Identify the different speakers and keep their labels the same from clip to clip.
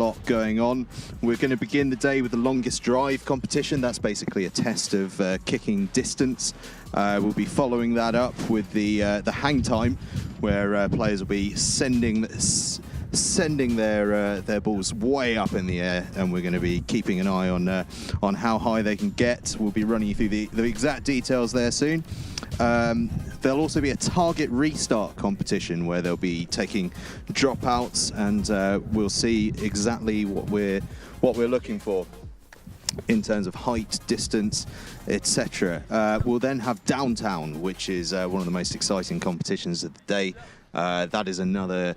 Speaker 1: lot going on. We're going to begin the day with the longest drive competition. That's basically a test of kicking distance. We'll be following that up with the hang time, where players will be sending their balls way up in the air, and we're going to be keeping an eye on how high they can get. We'll be running you through the exact details there soon. There'll also be a target restart competition where they'll be taking dropouts, and we'll see exactly what we're looking for in terms of height, distance, etc. We'll then have downtown, which is one of the most exciting competitions of the day. That is another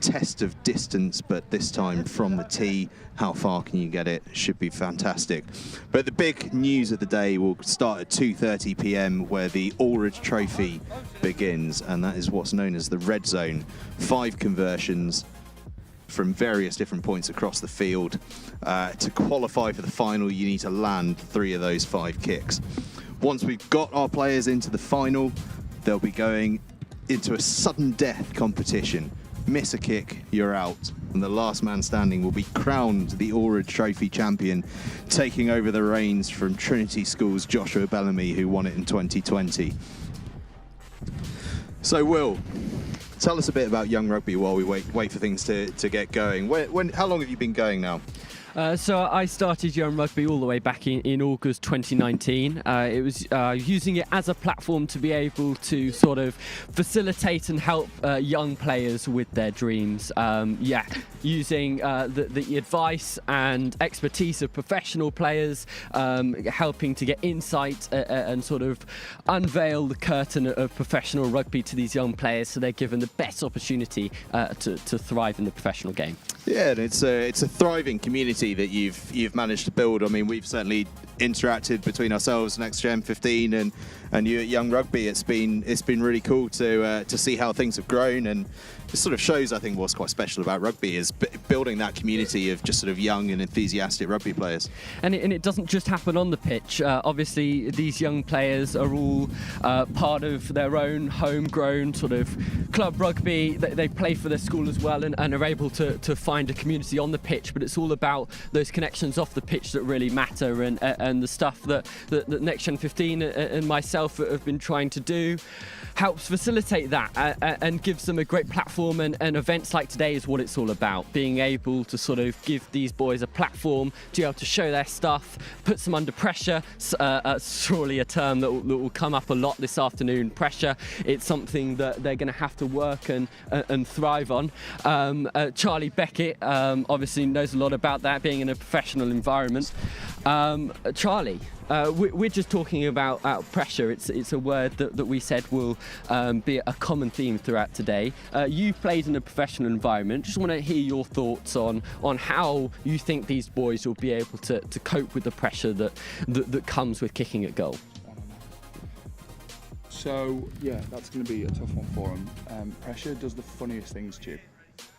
Speaker 1: test of distance, but this time from the tee. How far can you get it? Should be fantastic. But the big news of the day will start at 2:30 p.m. where the Alred Trophy begins, and that is what's known as the red zone. 5 conversions from various different points across the field. To qualify for the final, you need to land 3 of those 5 kicks. Once we've got our players into the final, they'll be going into a sudden death competition. Miss a kick, you're out, and the last man standing will be crowned the Alred Trophy champion, taking over the reins from Trinity School's Joshua Bellamy, who won it in 2020. So, Will, tell us a bit about young rugby while we wait for things to get going. How long have you been going now?
Speaker 2: So I started young rugby all the way back in August 2019. It was using it as a platform to be able to sort of facilitate and help young players with their dreams. Using the advice and expertise of professional players, helping to get insight and sort of unveil the curtain of professional rugby to these young players, so they're given the best opportunity to thrive in the professional game.
Speaker 1: Yeah, and it's a thriving community that you've managed to build. I mean, we've certainly interacted between ourselves, NextGen15, and you at Young Rugby. It's been really cool to see how things have grown, and it sort of shows, I think, what's quite special about rugby is building that community of just sort of young and enthusiastic rugby players. And
Speaker 2: it doesn't just happen on the pitch. Obviously, these young players are all part of their own homegrown sort of club rugby. They play for their school as well, and are able to find a community on the pitch. But it's all about those connections off the pitch that really matter, and the stuff that NextGen15 and myself have been trying to do helps facilitate that and gives them a great platform. And events like today is what it's all about, being able to sort of give these boys a platform to be able to show their stuff, puts them under pressure. Surely a term that will come up a lot this afternoon, pressure. It's something that they're going to have to work and thrive on. Charlie Beckett obviously knows a lot about that, being in a professional environment. Charlie, we're just talking about pressure. It's a word that we said will be a common theme throughout today. You've played in a professional environment. Just want to hear your thoughts on how you think these boys will be able to cope with the pressure that comes with kicking at goal.
Speaker 3: So yeah, that's going to be a tough one for them. Pressure does the funniest things to you.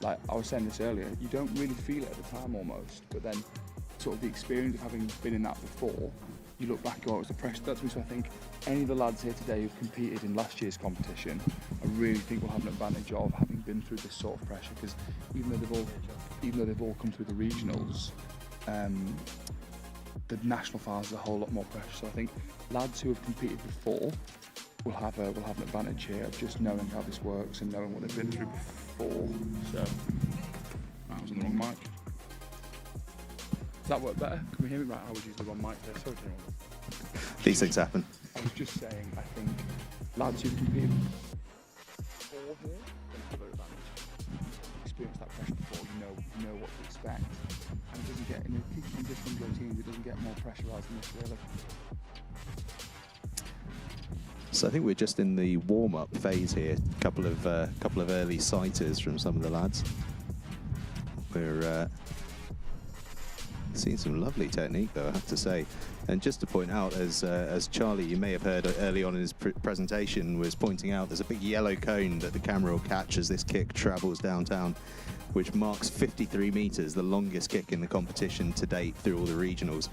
Speaker 3: Like I was saying this earlier, you don't really feel it at the time almost, but then sort of the experience of having been in that before, you look back and go, it was the pressure. That's me. So I think any of the lads here today who've competed in last year's competition, I really think will have an advantage of having been through this sort of pressure, because even though they've all come through the regionals, the national finals is a whole lot more pressure. So I think lads who have competed before will have an advantage here of just knowing how this works and knowing what they've been through before. So that was on the wrong mic. Does that work better? Can we hear me right? I would use the wrong mic there. Sorry to anyone.
Speaker 1: these things happen.
Speaker 3: I was just saying, I think lads who've competed before here don't have an advantage. Experienced that pressure before, you know what to expect. And it doesn't get, in a different routines, it doesn't get more pressurised than this really.
Speaker 1: So I think we're just in the warm-up phase here. Couple of early sighters from some of the lads. We're seeing some lovely technique, though, I have to say. And just to point out, as Charlie, you may have heard early on in his presentation, was pointing out, there's a big yellow cone that the camera will catch as this kick travels downtown, which marks 53 metres, the longest kick in the competition to date through all the regionals.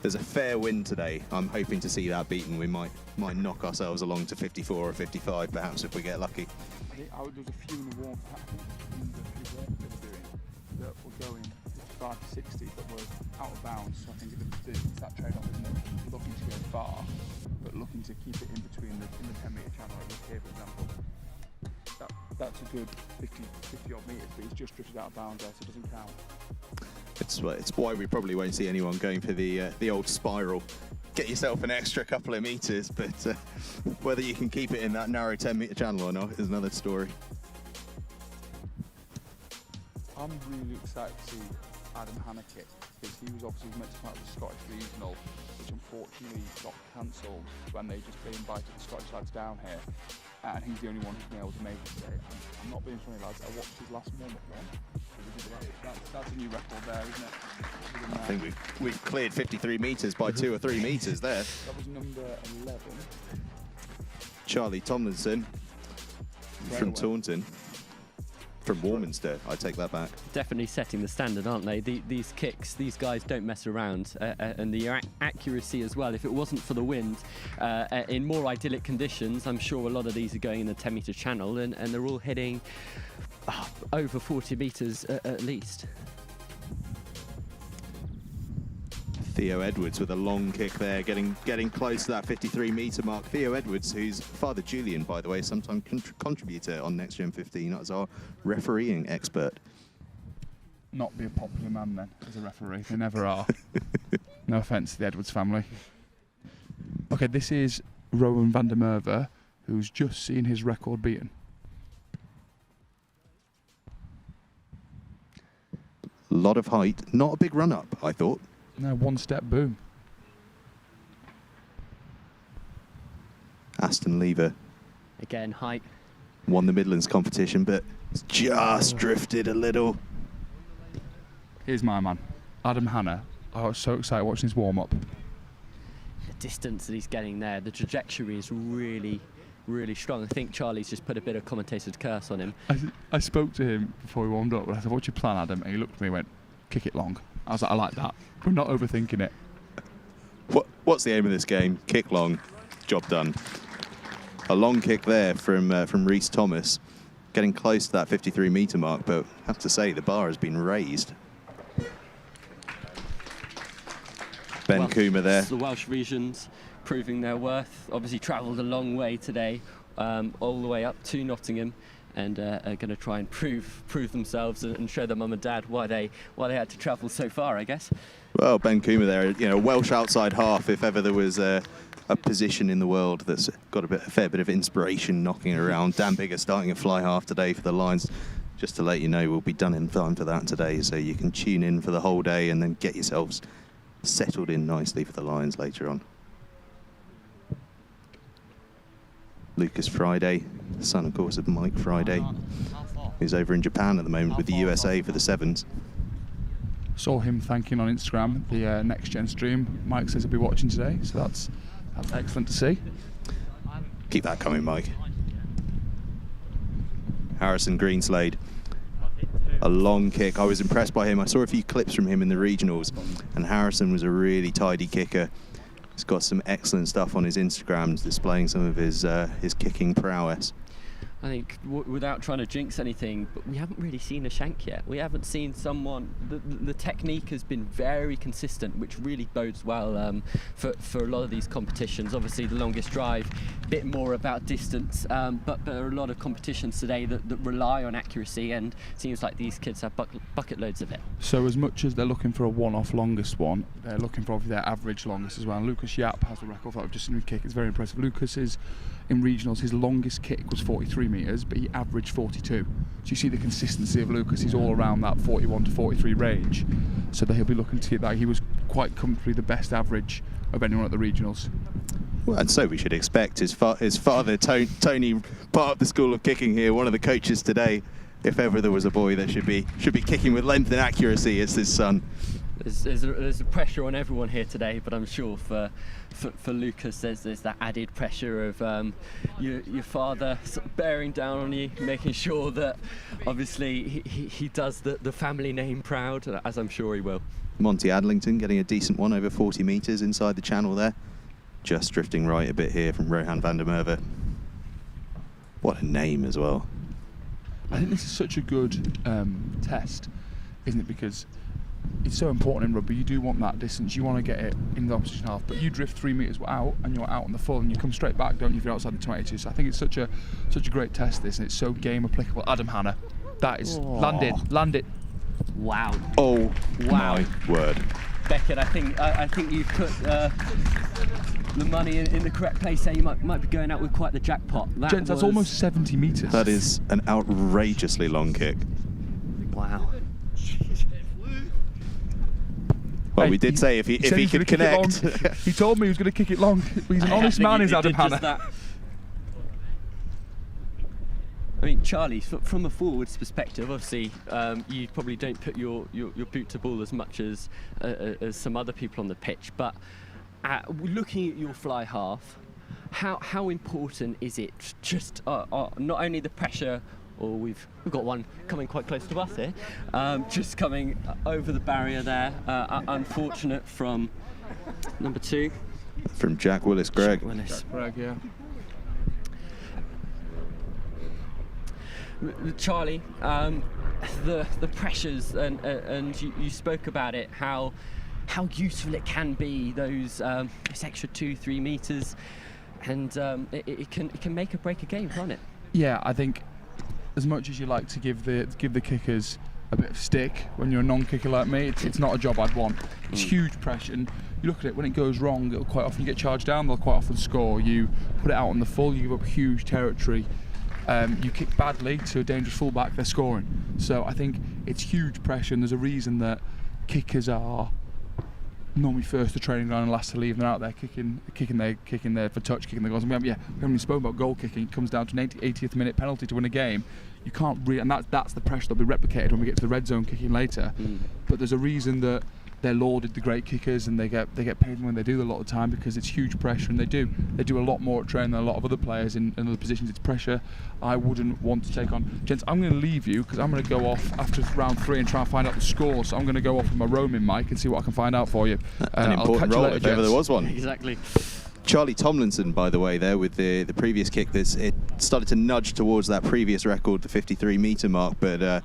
Speaker 1: There's a fair wind today. I'm hoping to see that beaten. We might knock ourselves along to 54 or 55, perhaps, if we get lucky.
Speaker 3: I think there's a few in the warm-up that we're doing that were going 55 to 60, but we're out of bounds. So I think it's that trade-off, isn't it? Looking to go far, but looking to keep it in between in the 10 metre channel, like here, for example. That's a good 50 odd metres, but he's just drifted out of bounds there, so it doesn't count.
Speaker 1: It's why we probably won't see anyone going for the old spiral. Get yourself an extra couple of metres, but whether you can keep it in that narrow 10 metre channel or not is another story.
Speaker 3: I'm really excited to see Adam Hanna kick, because he was obviously meant to come out of the Scottish Regional, which unfortunately got cancelled when they just invited the Scottish lads down here. And he's the only one who's been able to make it today. I'm not being funny, lads. I watched his last warm-up one. That's a new record there, isn't it?
Speaker 1: I think we've cleared 53 metres by 2 or 3 metres there.
Speaker 3: That was number 11.
Speaker 1: Charlie Tomlinson from Taunton. From Warminster, I take that back.
Speaker 2: Definitely setting the standard, aren't they? These kicks, these guys don't mess around, and the accuracy as well. If it wasn't for the wind, in more idyllic conditions, I'm sure a lot of these are going in the 10 metre channel, and they're all hitting over 40 metres at least.
Speaker 1: Theo Edwards with a long kick there, getting close to that 53 metre mark. Theo Edwards, whose father Julian, by the way, sometime contributor on Next Gen 15 as our refereeing expert.
Speaker 3: Not be a popular man then, as a referee. They never are. No offence to the Edwards family. Okay, this is Rowan van der Merwe, who's just seen his record beaten.
Speaker 1: A lot of height, not a big run up, I thought.
Speaker 3: No, one step boom.
Speaker 1: Aston Lever.
Speaker 2: Again, height.
Speaker 1: Won the Midlands competition, but it's just drifted a little.
Speaker 3: Here's my man, Adam Hanna. I was so excited watching his warm-up.
Speaker 2: The distance that he's getting there, the trajectory is really, really strong. I think Charlie's just put a bit of commentator's curse on him.
Speaker 3: I spoke to him before he warmed up, and I said, "What's your plan, Adam?" And he looked at me and went, "Kick it long." I was like, "I like that. We're not overthinking it."
Speaker 1: What's the aim of this game? Kick long, job done. A long kick there from Rhys Thomas, getting close to that 53 metre mark, but I have to say the bar has been raised. Ben Coomer there.
Speaker 2: The Welsh regions proving their worth. Obviously travelled a long way today, all the way up to Nottingham, and are going to try and prove themselves and show their mum and dad why they had to travel so far, I guess.
Speaker 1: Well, Ben Coomer there, Welsh outside half. If ever there was a position in the world that's got a fair bit of inspiration knocking around. Dan Bigger starting at fly half today for the Lions. Just to let you know, we'll be done in time for that today, so you can tune in for the whole day and then get yourselves settled in nicely for the Lions later on. Lucas Friday, son, of course, of Mike Friday, who's over in Japan at the moment with the USA for the Sevens.
Speaker 3: Saw him thanking on Instagram the Next Gen stream. Mike says he'll be watching today, so that's excellent to see.
Speaker 1: Keep that coming, Mike. Harrison Greenslade, a long kick. I was impressed by him. I saw a few clips from him in the regionals, and Harrison was a really tidy kicker. He's got some excellent stuff on his Instagrams displaying some of his kicking prowess.
Speaker 2: I think, without trying to jinx anything, but we haven't really seen a shank yet. We haven't seen someone. The technique has been very consistent, which really bodes well for a lot of these competitions. Obviously, the longest drive, a bit more about distance, but there are a lot of competitions today that rely on accuracy, and it seems like these kids have bucket loads of it.
Speaker 3: So as much as they're looking for a one-off longest one, they're looking for obviously their average longest as well. And Lucas Yap has the record that I've just seen him kick. It's very impressive. Lucas is in regionals, his longest kick was 43 metres, but he averaged 42. So you see the consistency of Lucas. He's all around that 41 to 43 range. So he'll be looking to get that. He was quite comfortably the best average of anyone at the regionals.
Speaker 1: Well, and so we should expect his father, Tony, part of the School of Kicking here, one of the coaches today. If ever there was a boy that should be kicking with length and accuracy, it's his son.
Speaker 2: There's a pressure on everyone here today, but I'm sure for Lucas there's that added pressure of your father sort of bearing down on you, making sure that obviously he does the family name proud, as I'm sure he will.
Speaker 1: Monty Adlington getting a decent one over 40 metres inside the channel there. Just drifting right a bit here from Rohan van der Merwe. What a name as well.
Speaker 3: I think this is such a good test, isn't it? Because it's so important in rugby. You do want that distance. You want to get it in the opposition half, but you drift 3 metres out and you're out on the full, and you come straight back, don't you, if you're outside the 22. So I think it's such a great test, this, and it's so game applicable. Adam Hanna, that is land it.
Speaker 2: Wow.
Speaker 1: Oh,
Speaker 2: wow.
Speaker 1: My word.
Speaker 2: Beckett, I think you've put the money in the correct place there. You might be going out with quite the jackpot.
Speaker 3: Gents, that's almost 70 metres.
Speaker 1: That is an outrageously long kick.
Speaker 2: Wow.
Speaker 1: Well, we did say if he could connect.
Speaker 3: He told me he was going to kick it long. He's an honest man, is Adam Hanna.
Speaker 2: I mean, Charlie, from a forwards perspective, obviously, you probably don't put your boot to ball as much as some other people on the pitch. But looking at your fly half, how important is it? Just not only the pressure. Or we've got one coming quite close to us here, just coming over the barrier there. Unfortunate from number 2.
Speaker 1: From Jack Willis-Gregg.
Speaker 3: Jack Gregg, yeah.
Speaker 2: Charlie, the pressures and you spoke about it, how useful it can be, those extra 2-3 metres, and it can make or break a game, can't it?
Speaker 3: Yeah, I think as much as you like to give the kickers a bit of stick when you're a non-kicker like me, it's not a job I'd want. It's huge pressure, and you look at it, when it goes wrong, it'll quite often get charged down, they'll quite often score. You put it out on the full, you give up huge territory. You kick badly to a dangerous fullback, they're scoring. So I think it's huge pressure, and there's a reason that kickers are normally first to training ground and last to leave, and they're out there kicking there for touch, kicking the goals. And we haven't even spoken about goal kicking. It comes down to an 80th minute penalty to win a game. You can't really, and that's the pressure that'll be replicated when we get to the red zone kicking later. But there's a reason that they're lauded, the great kickers, and they get paid when they do a lot of the time, because it's huge pressure, and they do a lot more at training than a lot of other players in other positions. It's pressure I wouldn't want to take on. Gents, I'm going to leave you because I'm going to go off after round 3 and try and find out the score. So I'm going to go off with my roaming mic and see what I can find out for you.
Speaker 1: An important role, if ever there was one.
Speaker 2: Exactly.
Speaker 1: Charlie Tomlinson, by the way, there with the previous kick, it started to nudge towards that previous record, the 53-metre mark, but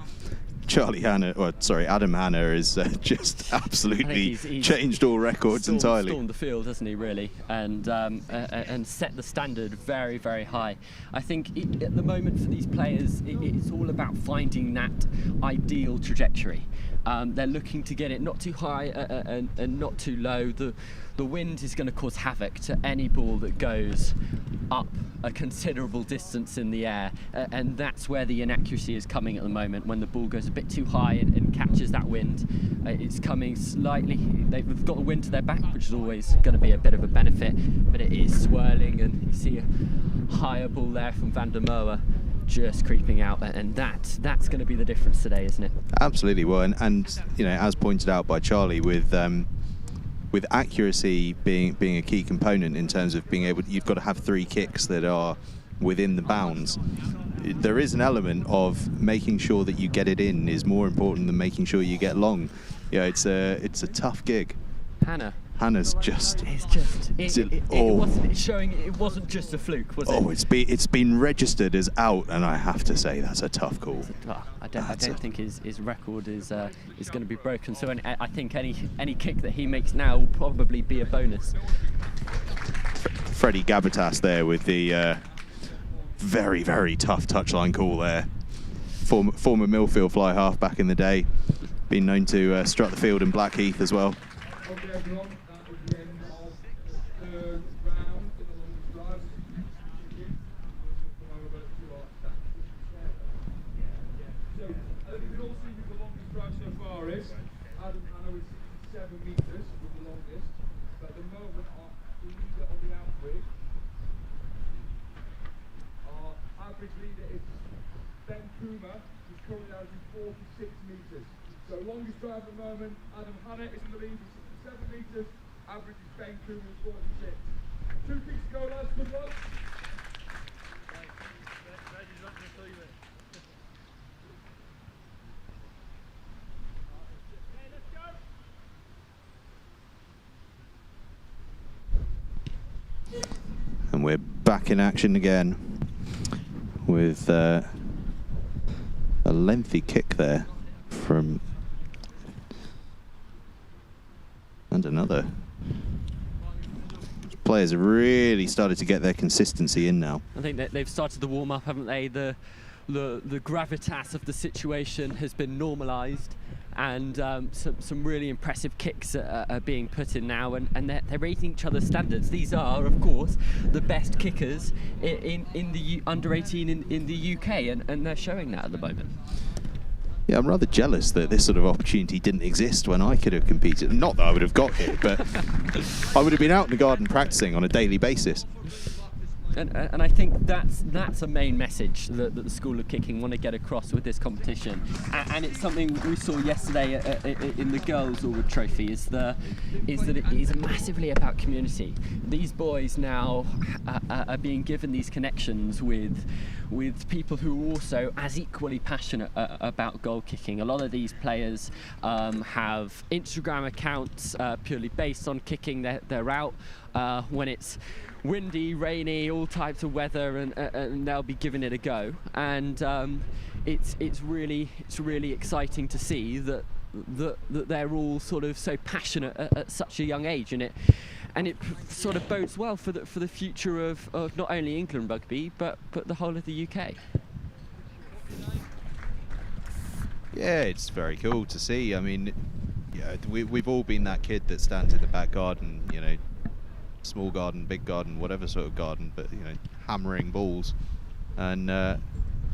Speaker 1: Adam Hanna is just absolutely
Speaker 2: he's
Speaker 1: changed all records entirely.
Speaker 2: Stormed the field, hasn't he, really, and set the standard very, very high. I think at the moment for these players, it's all about finding that ideal trajectory. They're looking to get it not too high and not too low. The wind is going to cause havoc to any ball that goes up a considerable distance in the air, and that's where the inaccuracy is coming at the moment. When the ball goes a bit too high and catches that wind, it's coming slightly. They've got the wind to their back, which is always going to be a bit of a benefit, but it is swirling, and you see a higher ball there from Van der Merwe just creeping out, and that's going to be the difference today, isn't it?
Speaker 1: Absolutely. Well, and you know, as pointed out by Charlie, with accuracy being a key component in terms of being able, you've got to have 3 kicks that are within the bounds. There is an element of making sure that you get it in is more important than making sure you get long. Yeah, it's a tough gig. Hannah's just.
Speaker 2: It wasn't just a fluke, was it?
Speaker 1: Oh, it's been registered as out, and I have to say that's a tough call.
Speaker 2: I don't think his record is going to be broken. So I think any kick that he makes now will probably be a bonus.
Speaker 1: Freddie Gabatas there with the very, very tough touchline call there. Former Millfield fly half back in the day, been known to strut the field in Blackheath as well.
Speaker 4: Okay, everyone, that was the end of the 3rd round in the longest drive. Come over to our tactics. So, I think we can all see who the longest drive so far is. Adam Hanna with 67 metres with the longest. But at the moment, our leader on the outbreak, our average leader is Ben Kuma, who's currently averaging 46 metres. So, longest drive at the moment, Adam Hanna is in the lead. 7 metres, average is Ben Kuma with 46. 2 kicks to go, lads, good luck.
Speaker 1: And we're back in action again with a lengthy kick there from And another. Players have really started to get their consistency in now.
Speaker 2: I think that they've started the warm-up, haven't they? The gravitas of the situation has been normalised, and some really impressive kicks are being put in now, and they're raising each other's standards. These are, of course, the best kickers in the under-18 in the UK, and they're showing that at the moment.
Speaker 1: Yeah, I'm rather jealous that this sort of opportunity didn't exist when I could have competed. Not that I would have got it, but I would have been out in the garden practicing on a daily basis.
Speaker 2: And I think that's a main message that the School of Kicking want to get across with this competition, and it's something we saw yesterday in the girls' Alred Trophy. Is that it is massively about community. These boys now are being given these connections with people who are also as equally passionate about goal kicking. A lot of these players have Instagram accounts purely based on kicking. They're out when it's windy, rainy, all types of weather, and they'll be giving it a go. And it's really exciting to see that they're all sort of so passionate at such a young age, and it sort of bodes well for the future of not only England rugby but the whole of the UK.
Speaker 1: Yeah, it's very cool to see. I mean, yeah, we've all been that kid that stands in the back garden, you know, small garden, big garden, whatever sort of garden, but you know, hammering balls, and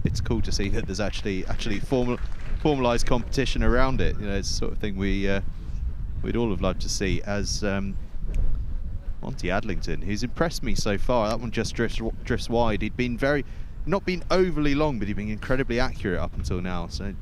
Speaker 1: it's cool to see that there's actually formalised competition around it. You know, it's the sort of thing we'd all have loved to see. As Monty Adlington, who's impressed me so far, that one just drifts wide. He'd been not been overly long, but he'd been incredibly accurate up until now. So.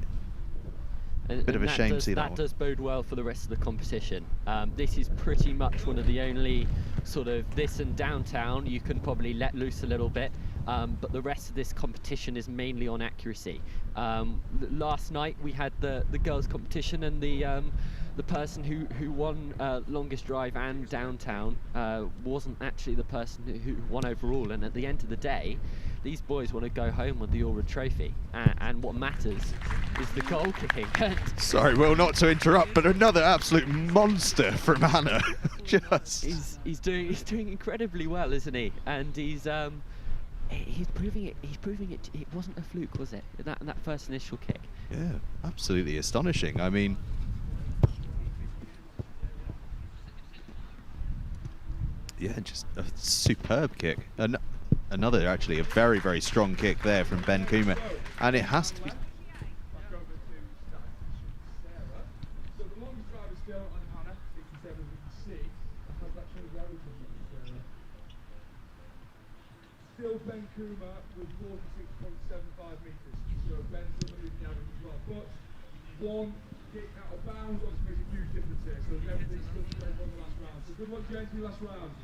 Speaker 1: Bit of a shame to see that one.
Speaker 2: That does bode well for the rest of the competition. This is pretty much one of the only sort of this and downtown you can probably let loose a little bit, but the rest of this competition is mainly on accuracy. Last night we had the girls competition, and the person who won longest drive and downtown wasn't actually the person who won overall, and at the end of the day these boys want to go home with the Alred Trophy, and what matters is the goal kicking.
Speaker 1: Sorry, Will, not to interrupt, but another absolute monster from Hannah.
Speaker 2: He's doing incredibly well, isn't he? And he's proving it. It wasn't a fluke, was it? That first initial kick.
Speaker 1: Yeah, absolutely astonishing. I mean, yeah, just a superb kick. Another, actually, a very, very strong kick there from Ben Coomer. And it has to be...
Speaker 4: So the longest drive is still on Hannah, 67, as you can see. Has that changed everything? Still Ben Coomer with 46.75 metres. So Ben's still moving the average as well. But one kick out of bounds obviously makes a huge difference here. So everything's still to play for the last round. So good luck, gents, in the last round.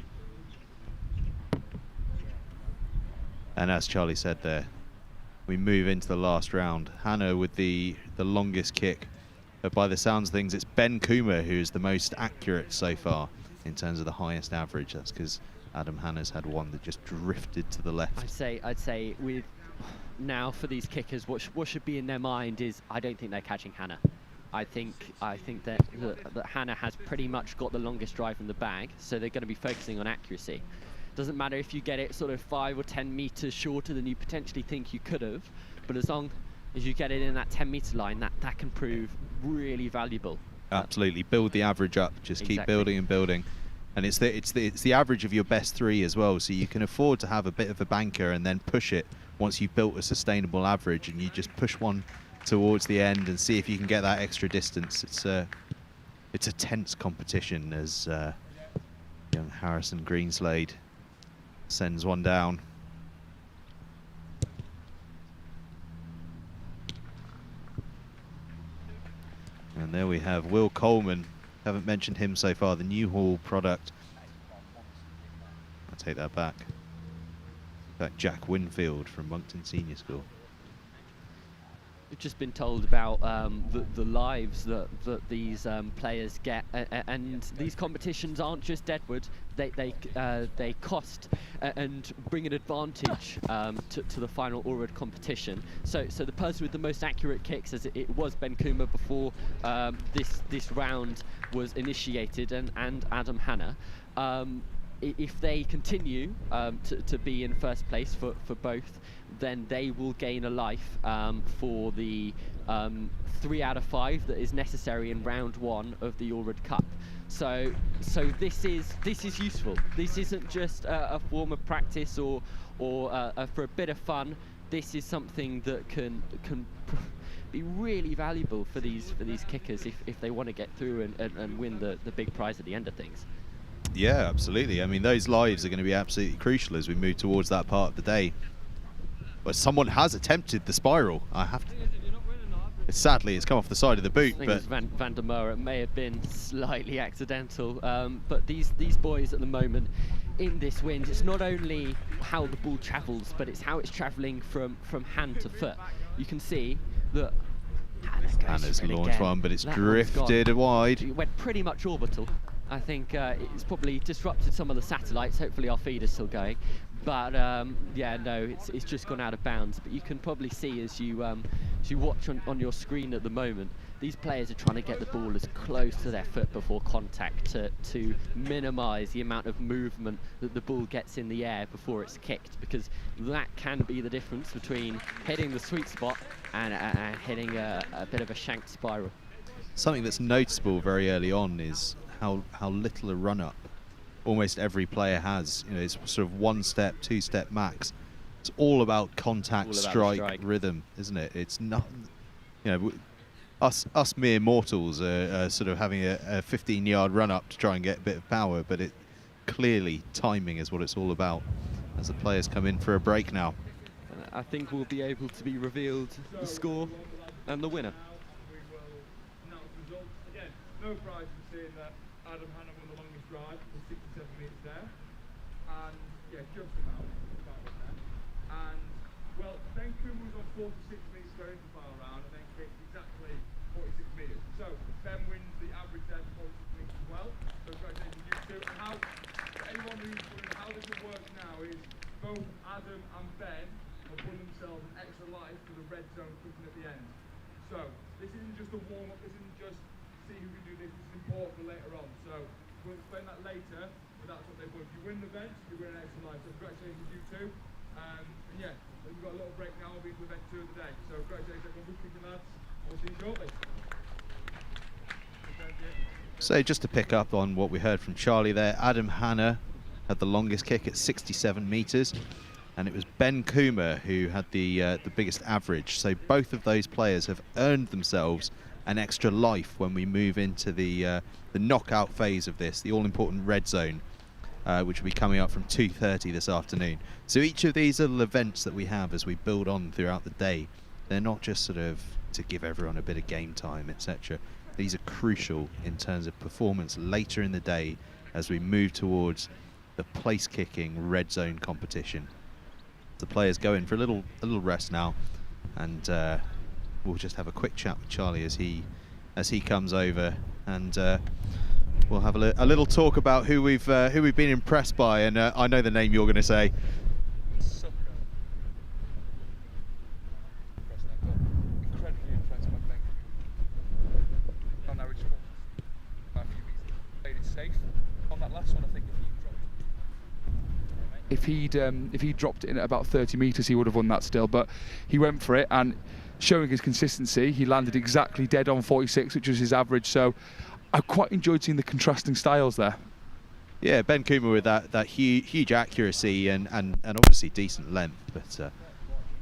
Speaker 1: And as Charlie said there, we move into the last round. Hannah with the longest kick. But by the sounds of things, it's Ben Coomer who's the most accurate so far in terms of the highest average. That's because Adam Hannah's had one that just drifted to the left.
Speaker 2: I'd say with now for these kickers, what should be in their mind is I don't think they're catching Hannah. I think that Hannah has pretty much got the longest drive in the bag, so they're going to be focusing on accuracy. Doesn't matter if you get it sort of 5 or 10 metres shorter than you potentially think you could have, but as long as you get it in that 10-metre line, that can prove really valuable.
Speaker 1: Absolutely, build the average up. Just
Speaker 2: Exactly.
Speaker 1: Keep building and building, and it's the average of your best three as well. So you can afford to have a bit of a banker and then push it once you've built a sustainable average, and you just push one towards the end and see if you can get that extra distance. It's a tense competition as young Harrison Greenslade sends one down. And there we have Will Coleman. Haven't mentioned him so far, the Newhall product. I'll take that back. In fact, Jack Winfield from Moncton Senior School.
Speaker 2: We've just been told about the lives that these players get, and these competitions aren't just deadwood. They cost and bring an advantage to the final Alred competition. So the person with the most accurate kicks, as it was Ben Coomer before this round was initiated, and Adam Hanna. If they continue to be in first place for both, then they will gain a life for the 3 out of 5 that is necessary in round 1 of the Alred Cup. So this is useful. This isn't just a form of practice or for a bit of fun. This is something that can be really valuable for these kickers if they want to get through and win the big prize at the end of things.
Speaker 1: Yeah, absolutely. I mean, those lives are going to be absolutely crucial as we move towards that part of the day. But someone has attempted the spiral. Sadly, it's come off the side of the boot.
Speaker 2: I think
Speaker 1: But
Speaker 2: it was Van der Merwe. It may have been slightly accidental. But these boys at the moment in this wind, it's not only how the ball travels, but it's how it's travelling from hand to foot. You can see that
Speaker 1: Hannah's launched one, but it's drifted wide.
Speaker 2: It went pretty much orbital. I think it's probably disrupted some of the satellites. Hopefully our feed is still going. But yeah, no, it's just gone out of bounds. But you can probably see as you watch on your screen at the moment, these players are trying to get the ball as close to their foot before contact to minimise the amount of movement that the ball gets in the air before it's kicked, because that can be the difference between hitting the sweet spot and hitting a bit of a shanked spiral.
Speaker 1: Something that's noticeable very early on is how little a run-up almost every player has. You know, it's sort of 1 step, 2 step max. It's all about contact, strike, rhythm, isn't it? It's not, you know, us mere mortals are sort of having a 15-yard run-up to try and get a bit of power, but it clearly timing is what it's all about as the players come in for a break now.
Speaker 2: I think we'll be able to be revealed the score and the winner.
Speaker 4: We will announce the results. Again, no prize for seeing that Adam Hanna won the longest drive for 67 metres there. And yeah, just about there. And well, Ben Coomer was on 46 metres going into the final round and then kicked exactly 46 metres. So Ben wins the average there for 46 metres as well. So congratulations you two. And how, for anyone who's wondering how this will work now is both Adam and Ben have won themselves an extra life for the red zone cooking at the end. So this isn't just a warm-up, this isn't just see who can do this, this is important for later on. So we'll explain that later, but that's what they've won. If you win the event, you win an extra life. So congratulations you two. And yeah, we've got a little break now, we'll be to event 2 of the day. So congratulations everyone, good kicking lads, and we'll see you shortly.
Speaker 1: So just to pick up on what we heard from Charlie there, Adam Hanna had the longest kick at 67 metres, and it was Ben Coomer who had the biggest average. So both of those players have earned themselves an extra life when we move into the knockout phase of this, the all-important red zone, which will be coming up from 2:30 this afternoon. So each of these little events that we have as we build on throughout the day, they're not just sort of to give everyone a bit of game time, etc. These are crucial in terms of performance later in the day as we move towards the place-kicking red zone competition. The players go in for a little rest now, and we'll just have a quick chat with Charlie as he comes over, and we'll have a little talk about who we've been impressed by. And I know the name you're going to say.
Speaker 3: Incredibly impressed by Ben. On average, by a few meters, played it safe. On that last one, I think if he'd dropped it in at about 30 metres, he would have won that still. But he went for it, and showing his consistency, he landed exactly dead on 46, which was his average. So I quite enjoyed seeing the contrasting styles there.
Speaker 1: Yeah, Ben Coomer with that huge accuracy and obviously decent length, but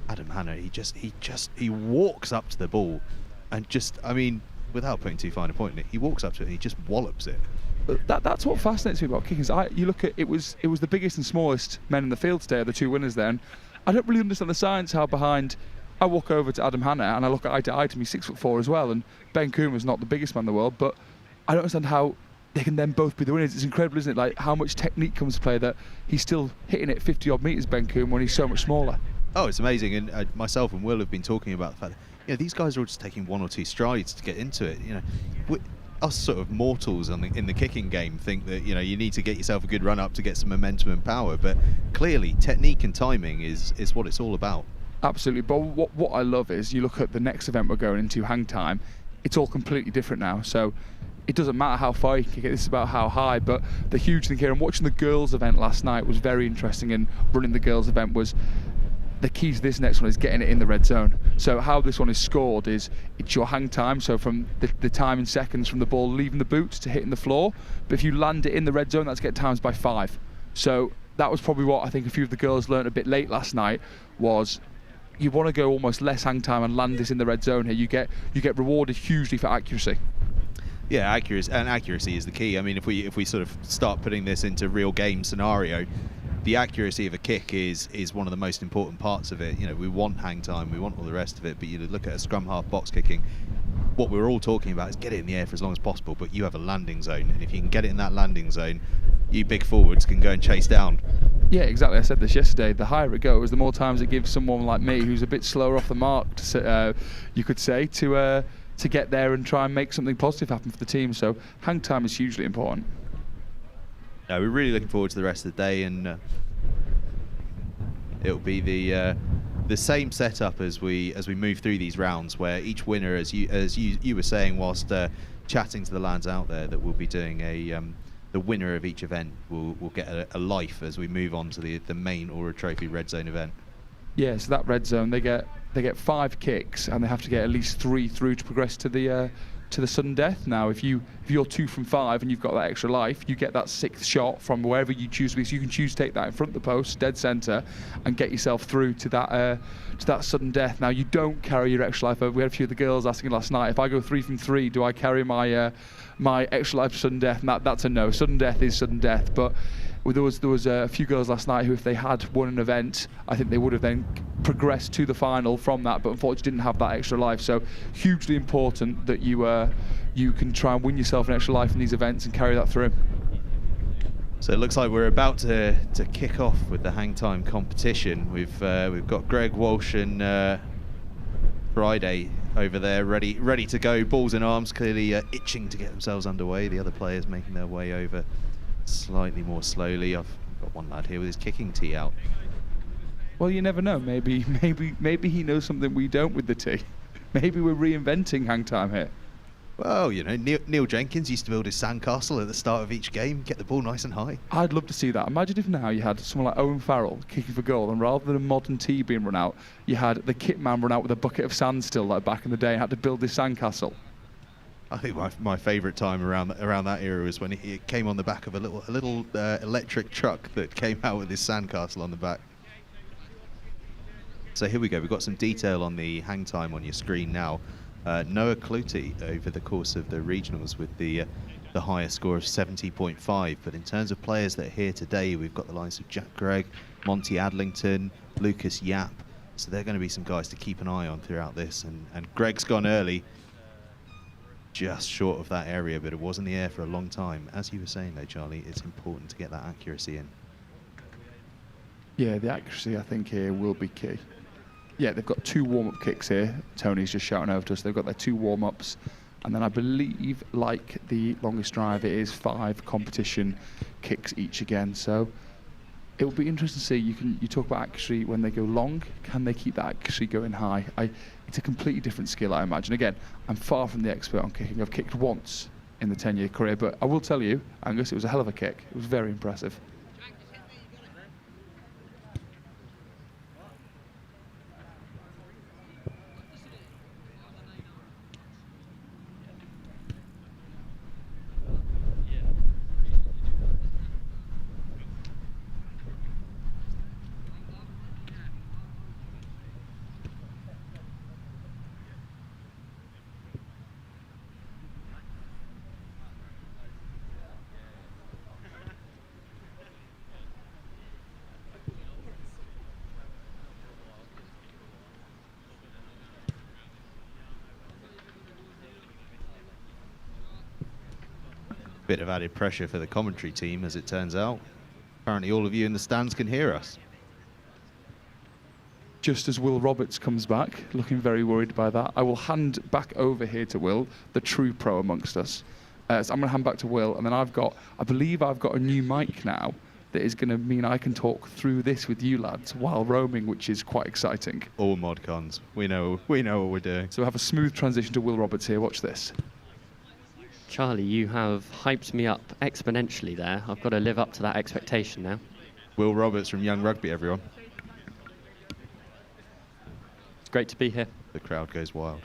Speaker 1: Adam Hanna, he walks up to the ball and just, I mean, without putting too fine a point in it, he walks up to it and he just wallops it.
Speaker 3: That's what fascinates me about kicking. You look at it was the biggest and smallest men in the field today, are the two winners there. And I don't really understand the science how behind. I walk over to Adam Hanna and I look at eye to eye to me, 6'4" as well, and Ben Coomer's not the biggest man in the world, but I don't understand how they can then both be the winners. It's incredible, isn't it? Like how much technique comes to play that he's still hitting it 50 odd metres, Ben Coomer, when he's so much smaller.
Speaker 1: Oh, it's amazing, and myself and Will have been talking about the fact that these guys are all just taking 1 or 2 strides to get into it. Us sort of mortals in the kicking game think that you need to get yourself a good run up to get some momentum and power, but clearly technique and timing is what it's all about.
Speaker 3: Absolutely. But what I love is you look at the next event we're going into, hang time. It's all completely different now. So it doesn't matter how far you can get. This is about how high. But the huge thing here, and watching the girls' event last night was very interesting. And running the girls' event was the key to this next one is getting it in the red zone. So how this one is scored is it's your hang time. So from the time in seconds from the ball leaving the boot to hitting the floor. But if you land it in the red zone, that's get times by 5. So that was probably what I think a few of the girls learned a bit late last night was. You want to go almost less hang time and land this in the red zone here. You get rewarded hugely for accuracy.
Speaker 1: Yeah, accuracy is the key. I mean, if we sort of start putting this into real game scenario, the accuracy of a kick is one of the most important parts of it. We want hang time, we want all the rest of it, but you look at a scrum half box kicking. What we're all talking about is get it in the air for as long as possible, but you have a landing zone, and if you can get it in that landing zone, you big forwards can go and chase down.
Speaker 3: Yeah, exactly. I said this yesterday. The higher it goes, the more times it gives someone like me, who's a bit slower off the mark, you could say, to get there and try and make something positive happen for the team. So hang time is hugely important.
Speaker 1: We're really looking forward to the rest of the day, and it'll be the same setup as we move through these rounds, where each winner, as you were saying whilst chatting to the lads out there, that we'll be doing the winner of each event will get a life as we move on to the main Alred Trophy Red Zone event. Yeah,
Speaker 3: so that red zone, they get 5 kicks and they have to get at least 3 through to progress to the sudden death. Now, if you're 2 from 5 and you've got that extra life, you get that 6th shot from wherever you choose to be. So you can choose to take that in front of the post, dead centre, and get yourself through to that sudden death. Now, you don't carry your extra life over. We had a few of the girls asking last night, if I go 3 from 3, do I carry my extra life to sudden death? And that's a no. Sudden death is sudden death. But there was a few girls last night who, if they had won an event, I think they would have then progressed to the final from that, but unfortunately didn't have that extra life. So hugely important that you can try and win yourself an extra life in these events and carry that through.
Speaker 1: So it looks like we're about to kick off with the hang time competition. We've got Greg Walsh and Friday over there ready to go, balls in arms, clearly itching to get themselves underway. The other players making their way over slightly more slowly. I've got one lad here with his kicking tee out.
Speaker 3: Well, you never know. Maybe he knows something we don't with the tee. Maybe we're reinventing hang time here.
Speaker 1: Well, Neil Jenkins used to build his sandcastle at the start of each game, get the ball nice and high.
Speaker 3: I'd love to see that. Imagine if now you had someone like Owen Farrell kicking for goal, and rather than a modern tee being run out, you had the kit man run out with a bucket of sand still, like back in the day, and had to build this sandcastle.
Speaker 1: I think my favourite time around that era was when he came on the back of a little electric truck that came out with his sandcastle on the back. So here we go. We've got some detail on the hang time on your screen now. Noah Clutie over the course of the regionals with the highest score of 70.5. But in terms of players that are here today, we've got the likes of Jack Gregg, Monty Adlington, Lucas Yap. So they're going to be some guys to keep an eye on throughout this. And Gregg's gone early, just short of that area, but it was in the air for a long time. As you were saying though, Charlie, it's important to get that accuracy in.
Speaker 3: Yeah, the accuracy I think here will be key. Yeah, they've got 2 warm-up kicks here. Tony's just shouting over to us. They've got their 2 warm-ups. And then I believe, like the longest drive, it is 5 competition kicks each again. So it will be interesting to see. You talk about accuracy when they go long. Can they keep that accuracy going high? It's a completely different skill, I imagine. Again, I'm far from the expert on kicking. I've kicked once in the 10-year career. But I will tell you, Angus, it was a hell of a kick. It was very impressive.
Speaker 1: Bit of added pressure for the commentary team, as it turns out. Apparently all of you in the stands can hear us.
Speaker 3: just as Will Roberts comes back, looking very worried by that. I will hand back over here to Will, the true pro amongst us. So I'm going to hand back to Will, and then I believe I've got a new mic now that is going to mean I can talk through this with you lads while roaming, which is quite exciting.
Speaker 1: All mod cons. We know what we're doing.
Speaker 3: So we have a smooth transition to Will Roberts here. Watch this.
Speaker 2: Charlie, you have hyped me up exponentially there. I've got to live up to that expectation now.
Speaker 1: Will Roberts from Young Rugby, everyone.
Speaker 2: It's great to be here.
Speaker 1: The crowd goes wild.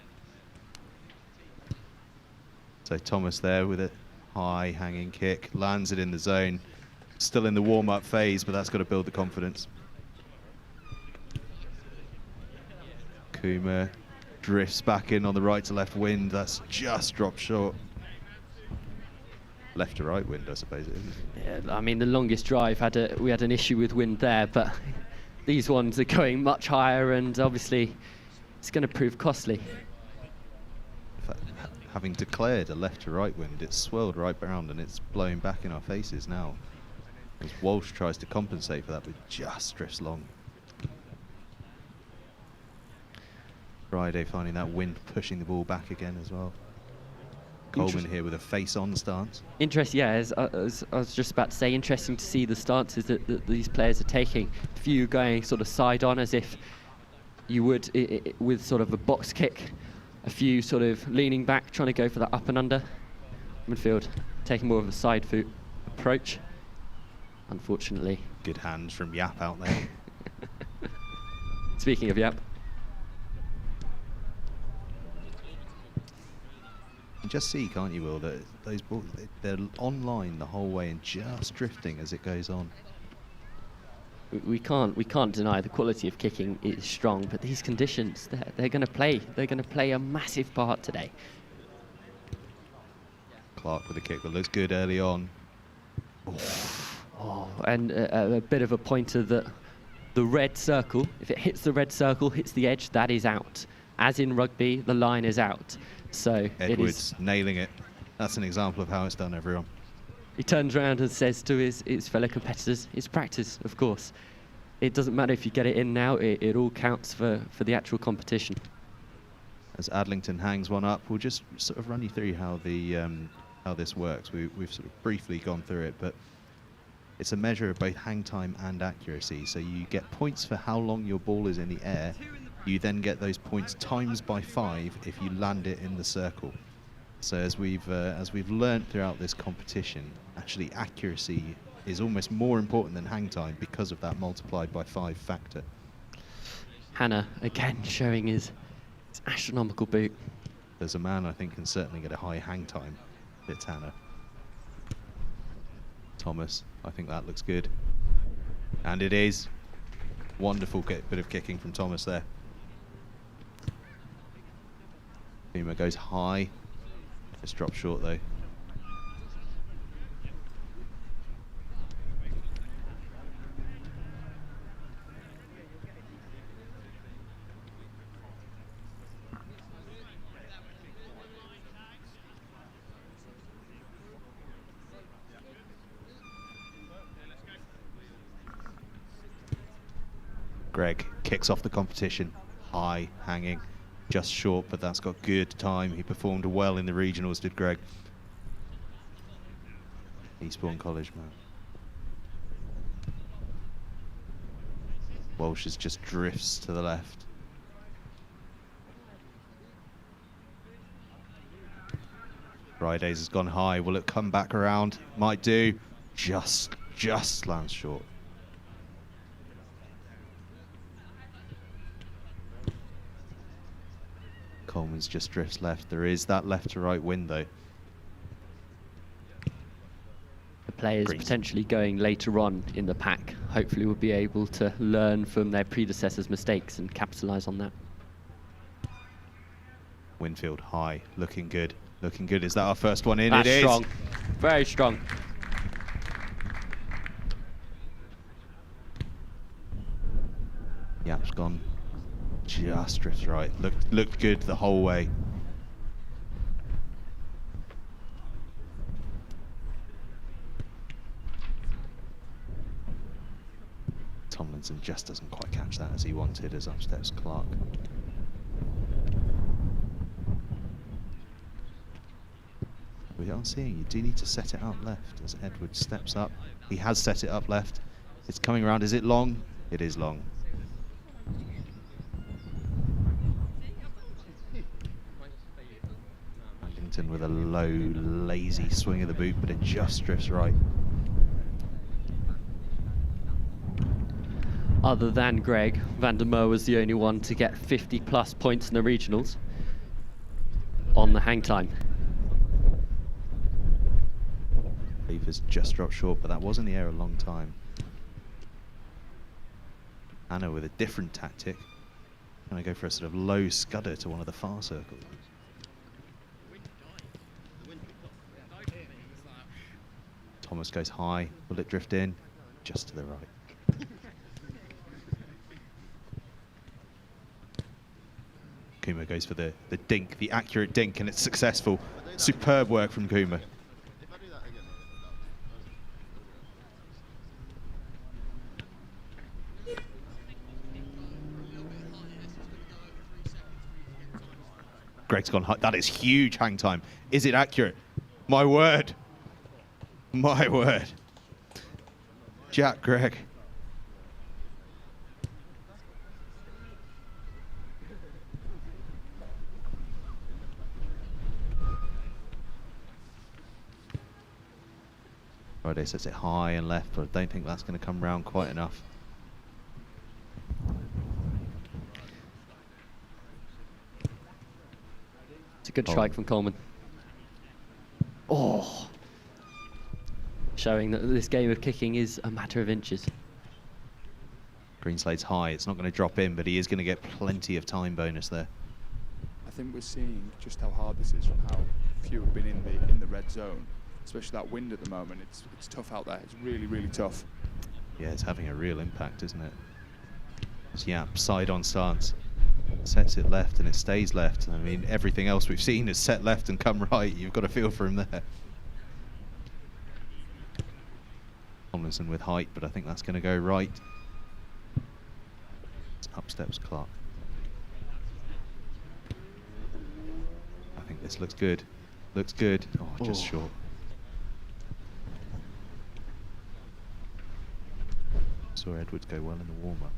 Speaker 1: So Thomas there with a high hanging kick, lands it in the zone. Still in the warm-up phase, but that's got to build the confidence. Kuma drifts back in on the right to left wind. That's just dropped short. Left to right wind, I suppose it is.
Speaker 2: Yeah, I mean, the longest drive we had an issue with wind there, but these ones are going much higher, and obviously it's going to prove costly.
Speaker 1: In fact, having declared a left to right wind, it's swirled right round and it's blowing back in our faces now. As Walsh tries to compensate for that, but just drifts long. Friday finding that wind pushing the ball back again as well. Coleman here with a face-on stance.
Speaker 2: Interesting, yeah, as I was just about to say, interesting to see the stances that these players are taking. A few going sort of side-on as if you would with sort of a box kick. A few sort of leaning back, trying to go for that up and under. Midfield taking more of a side foot approach. Unfortunately.
Speaker 1: Good hands from Yap out there.
Speaker 2: Speaking of Yap.
Speaker 1: You just see, can't you, Will, that those balls, they're online the whole way and just drifting as it goes on.
Speaker 2: We can't deny the quality of kicking is strong, but these conditions, they're going to play a massive part today.
Speaker 1: Clark with a kick that looks good early on.
Speaker 2: Oh, and a bit of a pointer that the red circle, if it hits the red circle, hits the edge, that is out. As in rugby, the line is out. So
Speaker 1: Edwards nailing it. That's an example of how it's done, everyone.
Speaker 2: He turns around and says to his fellow competitors, it's practice, of course. It doesn't matter if you get it in now, it all counts for the actual competition.
Speaker 1: As Adlington hangs one up, we'll just sort of run you through how this works. We've sort of briefly gone through it, but it's a measure of both hang time and accuracy. So you get points for how long your ball is in the air. You then get those points times by 5 if you land it in the circle. So as we've learned throughout this competition, actually accuracy is almost more important than hang time because of that multiplied by 5 factor.
Speaker 2: Hannah again showing his astronomical boot.
Speaker 1: There's a man I think can certainly get a high hang time. It's Hannah. Thomas, I think that looks good. And it is. Wonderful bit of kicking from Thomas there. Puma goes high. Just dropped short though. Greg kicks off the competition, high, hanging, just short, but that's got good time. He performed well in the regionals, did Greg. Eastbourne College man. Walsh just drifts to the left. Fridays has gone high. Will it come back around? Might do. Just lands short. Coleman's just drifts left. There is that left to right wind though.
Speaker 2: The players potentially going later on in the pack hopefully will be able to learn from their predecessors' mistakes and capitalise on that.
Speaker 1: Winfield high, looking good. Looking good. Is that our first one in?
Speaker 2: That's
Speaker 1: it
Speaker 2: strong.
Speaker 1: is.
Speaker 2: Very strong.
Speaker 1: Yap's gone. Just drifts right. Looked good the whole way. Tomlinson just doesn't quite catch that as he wanted as up steps Clark. We are seeing you do need to set it up left as Edwards steps up. He has set it up left. It's coming around. Is it long? It is long. Huntington with a low, lazy swing of the boot, but it just drifts right.
Speaker 2: Other than Greg, Van der Merwe was the only one to get 50+ points in the regionals on the hang time.
Speaker 1: Lever's just dropped short, but that was in the air a long time. Anna with a different tactic. Going to go for a sort of low scudder to one of the far circles. Thomas goes high. Will it drift in? Just to the right. Kuma goes for the dink, the accurate dink, and it's successful. Superb work from Kuma. Greg's gone high. That is huge hang time. Is it accurate? My word. My word. Jack Greg. Friday sets it high and left, but I don't think that's going to come round quite enough.
Speaker 2: It's a good strike from Coleman. Oh! Showing that this game of kicking is a matter of inches.
Speaker 1: Greenslade's high. It's not going to drop in, but he is going to get plenty of time bonus there.
Speaker 3: I think we're seeing just how hard this is from how few have been in the red zone, especially that wind at the moment. It's tough out there. It's really, really tough.
Speaker 1: Yeah, it's having a real impact, isn't it? It's Yap, side on stance. Sets it left and it stays left. I mean, everything else we've seen is set left and come right. You've got a feel for him there. Tomlinson with height, but I think that's going to go right. Up steps Clark. I think this looks good. Looks good. Oh, just short. Saw Edwards go well in the warm-up.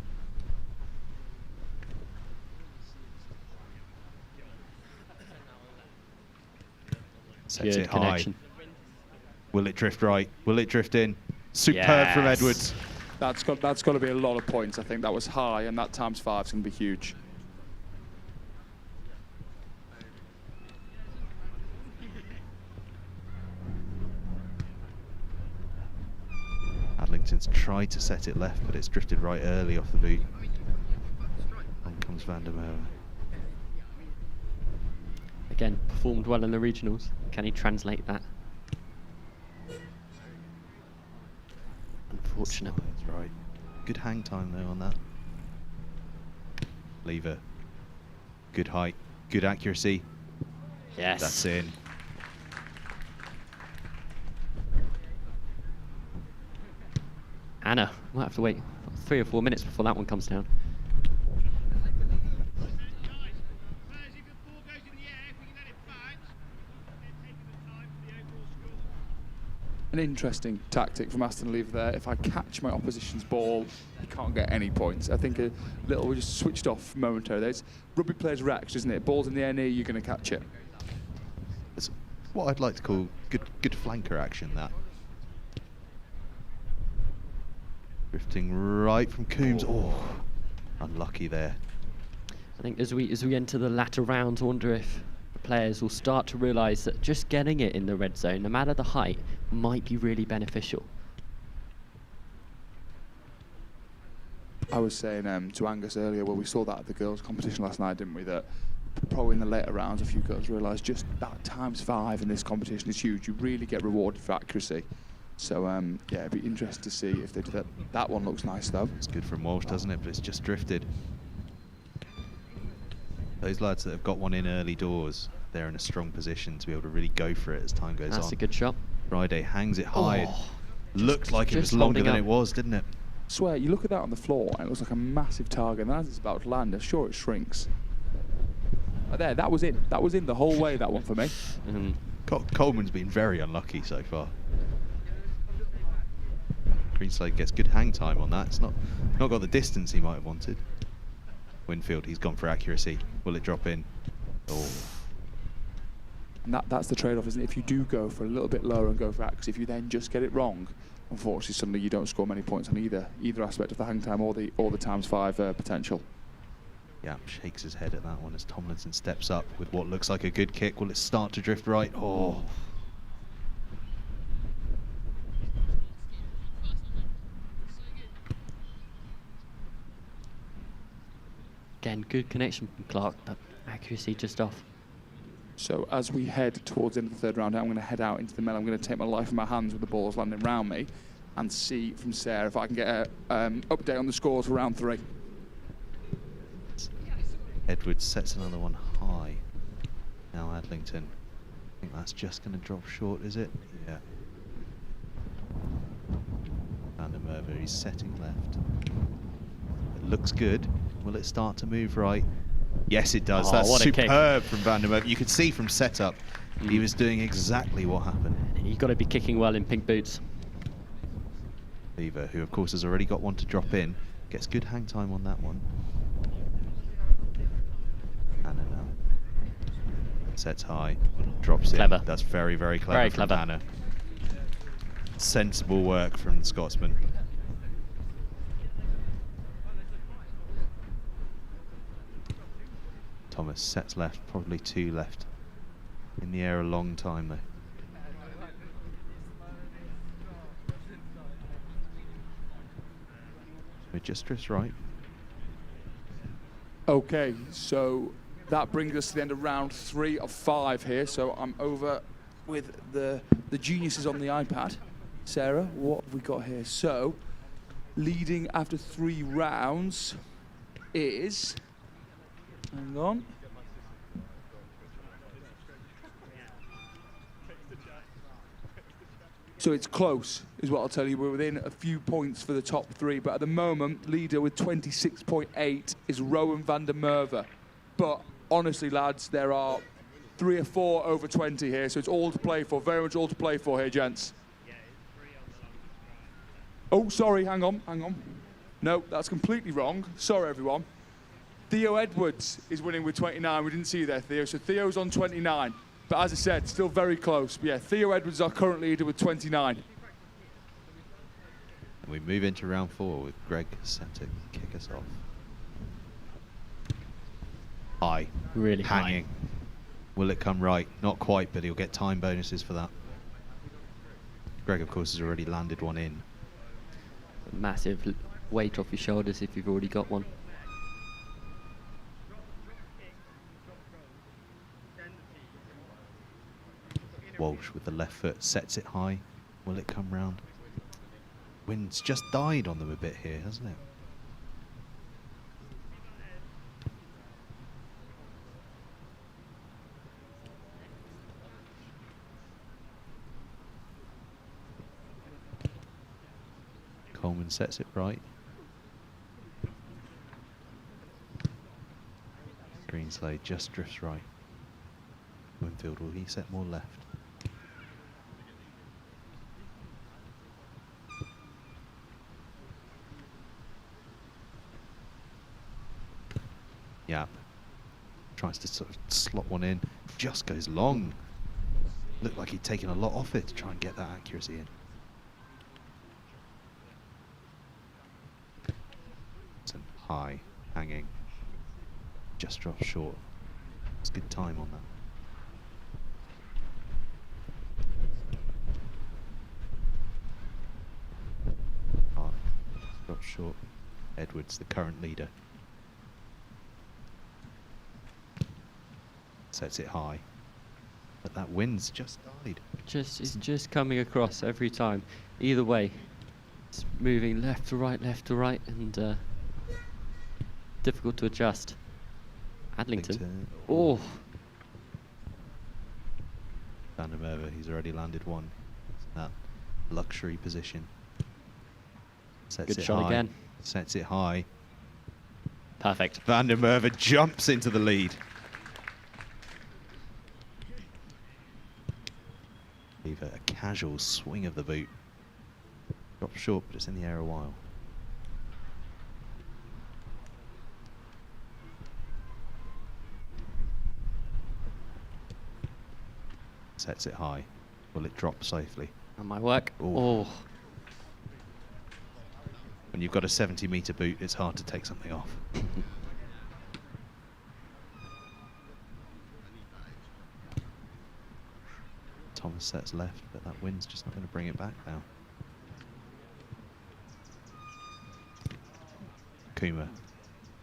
Speaker 1: Sets it high. Will it drift right? Will it drift in? Superb from Edwards.
Speaker 3: That's got to be a lot of points. I think that was high, and that times 5 is going to be huge.
Speaker 1: Adlington's tried to set it left, but it's drifted right early off the boot. On comes Van der Merwe.
Speaker 2: Again, performed well in the regionals. Can he translate that? Unfortunate.
Speaker 1: That's right. Good hang time though on that. Lever. Good height. Good accuracy.
Speaker 2: Yes.
Speaker 1: That's in.
Speaker 2: Anna, might have to wait 3 or 4 minutes before that one comes down.
Speaker 3: An interesting tactic from Aston Lever there. If I catch my opposition's ball, you can't get any points. I think a little, we just switched off momentarily. It's rugby players' reaction, isn't it? Ball's in the air near you, you're going to catch it.
Speaker 1: It's what I'd like to call good flanker action, that. Drifting right from Coombs. Oh, unlucky there.
Speaker 2: I think as we enter the latter rounds, I wonder if the players will start to realise that just getting it in the red zone, no matter the height, might be really beneficial.
Speaker 3: I was saying to Angus earlier, well, we saw that at the girls' competition last night, didn't we? That probably in the later rounds, a few girls realised just that times 5 in this competition is huge. You really get rewarded for accuracy. So, yeah, it'd be interesting to see if they do that. That one looks nice, though.
Speaker 1: It's good from Walsh, doesn't it? But it's just drifted. Those lads that have got one in early doors, they're in a strong position to be able to really go for it as time goes on.
Speaker 2: That's a good shot.
Speaker 1: Friday hangs it high. Looked like it was longer than it was, didn't it?
Speaker 3: swear, you look at that on the floor and it looks like a massive target, and then as it's about to land, I'm sure it shrinks. There, that was in. That was in the whole way, that one for me.
Speaker 1: Coleman's been very unlucky so far. Greenslade gets good hang time on that. It's not got the distance he might have wanted. Winfield, he's gone for accuracy. Will it drop in? Oh.
Speaker 3: And that's the trade-off, isn't it? If you do go for a little bit lower and go for accuracy, if you then just get it wrong, unfortunately, suddenly you don't score many points on either aspect of the hang time or the ×5 potential.
Speaker 1: Yeah, shakes his head at that one as Tomlinson steps up with what looks like a good kick. Will it start to drift right? Oh.
Speaker 2: Again, good connection from Clark, but accuracy just off.
Speaker 3: So as we head towards the end of the third round, I'm going to head out into the middle. I'm going to take my life in my hands with the balls landing around me and see from Sarah if I can get an update on the scores for round 3.
Speaker 1: Edwards sets another one high. Now Adlington. I think that's just going to drop short, is it? Yeah. Van der Merwe, he's setting left. It looks good. Will it start to move right? Yes, it does.
Speaker 2: Oh,
Speaker 1: That's
Speaker 2: what a
Speaker 1: superb
Speaker 2: kick
Speaker 1: from Van der Merwe. You could see from setup, he was doing exactly what happened.
Speaker 2: You've got to be kicking well in pink boots.
Speaker 1: Lever, who of course has already got one to drop in, gets good hang time on that one. Hannah now. Sets high, drops
Speaker 2: Clever.
Speaker 1: in. That's very, very clever
Speaker 2: Very
Speaker 1: from
Speaker 2: clever.
Speaker 1: Hannah. Sensible work from the Scotsman. Thomas sets left, probably 2 left. In the air a long time though. It just drifts right.
Speaker 3: Okay, so that brings us to the end of round 3 of 5 here. So I'm over with the geniuses on the iPad. Sarah, what have we got here? So, leading after 3 rounds is... Hang on. So it's close, is what I'll tell you. We're within a few points for the top 3, but at the moment, leader with 26.8 is Rowan van der Merwe. But honestly, lads, there are 3 or 4 over 20 here, so it's all to play for. Very much all to play for here, gents. Oh, sorry, hang on. No, that's completely wrong. Sorry, everyone. Theo Edwards is winning with 29. We didn't see you there, Theo. So Theo's on 29. But as I said, still very close. But yeah, Theo Edwards is our current leader with 29.
Speaker 1: And we move into round 4 with Greg set to kick us off. High.
Speaker 2: Really
Speaker 1: hanging.
Speaker 2: high.
Speaker 1: Will it come right? Not quite, but he'll get time bonuses for that. Greg, of course, has already landed one in.
Speaker 2: Massive weight off your shoulders if you've already got one.
Speaker 1: Walsh with the left foot sets it high. Will it come round? Wind's just died on them a bit here, hasn't it? Coleman sets it right. Greenslade just drifts right. Winfield, will he set more left? Yeah. Tries to sort of slot one in. Just goes long. Looked like he'd taken a lot off it to try and get that accuracy in. High, hanging. Just drops short. It's good time on that. Drops short. Edwards, the current leader. Sets it high. But that wind's just died.
Speaker 2: It's just coming across every time. Either way, it's moving left to right, and difficult to adjust. Adlington. Oh.
Speaker 1: Van der Merwe, he's already landed one. It's in that luxury position. Sets
Speaker 2: Good
Speaker 1: it
Speaker 2: shot
Speaker 1: high.
Speaker 2: again.
Speaker 1: Sets it high.
Speaker 2: Perfect.
Speaker 1: Van der Merwe jumps into the lead. Leave a casual swing of the boot. Drops short, but it's in the air a while. Sets it high. Will it drop safely?
Speaker 2: And my work.
Speaker 1: Ooh.
Speaker 2: Oh.
Speaker 1: When you've got a 70-metre boot, it's hard to take something off. Thomas sets left, but that wind's just not going to bring it back now. Kuma.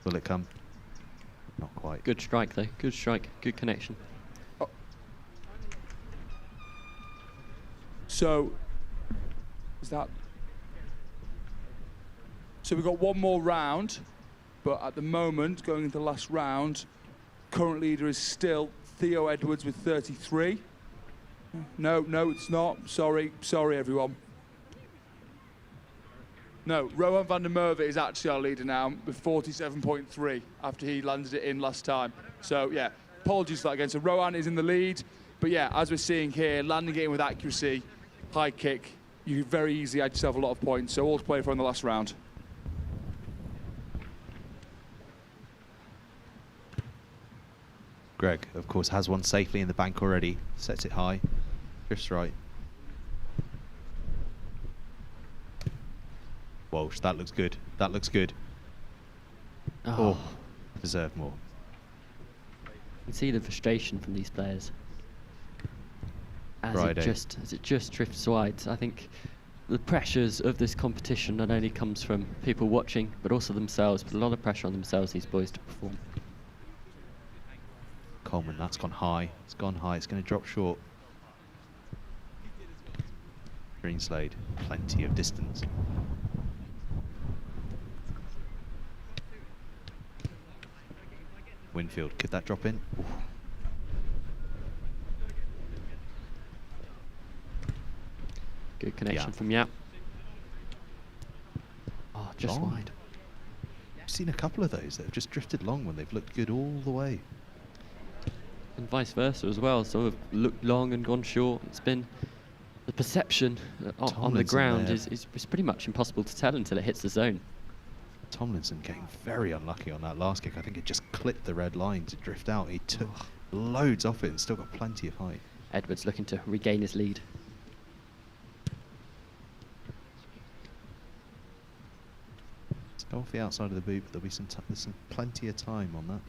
Speaker 1: Will it come? Not quite.
Speaker 2: Good strike though. Good strike. Good connection.
Speaker 3: So, is that... So we've got one more round, but at the moment, going into the last round, current leader is still Theo Edwards with 33. No, it's not. Sorry, everyone. No, Rowan van der Merwe is actually our leader now with 47.3 after he landed it in last time. So, yeah, apologies for that again. So Rowan is in the lead, but yeah, as we're seeing here, landing it in with accuracy, high kick, you very easily add yourself a lot of points. So all to play for in the last round.
Speaker 1: Greg, of course, has one safely in the bank already. Sets it high. Drifts right. Walsh, that looks good. That looks good. Oh, deserve more.
Speaker 2: You can see the frustration from these players as it just drifts wide. I think the pressures of this competition not only comes from people watching, but also themselves. Put a lot of pressure on themselves, these boys, to perform.
Speaker 1: Coleman, that's gone high. It's gone high. It's going to drop short. Greenslade, plenty of distance. Winfield, could that drop in? Oof.
Speaker 2: Good connection from Yap. Oh, just
Speaker 1: Long.
Speaker 2: wide.
Speaker 1: I've seen a couple of those that have just drifted long when they've looked good all the way.
Speaker 2: And vice versa as well. Some have looked long and gone short. It's been the perception on the ground is pretty much impossible to tell until it hits the zone.
Speaker 1: Tomlinson getting very unlucky on that last kick. I think it just clipped the red line to drift out. He took loads off it and still got plenty of height.
Speaker 2: Edwards looking to regain his lead.
Speaker 1: Let's go off the outside of the boot, but there'll be there's plenty of time on that.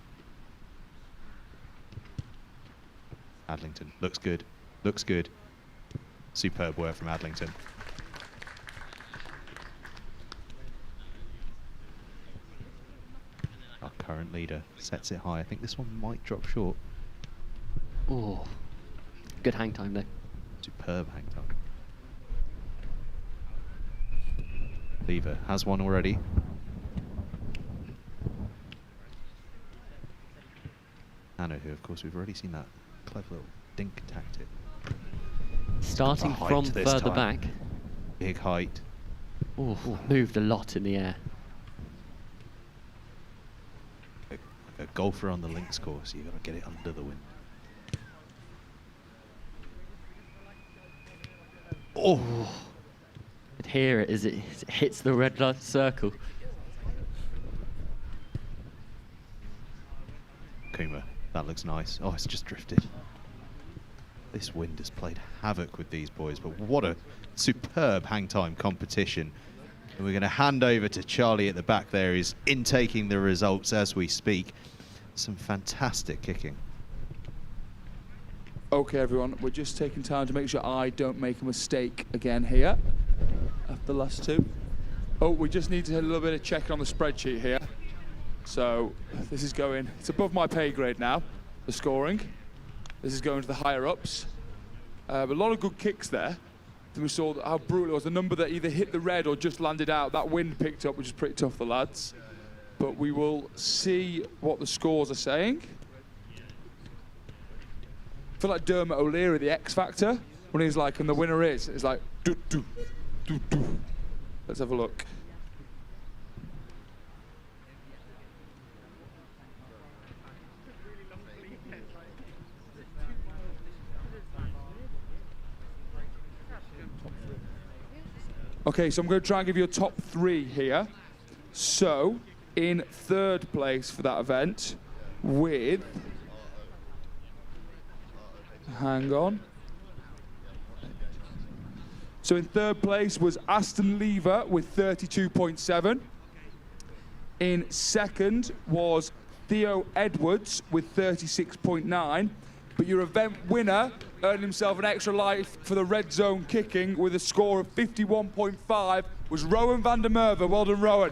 Speaker 1: Adlington looks good. Looks good. Superb work from Adlington. Our current leader sets it high. I think this one might drop short.
Speaker 2: Oh, good hang time though.
Speaker 1: Superb hang time. Lever has one already. Anna, who of course we've already seen that clever little dink tactic.
Speaker 2: Starting from further back.
Speaker 1: Big height.
Speaker 2: Oh, moved a lot in the air.
Speaker 1: A golfer on the links course, you've got to get it under the wind. Oh!
Speaker 2: You can hear it as it hits the red light circle.
Speaker 1: Kuma, that looks nice. Oh, it's just drifted. This wind has played havoc with these boys, but what a superb hang time competition. And we're going to hand over to Charlie at the back there. He's intaking the results as we speak. Some fantastic kicking.
Speaker 3: Okay, everyone, we're just taking time to make sure I don't make a mistake again here after the last two. Oh, we just need to hit a little bit of checking on the spreadsheet here. So this is going, it's above my pay grade now, the scoring. This is going to the higher ups. But a lot of good kicks there. Then we saw how brutal it was. The number that either hit the red or just landed out, that wind picked up, which is pretty tough for the lads. But we will see what the scores are saying. I feel like Dermot O'Leary, the X Factor, when he's like, and the winner is, it's like, do, do, do, do. Let's have a look. Okay, so I'm going to try and give you a top 3 here. So, in 3rd place for that event, with... Hang on. So in 3rd place was Aston Lever with 32.7. In 2nd was Theo Edwards with 36.9. But your event winner earned himself an extra life for the red zone kicking with a score of 51.5 was Rowan van der Merwe. Well done, Rowan.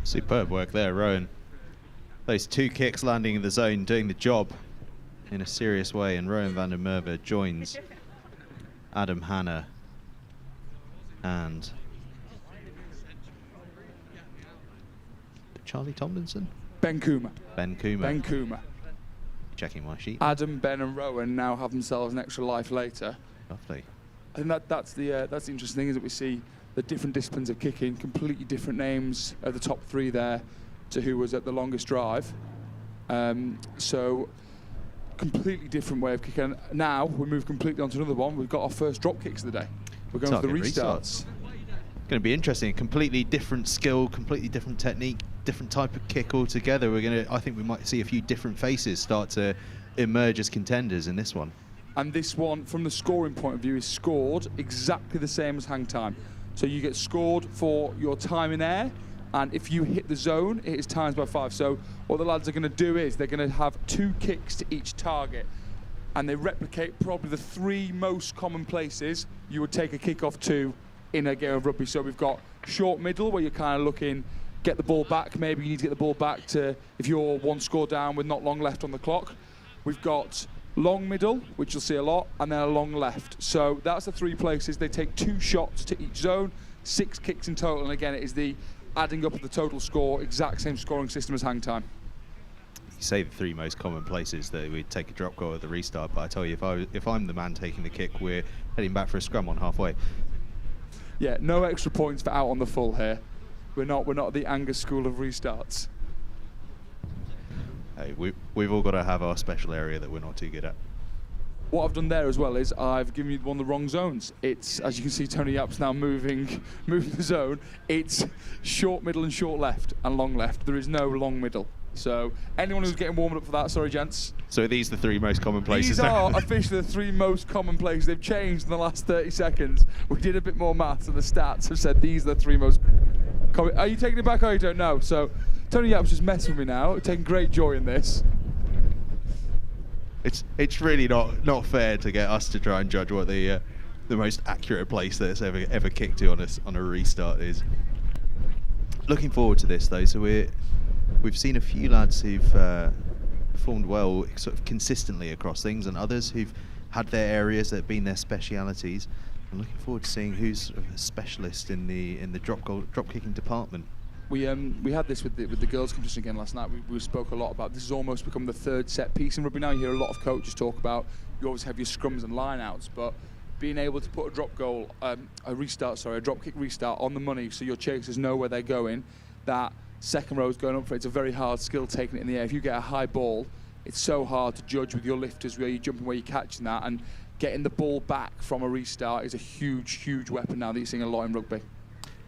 Speaker 1: Superb work there, Rowan. Those 2 kicks landing in the zone, doing the job in a serious way, and Rowan van der Merwe joins Adam Hanna and Charlie Tomlinson?
Speaker 3: Ben Coomer.
Speaker 1: Ben Coomer.
Speaker 3: Ben Coomer.
Speaker 1: Checking my sheet.
Speaker 3: Adam, Ben and Rowan now have themselves an extra life later.
Speaker 1: Lovely.
Speaker 3: I think that's the interesting thing, is that we see the different disciplines of kicking, completely different names at the top 3 there to who was at the longest drive. So completely different way of kicking. Now we move completely on to another one. We've got our first drop kicks of the day. We're going for the restarts.
Speaker 1: Going to be interesting. Completely different skill, completely different technique, different type of kick altogether. I think we might see a few different faces start to emerge as contenders in this one.
Speaker 3: And this one, from the scoring point of view, is scored exactly the same as hang time. So you get scored for your time in air, and if you hit the zone, it is times by 5. So what the lads are going to do is they're going to have 2 kicks to each target, and they replicate probably the 3 most common places you would take a kick off to in a game of rugby. So we've got short middle, where you're kind of looking, get the ball back. Maybe you need to get the ball back to, if you're 1 score down with not long left on the clock. We've got long middle, which you'll see a lot, and then a long left. So that's the 3 places. They take 2 shots to each zone, 6 kicks in total, and again, it is the adding up of the total score, exact same scoring system as hang time.
Speaker 1: You say the 3 most common places that we'd take a drop goal at the restart, but I tell you, if I'm the man taking the kick, we're heading back for a scrum on halfway.
Speaker 3: Yeah, no extra points for out on the full here. We're not the Angus school of restarts.
Speaker 1: Hey, we've all got to have our special area that we're not too good at.
Speaker 3: What I've done there as well is I've given you one of the wrong zones. It's, as you can see, Tony Yapp's now moving the zone. It's short middle and short left and long left. There is no long middle. So anyone who's getting warmed up for that, sorry gents.
Speaker 1: So are these the 3 most common places?
Speaker 3: These are officially the 3 most common places. They've changed in the last 30 seconds. We did a bit more maths, and the stats have said these are the 3 most common. Are you taking it back or you don't know? So Tony Yapp's just messing with me now, taking great joy in this.
Speaker 1: It's really not fair to get us to try and judge what the most accurate place that's ever kicked to on a restart is. Looking forward to this though. So we've seen a few lads who've performed well sort of consistently across things, and others who've had their areas that have been their specialities. I'm looking forward to seeing who's sort of a specialist in the drop kicking department.
Speaker 3: We had this with the girls' competition again last night. We spoke a lot about this. Has almost become the 3rd set piece in rugby now. You hear a lot of coaches talk about you always have your scrums and line-outs, but being able to put a drop kick restart on the money, so your chasers know where they're going. That second row is going up for it. It's a very hard skill taking it in the air. If you get a high ball, it's so hard to judge with your lifters where you're jumping, where you're catching that, and getting the ball back from a restart is a huge weapon now that you're seeing a lot in rugby.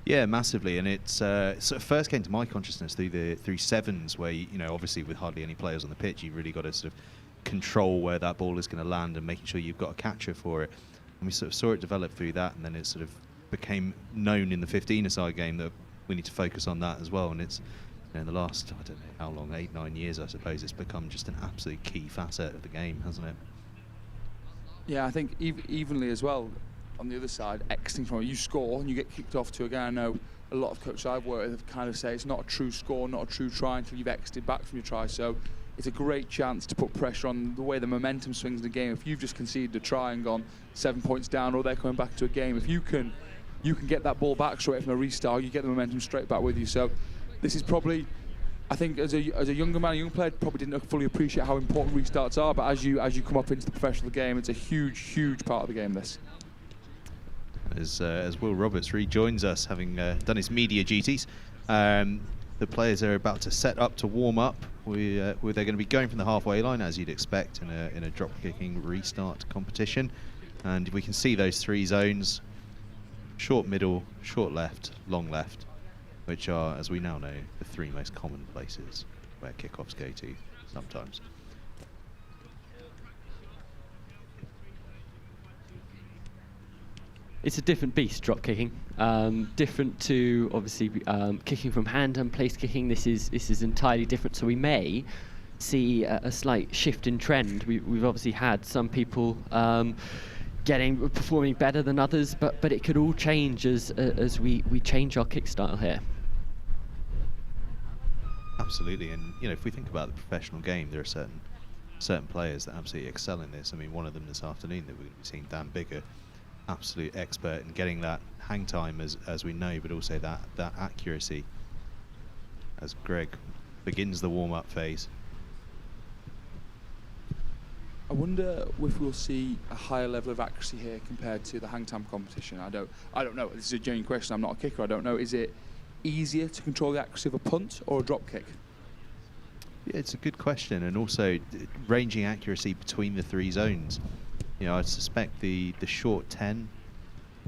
Speaker 1: Yeah, massively, and it's sort of first came to my consciousness through sevens, where obviously with hardly any players on the pitch, you've really got to sort of control where that ball is going to land and making sure you've got a catcher for it. And we sort of saw it develop through that, and then it sort of became known in the 15-a-side game that we need to focus on that as well. And it's in the last, I don't know how long, 8-9 years, I suppose, it's become just an absolute key facet of the game, hasn't it?
Speaker 3: Yeah, I think evenly as well. On the other side, exiting from it, you score and you get kicked off to a guy. I know a lot of coaches I've worked with have kind of say it's not a true score, not a true try until you've exited back from your try. So it's a great chance to put pressure on the way the momentum swings in the game. If you've just conceded a try and gone 7 points down, or they're coming back to a game, if you can get that ball back straight from a restart, you get the momentum straight back with you. So this is probably, I think as a younger man, a young player, probably didn't fully appreciate how important restarts are. But as you come up into the professional game, it's a huge part of the game. This.
Speaker 1: As Will Roberts rejoins us, having done his media duties, the players are about to set up to warm up. they're going to be going from the halfway line, as you'd expect in a drop kicking restart competition. And we can see those 3 zones: short middle, short left, long left, which are, as we now know, the 3 most common places where kickoffs go to sometimes.
Speaker 2: It's a different beast, drop kicking. Different to obviously kicking from hand and place kicking. This is entirely different. So we may see a slight shift in trend. We've obviously had some people performing better than others, but it could all change as we change our kick style here.
Speaker 1: Absolutely, and if we think about the professional game, there are certain players that absolutely excel in this. I mean, one of them this afternoon that we're going to be seeing, Dan Bigger, absolute expert in getting that hang time, as we know, but also that accuracy as Greg begins the warm-up phase.
Speaker 3: I wonder if we'll see a higher level of accuracy here compared to the hang time competition. I don't know. This is a genuine question. I'm not a kicker. I don't know. Is it easier to control the accuracy of a punt or a drop kick?
Speaker 1: Yeah, it's a good question, and also ranging accuracy between the 3 zones. I suspect the short 10,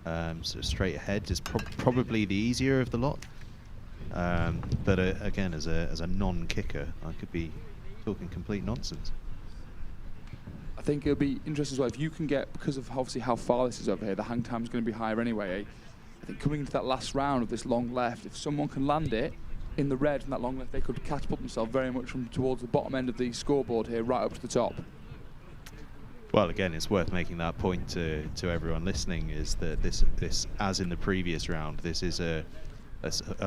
Speaker 1: sort of straight ahead, is probably the easier of the lot. But again, as a non-kicker, I could be talking complete nonsense.
Speaker 3: I think it'll be interesting as well if you can get, because of obviously how far this is over here, the hang time's going to be higher anyway. I think coming into that last round of this long left, if someone can land it in the red from that long left, they could catapult themselves very much from towards the bottom end of the scoreboard here, right up to the top.
Speaker 1: Well, again, it's worth making that point to everyone listening, is that this, as in the previous round, this is a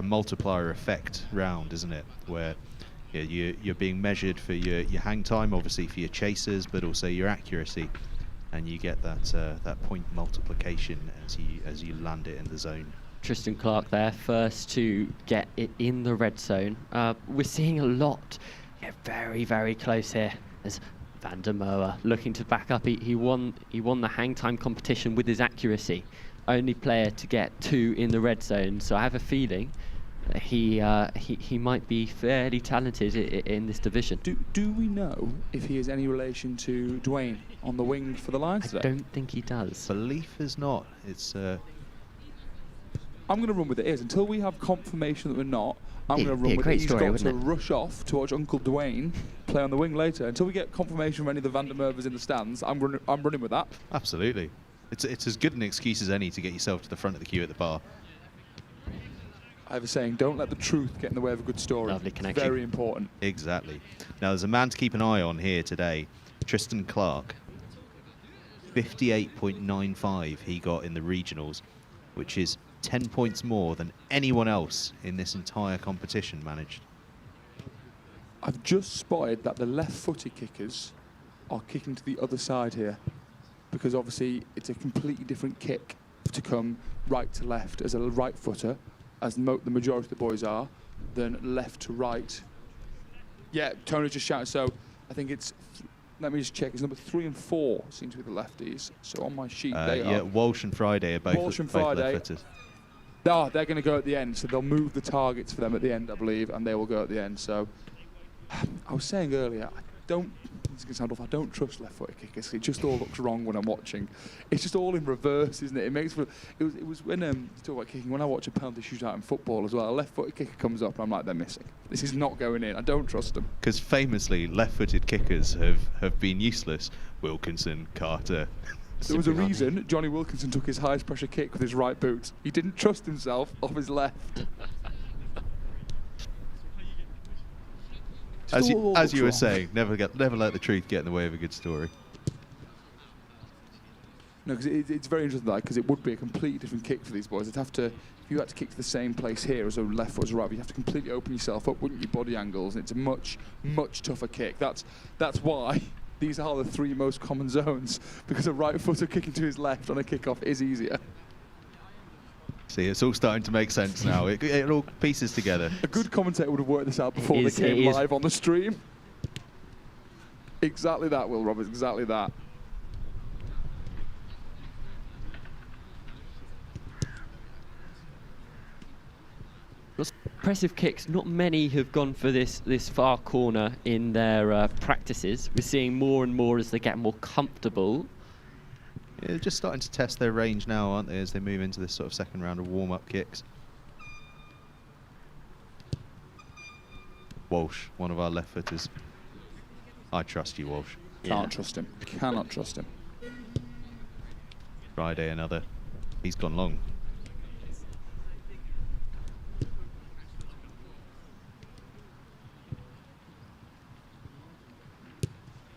Speaker 1: multiplier effect round, isn't it? Where you're being measured for your hang time, obviously for your chasers, but also your accuracy, and you get that point multiplication as you land it in the zone.
Speaker 2: Tristan Clark there, first to get it in the red zone. We're seeing a lot, very, very close here as Van der Merwe looking to back up. He won the hang time competition with his accuracy. Only player to get 2 in the red zone. So I have a feeling that he might be fairly talented in this division.
Speaker 3: Do we know if he has any relation to Dwayne on the wing for the Lions today?
Speaker 2: I don't think he does.
Speaker 1: Belief is not. It's.
Speaker 3: I'm going to run with it. Until we have confirmation that we're not, I'm going to run with it. He's got to rush off to watch Uncle Dwayne play on the wing later. Until we get confirmation from any of the Van der Merwes in the stands, I'm running with that.
Speaker 1: Absolutely. It's as good an excuse as any to get yourself to the front of the queue at the bar.
Speaker 3: I have a saying, don't let the truth get in the way of a good story.
Speaker 2: Lovely connection.
Speaker 3: Very important.
Speaker 1: Exactly. Now, there's a man to keep an eye on here today, Tristan Clark. 58.95 he got in the regionals, which is 10 points more than anyone else in this entire competition managed.
Speaker 3: I've just spotted that the left-footed kickers are kicking to the other side here, because obviously it's a completely different kick to come right to left as a right footer, as the majority of the boys are, than left to right. Yeah, Tony just shouted. So I think it's, let me just check, it's number 3 and 4 seem to be the lefties. So on my sheet they are.
Speaker 1: Yeah, Walsh and Friday are both left footers.
Speaker 3: No, they're going to go at the end, so they'll move the targets for them at the end, I believe, and they will go at the end. So I was saying earlier, this is going to sound awful, I don't trust left-footed kickers. It just all looks wrong when I'm watching. It's just all in reverse, isn't it? It was when you talk about kicking, when I watch a penalty shootout in football as well, a left-footed kicker comes up and I'm like, they're missing. This is not going in. I don't trust them.
Speaker 1: Because famously, left-footed kickers have been useless. Wilkinson, Carter.
Speaker 3: There was a reason Jonny Wilkinson took his highest pressure kick with his right boot. He didn't trust himself off his left.
Speaker 1: As you were saying, never let the truth get in the way of a good story.
Speaker 3: No, because it's very interesting, because it would be a completely different kick for these boys. They'd have to, if you had to kick to the same place here as a left foot as a right, you'd have to completely open yourself up, wouldn't you? Body angles, and it's a much, much tougher kick. That's why these are the 3 most common zones, because a right footer kicking to his left on a kickoff is easier.
Speaker 1: See, it's all starting to make sense now. It all pieces together.
Speaker 3: A good commentator would have worked this out before they came live on the stream. Exactly that, Will Roberts, exactly that.
Speaker 2: impressive kicks. Not many have gone for this far corner in their practices. We're seeing more and more as they get more comfortable.
Speaker 1: Yeah, they're just starting to test their range now, aren't they, as they move into this sort of second round of warm-up kicks. Walsh, one of our left footers. I trust you, Walsh.
Speaker 3: Can't trust him. Cannot trust him.
Speaker 1: Friday, another. He's gone long.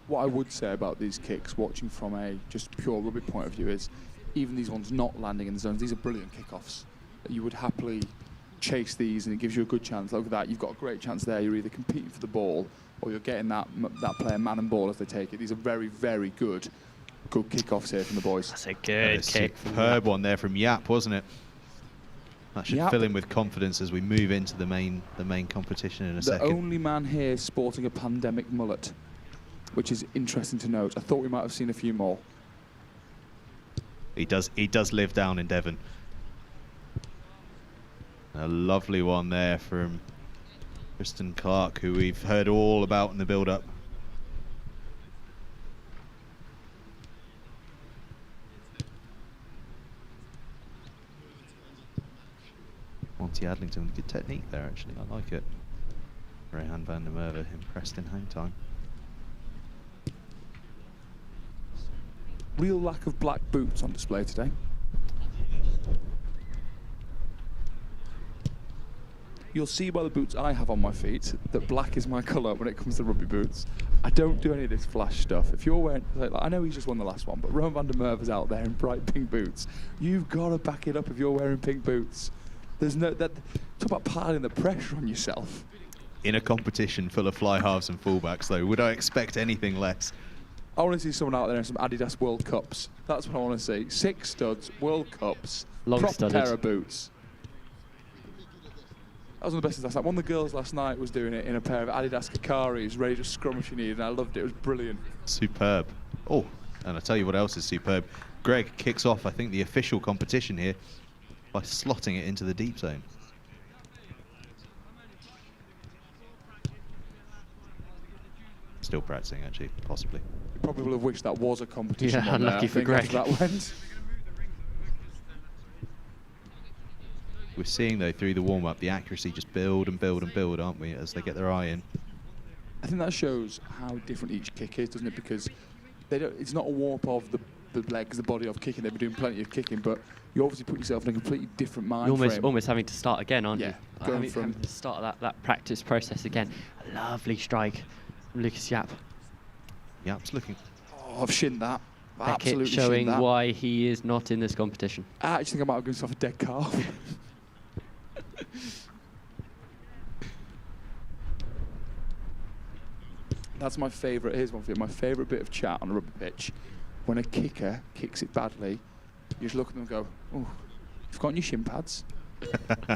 Speaker 3: What I would say about these kicks, watching from a just pure rugby point of view, is even these ones not landing in the zones, these are brilliant kickoffs. You would happily chase these, and it gives you a good chance. Look at that, you've got a great chance there. You're either competing for the ball, or you're getting that player man and ball as they take it. These are very, very good kickoffs here from the boys.
Speaker 2: That's a good kick.
Speaker 1: Superb one there from Yap, wasn't it? That should
Speaker 3: Yap.
Speaker 1: fill in with confidence as we move into the main competition in a second.
Speaker 3: The only man here sporting a pandemic mullet, which is interesting to note. I thought we might have seen a few more.
Speaker 1: He does live down in Devon. A lovely one there from Kristen Clark, who we've heard all about in the build-up. Monty Adlington, good technique there actually, I like it. Rehan van der Merwe impressed in home time.
Speaker 3: Real lack of black boots on display today. You'll see by the boots I have on my feet that black is my colour when it comes to rugby boots. I don't do any of this flash stuff. If you're wearing, like, I know he's just won the last one, but Rowan van der Merwe's out there in bright pink boots. You've got to back it up if you're wearing pink boots. There's no, talk about piling the pressure on yourself.
Speaker 1: In a competition full of fly halves and fullbacks though, would I expect anything less?
Speaker 3: I want to see someone out there in some Adidas World Cups. That's what I want to see. 6 studs, World Cups, proper pair of boots. That was one of the best things last night. One of the girls last night was doing it in a pair of Adidas Kakaris, ready to scrum if she needed, and I loved it. It was brilliant.
Speaker 1: Superb. Oh, and I'll tell you what else is superb. Greg kicks off, I think, the official competition here by slotting it into the deep zone. Still practicing, actually, possibly.
Speaker 3: Probably would have wished that was a competition.
Speaker 2: Yeah, unlucky for Greg.
Speaker 3: That went.
Speaker 1: We're seeing, though, through the warm-up, the accuracy just build and build and build, aren't we, as they get their eye in.
Speaker 3: I think that shows how different each kick is, doesn't it? Because they don't, it's not a warm-up of the legs, the body of kicking. They've been doing plenty of kicking, but you obviously put yourself in a completely different mind
Speaker 2: You're
Speaker 3: frame.
Speaker 2: almost having to start again, aren't
Speaker 3: Yeah,
Speaker 2: you?
Speaker 3: going from
Speaker 2: having to start that practice process again. A lovely strike from Lucas Yap.
Speaker 1: Yap's looking.
Speaker 3: Oh, I've shinned that. Absolutely
Speaker 2: Beckett showing
Speaker 3: shinned that.
Speaker 2: why he is not in this competition.
Speaker 3: I actually think I might have given myself a dead calf. That's my favourite. Here's one for you. My favourite bit of chat on a rugby pitch. When a kicker kicks it badly, you just look at them and go, "Oh, you've got your shin pads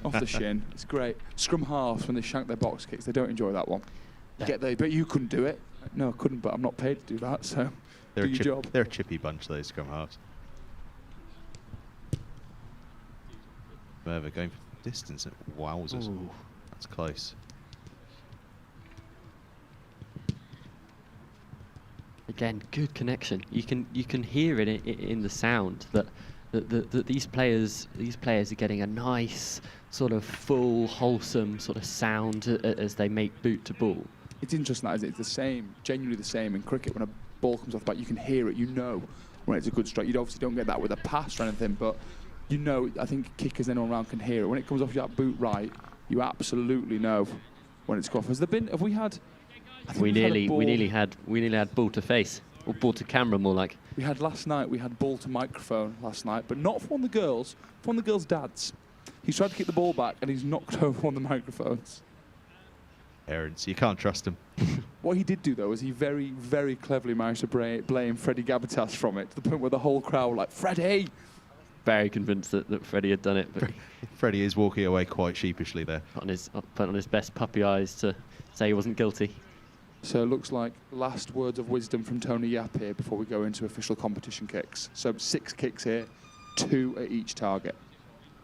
Speaker 3: off the shin." It's great. Scrum halves, when they shank their box kicks, they don't enjoy that one. You get there, but you couldn't do it. No, I couldn't, but I'm not paid to do that, so do your job.
Speaker 1: They're a chippy bunch, those scrum halves. Merwe going for distance. Wowzers.
Speaker 2: Ooh.
Speaker 1: That's close.
Speaker 2: Again, good connection. You can hear it in the sound that these players are getting a nice sort of full, wholesome sort of sound as they make boot to ball.
Speaker 3: It's interesting that, isn't it? It's the same, genuinely the same in cricket. When a ball comes off the bat, you can hear it. You know when it's a good strike. You obviously don't get that with a pass or anything, but you know. I think kickers and anyone around can hear it. When it comes off that boot right, you absolutely know when it's off. Have we had?
Speaker 2: We nearly had ball to face, or ball to camera more like.
Speaker 3: We had last night. We had ball to microphone last night, but not for one of the girls. For one of the girls' dads. He's tried to kick the ball back and he's knocked over one of the microphones.
Speaker 1: Parents, you can't trust them.
Speaker 3: What he did do, though, is he very, very cleverly managed to blame Freddie Gabatas from it, to the point where the whole crowd were like, "Freddie!"
Speaker 2: Very convinced that Freddie had done it, but
Speaker 1: Freddie is walking away quite sheepishly there.
Speaker 2: put on his best puppy eyes to say he wasn't guilty.
Speaker 3: So it looks like last words of wisdom from Tony Yap here before we go into official competition kicks. So 6 kicks here, 2 at each target.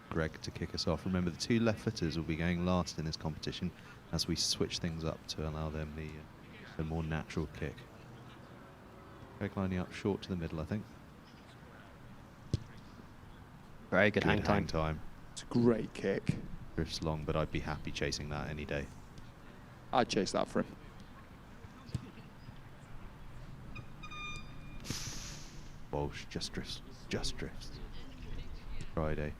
Speaker 1: Greg to kick us off. Remember, the 2 left footers will be going last in this competition as we switch things up to allow them the more natural kick. Greg lining up short to the middle, I think.
Speaker 2: Very good hang time.
Speaker 3: It's a great kick.
Speaker 1: Drifts long, but I'd be happy chasing that any day.
Speaker 3: I'd chase that for him.
Speaker 1: Walsh just drifts. Friday.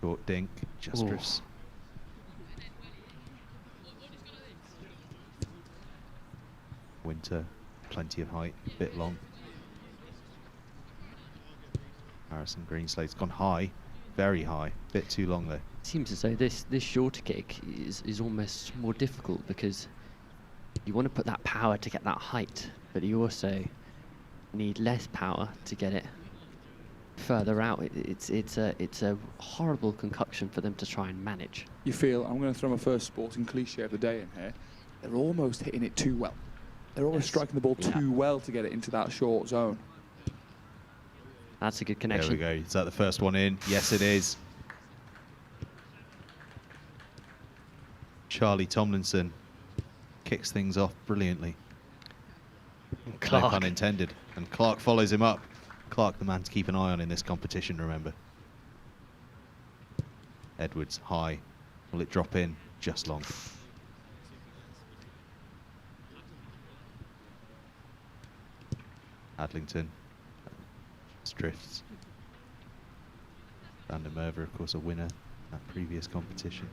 Speaker 1: Short dink, just drifts. Winter, plenty of height, bit long. Harrison Greenslade's gone high, very high, bit too long though.
Speaker 2: Seems as though this shorter kick is almost more difficult because you want to put that power to get that height, but you also need less power to get it further out. It's a horrible concoction for them to try and manage.
Speaker 3: You feel, I'm going to throw my first sporting cliche of the day in here, they're almost hitting it too well. They're almost striking the ball too well to get it into that short zone.
Speaker 2: That's a good connection.
Speaker 1: There we go. Is that the first one in? Yes, it is. Charlie Tomlinson kicks things off brilliantly. No pun intended. And Clark follows him up. Clark, the man to keep an eye on in this competition, remember. Edwards, high. Will it drop in? Just long. Adlington. Drifts. Van der Merwe, of course, a winner that previous competition.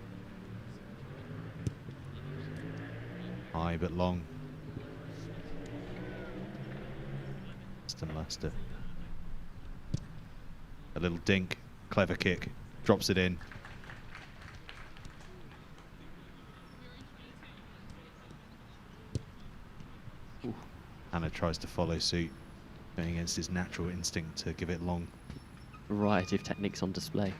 Speaker 1: High but long. Leicester. A little dink, clever kick, drops it in. Ooh. Hannah tries to follow suit, going against his natural instinct to give it long.
Speaker 2: Variety of techniques on display.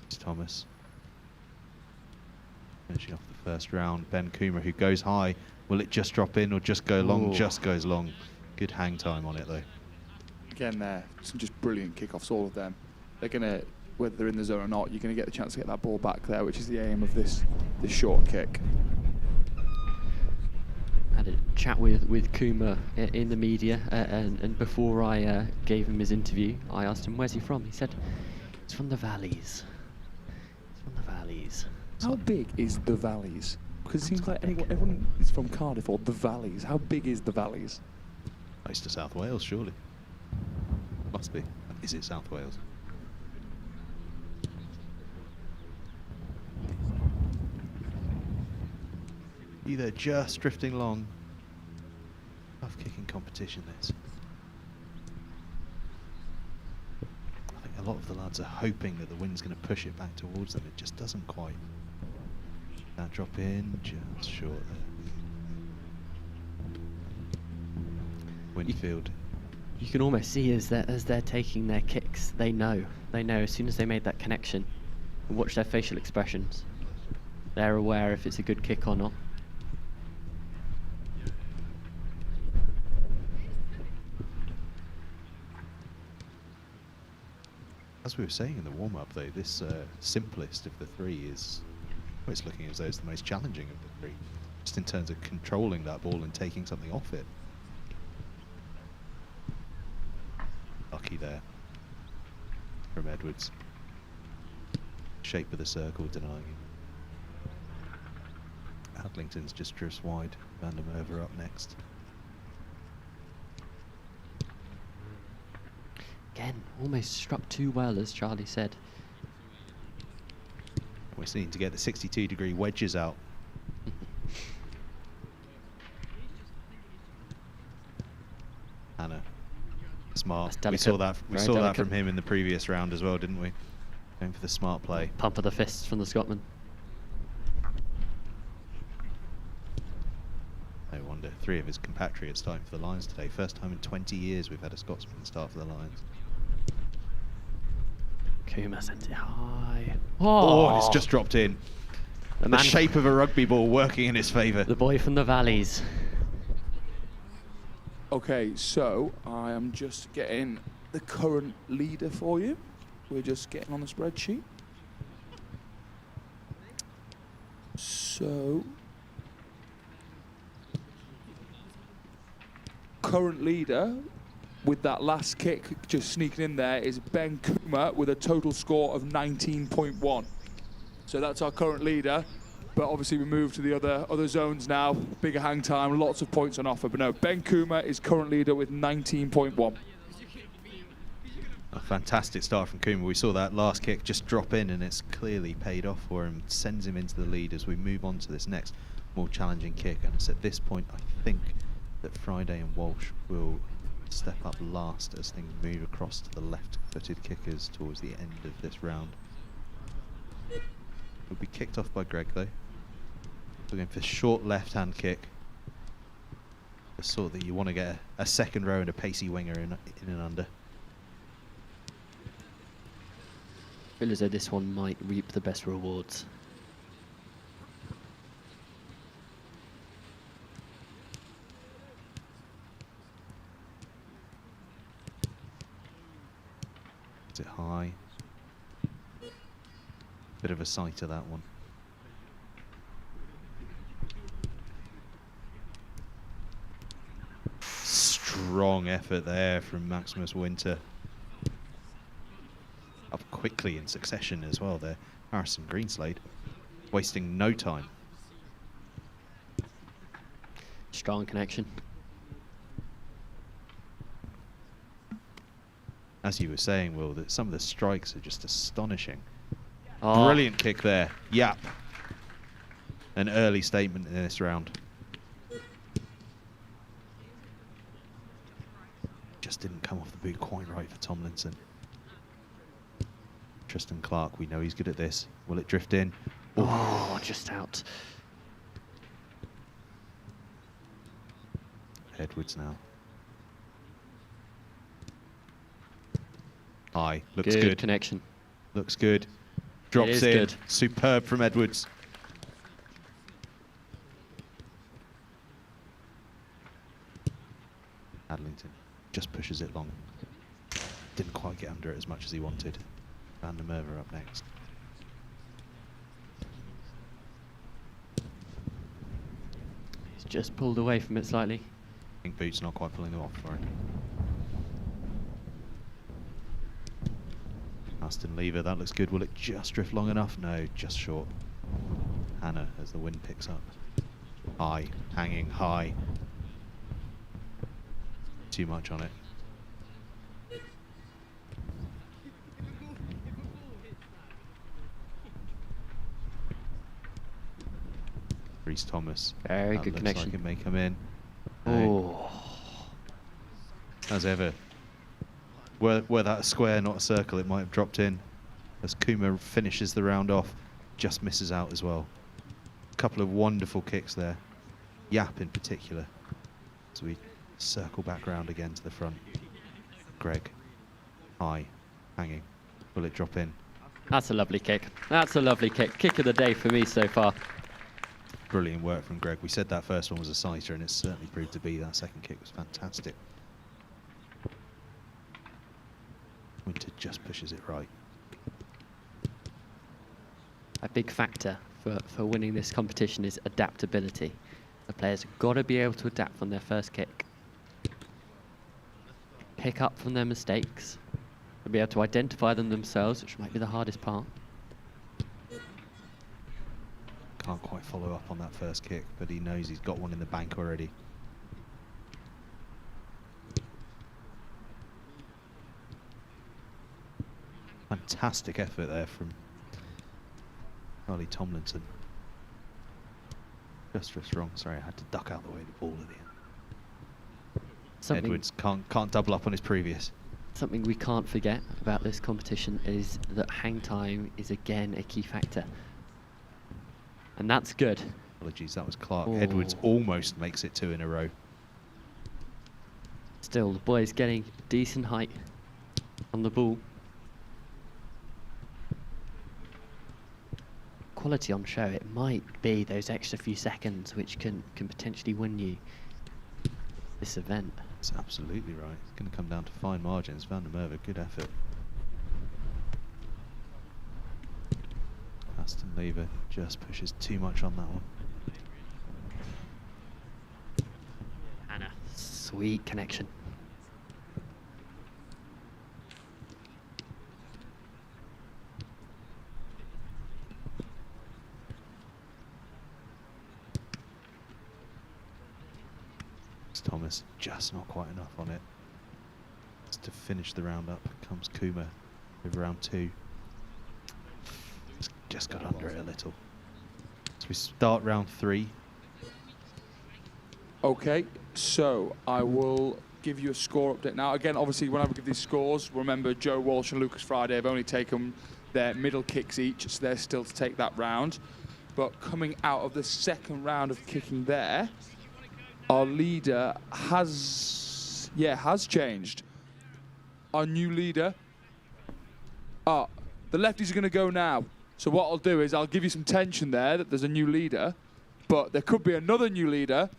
Speaker 1: It's Thomas. Finishing off the first round. Ben Coomer, who goes high. Will it just drop in or just go long?
Speaker 2: Ooh.
Speaker 1: Just goes long. Good hang time on it though.
Speaker 3: Again there, some just brilliant kickoffs, all of them. They're going to, whether they're in the zone or not, you're going to get the chance to get that ball back there, which is the aim of this short kick.
Speaker 2: Had a chat with Kuma in the media, and before I gave him his interview, I asked him, where's he from? He said, it's from the Valleys. It's from the Valleys.
Speaker 3: How big is the Valleys? Because it seems like everyone is from Cardiff or the Valleys. How big is the Valleys?
Speaker 1: Close to South Wales, surely. Must be. Is it South Wales? Either just drifting long. Tough kicking competition, this. I think a lot of the lads are hoping that the wind's going to push it back towards them. It just doesn't quite. That drop in, just short there. Winfield.
Speaker 2: You can almost see as they're taking their kicks, they know as soon as they made that connection. And watch their facial expressions. They're aware if it's a good kick or not.
Speaker 1: As we were saying in the warm-up, though, this simplest of the three is, well, it's looking as though it's the most challenging of the three, just in terms of controlling that ball and taking something off it. Lucky there from Edwards. Shape of the circle denying him. Adlington's just drifts wide. Van der Merwe up next.
Speaker 2: Again, almost struck too well, as Charlie said.
Speaker 1: We're needing to get the 62-degree wedges out. Anna, smart. We saw that. We saw that from him in the previous round as well, didn't we? Going for the smart play.
Speaker 2: Pump of the fists from the Scotsman.
Speaker 1: No wonder. 3 of his compatriots starting for the Lions today. First time in 20 years we've had a Scotsman start for the Lions.
Speaker 2: Kuma sent it high.
Speaker 1: Oh, and it's just dropped in. The shape of a rugby ball working in his favour.
Speaker 2: The boy from the Valleys.
Speaker 3: Okay, so I am just getting the current leader for you. We're just getting on the spreadsheet. So, current leader with that last kick just sneaking in there is Ben Kuma with a total score of 19.1. So that's our current leader. But obviously we move to the other zones now. Bigger hang time, lots of points on offer. But no, Ben Kuma is current leader with 19.1.
Speaker 1: A fantastic start from Kuma. We saw that last kick just drop in, and it's clearly paid off for him. Sends him into the lead as we move on to this next more challenging kick. And it's at this point, I think, that Friday and Walsh will step up last as things move across to the left-footed kickers towards the end of this round. Will be kicked off by Greg, though. Looking for short left-hand kick. The sort that you want to get a second row and a pacey winger in and under.
Speaker 2: I feel as though this one might reap the best rewards.
Speaker 1: Is it high? Bit of a sighter, that one. Strong effort there from Maximus Winter. Up quickly in succession as well there. Harrison Greenslade wasting no time.
Speaker 2: Strong connection.
Speaker 1: As you were saying, Will, that some of the strikes are just astonishing.
Speaker 2: Oh.
Speaker 1: Brilliant kick there. Yap. An early statement in this round. Just didn't come off the boot quite right for Tomlinson. Tristan Clark, we know he's good at this. Will it drift in?
Speaker 2: Oh, just out.
Speaker 1: Edwards now. High. Looks
Speaker 2: Good
Speaker 1: good.
Speaker 2: connection.
Speaker 1: Looks good. Drops
Speaker 2: is
Speaker 1: in.
Speaker 2: good.
Speaker 1: Superb from Edwards. Adlington just pushes it long. Didn't quite get under it as much as he wanted. Van der Merwe up next.
Speaker 2: He's just pulled away from it slightly.
Speaker 1: I think Boot's not quite pulling them off for him. Aston Lever, that looks good. Will it just drift long enough? No, just short. Hannah as the wind picks up. High, hanging high. Too much on it. Reese Thomas.
Speaker 2: Very
Speaker 1: That
Speaker 2: good
Speaker 1: looks
Speaker 2: connection.
Speaker 1: like it may come in.
Speaker 2: Oh.
Speaker 1: As ever. Were that a square, not a circle, it might have dropped in. As Kuma finishes the round off, just misses out as well. A couple of wonderful kicks there. Yap in particular. So we circle back round again to the front. Greg. High. Hanging. Will it drop in?
Speaker 2: That's a lovely kick. That's a lovely kick. Kick of the day for me so far.
Speaker 1: Brilliant work from Greg. We said that first one was a sighter, and it certainly proved to be. That second kick was fantastic. Winter just pushes it right.
Speaker 2: A big factor for winning this competition is adaptability. The players have got to be able to adapt from their first kick. Pick up from their mistakes. And be able to identify them themselves, which might be the hardest part.
Speaker 1: Can't quite follow up on that first kick, but he knows he's got one in the bank already. Fantastic effort there from Charlie Tomlinson. Just wrong. Sorry, I had to duck out the way of the ball at the end.
Speaker 2: Something,
Speaker 1: Edwards can't double up on his previous.
Speaker 2: something we can't forget about this competition is that hang time is again a key factor. And that's good.
Speaker 1: Apologies, that was Clark.
Speaker 2: Oh.
Speaker 1: Edwards almost makes it 2 in a row.
Speaker 2: Still, the boy's getting decent height on the ball. Quality on show. It might be those extra few seconds which can potentially win you this event.
Speaker 1: That's absolutely right. It's going to come down to fine margins. Van der Merwe, good effort. Aston Lever just pushes too much on that one.
Speaker 2: And a sweet connection.
Speaker 1: Thomas just not quite enough on it. Just to finish the round up comes Kuma with round 2. Just got under it a little. So we start round 3.
Speaker 3: Okay, so I will give you a score update now. Again, obviously, when I give these scores, remember Joe Walsh and Lucas Friday have only taken their middle kicks each, so they're still to take that round. But coming out of the second round of kicking there, our leader has changed. Our new leader, the lefties are going to go now. So what I'll do is I'll give you some tension there that there's a new leader, but there could be another new leader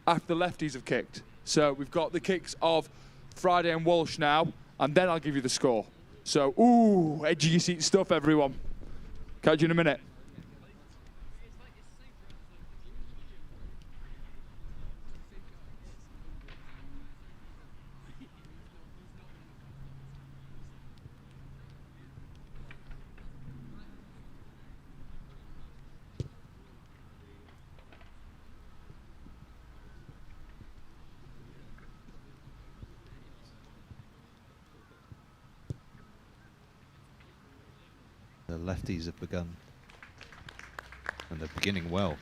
Speaker 3: after the lefties have kicked. So we've got the kicks of Friday and Walsh now, and then I'll give you the score. So, ooh, edge of your seat stuff, everyone. Catch you in a minute.
Speaker 1: The lefties have begun, and they're beginning well.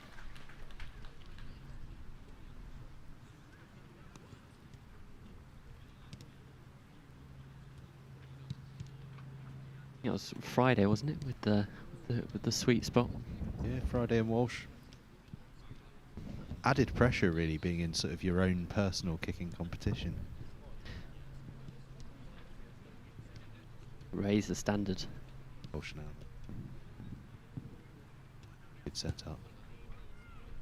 Speaker 2: It was Friday, wasn't it, with the sweet spot?
Speaker 1: Yeah, Friday and Walsh. Added pressure, really, being in sort of your own personal kicking competition.
Speaker 2: Raise the standard.
Speaker 1: Walsh now. Good setup.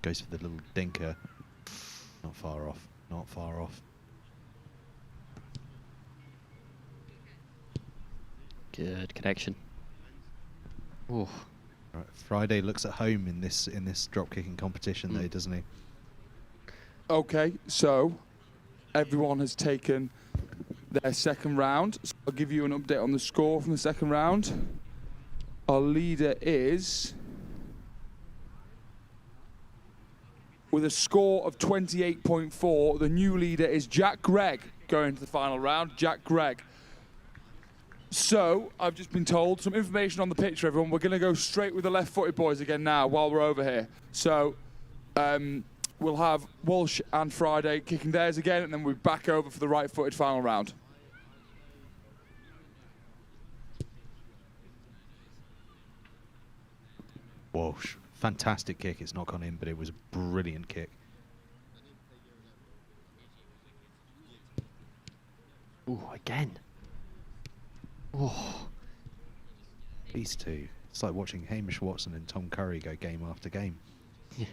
Speaker 1: Goes for the little dinker. Not far off. Not far off.
Speaker 2: Good connection. Oh.
Speaker 1: Right, Friday looks at home in this drop kicking competition, though, doesn't he?
Speaker 3: Okay, so everyone has taken their second round. So I'll give you an update on the score from the second round. Our leader is, with a score of 28.4, the new leader is Jack Gregg going to the final round. Jack Gregg. So, I've just been told some information on the picture, everyone. We're going to go straight with the left-footed boys again now while we're over here. So, we'll have Walsh and Friday kicking theirs again, and then we'll be back over for the right-footed final round.
Speaker 1: Walsh, fantastic kick. It's not gone in, but it was a brilliant kick.
Speaker 2: Ooh, again. Oh.
Speaker 1: These two. It's like watching Hamish Watson and Tom Curry go game after game.
Speaker 2: Yeah.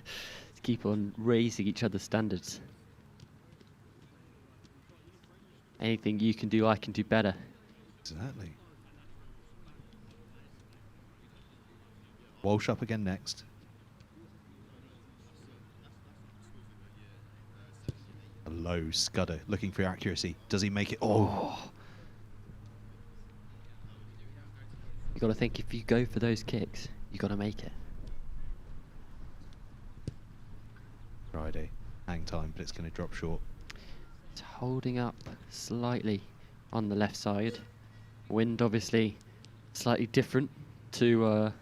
Speaker 2: Keep on raising each other's standards. Anything you can do, I can do better.
Speaker 1: Exactly. Walsh up again next. A low scudder, looking for accuracy. Does he make it? Oh.
Speaker 2: You got to think, if you go for those kicks, you got to make it.
Speaker 1: Friday, hang time, but it's going to drop short.
Speaker 2: It's holding up slightly on the left side. Wind obviously slightly different to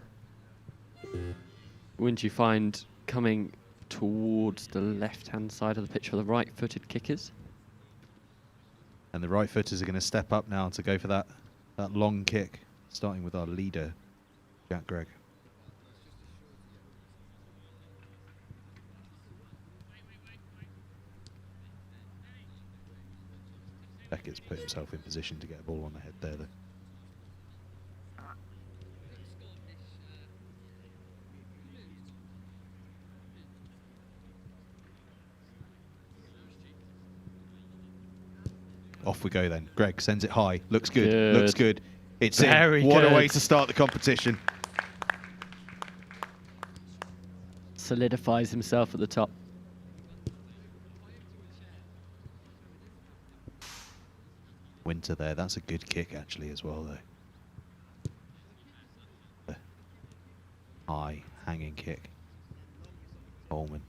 Speaker 2: wind you find coming towards the left-hand side of the pitch for the right-footed kickers.
Speaker 1: And the right footers are going to step up now to go for that long kick, starting with our leader, Jack Gregg. Beckett's put himself in position to get a ball on the head there, though. off we go then. Greg sends it high. Looks good.
Speaker 2: Good.
Speaker 1: Looks good. It's
Speaker 2: Very
Speaker 1: in. What a way
Speaker 2: good.
Speaker 1: to start the competition.
Speaker 2: Solidifies himself at the top.
Speaker 1: Winter there. That's a good kick actually as well though. High hanging kick. Coleman.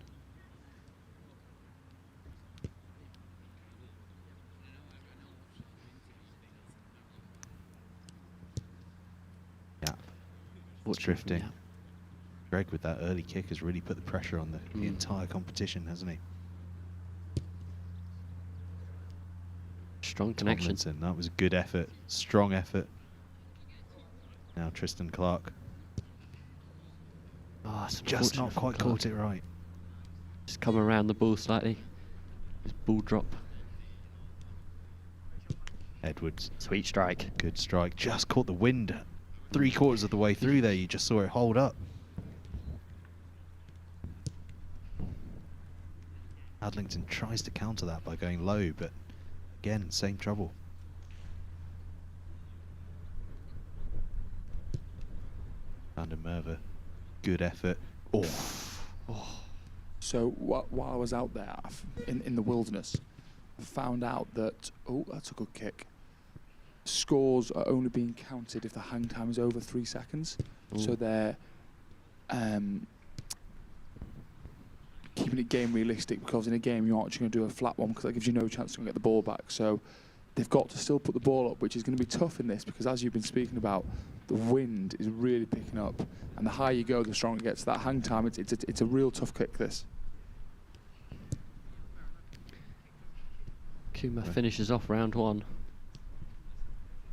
Speaker 1: Yeah. What's drifting?
Speaker 2: Yeah.
Speaker 1: Greg with that early kick has really put the pressure on the entire competition, hasn't he?
Speaker 2: Strong connection.
Speaker 1: Tomlinson, that was a good effort. Strong effort. Now Tristan Clark.
Speaker 2: Oh, it's
Speaker 1: Just not
Speaker 2: unfortunate for
Speaker 1: quite
Speaker 2: Clark.
Speaker 1: caught it right.
Speaker 2: Just come around the ball slightly. Just ball drop.
Speaker 1: Edwards.
Speaker 2: Sweet strike.
Speaker 1: Good strike. Just caught the wind. 3/4 of the way through there, you just saw it hold up. Adlington tries to counter that by going low, but again, same trouble. Van der Merwe, good effort. Oh.
Speaker 3: So while I was out there in the wilderness, I found out that, oh, that's a good kick. Scores are only being counted if the hang time is over 3 seconds.
Speaker 2: Ooh.
Speaker 3: So they're keeping it game realistic, because in a game you aren't actually going to do a flat one, because that gives you no chance to get the ball back. So they've got to still put the ball up, which is going to be tough in this, because as you've been speaking about, the wind is really picking up, and the higher you go, the stronger it gets. That hang time, it's a real tough kick, this.
Speaker 2: Kuma finishes off round 1.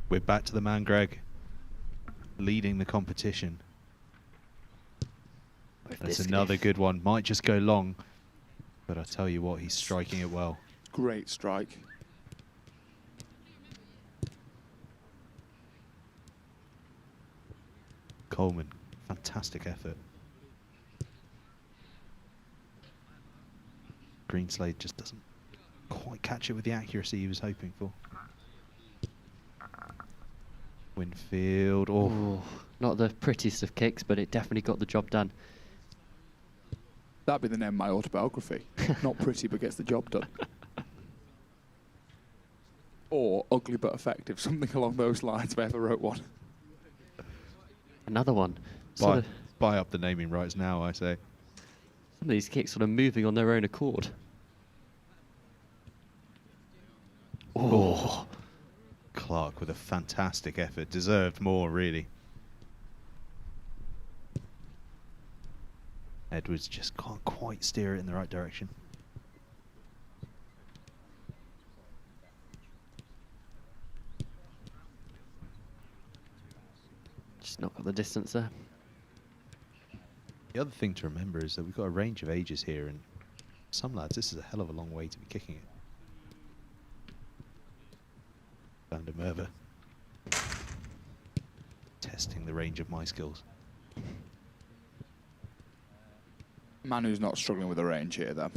Speaker 1: We're back to the man, Greg, leading the competition. That's another good one. Might just go long, but I tell you what, he's striking it well.
Speaker 3: Great strike.
Speaker 1: Coleman, fantastic effort. Greenslade just doesn't quite catch it with the accuracy he was hoping for. Winfield, oh.
Speaker 2: Ooh, not the prettiest of kicks, but it definitely got the job done.
Speaker 3: That'd be the name of my autobiography. Not pretty, but gets the job done. Or ugly but effective, something along those lines if I ever wrote one.
Speaker 2: Another one.
Speaker 1: Buy up the naming rights now, I say.
Speaker 2: Some of these kicks sort of moving on their own accord. Oh.
Speaker 1: Clark with a fantastic effort. Deserved more, really. Edwards just can't quite steer it in the right direction.
Speaker 2: Just not got the distance there.
Speaker 1: The other thing to remember is that we've got a range of ages here, and some lads, this is a hell of a long way to be kicking it. Van der Merwe. Testing the range of my skills.
Speaker 3: Manu's not struggling with the range here, though.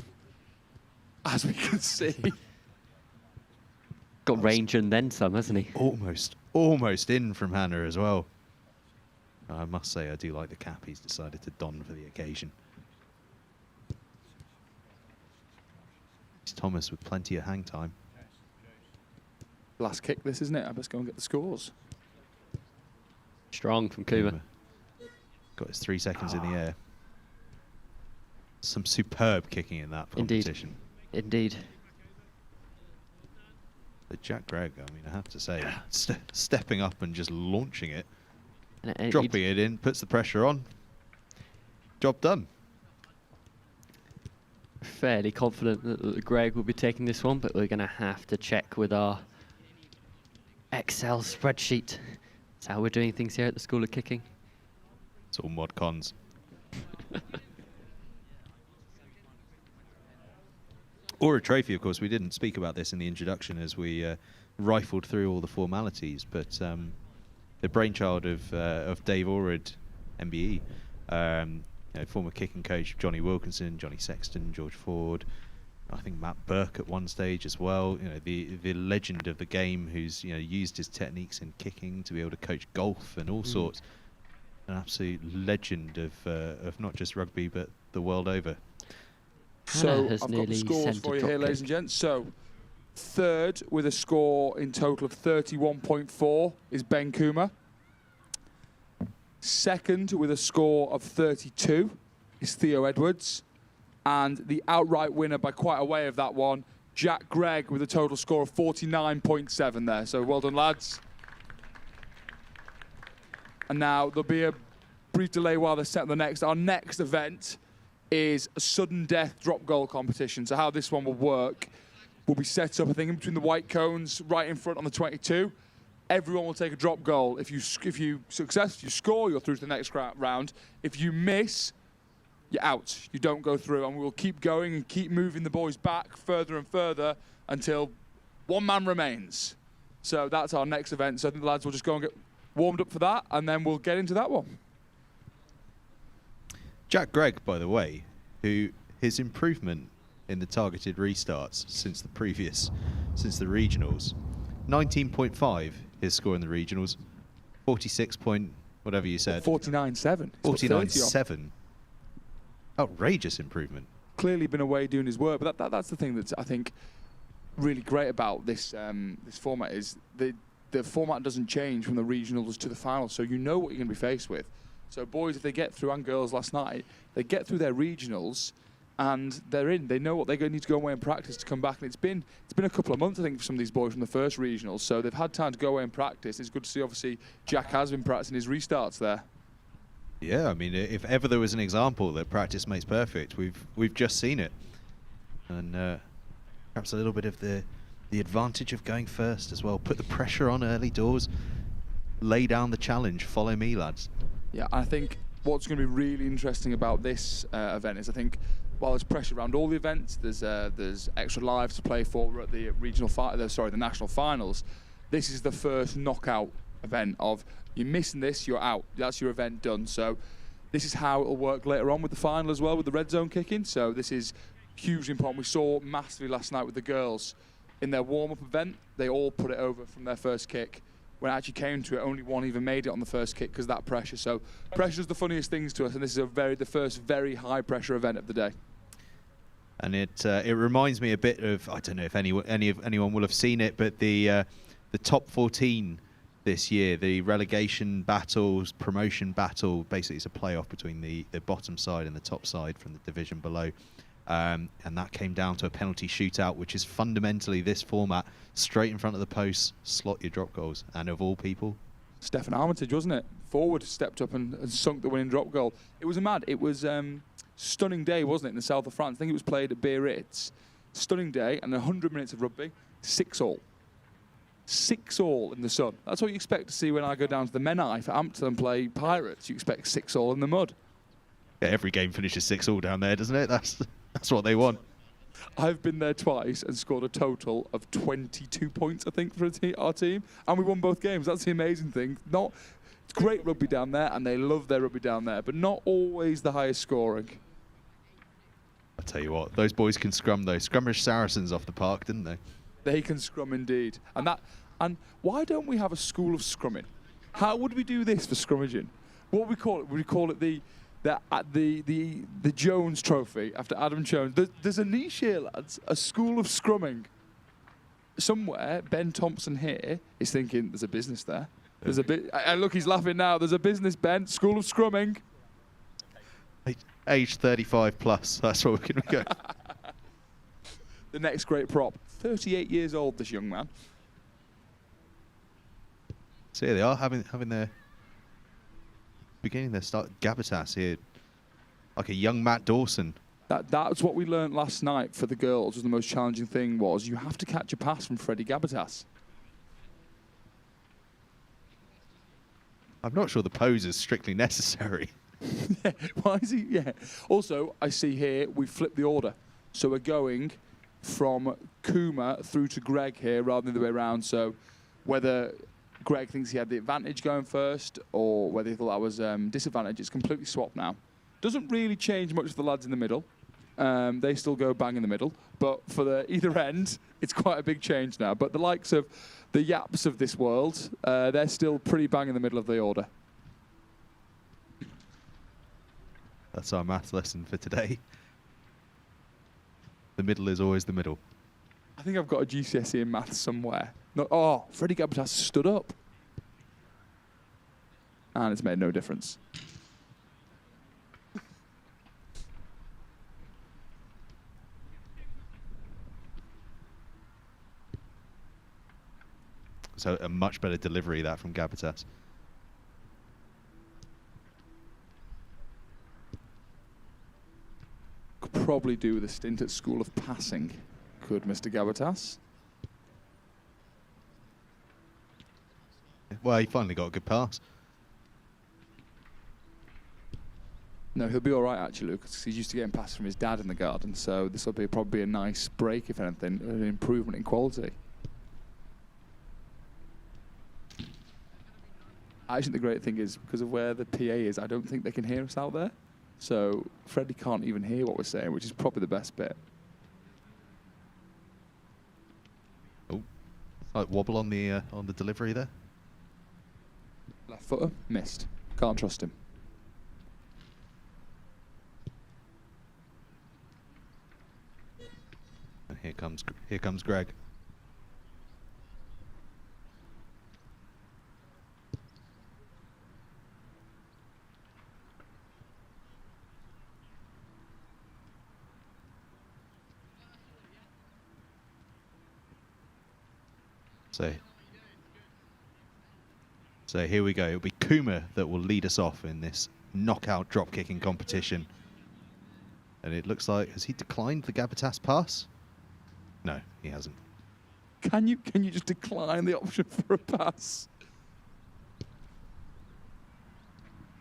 Speaker 3: As we can see.
Speaker 2: Got range and then some, hasn't he?
Speaker 1: Almost in from Hannah as well. I must say, I do like the cap he's decided to don for the occasion. It's Thomas with plenty of hang time.
Speaker 3: Last kick this, isn't it? I best go and get the scores.
Speaker 2: Strong from Kuma.
Speaker 1: Got his 3 seconds in the air. Some superb kicking in that competition.
Speaker 2: Indeed.
Speaker 1: But Jack Gregg, I mean, I have to say, stepping up and just launching it,
Speaker 2: And
Speaker 1: dropping it in, puts the pressure on. Job done.
Speaker 2: Fairly confident that Greg will be taking this one, but we're going to have to check with our Excel spreadsheet. That's how we're doing things here at the School of Kicking.
Speaker 1: It's all mod cons. Alred Trophy, of course, we didn't speak about this in the introduction as we rifled through all the formalities, but the brainchild of Dave Alred MBE, former kicking coach Jonny Wilkinson, Jonny Sexton, George Ford, I think Matt Burke at one stage as well. You know, the legend of the game, who's used his techniques in kicking to be able to coach golf and all sorts. An absolute legend of not just rugby but the world over.
Speaker 3: So I've got the scores for you here, ladies and gents. So third with a score in total of 31.4 is Ben Kuma. Second with a score of 32 is Theo Edwards. And the outright winner by quite a way of that one, Jack Gregg, with a total score of 49.7 there. So well done, lads. And now there'll be a brief delay while they're set on the next. Our next event is a sudden death drop goal competition. So how this one will work will be set up, I think, in between the white cones, right in front on the 22. Everyone will take a drop goal. If you successfully score, you're through to the next round. If you miss, you're out. You don't go through, and we'll keep going and keep moving the boys back further and further until one man remains. So that's our next event. So I think the lads will just go and get warmed up for that, and then we'll get into that one.
Speaker 1: Jack Gregg, by the way, who his improvement in the targeted restarts since the regionals, 19.5 his score in the regionals, 46 point whatever you said.
Speaker 3: 49.7.
Speaker 1: 49.7. Outrageous improvement.
Speaker 3: Clearly been away doing his work, but that's the thing that's I think really great about this this format is the format doesn't change from the regionals to the finals, so you know what you're going to be faced with. So boys, if they get through, and girls last night, they get through their regionals and they're in. They know what they're going to need to go away and practice to come back. And it's been a couple of months, I think, for some of these boys from the first regionals. So they've had time to go away and practice. It's good to see, obviously, Jack has been practicing his restarts there.
Speaker 1: Yeah, I mean, if ever there was an example that practice makes perfect, we've just seen it. And perhaps a little bit of the advantage of going first as well. Put the pressure on early doors. Lay down the challenge. Follow me, lads.
Speaker 3: Yeah, I think what's going to be really interesting about this event is I think while there's pressure around all the events, there's extra lives to play for. We're at the the national finals. This is the first knockout event of you're missing this, you're out. That's your event done. So this is how it'll work later on with the final as well, with the red zone kicking. So this is hugely important. We saw massively last night with the girls in their warm-up event. They all put it over from their first kick. When it actually came to it, only one even made it on the first kick because of that pressure. So pressure's the funniest things to us, and this is the first very high-pressure event of the day.
Speaker 1: And it reminds me a bit of, I don't know if anyone will have seen it, but the top 14 this year, the relegation battles, promotion battle, basically it's a playoff between the bottom side and the top side from the division below. And that came down to a penalty shootout, which is fundamentally this format, straight in front of the post, slot your drop goals. And of all people,
Speaker 3: Stefan Armitage, wasn't it? Forward stepped up and sunk the winning drop goal. It was stunning day, wasn't it, in the south of France? I think it was played at Biarritz. Stunning day, and 100 minutes of rugby, 6-all. 6-all in the sun. That's what you expect to see when I go down to the Menai for Hampton and play Pirates. You expect 6-all in the mud.
Speaker 1: Yeah, every game finishes 6-all down there, doesn't it? That's what they want.
Speaker 3: I've been there twice and scored a total of 22 points, I think, for our team. And we won both games. That's the amazing thing. It's great rugby down there, and they love their rugby down there, but not always the highest scoring.
Speaker 1: I tell you what, those boys can scrum, though. Scrummish Saracens off the park, didn't they?
Speaker 3: They can scrum indeed. And why don't we have a school of scrumming? How would we do this for scrummaging? What would we call it? Would we call it the Jones Trophy after Adam Jones? There's a niche here, lads. A school of scrumming. Somewhere, Ben Thompson here is thinking there's a business there. There's a bit. And look, he's laughing now. There's a business, Ben. School of scrumming.
Speaker 1: Age 35 plus. That's what we're going to go.
Speaker 3: The next great prop. 38 years old, this young man.
Speaker 1: So yeah, they are having their beginning their start. Gabatas here, like a young Matt Dawson.
Speaker 3: That's what we learned last night for the girls. Was the most challenging thing was you have to catch a pass from Freddie Gabatas.
Speaker 1: I'm not sure the pose is strictly necessary.
Speaker 3: Yeah, why is he? Yeah. Also, I see here we flipped the order, so we're going from Kuma through to Greg here rather than the way around. So whether Greg thinks he had the advantage going first or whether he thought that was disadvantage, it's completely swapped now. Doesn't really change much for the lads in the middle. They still go bang in the middle. But for the either end, it's quite a big change now. But the likes of the Yaps of this world, they're still pretty bang in the middle of the order.
Speaker 1: That's our maths lesson for today. The middle is always the middle.
Speaker 3: I think I've got a GCSE in maths somewhere. No, oh, Freddie Gabatas stood up. And it's made no difference.
Speaker 1: So a much better delivery that from Gabatas.
Speaker 3: Could probably do with a stint at School of Passing. Could Mr. Gabatas?
Speaker 1: Well, he finally got a good pass.
Speaker 3: No, he'll be all right actually, because he's used to getting passes from his dad in the garden. So this will be probably a nice break, if anything, an improvement in quality. I think the great thing is, because of where the PA is, I don't think they can hear us out there. So Freddie can't even hear what we're saying, which is probably the best bit.
Speaker 1: Oh, like wobble on the delivery there.
Speaker 3: Left footer, missed. Can't trust him.
Speaker 1: And here comes Greg. So here we go. It'll be Kuma that will lead us off in this knockout drop kicking competition. And it looks like, has he declined the Gabatas pass? No, he hasn't.
Speaker 3: Can you just decline the option for a pass?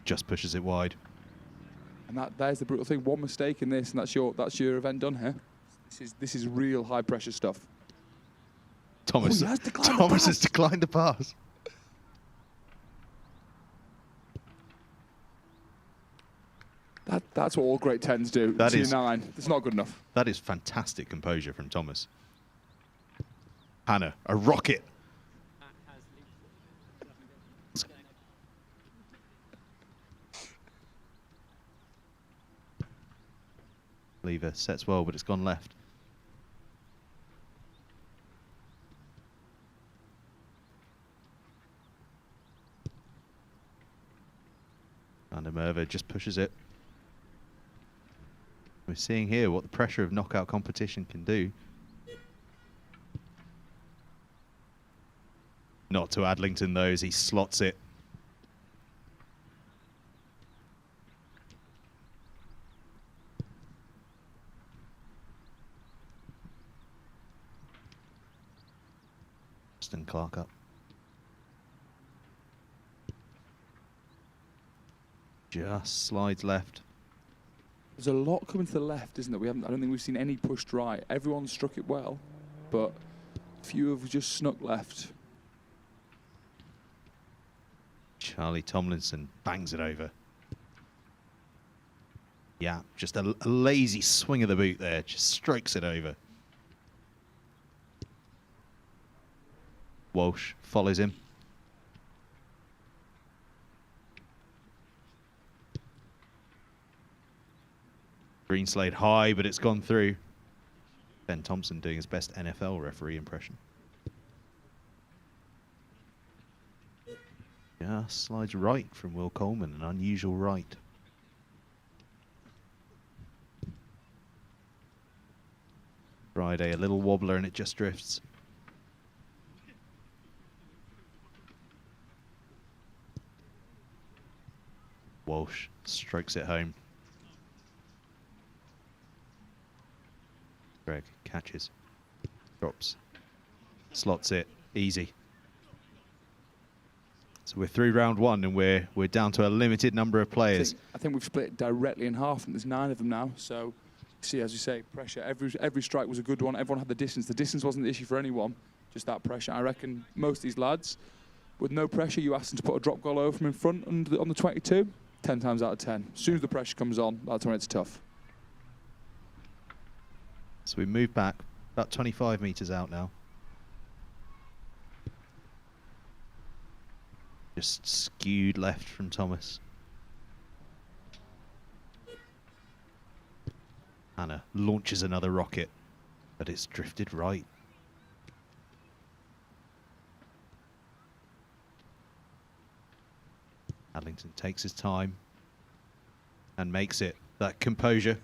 Speaker 1: Just pushes it wide.
Speaker 3: And there's the brutal thing. One mistake in this, and that's your event done here. This is real high pressure stuff.
Speaker 1: Thomas has declined the pass.
Speaker 3: That's what all great 10s do.
Speaker 1: That is
Speaker 3: 2-9. It's not good enough.
Speaker 1: That is fantastic composure from Thomas. Hannah, a rocket. Lever sets well, but it's gone left. And Merva just pushes it. We're seeing here what the pressure of knockout competition can do. Not to Adlington, though, as he slots it. Justin Clark up. Just slides left.
Speaker 3: There's a lot coming to the left, isn't there? I don't think we've seen any pushed right. Everyone struck it well, but a few have just snuck left.
Speaker 1: Charlie Tomlinson bangs it over. Yeah, just a lazy swing of the boot there. Just strokes it over. Walsh follows him. Greenslade high, but it's gone through. Ben Thompson doing his best NFL referee impression. Yeah, slides right from Will Coleman, an unusual right. Friday, a little wobbler and it just drifts. Walsh strokes it home. Greg catches, drops, slots it, easy. So we're through round one and we're down to a limited number of players.
Speaker 3: I think we've split it directly in half, and there's 9 of them now. So, see, as you say, pressure. Every strike was a good one. Everyone had the distance. The distance wasn't the issue for anyone, just that pressure. I reckon most of these lads, with no pressure, you ask them to put a drop goal over from in front on the 22, 10 times out of 10. As soon as the pressure comes on, that's when it's tough.
Speaker 1: So we move back about 25 metres out now. Just skewed left from Thomas. Hannah launches another rocket, but it's drifted right. Adlington takes his time and makes it. That composure.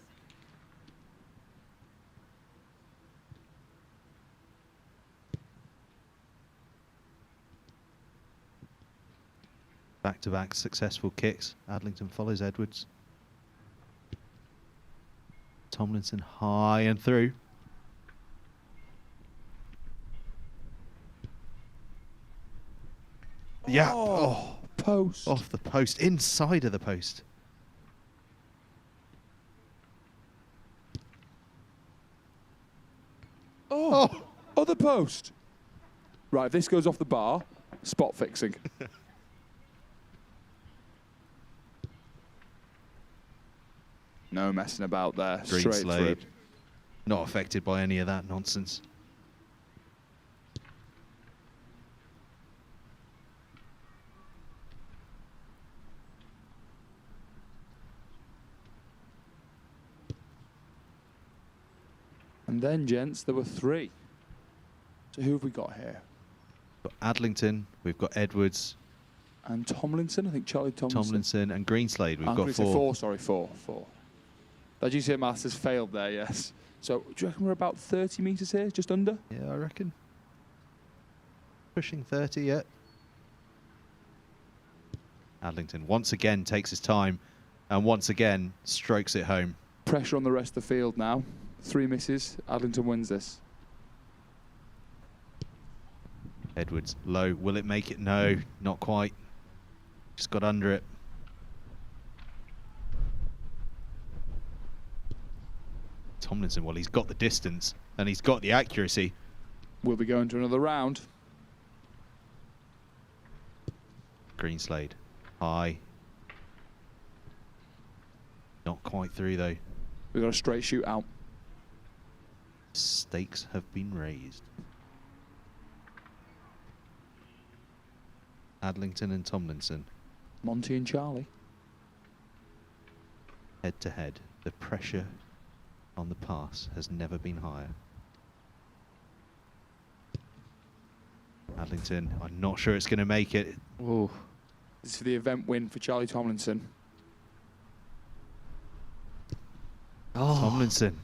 Speaker 1: Back-to-back successful kicks. Adlington follows Edwards. Tomlinson high and through. Yeah. Oh.
Speaker 3: Post.
Speaker 1: Off the post, inside of the post.
Speaker 3: Oh, other post. Right, if this goes off the bar, spot fixing. No messing about there.
Speaker 1: Green
Speaker 3: Straight
Speaker 1: Slade.
Speaker 3: through.
Speaker 1: Not affected by any of that nonsense.
Speaker 3: And then, gents, there were 3. So who have we got here?
Speaker 1: We've got Adlington, we've got Edwards,
Speaker 3: And Tomlinson, I think Charlie
Speaker 1: Tomlinson and Greenslade. We've got 4.
Speaker 3: 4, sorry, 4. That GCA Masters failed there, yes. So do you reckon we're about 30 metres here, just under?
Speaker 1: Yeah, I reckon. Pushing 30 yet. Adlington once again takes his time and once again strokes it home.
Speaker 3: Pressure on the rest of the field now. 3 misses. Adlington wins this.
Speaker 1: Edwards low. Will it make it? No, not quite. Just got under it. Tomlinson, well, he's got the distance and he's got the accuracy.
Speaker 3: We'll be going to another round.
Speaker 1: Greenslade, high. Not quite through though.
Speaker 3: We've got a straight shoot out.
Speaker 1: Stakes have been raised. Adlington and Tomlinson.
Speaker 3: Monty and Charlie.
Speaker 1: Head to head. The pressure on the pass has never been higher. Adlington, I'm not sure it's going to make it.
Speaker 3: Ooh. This is for the event win for Charlie Tomlinson.
Speaker 1: Oh. Tomlinson.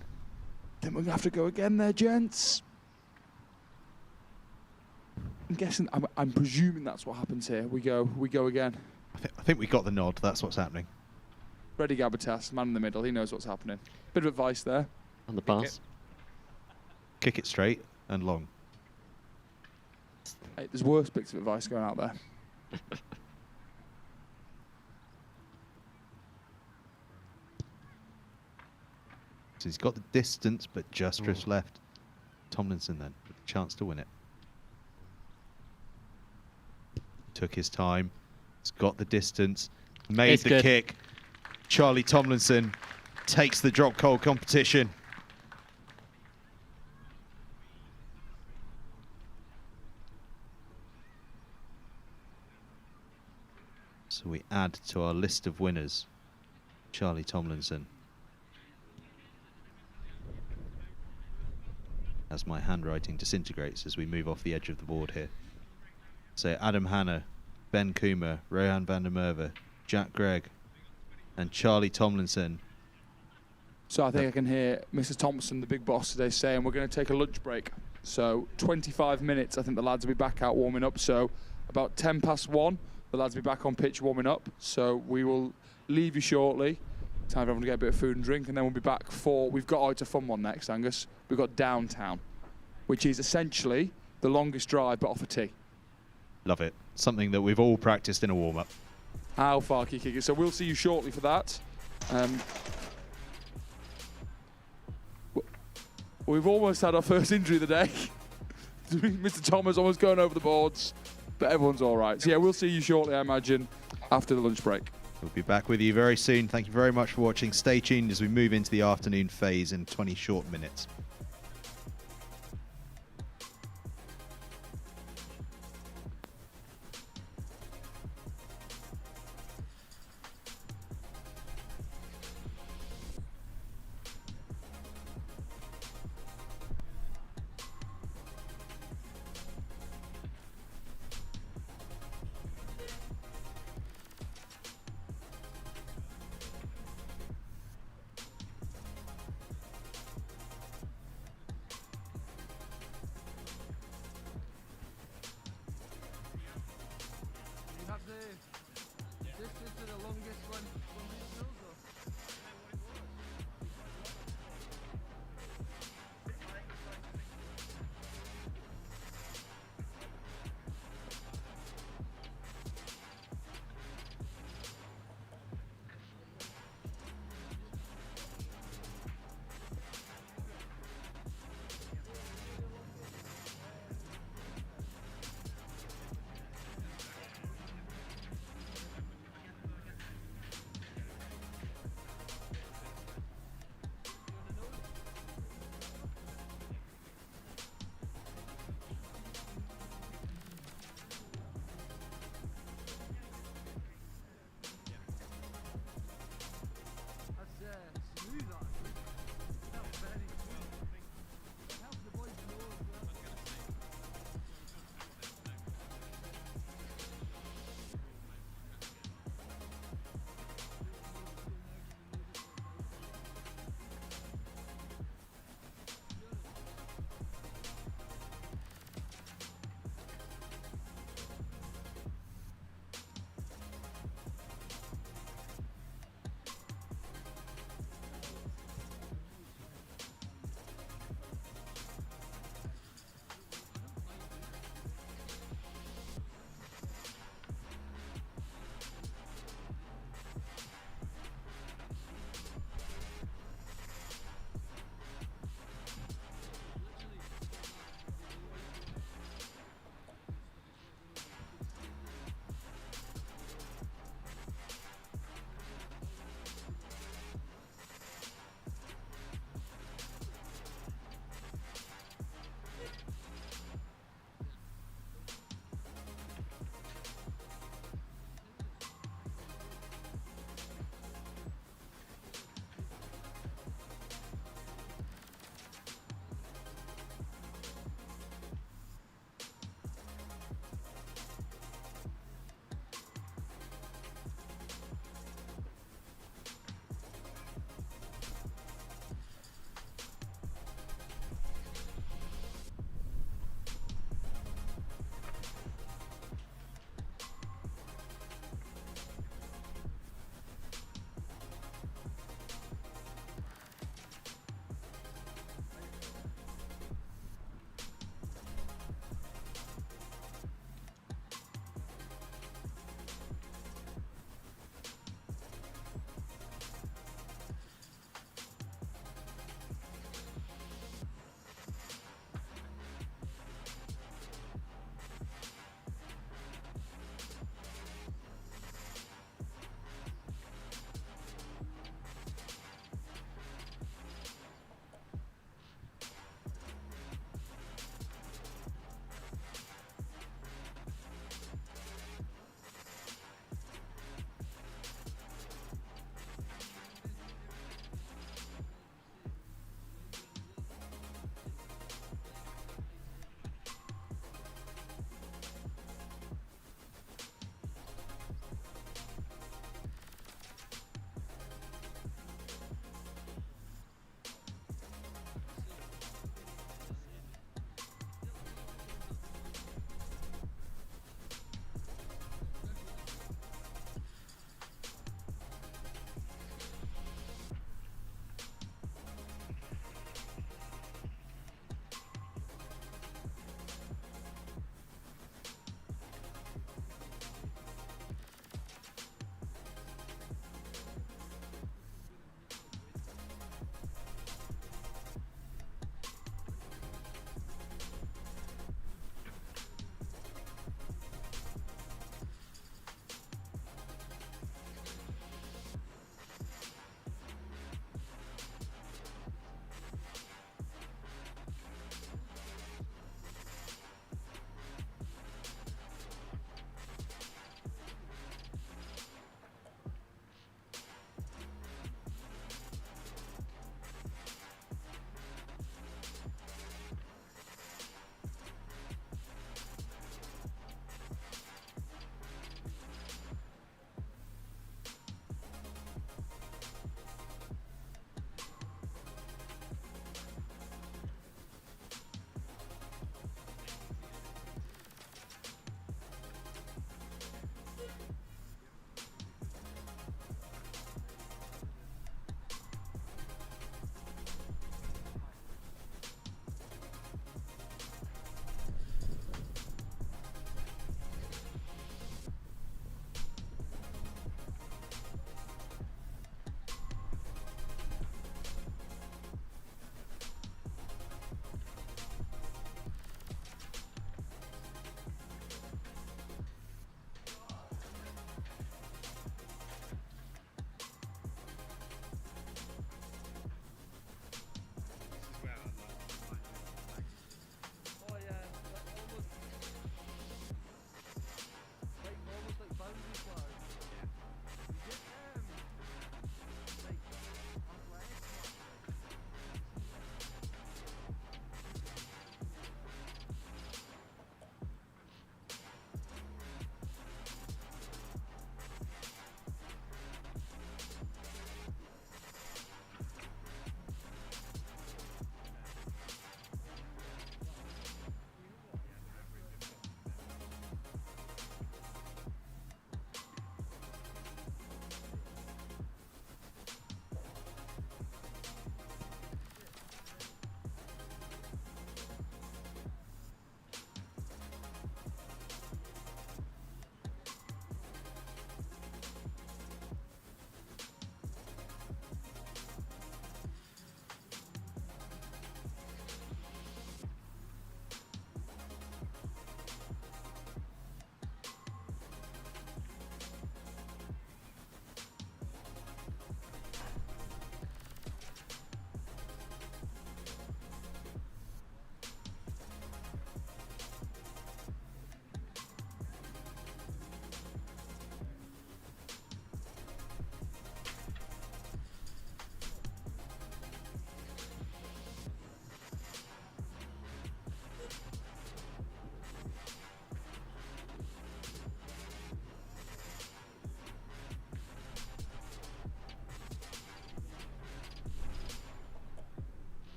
Speaker 3: Then we're going to have to go again there, gents. I'm guessing, I'm presuming that's what happens here. We go again.
Speaker 1: I think we got the nod. That's what's happening.
Speaker 3: Freddie Gabatas, man in the middle. He knows what's happening. Bit of advice there.
Speaker 2: On the pass.
Speaker 1: Kick it straight and long.
Speaker 3: Hey, there's worse bits of advice going out there.
Speaker 1: So he's got the distance, but just drifts left. Tomlinson then, with a chance to win it. Took his time. He's got the distance. Made
Speaker 2: It's
Speaker 1: the
Speaker 2: good.
Speaker 1: kick. Charlie Tomlinson takes the drop goal competition. So we add to our list of winners Charlie Tomlinson. As my handwriting disintegrates as we move off the edge of the board here. So Adam Hanna, Ben Coomer, Rohan van der Merwe, Jack Gregg and Charlie Tomlinson.
Speaker 3: So I think I can hear Mrs. Thompson, the big boss today, saying we're going to take a lunch break. So 25 minutes, I think the lads will be back out warming up. So about 10 past 1, the lads will be back on pitch warming up. So we will leave you shortly. Time for everyone to get a bit of food and drink, and then we'll be back for, we've got It's a fun one next, Angus. We've got Downtown, which is essentially the longest drive but off a tee.
Speaker 1: Love it. Something that we've all practiced in a warm-up.
Speaker 3: How far can you kick it? So we'll see you shortly for that. We've almost had our first injury of the day. Mr. Thomas almost going over the boards, but everyone's all right. So yeah, we'll see you shortly, I imagine, after the lunch break.
Speaker 1: We'll be back with you very soon. Thank you very much for watching. Stay tuned as we move into the afternoon phase in 20 short minutes.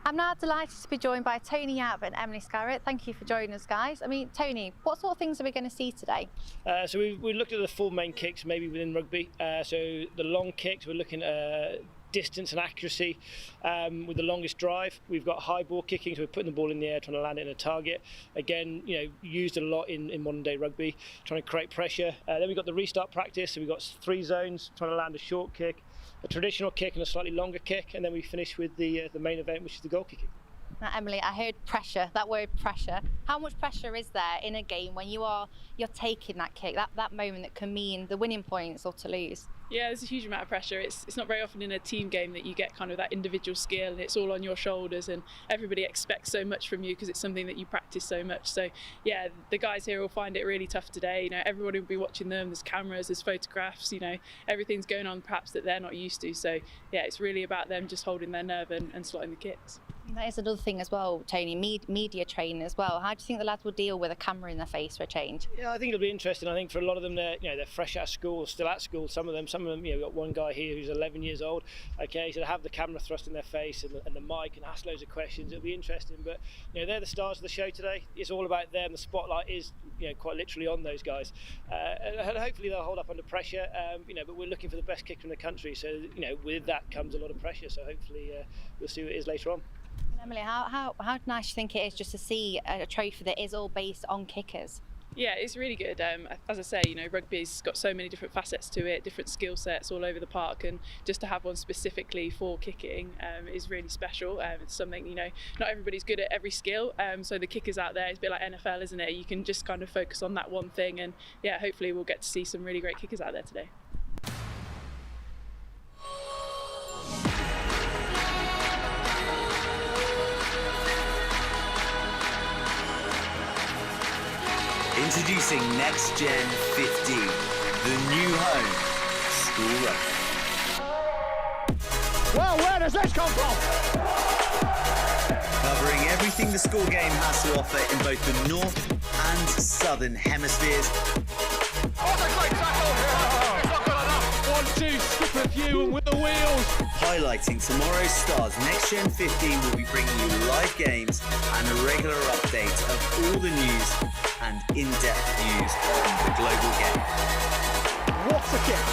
Speaker 5: I'm now delighted to be joined by Tony Yabb and Emily Scarrett. Thank you for joining us, guys. I mean, Tony, what sort of things are we going to see today?
Speaker 6: So we looked at the four main kicks maybe within rugby. So the long kicks, we're looking at distance and accuracy. With the longest drive, we've got high ball kicking, so we're putting the ball in the air, trying to land it in a target. Again, used a lot in modern day rugby, trying to create pressure. Then we've got the restart practice, so we've got 3 zones, trying to land a short kick, a traditional kick and a slightly longer kick, and then we finish with the main event, which is the goal kicking.
Speaker 5: Now, Emily, I heard pressure, that word pressure. How much pressure is there in a game when you're taking that kick, that moment that can mean the winning points or to lose?
Speaker 7: Yeah, there's a huge amount of pressure. It's not very often in a team game that you get kind of that individual skill and it's all on your shoulders and everybody expects so much from you because it's something that you practice so much. So yeah, the guys here will find it really tough today. Everybody will be watching them. There's cameras, there's photographs, everything's going on perhaps that they're not used to. So yeah, it's really about them just holding their nerve and slotting the kicks.
Speaker 5: That is another thing as well, Tony, media training as well. How do you think the lads will deal with a camera in their face for a change?
Speaker 6: Yeah, I think it'll be interesting. I think for a lot of them, they're fresh out of school, still at school. Some of them, we've got one guy here who's 11 years old. Okay, so to have the camera thrust in their face and the mic and ask loads of questions, it'll be interesting. But they're the stars of the show today. It's all about them. The spotlight is quite literally on those guys, and hopefully they'll hold up under pressure. But we're looking for the best kicker in the country, so with that comes a lot of pressure. So hopefully we'll see what it is later on.
Speaker 5: Emily, how nice do you think it is just to see a trophy that is all based on kickers?
Speaker 7: Yeah, it's really good. As I say, rugby's got so many different facets to it, different skill sets all over the park, and just to have one specifically for kicking is really special. It's something, not everybody's good at every skill, so the kickers out there, it's a bit like NFL, isn't it? You can just kind of focus on that one thing, and yeah, hopefully we'll get to see some really great kickers out there today.
Speaker 8: Introducing NextGenXV, the new home school rugby.
Speaker 9: Well, where does this come from?
Speaker 8: Covering everything the school game has to offer in both the north and southern hemispheres.
Speaker 9: What a great tackle! It's not good enough. 1-2, skip a few and with the wheels.
Speaker 8: Highlighting tomorrow's stars, NextGen15 will be bringing you live games and a regular update of all the news and in-depth views on the global game.
Speaker 9: What's a kick?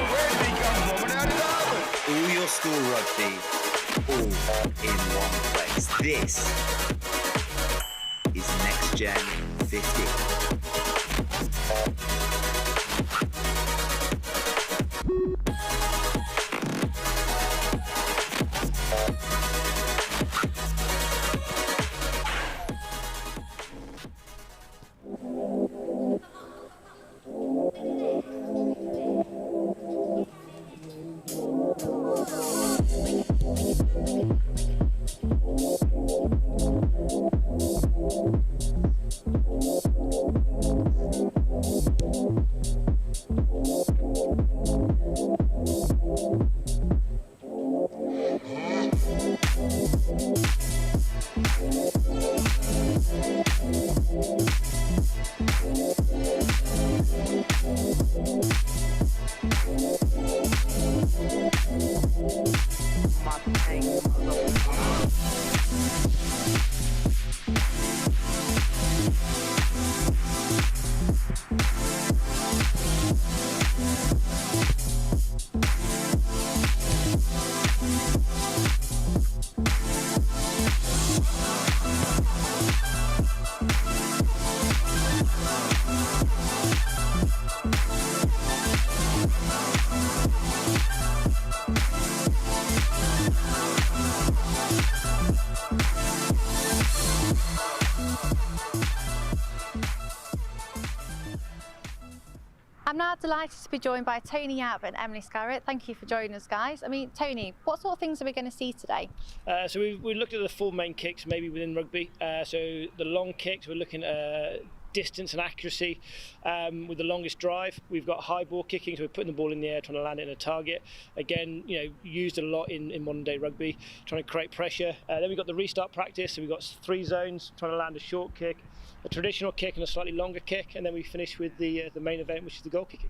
Speaker 9: Where did he come from and how did that happen?
Speaker 8: All your school rugby, all in one place. This is NextGen15.
Speaker 5: I'm now delighted to be joined by Tony Yabb and Emily Scarrett. Thank you for joining us, guys. I mean, Tony, what sort of things are we going to see today?
Speaker 6: So we looked at the four main kicks maybe within rugby. So the long kicks, we're looking at distance and accuracy. With the longest drive, we've got high ball kicking, so we're putting the ball in the air, trying to land it in a target. Again, used a lot in modern day rugby, trying to create pressure. Then we've got the restart practice, so we've got 3 zones, trying to land a short kick, a traditional kick and a slightly longer kick, and then we finish with the main event, which is the goal kicking.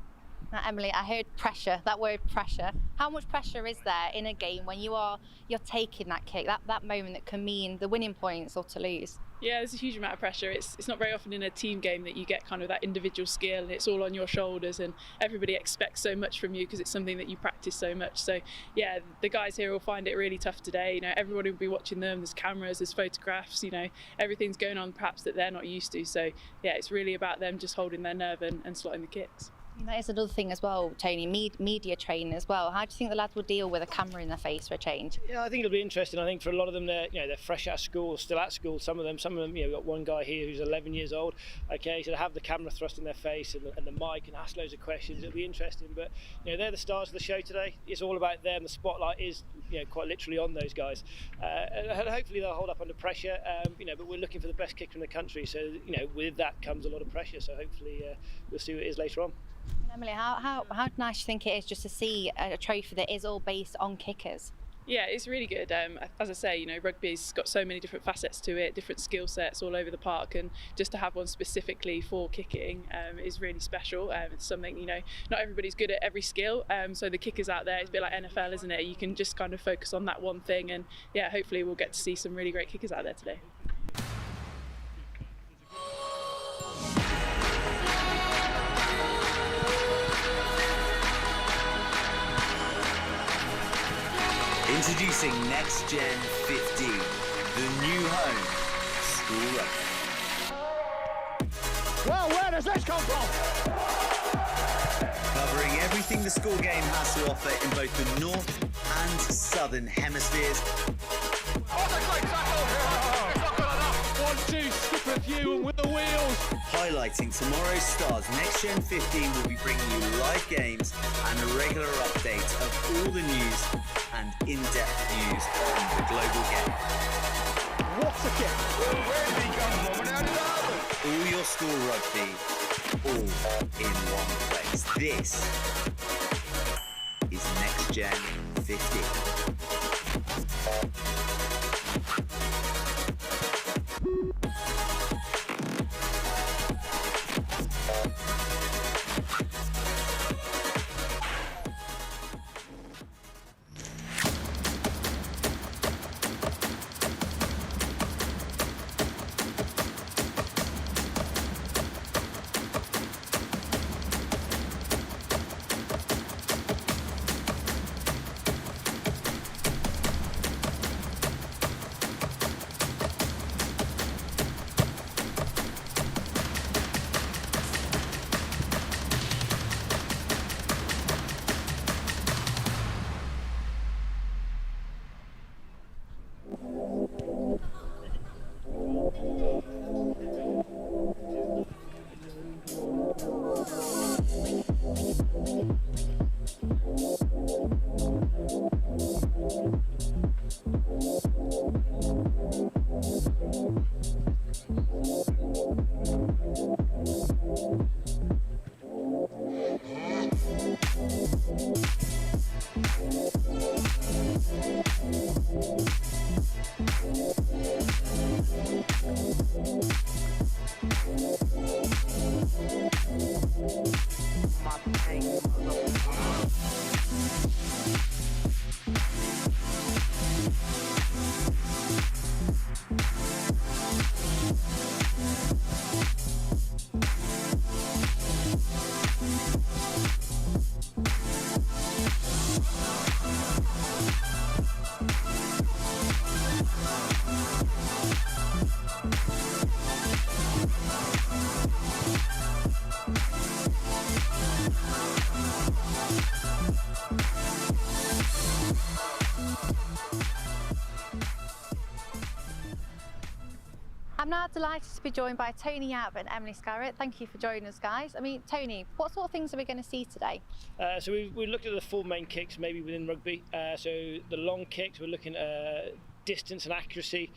Speaker 5: Now, Emily, I heard pressure, that word pressure. How much pressure is there in a game when you're taking that kick, that moment that can mean the winning points or to lose?
Speaker 7: Yeah, there's a huge amount of pressure. It's not very often in a team game that you get kind of that individual skill and it's all on your shoulders and everybody expects so much from you because it's something that you practice so much. So yeah, the guys here will find it really tough today. You know, everybody will be watching them. There's cameras, there's photographs, you know, everything's going on perhaps that they're not used to. So yeah, it's really about them just holding their nerve and slotting the kicks.
Speaker 5: That is another thing as well, Tony, media training as well. How do you think the lads will deal with a camera in their face for a change?
Speaker 6: Yeah, I think it'll be interesting. I think for a lot of them, they're fresh out of school, still at school. Some of them, we've got one guy here who's 11 years old. Okay, so they have the camera thrust in their face and the mic and ask loads of questions. It'll be interesting, but they're the stars of the show today. It's all about them. The spotlight is quite literally on those guys, and hopefully they'll hold up under pressure. But we're looking for the best kicker in the country, so with that comes a lot of pressure. So hopefully we'll see what it is later on.
Speaker 5: Emily, how nice do you think it is just to see a trophy that is all based on kickers?
Speaker 7: Yeah, it's really good. As I say, rugby's got so many different facets to it, different skill sets all over the park, and just to have one specifically for kicking is really special. It's something, not everybody's good at every skill, so the kickers out there, it's a bit like NFL, isn't it? You can just kind of focus on that one thing, and yeah, hopefully we'll get to see some really great kickers out there today.
Speaker 8: Introducing NextGenXV, the new home of school rugby.
Speaker 9: Well, where does this come from?
Speaker 8: Covering everything the school game has to offer in both the north and southern hemispheres.
Speaker 9: What a great tackle! It's not good enough. 1-2, skip a few and with the wheels.
Speaker 8: Highlighting tomorrow's stars, NextGen15 will be bringing you live games and a regular update of all the news and in-depth views on the global game.
Speaker 9: What a kick! Where did he come from and how did that happen?
Speaker 8: All your school rugby, all in one place. This is NextGen15.
Speaker 5: I'm now delighted to be joined by Tony and Emily Scarrett. Thank you for joining us, guys. I mean, Tony, what sort of things are we going to see today?
Speaker 6: So we looked at the four main kicks maybe within rugby. So the long kicks, we're looking at distance and accuracy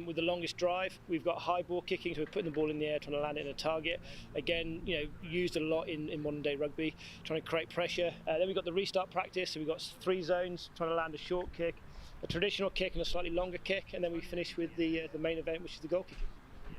Speaker 6: with the longest drive. We've got high ball kicking, so we're putting the ball in the air, trying to land it in a target. Again, used a lot in modern day rugby, trying to create pressure. Then we've got the restart practice, so we've got 3 zones, trying to land a short kick, a traditional kick and a slightly longer kick, and then we finish with the main event, which is the goal kicking.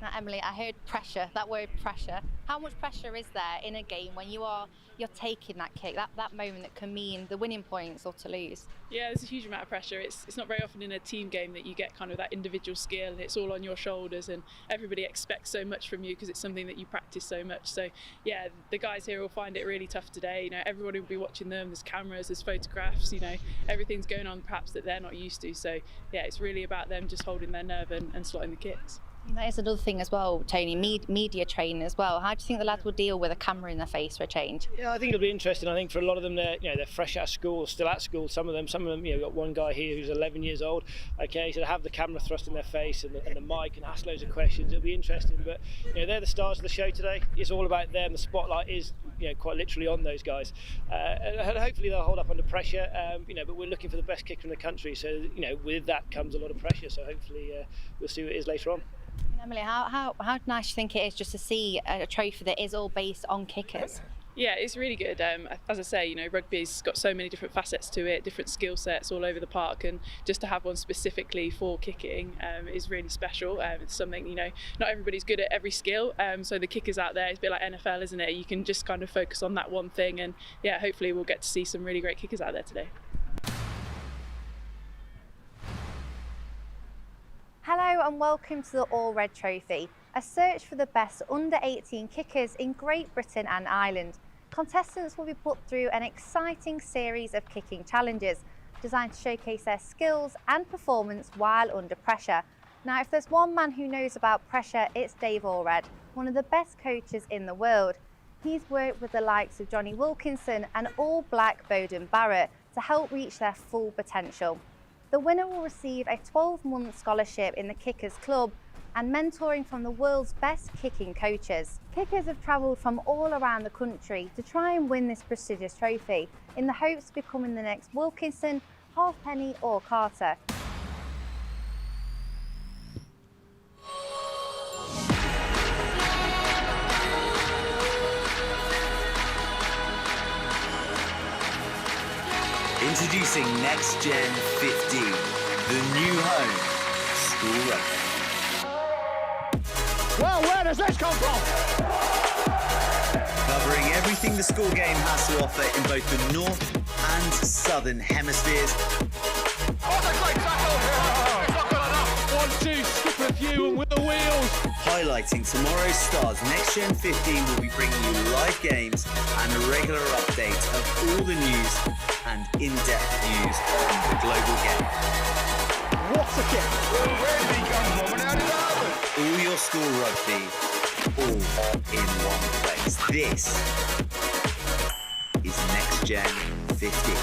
Speaker 5: Now, Emily, I heard pressure, that word pressure. How much pressure is there in a game when you're taking that kick, that moment that can mean the winning points or to lose?
Speaker 7: Yeah, there's a huge amount of pressure. It's not very often in a team game that you get kind of that individual skill and it's all on your shoulders and everybody expects so much from you because it's something that you practice so much. So yeah, the guys here will find it really tough today. You know, everybody will be watching them. There's cameras, there's photographs. You know, everything's going on perhaps that they're not used to. So yeah, it's really about them just holding their nerve and slotting the kicks.
Speaker 5: That is another thing as well, Tony, media training as well. How do you think the lads will deal with a camera in their face for a change?
Speaker 6: Yeah, I think it'll be interesting. I think for a lot of them, they're fresh out of school, still at school. Some of them, we've got one guy here who's 11 years old. Okay, so to have the camera thrust in their face and the mic and ask loads of questions, it'll be interesting. But they're the stars of the show today. It's all about them. The spotlight is quite literally on those guys. And hopefully they'll hold up under pressure. But we're looking for the best kicker in the country. So with that comes a lot of pressure. So hopefully we'll see what it is later on.
Speaker 5: Emily, how nice do you think it is just to see a trophy that is all based on kickers?
Speaker 7: Yeah, it's really good. As I say, rugby's got so many different facets to it, different skill sets all over the park, and just to have one specifically for kicking is really special. It's something, not everybody's good at every skill. So the kickers out there, it's a bit like NFL, isn't it? You can just kind of focus on that one thing, and yeah, hopefully we'll get to see some really great kickers out there today.
Speaker 5: Hello and welcome to the Alred Trophy, a search for the best under-18 kickers in Great Britain and Ireland. Contestants will be put through an exciting series of kicking challenges designed to showcase their skills and performance while under pressure. Now, if there's one man who knows about pressure, it's Dave Alred, one of the best coaches in the world. He's worked with the likes of Jonny Wilkinson and all-black Beauden Barrett to help reach their full potential. The winner will receive a 12-month scholarship in the Kickers Club and mentoring from the world's best kicking coaches. Kickers have travelled from all around the country to try and win this prestigious trophy in the hopes of becoming the next Wilkinson, Halfpenny or Carter.
Speaker 8: Introducing NextGenXV, the new home school rugby.
Speaker 9: Well, where does this come from?
Speaker 8: Covering everything the school game has to offer in both the north and southern hemispheres.
Speaker 9: What a great tackle! It's not good enough. 1-2, skip a few and with the wheels.
Speaker 8: Highlighting tomorrow's stars, NextGen15 will be bringing you live games and a regular update of all the news and in-depth views on the global game.
Speaker 9: What a kick! Where did he come from and how did that happen?
Speaker 8: All your school rugby, all in one place. This is NextGen15.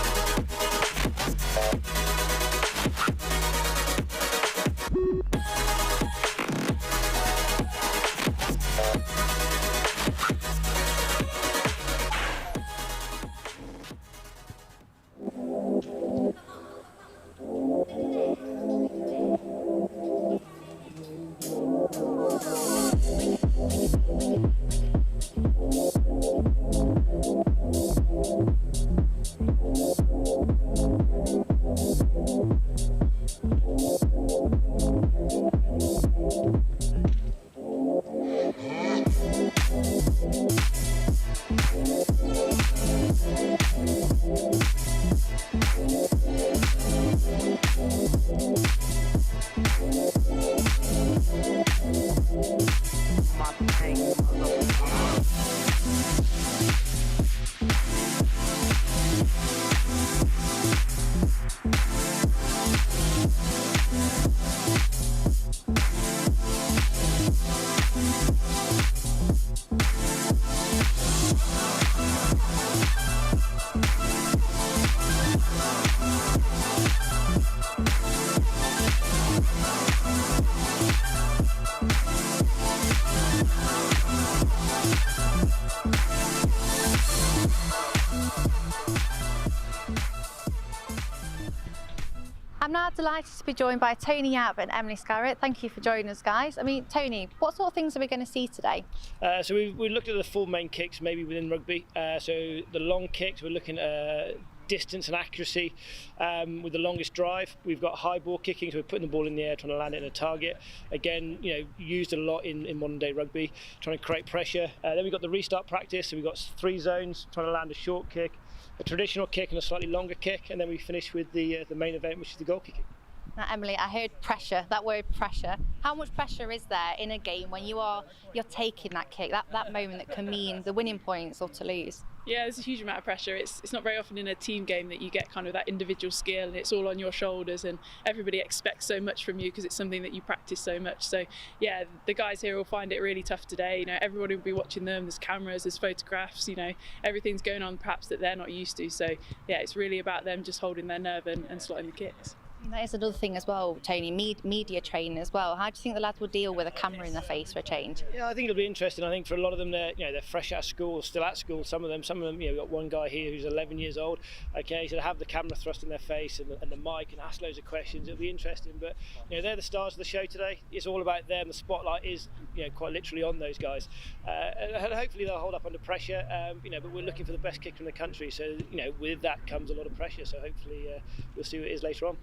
Speaker 5: I'm now delighted to be joined by Tony Yap and Emily Scarrett. Thank you for joining us, guys. I mean, Tony, what sort of things are we going to see today?
Speaker 6: So we looked at the four main kicks maybe within rugby. So the long kicks, we're looking at distance and accuracy with the longest drive. We've got high ball kicking, so we're putting the ball in the air, trying to land it in a target. Again, used a lot in modern day rugby, trying to create pressure. Then we've got the restart practice, so we've got 3 zones, trying to land a short kick, a traditional kick and a slightly longer kick, and then we finish with the main event, which is the goal kicking.
Speaker 5: Now, Emily, I heard pressure, that word pressure. How much pressure is there in a game when you're taking that kick, that moment that can mean the winning points or to lose?
Speaker 7: Yeah, there's a huge amount of pressure. It's not very often in a team game that you get kind of that individual skill and it's all on your shoulders and everybody expects so much from you because it's something that you practice so much. So yeah, the guys here will find it really tough today. Everybody will be watching them. There's cameras, there's photographs, everything's going on perhaps that they're not used to. So yeah, it's really about them just holding their nerve and slotting the kicks.
Speaker 5: That is another thing as well, Tony, media training as well. How do you think the lads will deal with a camera in their face for a change?
Speaker 6: Yeah, I think it'll be interesting. I think for a lot of them, they're fresh out of school, still at school. Some of them, we've got one guy here who's 11 years old. Okay, so to have the camera thrust in their face and the mic and ask loads of questions, it'll be interesting. But they're the stars of the show today. It's all about them. The spotlight is quite literally on those guys, and hopefully they'll hold up under pressure. But we're looking for the best kicker in the country, so with that comes a lot of pressure. So hopefully we'll see what it is later on.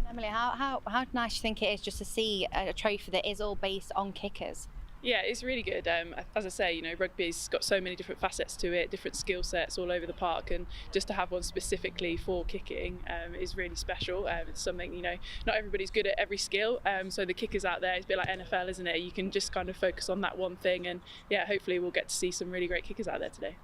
Speaker 5: Emily, how nice do you think it is just to see a trophy that is all based on kickers?
Speaker 7: Yeah, it's really good. As I say, rugby's got so many different facets to it, different skill sets all over the park, and just to have one specifically for kicking is really special. It's something, not everybody's good at every skill, so the kickers out there, it's a bit like NFL, isn't it? You can just kind of focus on that one thing, and yeah, hopefully we'll get to see some really great kickers out there today.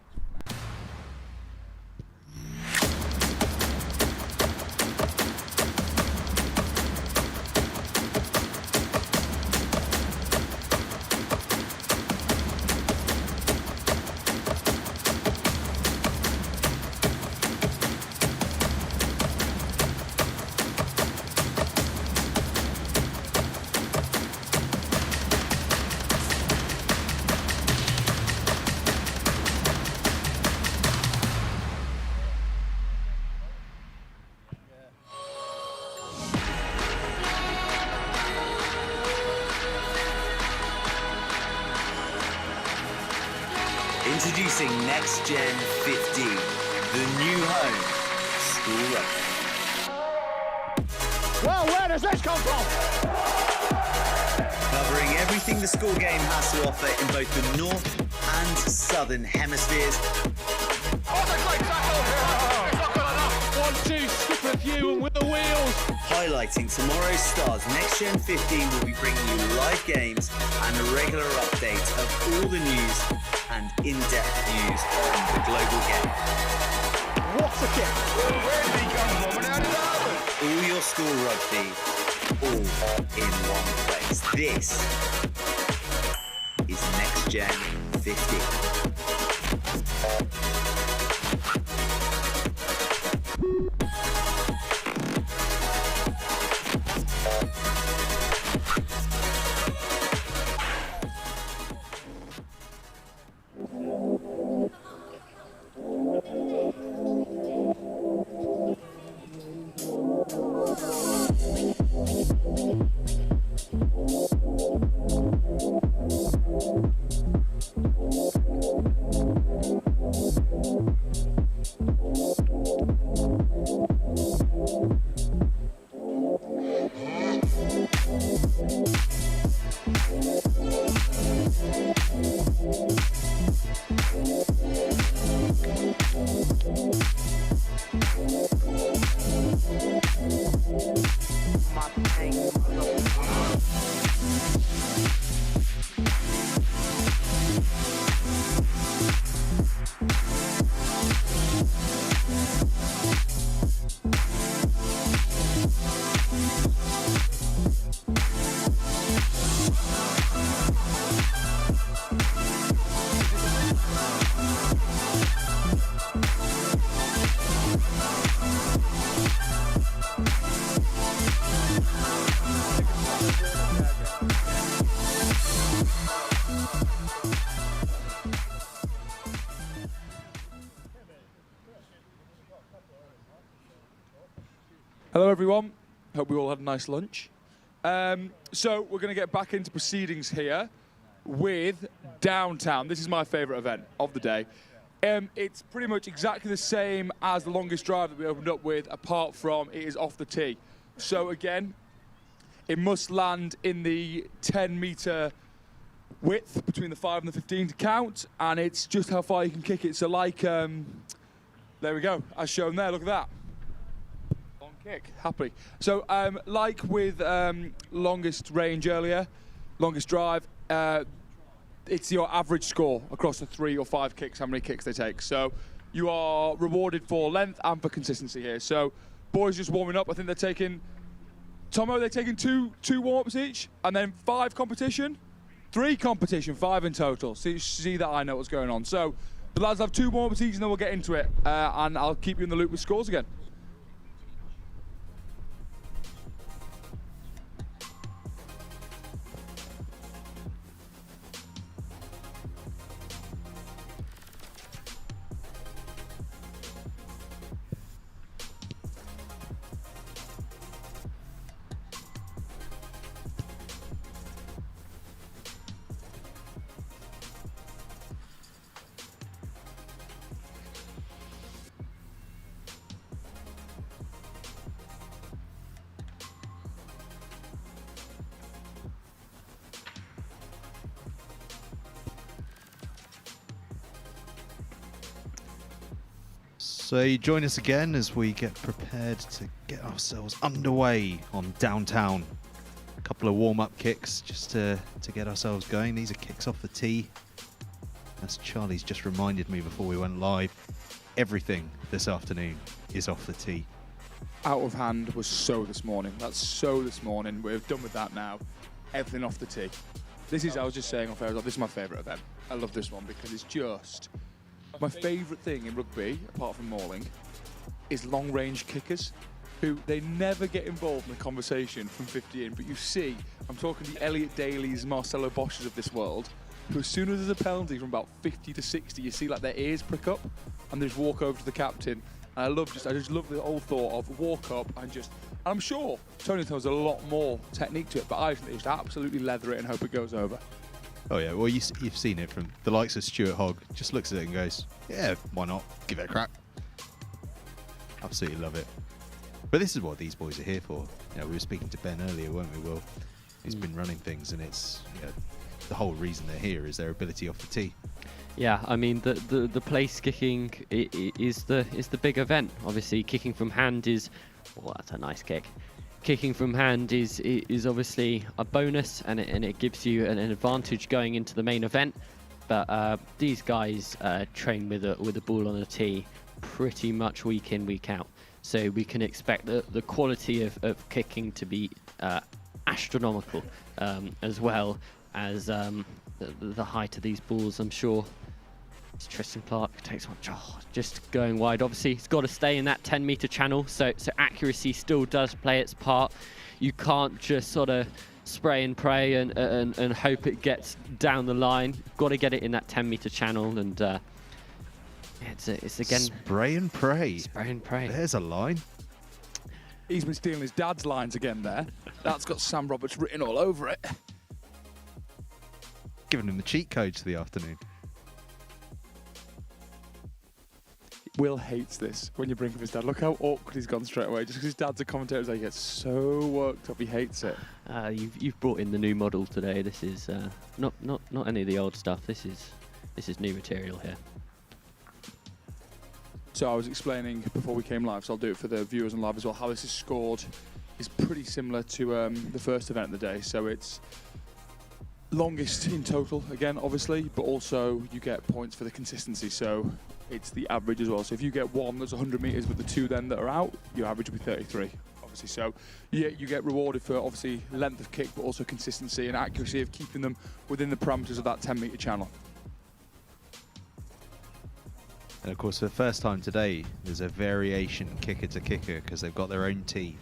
Speaker 8: Introducing NextGenXV, the new home school rugby.
Speaker 9: Well, where does this come from?
Speaker 8: Covering everything the school game has to offer in both the north and southern hemispheres.
Speaker 9: Oh, the great tackle! It's not good enough. 1-2, skip a few and with the wheels.
Speaker 8: Highlighting tomorrow's stars, NextGen15 will be bringing you live games and a regular update of all the news and in-depth views on the global game.
Speaker 9: What a kick! Where did he come from and how did that happen?
Speaker 8: All your school rugby, all in one place. This is NextGen15.
Speaker 4: Hello everyone, hope we all had a nice lunch. So we're going to get back into proceedings here with Downtown. This is my favourite event of the day.
Speaker 3: It's pretty much exactly the same as the longest drive that we opened up with, apart from it is off the tee. So again, it must land in the 10-metre width between the 5 and the 15 to count, and it's just how far you can kick it. So like, there we go, as shown there, look at that. Long kick, happy. So like with longest range earlier, longest drive, it's your average score across the 3 or 5 kicks, how many kicks they take. So you are rewarded for length and for consistency here. So boys just warming up, I think they're taking, Tomo, they're taking two warm-ups each, and then 5 competition, 3 competition, 5 in total. See that I know what's going on. So the lads have 2 warm-ups each, and then we'll get into it, and I'll keep you in the loop with scores again.
Speaker 1: So you join us again as we get prepared to get ourselves underway on downtown. A couple of warm-up kicks just to get ourselves going. These are kicks off the tee. As Charlie's just reminded me before we went live, everything this afternoon is off the tee.
Speaker 3: Out of hand was so this morning. That's so this morning. We're done with that now. Everything off the tee. This is, I was just saying off air, this is my favourite event. I love this one because it's just... My favourite thing in rugby, apart from mauling, is long-range kickers, who they never get involved in the conversation from 50 in. But you see, I'm talking the Elliot Daly's, Marcelo Bosch's of this world, who as soon as there's a penalty from about 50 to 60, you see like their ears prick up, and they just walk over to the captain. And I just love the old thought of walk up and just. I'm sure Tony tells a lot more technique to it, but I think they just absolutely leather it and hope it goes over.
Speaker 1: Oh yeah, well you've seen it from the likes of Stuart Hogg. Just looks at it and goes, yeah, why not? Give it a crack. Absolutely love it. But this is what these boys are here for. You know, we were speaking to Ben earlier, weren't we, Will? He's been running things, and it's the whole reason they're here is their ability off the tee.
Speaker 2: Yeah, I mean the place kicking is the big event. Obviously, kicking from hand is, oh, that's a nice kick. Kicking from hand is obviously a bonus, and it gives you an advantage going into the main event. But these guys train with a ball on a tee pretty much week in, week out. So we can expect the quality of kicking to be astronomical, as well as the height of these balls. I'm sure it's Tristan Clark takes one, just going wide. Obviously, he's got to stay in that 10-meter channel, so accuracy still does play its part. You can't just sort of spray and pray and hope it gets down the line. You've got to get it in that 10-meter channel, and it's again
Speaker 1: spray and pray.
Speaker 2: Spray and pray.
Speaker 1: There's a line.
Speaker 3: He's been stealing his dad's lines again there. That's got Sam Roberts written all over it.
Speaker 1: Giving him the cheat codes for the afternoon.
Speaker 3: Will hates this when you bring up his dad. Look how awkward he's gone straight away. Just because his dad's a commentator, he gets so worked up. He hates it.
Speaker 2: You've brought in the new model today. This is not any of the old stuff. This is new material here.
Speaker 3: So I was explaining before we came live, so I'll do it for the viewers on live as well, how this is scored is pretty similar to the first event of the day. So it's longest in total, again, obviously, but also you get points for the consistency. So it's the average as well. So if you get one that's 100 metres with the 2 then that are out, your average will be 33, obviously. So yeah, you get rewarded for obviously length of kick, but also consistency and accuracy of keeping them within the parameters of that 10-metre channel.
Speaker 1: And of course, for the first time today, there's a variation kicker to kicker because they've got their own tee.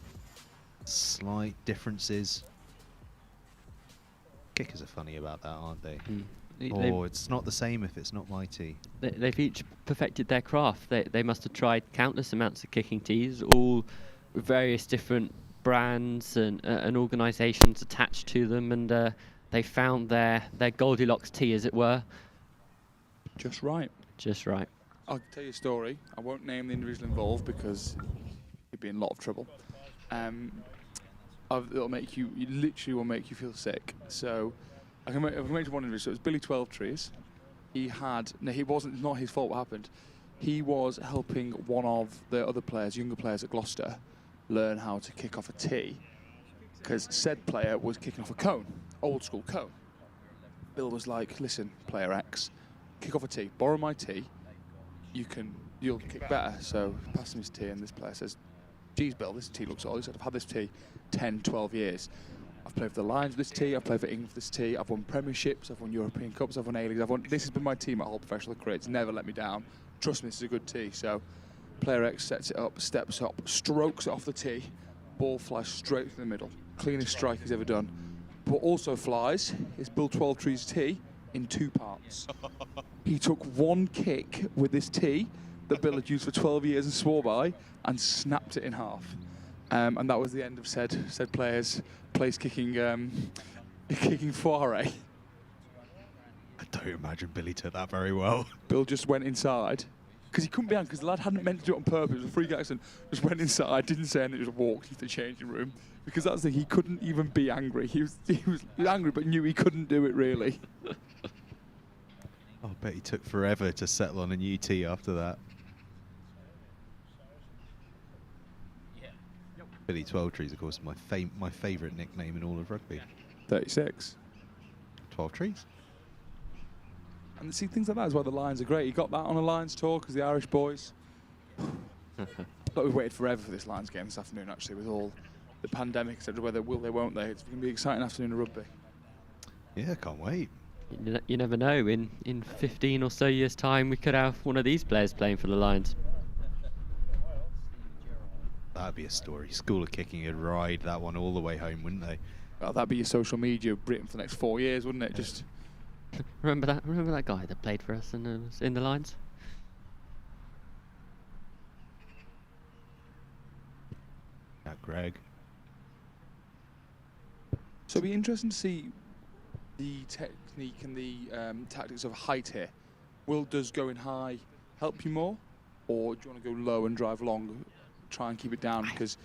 Speaker 1: Slight differences. Kickers are funny about that, aren't they? Or it's not the same if it's not my tee.
Speaker 2: They've each perfected their craft. They must have tried countless amounts of kicking tees, all with various different brands and organisations attached to them, and they found their Goldilocks tee, as it were.
Speaker 3: Just right.
Speaker 2: Just right.
Speaker 3: I'll tell you a story. I won't name the individual involved because he'd be in a lot of trouble. It'll make you, it literally will make you feel sick. So I can mention one individual. So it was Billy 12trees. It's not his fault what happened. He was helping one of the other players, younger players at Gloucester, learn how to kick off a tee, because said player was kicking off a cone, old school cone. Bill was like, listen, player X, kick off a tee, borrow my tee, you'll kick better. So he passed him his tee, and this player says, geez, Bill, this tee looks old. He said, I've had this tee 10, 12 years. I've played for the Lions with this tee, I've played for England with this tee, I've won premierships, I've won European Cups, I've won A-Leagues, this has been my team at whole professional career. It's never let me down. Trust me, this is a good tee. So player X sets it up, steps up, strokes it off the tee, ball flies straight through the middle. Cleanest strike he's ever done. But what also flies is Bill 12tree's tee in 2 parts. He took one kick with this tee that Bill had used for 12 years and swore by, and snapped it in half. And that was the end of said player's place kicking foray.
Speaker 1: I don't imagine Billy took that very well.
Speaker 3: Bill just went inside, because he couldn't be angry, because the lad hadn't meant to do it on purpose. It was a freak accident. Just went inside, didn't say anything, just walked into the changing room. Because that's the thing, he couldn't even be angry. He was angry, but knew he couldn't do it, really.
Speaker 1: I bet he took forever to settle on a new tee after that. Billy 12trees, of course, my favourite nickname in all of rugby.
Speaker 3: 36.
Speaker 1: 12trees.
Speaker 3: And see, things like that is why the Lions are great. He got that on a Lions tour because the Irish boys. But we've waited forever for this Lions game this afternoon, actually, with all the pandemic, etc. Whether will they, won't they? It's going to be an exciting afternoon of rugby.
Speaker 1: Yeah, can't wait.
Speaker 2: You never know. In 15 or so years' time, we could have one of these players playing for the Lions.
Speaker 1: That'd be a story. School of Kicking would ride that one all the way home, wouldn't they?
Speaker 3: Well, that'd be your social media Britain for the next 4 years, wouldn't it? Just
Speaker 2: Remember that guy that played for us and was in the Lions?
Speaker 1: Yeah, Greg.
Speaker 3: So it'd be interesting to see the technique and the tactics of height here. Does going high help you more, or do you want to go low and drive long, try and keep it down? Because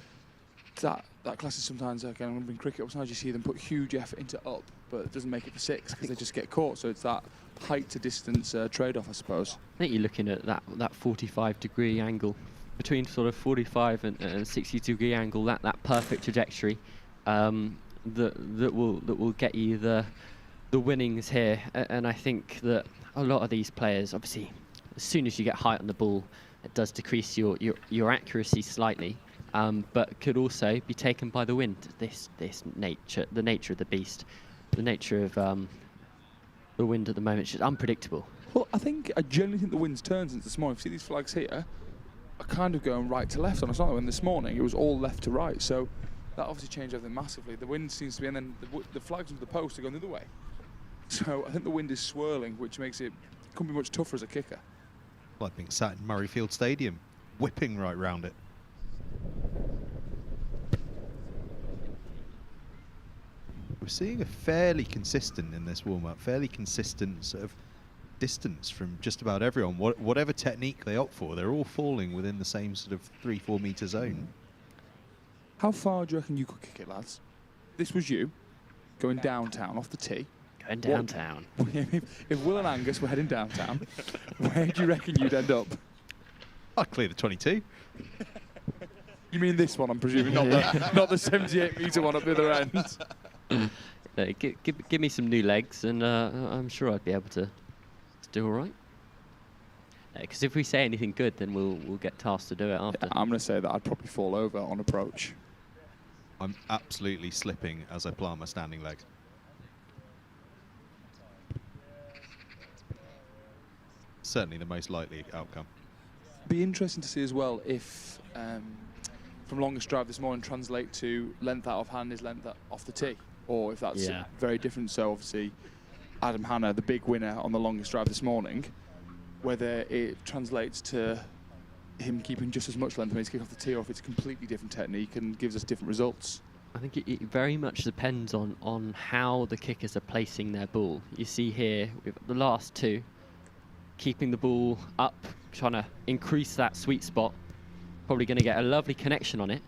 Speaker 3: that class is sometimes, again, in cricket, sometimes you see them put huge effort into up, but it doesn't make it for 6 because they just get caught. So it's that height to distance trade-off, I suppose.
Speaker 2: I think you're looking at that 45-degree angle, between sort of 45 and 60-degree angle, that perfect trajectory that will get you the winnings here. And I think that a lot of these players, obviously, as soon as you get height on the ball, it does decrease your accuracy slightly, but could also be taken by the wind. The nature of the beast, the nature of the wind at the moment is just unpredictable.
Speaker 3: Well, I genuinely think the wind's turned since this morning. If you see these flags here are kind of going right to left on us, aren't they? When this morning it was all left to right, so that obviously changed everything massively. The wind seems to be, and then the flags under the post are going the other way. So I think the wind is swirling, which makes it couldn't be much tougher as a kicker.
Speaker 1: Well, I think sat in Murrayfield Stadium, whipping right round it. We're seeing a fairly consistent in this warm-up, fairly consistent sort of distance from just about everyone. Whatever technique they opt for, they're all falling within the same sort of 3-4 metre zone.
Speaker 3: How far do you reckon you could kick it, lads? This was you going downtown off the tee.
Speaker 2: Going downtown.
Speaker 3: If Will and Angus were heading downtown, where do you reckon you'd end up?
Speaker 1: I'd clear the 22.
Speaker 3: You mean this one, I'm presuming, not the 78-metre one up the other end.
Speaker 2: Give me some new legs, and I'm sure I'd be able to do all right. Because if we say anything good, then we'll get tasked to do it after.
Speaker 3: Yeah, I'm going to say that I'd probably fall over on approach.
Speaker 1: I'm absolutely slipping as I plant my standing legs. Certainly the most likely outcome.
Speaker 3: Be interesting to see as well if from longest drive this morning translate to length out of hand is length off the tee, or if that's very different. So obviously Adam Hanna, the big winner on the longest drive this morning, whether it translates to him keeping just as much length when he's kick off the tee, or if it's a completely different technique and gives us different results.
Speaker 2: I think it very much depends on how the kickers are placing their ball. You see here, we've got the last two, keeping the ball up trying to increase that sweet spot. Probably going to get a lovely connection on it.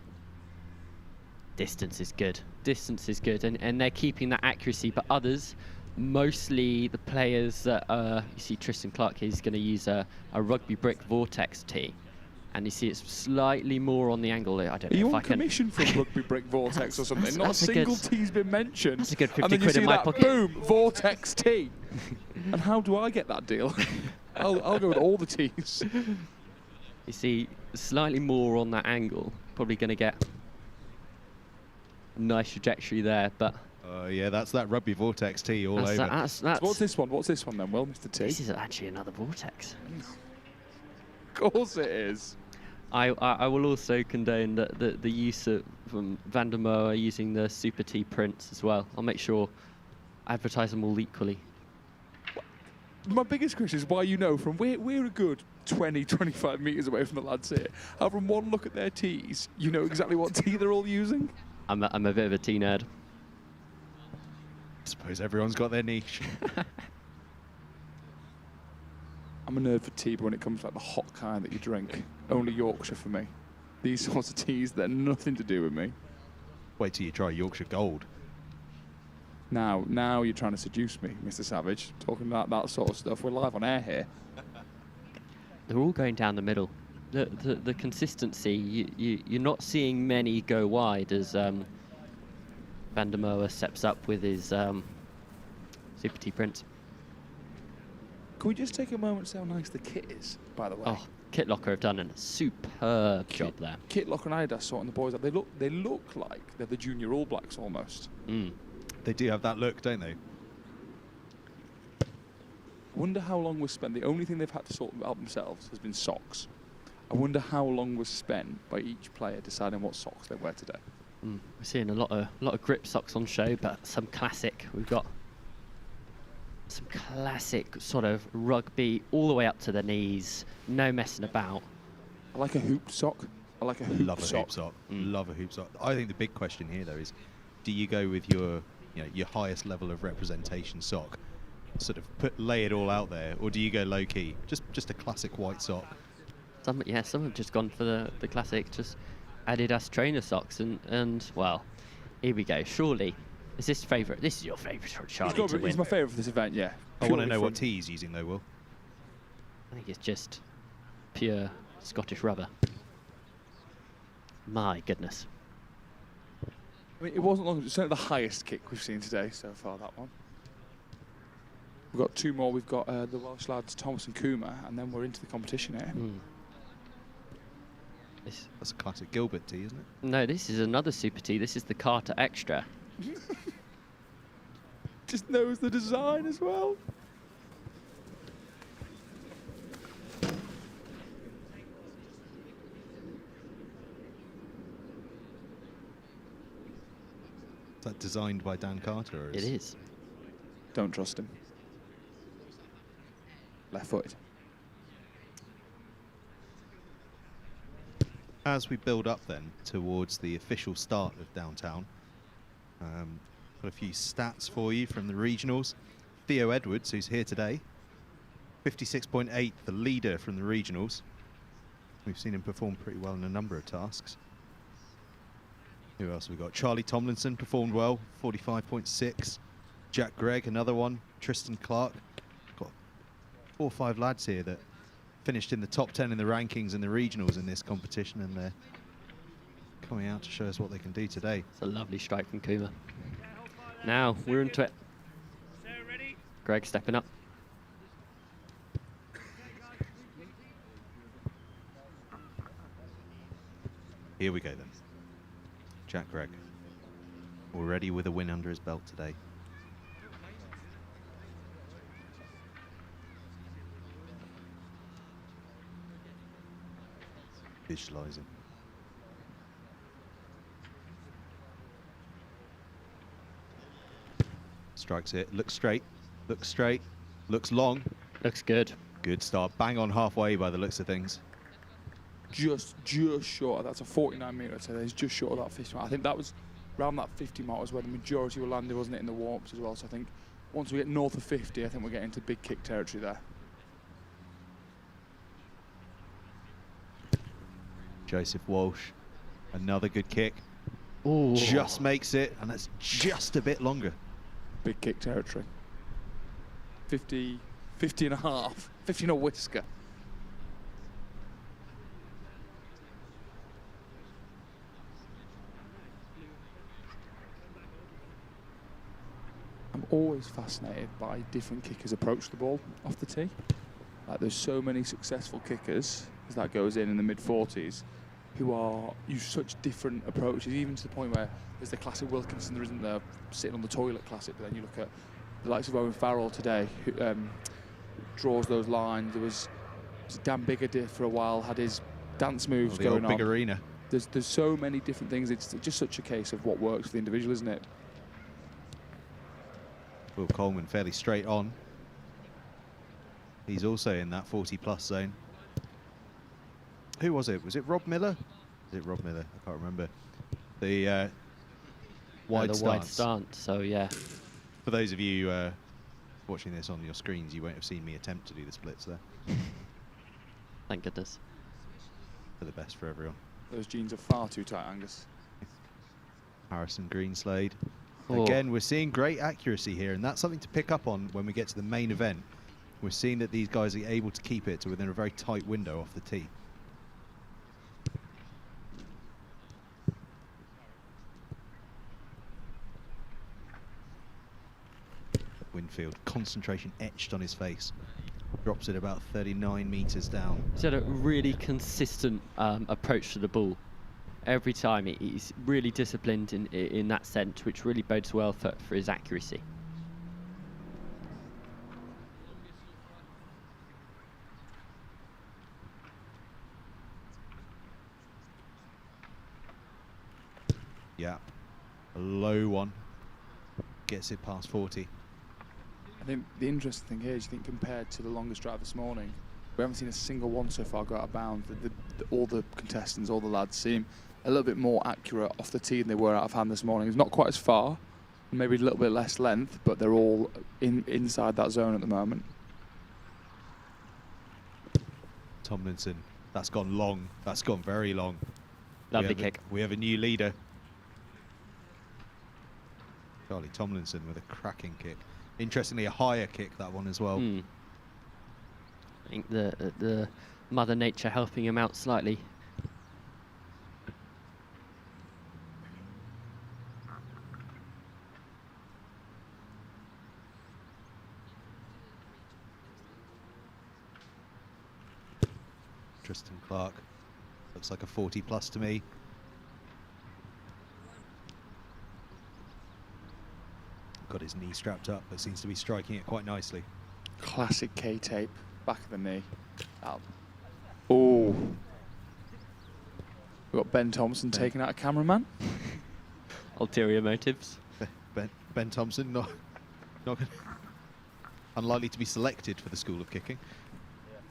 Speaker 2: Distance is good. Distance is good, and they're keeping that accuracy. But others, mostly the players that you see, Tristan Clark, he's going to use a rugby brick vortex tee. And you see it's slightly more on the angle. I don't know
Speaker 3: Are you
Speaker 2: if
Speaker 3: on
Speaker 2: I can.
Speaker 3: commission from Rugby Brick Vortex or something? Not a
Speaker 2: that's a
Speaker 3: single
Speaker 2: good-
Speaker 3: tee's been mentioned.
Speaker 2: That's a good 50
Speaker 3: and then you
Speaker 2: quid
Speaker 3: see
Speaker 2: in my
Speaker 3: that,
Speaker 2: pocket.
Speaker 3: boom, Vortex tee. And how do I get that deal? I'll go with all the tees.
Speaker 2: You see slightly more on that angle. Probably going to get a nice trajectory there, but
Speaker 1: Yeah, that's that Rugby Vortex tee all over.
Speaker 2: that's
Speaker 3: What's this one? What's this one then, Will, Mr. T?
Speaker 2: this is actually another vortex.
Speaker 3: Of course it is.
Speaker 2: I will also condone the use of Van der Moer using the Super T prints as well. I'll make sure I advertise them all equally.
Speaker 3: My biggest question is why from we're a good 20, 25 metres away from the lads here. How from one look at their tees, you know exactly what tee they're all using?
Speaker 2: I'm a bit of a tea nerd.
Speaker 1: I suppose everyone's got their niche.
Speaker 3: I'm a nerd for tea, but when it comes to like the hot kind that you drink, only Yorkshire for me. These sorts of teas, they're nothing to do with me.
Speaker 1: Wait till you try Yorkshire Gold.
Speaker 3: Now you're trying to seduce me, Mr. Savage. Talking about that sort of stuff. We're live on air here.
Speaker 2: They're all going down the middle. The consistency, you're not seeing many go wide as Van der Moer steps up with his Super T prints.
Speaker 3: Can we just take a moment to say how nice the kit is, by the way?
Speaker 2: Oh, Kit Locker have done a superb job there.
Speaker 3: Kit Locker and Adidas sorting the boys out. They look like they're the junior All Blacks almost.
Speaker 2: Mm.
Speaker 1: They do have that look, don't they?
Speaker 3: I wonder how long was spent. The only thing they've had to sort out themselves has been socks. I wonder how long was spent by each player deciding what socks they wear today.
Speaker 2: We're seeing a lot of grip socks on show, but some classic. We've got some classic sort of rugby all the way up to the knees, no messing about.
Speaker 3: I like a hoop sock. I like a hoop
Speaker 1: Love a
Speaker 3: sock.
Speaker 1: hoop sock. Love a hoop sock. I think the big question here, though, is do you go with your highest level of representation sock, sort of lay it all out there, or do you go low key, just a classic white sock?
Speaker 2: Some have just gone for the classic, just Adidas trainer socks, and well, here we go. Surely, is this favourite? This is your favourite, Charlie, to win.
Speaker 3: He's my favourite for this event, yeah.
Speaker 1: I want to
Speaker 3: Purely
Speaker 1: know what
Speaker 3: from-
Speaker 1: tee he's using, though, Will.
Speaker 2: I think it's just pure Scottish rubber. My goodness.
Speaker 3: I mean, it wasn't long. It's certainly the highest kick we've seen today so far, that one. We've got two more. We've got the Welsh lads, Thomas and Kuma, and then we're into the competition here.
Speaker 1: That's a classic Gilbert tee, isn't it?
Speaker 2: No, this is another Super T. This is the Carter Extra.
Speaker 3: Just knows the design as well.
Speaker 1: Is that designed by Dan Carter? Or
Speaker 2: It is.
Speaker 3: Don't trust him. Left footed.
Speaker 1: As we build up then towards the official start of downtown, got a few stats for you from the regionals. Theo Edwards, who's here today, 56.8, the leader from the regionals. We've seen him perform pretty well in a number of tasks. Who else have we got? Charlie Tomlinson performed well, 45.6. Jack Gregg, another one. Tristan Clark. Got 4 or 5 lads here that finished in the top 10 in the rankings in the regionals in this competition, and they're coming out to show us what they can do today.
Speaker 2: It's a lovely strike from Kuma. Now we're into it. Greg stepping up.
Speaker 1: Here we go then. Jack Gregg, already with a win under his belt today. Visualizing. Strikes it, looks straight, looks long.
Speaker 2: Looks good.
Speaker 1: Good start, bang on halfway by the looks of things.
Speaker 3: Just short. That's a 49 metre. So he's just short of that 50 mark. I think that was around that 50 mark was where the majority were landed, wasn't it, in the warm-ups as well. So I think once we get north of 50, I think we're getting into big kick territory there.
Speaker 1: Joseph Walsh, another good kick.
Speaker 2: Ooh.
Speaker 1: Just makes it, and that's just a bit longer.
Speaker 3: Big kick territory. 50 and a half, 50 and a whisker. I'm always fascinated by different kickers approach the ball off the tee. Like, there's so many successful kickers as that goes in the mid-40s who use such different approaches, even to the point where there's the classic Wilkinson, there isn't the sitting on the toilet classic, but then you look at the likes of Owen Farrell today, who draws those lines. There was Dan Bigger for a while, had his dance moves going on.
Speaker 1: Big arena.
Speaker 3: There's so many different things. It's just such a case of what works for the individual, isn't it?
Speaker 1: Will Coleman fairly straight on. He's also in that 40+ zone. Who was it? Was it Rob Miller? Is it Rob Miller? I can't remember. The wide stance.
Speaker 2: Wide stance, so yeah.
Speaker 1: For those of you watching this on your screens, you won't have seen me attempt to do the splits there.
Speaker 2: Thank goodness.
Speaker 1: For the best for everyone.
Speaker 3: Those jeans are far too tight, Angus.
Speaker 1: Harrison Greenslade.
Speaker 2: Oh.
Speaker 1: Again, we're seeing great accuracy here, and that's something to pick up on when we get to the main event. We're seeing that these guys are able to keep it to within a very tight window off the tee. Winfield, concentration etched on his face. Drops it about 39 metres down.
Speaker 2: He's had a really consistent approach to the ball. Every time he's really disciplined in that sense, which really bodes well for his accuracy.
Speaker 1: Yeah, a low one. Gets it past 40.
Speaker 3: I think the interesting thing here is, you think compared to the longest drive this morning, we haven't seen a single one so far go out of bounds. All the contestants, all the lads seem a little bit more accurate off the tee than they were out of hand this morning. It's not quite as far, maybe a little bit less length, but they're all inside that zone at the moment.
Speaker 1: Tomlinson, that's gone long. That's gone very long.
Speaker 2: Lovely kick.
Speaker 1: We have a new leader. Charlie Tomlinson with a cracking kick. Interestingly, a higher kick, that one as well.
Speaker 2: I think the Mother Nature helping him out slightly.
Speaker 1: Tristan Clark, looks like a 40+ to me. Got his knee strapped up, but seems to be striking it quite nicely.
Speaker 3: Classic K-tape, back of the knee. Oh. We've got Ben Thompson taking out a cameraman.
Speaker 2: Ulterior motives.
Speaker 1: Ben Thompson, not unlikely to be selected for the School of Kicking.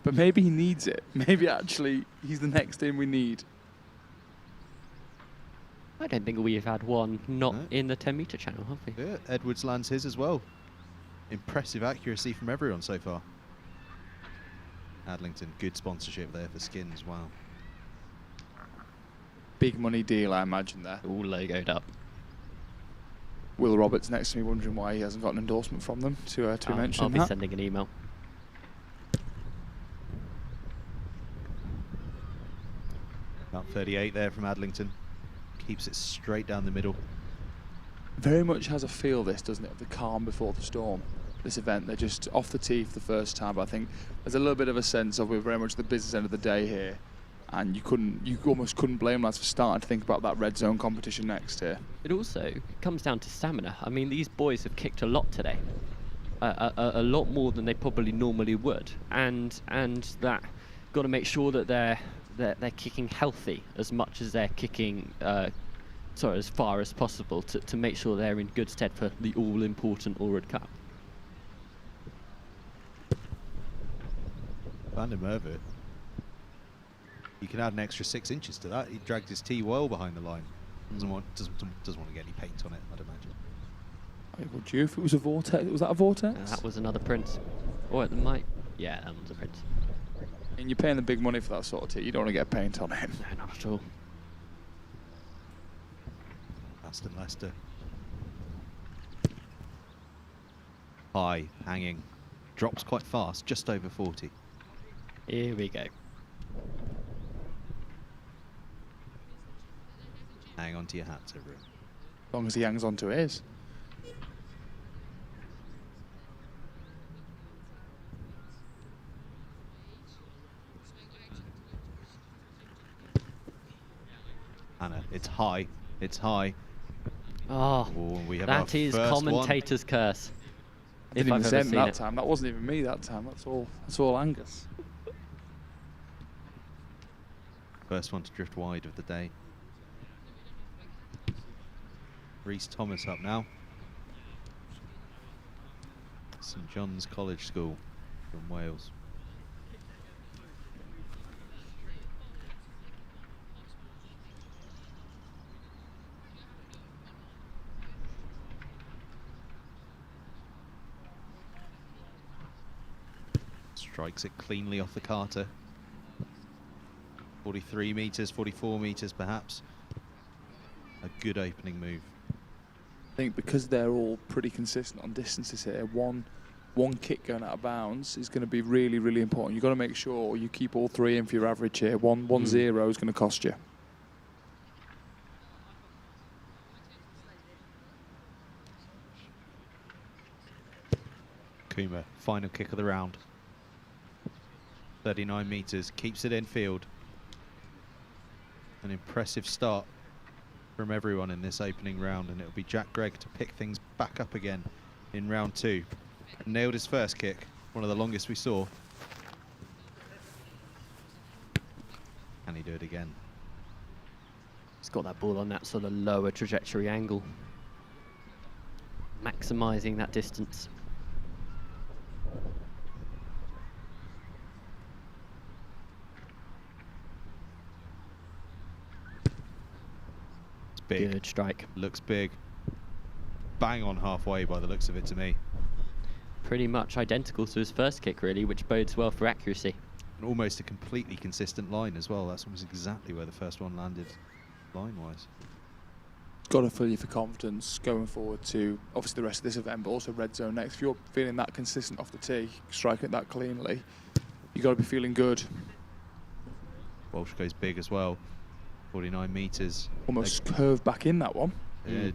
Speaker 3: But maybe he needs it. Maybe actually he's the next in we need.
Speaker 2: I don't think we've had one not in the 10-metre channel, have we?
Speaker 1: Yeah, Edwards lands his as well. Impressive accuracy from everyone so far. Adlington, good sponsorship there for Skins, wow.
Speaker 3: Big money deal, I imagine, there.
Speaker 2: All logoed up.
Speaker 3: Will Roberts next to me wondering why he hasn't got an endorsement from them to be mentioned.
Speaker 2: I'll be sending an email.
Speaker 1: About 38 there from Adlington. Keeps it straight down the middle.
Speaker 3: Very much has a feel, this, doesn't it, of the calm before the storm. This event, they're just off the tee for the first time, but I think there's a little bit of a sense of we're very much the business end of the day here, and you almost couldn't blame lads for starting to think about that red zone competition next here.
Speaker 2: It also comes down to stamina. I mean, these boys have kicked a lot today, a lot more than they probably normally would, and that got to make sure that they're kicking healthy as much as they're kicking as far as possible to make sure they're in good stead for the all-important Alred Cup.
Speaker 1: Van der Merwe, you can add an extra 6 inches to that. He dragged his tee well behind the line. Doesn't want to get any paint on it, I'd imagine.
Speaker 3: Would you, if it was a vortex? Was that a vortex?
Speaker 2: That was another Prince. Or it might. Yeah, that was a Prince.
Speaker 3: And you're paying the big money for that sort of tee. You don't want to get paint on him.
Speaker 2: No, not at all.
Speaker 1: Aston Leicester. High, hanging. Drops quite fast, just over 40.
Speaker 2: Here we go.
Speaker 1: Hang on to your hats, everyone.
Speaker 3: As long as he hangs on to his.
Speaker 1: Anna, it's high. It's high.
Speaker 2: Oh,
Speaker 1: We have
Speaker 2: that
Speaker 1: our
Speaker 2: is
Speaker 1: first
Speaker 2: commentator's curse.
Speaker 3: I didn't even say him that time. That wasn't even me that time. That's all Angus.
Speaker 1: First one to drift wide of the day. Reece Thomas up now. St John's College School from Wales. Strikes it cleanly off the Carter. 43 metres, 44 metres perhaps. A good opening move.
Speaker 3: I think because they're all pretty consistent on distances here, one kick going out of bounds is going to be really, really important. You've got to make sure you keep all three in for your average here. One zero is going to cost you.
Speaker 1: Kuma, final kick of the round. 39 metres, keeps it in field. An impressive start from everyone in this opening round, and it'll be Jack Gregg to pick things back up again in round 2. Nailed his first kick, one of the longest we saw. Can he do it again?
Speaker 2: He's got that ball on that sort of lower trajectory angle, maximising that distance.
Speaker 1: Big.
Speaker 2: Good strike.
Speaker 1: Looks big. Bang on halfway by the looks of it to me.
Speaker 2: Pretty much identical to his first kick, really, which bodes well for accuracy.
Speaker 1: And almost a completely consistent line as well. That's almost exactly where the first one landed line-wise.
Speaker 3: Got to fill you for confidence going forward to obviously the rest of this event, but also Red Zone next. If you're feeling that consistent off the tee, striking it that cleanly, you got to be feeling good.
Speaker 1: Walsh goes big as well. 49 metres.
Speaker 3: Almost curved back in that one.
Speaker 1: It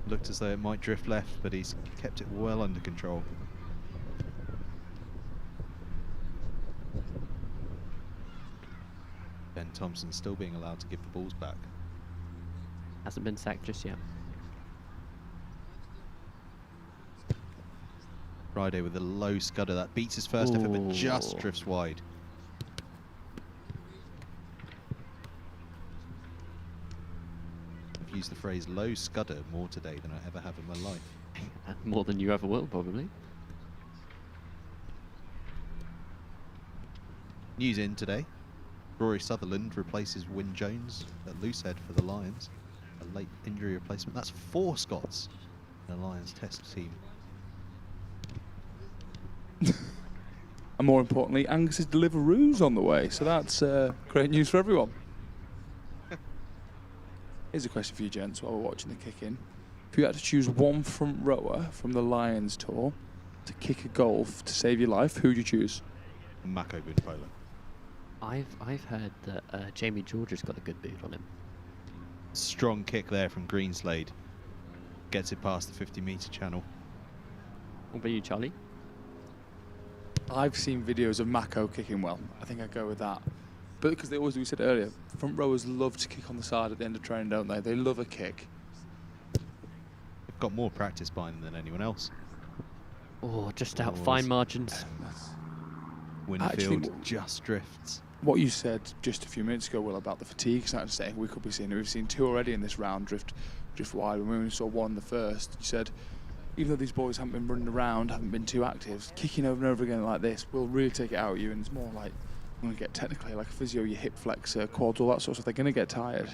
Speaker 1: looked as though it might drift left, but he's kept it well under control. Ben Thompson still being allowed to give the balls back.
Speaker 2: Hasn't been sacked just yet.
Speaker 1: Friday with a low scudder. That beats his first effort, but just drifts wide. I've used the phrase low scudder more today than I ever have in my life.
Speaker 2: More than you ever will, probably.
Speaker 1: News in today. Rory Sutherland replaces Wyn Jones at loosehead for the Lions. A late injury replacement. That's 4 Scots in the Lions test team.
Speaker 3: And more importantly, Angus's Deliveroo's on the way, so that's great news for everyone. Here's a question for you, gents, while we're watching the kick-in. If you had to choose one front rower from the Lions tour to kick a goal to save your life, who would you choose?
Speaker 1: Mako Boonfola.
Speaker 2: I've heard that Jamie George has got a good boot on him.
Speaker 1: Strong kick there from Greenslade. Gets it past the 50-metre channel.
Speaker 2: What about you, Charlie?
Speaker 3: I've seen videos of Mako kicking well. I think I'd go with that. But because they always, we said earlier, front rowers love to kick on the side at the end of training, don't they? They love a kick.
Speaker 1: They've got more practice by them than anyone else.
Speaker 2: Oh, just out fine margins.
Speaker 1: Winfield just drifts.
Speaker 3: What you said just a few minutes ago, Will, about the fatigue starting to set in, we could be seeing it. We've seen 2 already in this round drift wide. When we only saw 1 in the first, you said, even though these boys haven't been running around, haven't been too active, kicking over and over again like this will really take it out of you. And it's more like, I'm going to get technically like a physio, your hip flexor, quads, all that sort of stuff. They're going to get tired.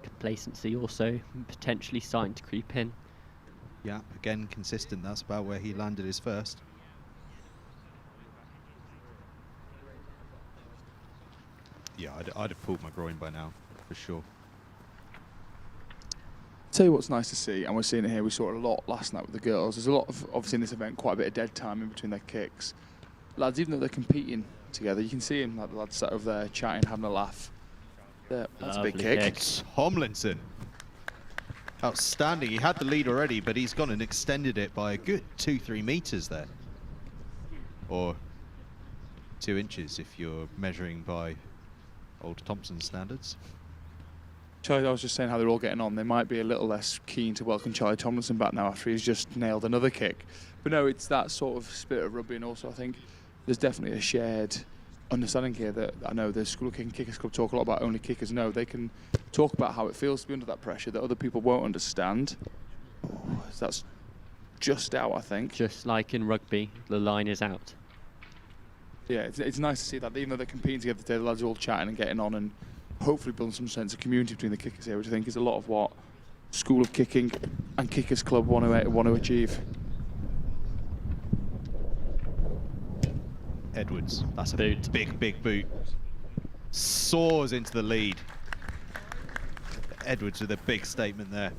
Speaker 2: Complacency also potentially starting to creep in.
Speaker 1: Yeah, again consistent. That's about where he landed his first. Yeah, I'd have pulled my groin by now, for sure.
Speaker 3: Tell you what's nice to see, and we're seeing it here, we saw it a lot last night with the girls. There's a lot of, obviously in this event, quite a bit of dead time in between their kicks. Lads, even though they're competing together, you can see them, like the lads sat over there chatting, having a laugh. That's a big kick.
Speaker 1: Tomlinson. Outstanding. He had the lead already, but he's gone and extended it by a good 2-3 meters there. Or 2 inches if you're measuring by old Thompson standards.
Speaker 3: Charlie, I was just saying how they're all getting on. They might be a little less keen to welcome Charlie Tomlinson back now after he's just nailed another kick. But no, it's that sort of spirit of rugby, and also I think there's definitely a shared understanding here that I know the School of Kicking Kickers Club talk a lot about only kickers know. They can talk about how it feels to be under that pressure that other people won't understand. Oh, that's just out, I think.
Speaker 2: Just like in rugby, the line is out.
Speaker 3: Yeah, it's nice to see that even though they're competing together today, the lads are all chatting and getting on and hopefully building some sense of community between the kickers here, which I think is a lot of what School of Kicking and Kickers Club want to achieve.
Speaker 1: Edwards, that's a big boot. Soars into the lead. Edwards with a big statement there.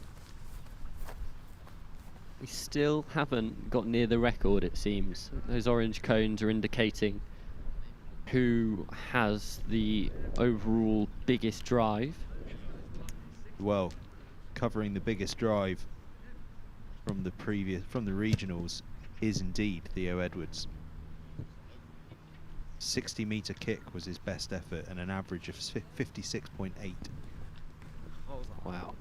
Speaker 2: We still haven't got near the record, it seems. Those orange cones are indicating who has the overall biggest drive.
Speaker 1: Well, covering the biggest drive from the regionals is indeed Theo Edwards. 60-meter kick was his best effort and an average of 56.8.
Speaker 2: Wow.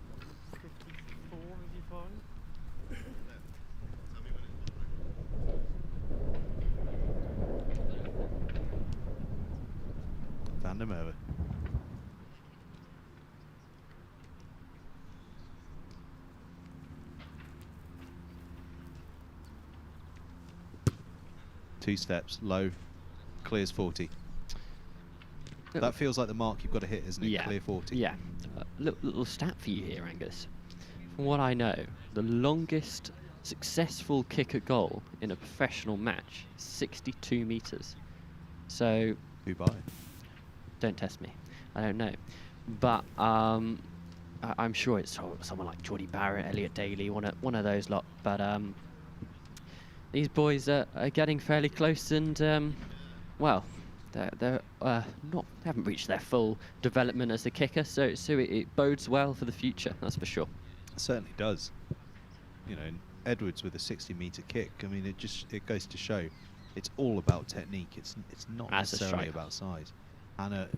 Speaker 1: Van der Merwe. Two steps, low, clears 40. That feels like the mark you've got to hit, isn't it?
Speaker 2: Yeah.
Speaker 1: Clear 40.
Speaker 2: Yeah. Little stat for you here, Angus. From what I know, the longest successful kick a goal in a professional match is 62 metres. So...
Speaker 1: Who by?
Speaker 2: Don't test me. I don't know. But I'm sure it's someone like Jonny Barrett, Elliot Daly, one of those lot. But these boys are getting fairly close, and well, they haven't reached their full development as a kicker, so it bodes well for the future. That's for sure.
Speaker 1: It certainly does. You know, Edwards with a 60-meter kick. I mean, it goes to show it's all about technique. It's not necessarily about size. Anna,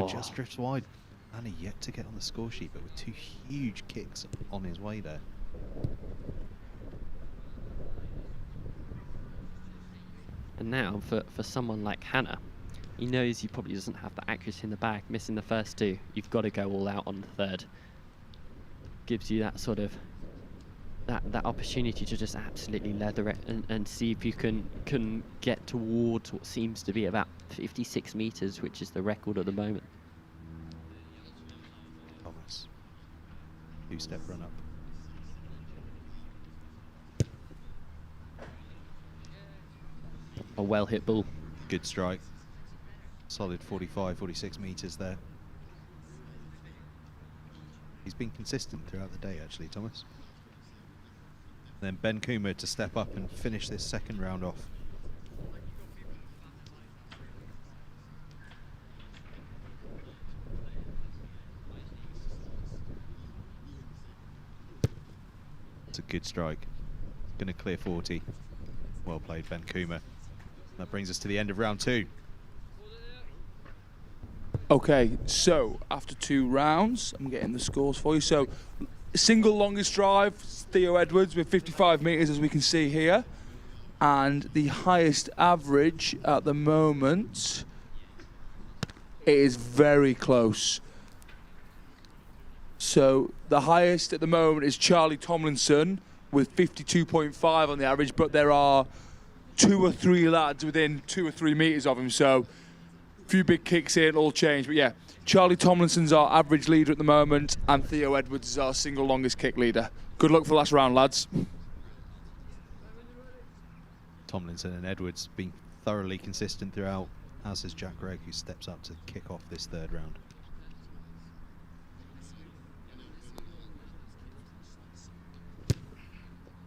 Speaker 1: just drifts wide. Anna yet to get on the score sheet, but with 2 huge kicks on his way there.
Speaker 2: And now, for someone like Hannah, he knows he probably doesn't have the accuracy in the bag. Missing the first 2, you've got to go all out on the third. Gives you that sort of that opportunity to just absolutely leather it and see if you can get towards what seems to be about 56 meters, which is the record at the moment.
Speaker 1: Thomas, 2-step run up.
Speaker 2: A well hit ball.
Speaker 1: Good strike. Solid 45, 46 meters there. He's been consistent throughout the day, actually, Thomas. Then Ben Coomer to step up and finish this second round off. It's a good strike. Going to clear 40. Well played, Ben Coomer. That brings us to the end of round 2.
Speaker 3: Okay, so after 2 rounds, I'm getting the scores for you. So, single longest drive, Theo Edwards with 55 metres, as we can see here. And the highest average at the moment, it is very close. So, the highest at the moment is Charlie Tomlinson with 52.5 on the average, but there are 2 or 3 lads within 2 or 3 metres of him, so a few big kicks here, it'll all change. But yeah, Charlie Tomlinson's our average leader at the moment, and Theo Edwards is our single longest kick leader. Good luck for the last round, lads.
Speaker 1: Tomlinson and Edwards being thoroughly consistent throughout. as is Jack Gregg, who steps up to kick off this third round.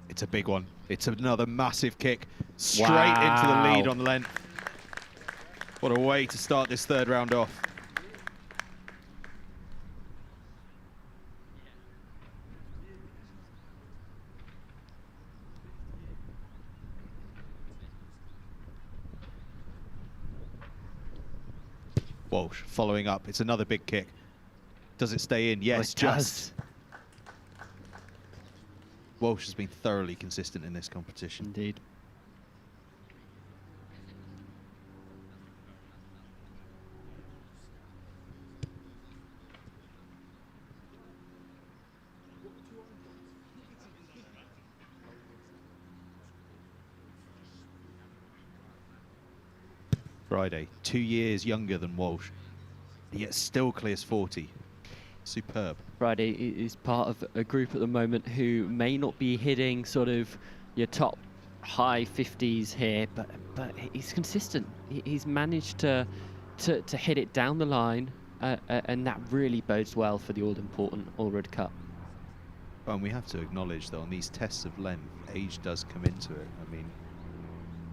Speaker 1: It's a big one. It's another massive kick straight into the lead on length. What a way to start this third round off. Walsh following up. It's another big kick. Does it stay in? Yes, just. Walsh has been thoroughly consistent in this competition.
Speaker 2: Indeed.
Speaker 1: Friday, 2 years younger than Walsh, yet still clears 40. Superb.
Speaker 2: Friday is part of a group at the moment who may not be hitting sort of your top high 50s here, but he's consistent. He's managed to hit it down the line, and that really bodes well for the all-important Aldred Cup.
Speaker 1: And we have to acknowledge that on these tests of length, age does come into it. I mean,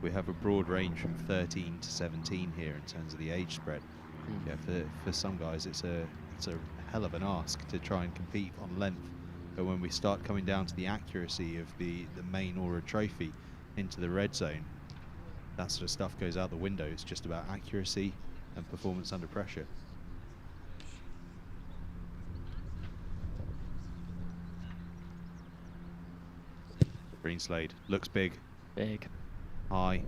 Speaker 1: we have a broad range from 13 to 17 here in terms of the age spread. Yeah, for some guys, it's a hell of an ask to try and compete on length. But when we start coming down to the accuracy of the main Alred Trophy into the red zone, that sort of stuff goes out the window. It's just about accuracy and performance under pressure. Greenslade looks big.
Speaker 2: Big.
Speaker 1: High.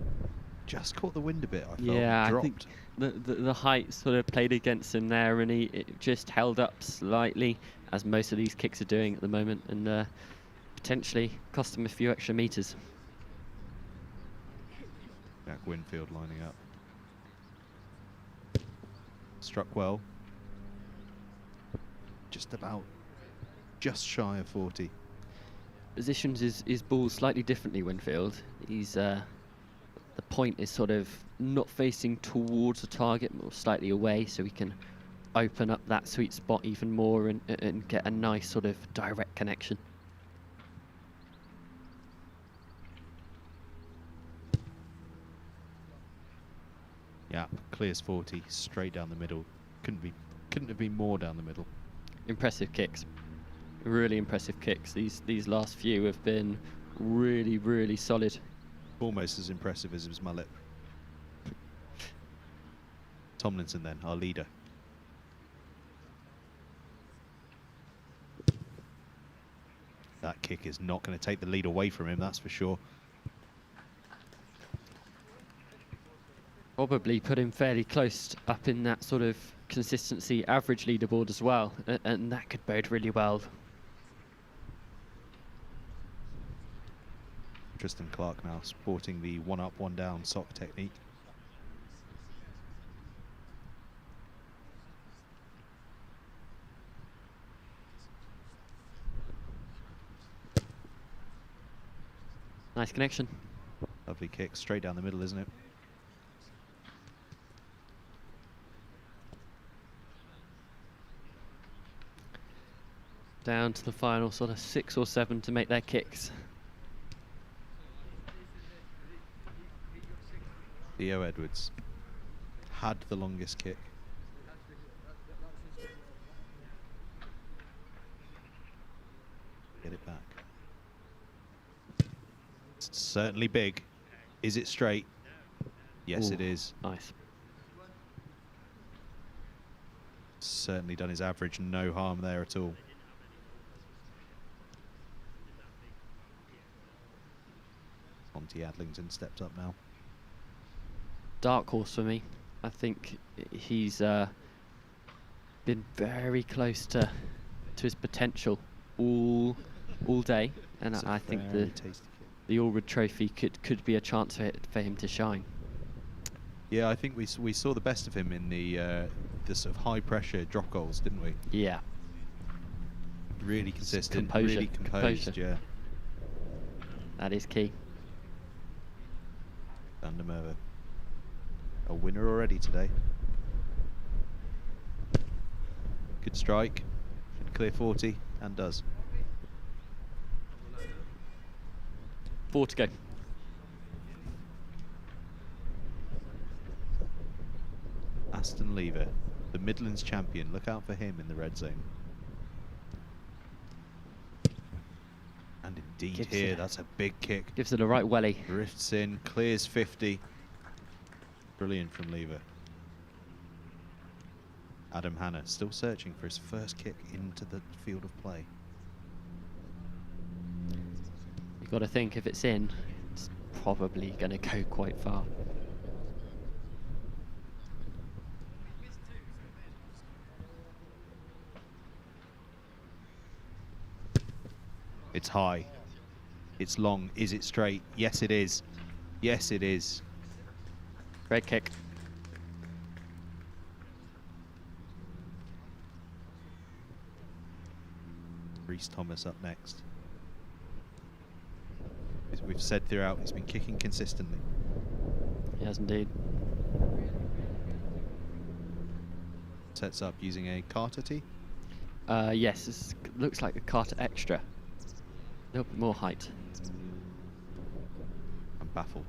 Speaker 1: Just caught the wind a bit, I felt.
Speaker 2: Yeah,
Speaker 1: dropped.
Speaker 2: I think the height sort of played against him there, and it just held up slightly, as most of these kicks are doing at the moment, and potentially cost him a few extra meters.
Speaker 1: Jack Winfield lining up. Struck well. Just shy of 40.
Speaker 2: Positions his ball slightly differently, Winfield. He's the point is sort of not facing towards the target, but slightly away, so we can open up that sweet spot even more and get a nice sort of direct connection.
Speaker 1: Yeah, clears 40 straight down the middle. Couldn't have been more down the middle.
Speaker 2: Impressive kicks. Really impressive kicks. These last few have been really, really solid.
Speaker 1: Almost as impressive as his mullet. Tomlinson then, our leader. That kick is not going to take the lead away from him, that's for sure.
Speaker 2: Probably put him fairly close up in that sort of consistency average leaderboard as well, and that could bode really well.
Speaker 1: Tristan Clark now sporting the one up, one down sock technique.
Speaker 2: Nice connection.
Speaker 1: Lovely kick, straight down the middle, isn't it?
Speaker 2: Down to the final sort of 6 or 7 to make their kicks.
Speaker 1: Theo Edwards had the longest kick. Get it back. It's certainly big. Is it straight? Yes,
Speaker 2: Ooh,
Speaker 1: it is.
Speaker 2: Nice.
Speaker 1: Certainly done his average, no harm there at all. Monty Adlington steps up now.
Speaker 2: Dark horse for me. I think he's been very close to his potential all day, and I think the Alred Trophy could be a chance for him to shine.
Speaker 1: Yeah, I think we saw the best of him in the sort of high pressure drop goals, didn't we?
Speaker 2: Yeah.
Speaker 1: Really consistent,
Speaker 2: Composure.
Speaker 1: really composed.
Speaker 2: Composure.
Speaker 1: Yeah.
Speaker 2: That is key.
Speaker 1: Van der Merwe A winner already today. Good strike. Should clear 40 and does.
Speaker 2: 4 to go.
Speaker 1: Aston Lever, the Midlands champion. Look out for him in the red zone. And indeed
Speaker 2: Gives
Speaker 1: here,
Speaker 2: it.
Speaker 1: that's a big kick.
Speaker 2: Gives it a right welly.
Speaker 1: Drifts in, clears 50. Brilliant from Lever. Adam Hanna still searching for his first kick into the field of play.
Speaker 2: You've got to think if it's in, it's probably going to go quite far.
Speaker 1: It's high. It's long. Is it straight? Yes, it is. Yes, it is.
Speaker 2: Great kick.
Speaker 1: Reese Thomas up next. As we've said throughout, he's been kicking consistently.
Speaker 2: He has indeed.
Speaker 1: Sets up using a Carter tee.
Speaker 2: Yes, this looks like a Carter Extra. A little bit more height.
Speaker 1: I'm baffled.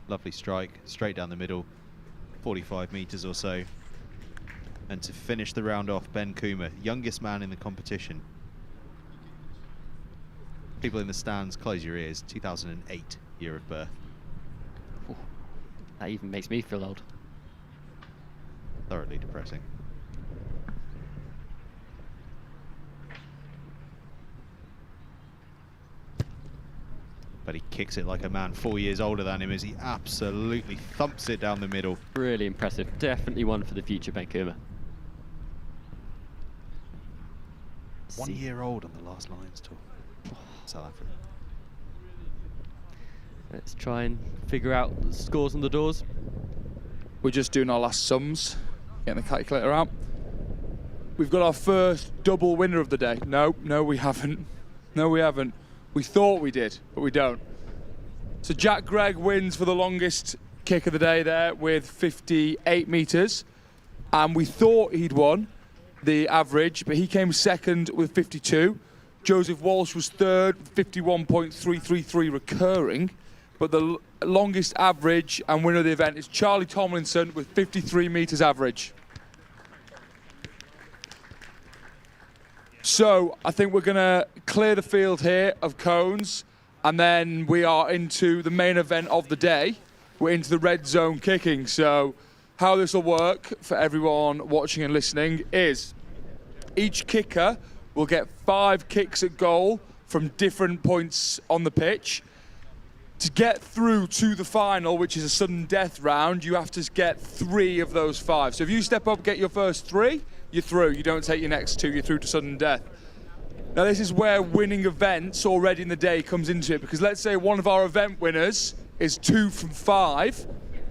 Speaker 1: Lovely strike, straight down the middle, 45 metres or so. And to finish the round off, Ben Coomer, youngest man in the competition. People in the stands, close your ears, 2008 year of birth.
Speaker 2: Ooh, that even makes me feel old.
Speaker 1: Thoroughly depressing. But he kicks it like a man 4 years older than him as he absolutely thumps it down the middle.
Speaker 2: Really impressive. Definitely one for the future, Ben Coomer.
Speaker 1: 1 year old on the last Lions tour. South Africa.
Speaker 2: Let's try and figure out the scores on the doors.
Speaker 3: We're just doing our last sums, getting the calculator out. We've got our first double winner of the day. No, we haven't. No, we haven't. We thought we did, but we don't. So Jack Gregg wins for the longest kick of the day there with 58 metres. And we thought he'd won the average, but he came second with 52. Joseph Walsh was third with 51.333 recurring. But the longest average and winner of the event is Charlie Tomlinson with 53 metres average. So I think we're going to clear the field here of cones, and then we are into the main event of the day. We're into the red zone kicking. So how this will work for everyone watching and listening is each kicker will get 5 kicks at goal from different points on the pitch. To get through to the final, which is a sudden death round, you have to get 3 of those 5. So if you step up, get your first 3, you're through. You don't take your next 2, you're through to sudden death. Now this is where winning events already in the day comes into it, because let's say one of our event winners is 2 from 5,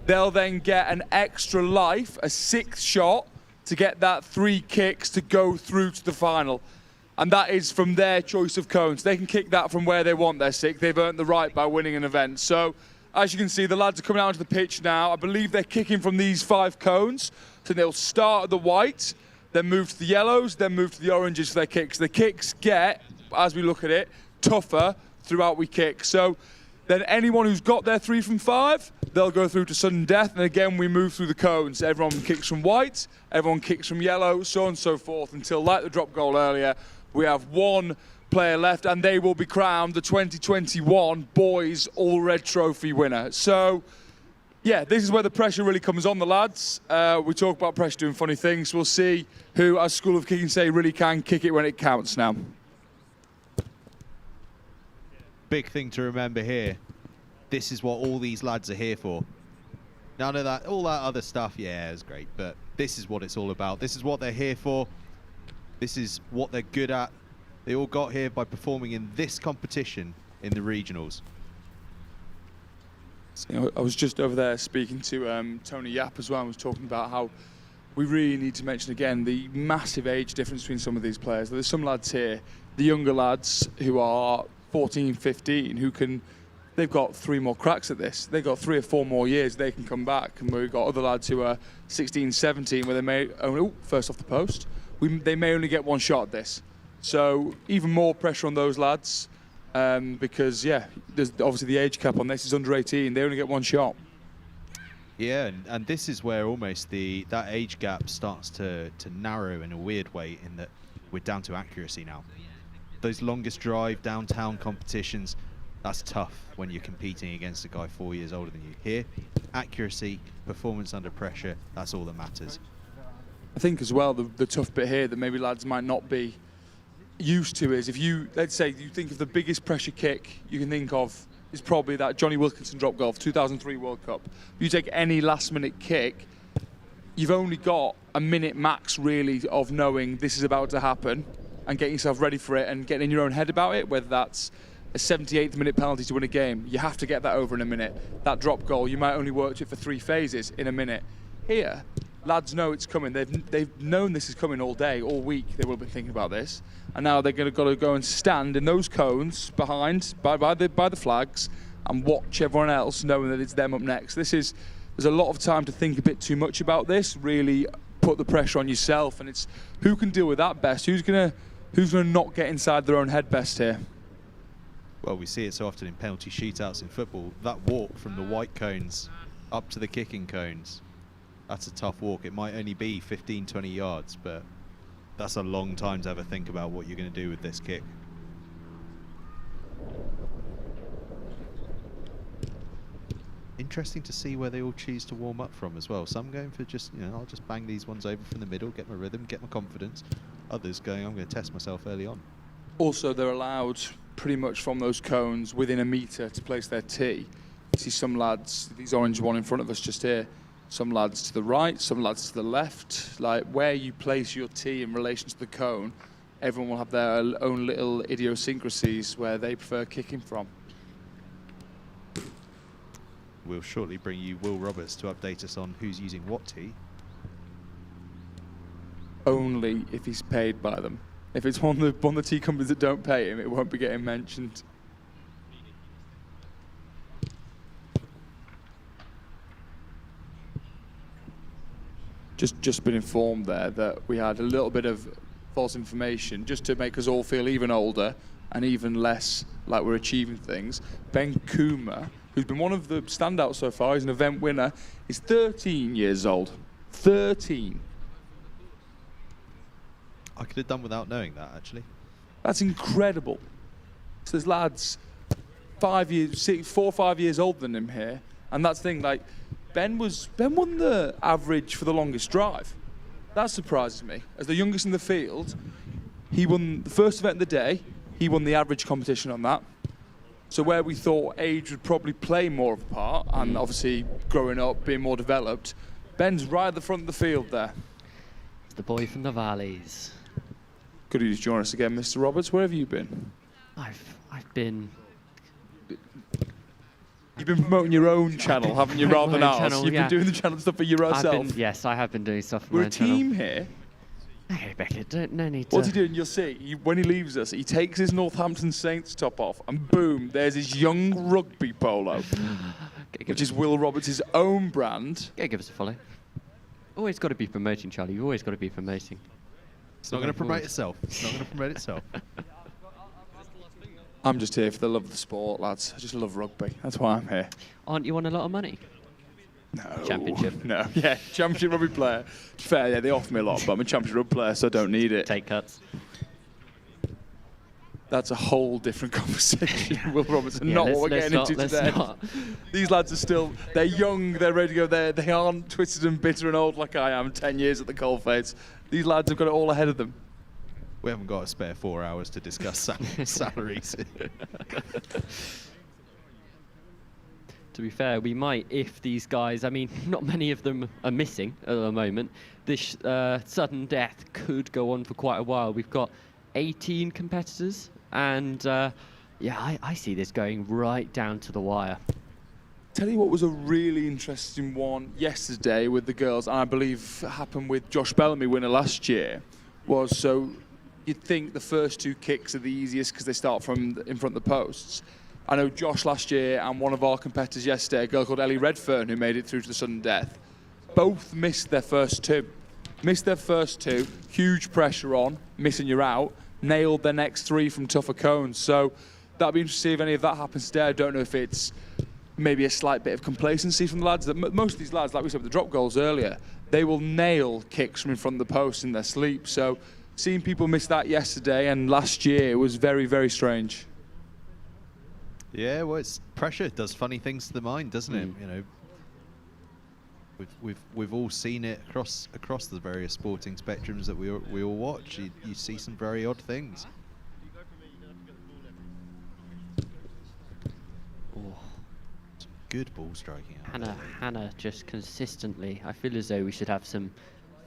Speaker 3: they'll then get an extra life, a 6th shot, to get that 3 kicks to go through to the final. And that is from their choice of cones. They can kick that from where they want their 6. They've earned the right by winning an event. So, as you can see, the lads are coming out onto the pitch now. I believe they're kicking from these 5 cones. So they'll start at the white, then move to the yellows, then move to the oranges for their kicks. The kicks get, as we look at it, tougher throughout we kick. So then anyone who's got their 3 from 5, they'll go through to sudden death. And again, we move through the cones. Everyone kicks from white, everyone kicks from yellow, so on and so forth, until, like the drop goal earlier, we have 1 player left, and they will be crowned the 2021 Boys Alred Trophy winner. So, yeah, this is where the pressure really comes on the lads. We talk about pressure doing funny things. We'll see who, as School of Kicking say, really can kick it when it counts now.
Speaker 1: Big thing to remember here. This is what all these lads are here for. None of that, all that other stuff, yeah, it's great, but this is what it's all about. This is what they're here for. This is what they're good at. They all got here by performing in this competition in the regionals.
Speaker 3: I was just over there speaking to Tony Yap as well. I was talking about how we really need to mention again the massive age difference between some of these players. There's some lads here, the younger lads who are 14, 15, they've got 3 more cracks at this. They've got 3 or 4 more years they can come back. And we've got other lads who are 16, 17, where they may only, first off the post, they may only get 1 shot at this. So even more pressure on those lads because, yeah, there's obviously the age cap on this is under 18. They only get 1 shot.
Speaker 1: Yeah, and this is where almost that age gap starts to narrow in a weird way, in that we're down to accuracy now. Those longest drive downtown competitions, that's tough when you're competing against a guy 4 years older than you. Here, accuracy, performance under pressure, that's all that matters.
Speaker 3: I think as well, the tough bit here that maybe lads might not be used to is, if you, let's say, you think of the biggest pressure kick you can think of is probably that Jonny Wilkinson drop goal, 2003 World Cup. If you take any last-minute kick, you've only got a minute max, really, of knowing this is about to happen and getting yourself ready for it and getting in your own head about it, whether that's a 78th minute penalty to win a game. You have to get that over in a minute. That drop goal, you might only work it for 3 phases in a minute. Here, lads know it's coming. They've known this is coming all day, all week. They will have been thinking about this. And now they're going to go and stand in those cones behind, by the flags, and watch everyone else knowing that it's them up next. There's a lot of time to think a bit too much about this, really put the pressure on yourself, and it's who can deal with that best, who's gonna not get inside their own head best here.
Speaker 1: Well, we see it so often in penalty shootouts in football. That walk from the white cones up to the kicking cones, that's a tough walk. It might only be 15, 20 yards, but that's a long time to ever think about what you're going to do with this kick. Interesting to see where they all choose to warm up from as well. Some going for just, I'll just bang these ones over from the middle, get my rhythm, get my confidence. Others going, I'm going to test myself early on. Also, they're allowed pretty much from those cones within a metre to place their tee. You see some lads, these orange one in front of us just here, some lads to the right, some lads to the left. Like, where you place your tee in relation to the cone, everyone will have their own little idiosyncrasies where they prefer kicking from. We'll shortly bring you Will Roberts to update us on who's using what tee. Only if he's paid by them. If it's one of the tee companies that don't pay him, it won't be getting mentioned. Just been informed there that we had a little bit of false information just to make us all feel even older and even less like we're achieving things. Ben Kuma, who's been one of the standouts so far, he's an event winner, is 13 years old. 13. I could have done without knowing that, actually. That's incredible. So there's lads 4 or 5 years older than him here, and that's the thing, like, Ben won the average for the longest drive. That surprises me. As the youngest in the field, he won the first event of the day, he won the average competition on that. So where we thought age would probably play more of a part, and obviously growing up, being more developed, Ben's right at the front of the field there.
Speaker 2: It's the boy from the valleys.
Speaker 3: Good of you to join us again, Mr. Roberts. Where have you been?
Speaker 2: I've been...
Speaker 3: You've been promoting your own channel, haven't you, rather than ours? You've been doing the channel stuff for yourself.
Speaker 2: Yes, I have been doing stuff for my own
Speaker 3: channel. We're a team here.
Speaker 2: Okay, Beckett, no need to...
Speaker 3: What's he doing? You'll see. When he leaves us, he takes his Northampton Saints top off, and boom, there's his young rugby polo, which is Will Roberts' own brand.
Speaker 2: Give us a follow. Always got to be promoting, Charlie. You've always got to be promoting.
Speaker 1: It's not going to promote itself. It's not going to promote itself.
Speaker 3: I'm just here for the love of the sport, lads. I just love rugby. That's why I'm here.
Speaker 2: Aren't you on a lot of money?
Speaker 3: No.
Speaker 2: Championship?
Speaker 3: No. Yeah, championship rugby player. Fair, yeah, they offer me a lot, but I'm a championship rugby player, so I don't need it.
Speaker 2: Take cuts.
Speaker 3: That's a whole different conversation, Will Roberts, and not what we're getting into today. These lads are still, they're young, they're ready to go. They aren't twisted and bitter and old like I am, 10 years at the coalface. These lads have got it all ahead of them. We haven't got a spare 4 hours to discuss salaries.
Speaker 2: To be fair, we might, if these guys, I mean, not many of them are missing at the moment. This sudden death could go on for quite a while. We've got 18 competitors, and yeah, I see this going right down to the wire.
Speaker 3: tell you what was a really interesting one yesterday with the girls, and I believe happened with Josh Bellamy winner last year, was so you'd think the first 2 kicks are the easiest because they start from in front of the posts. I know Josh last year and one of our competitors yesterday, a girl called Ellie Redfern, who made it through to the sudden death, both missed their first 2. Huge pressure on, missing you out, nailed their next 3 from tougher cones. So that'll be interesting if any of that happens today. I don't know if it's maybe a slight bit of complacency from the lads. Most of these lads, like we said with the drop goals earlier, they will nail kicks from in front of the post in their sleep. So seeing people miss that yesterday and last year was very, very strange.
Speaker 1: Yeah, well, it's pressure does funny things to the mind, doesn't it? You know, we've all seen it across the various sporting spectrums that we all watch. You see some very odd things.
Speaker 2: Oh.
Speaker 1: Some good ball striking out there.
Speaker 2: Hannah just consistently. I feel as though we should have some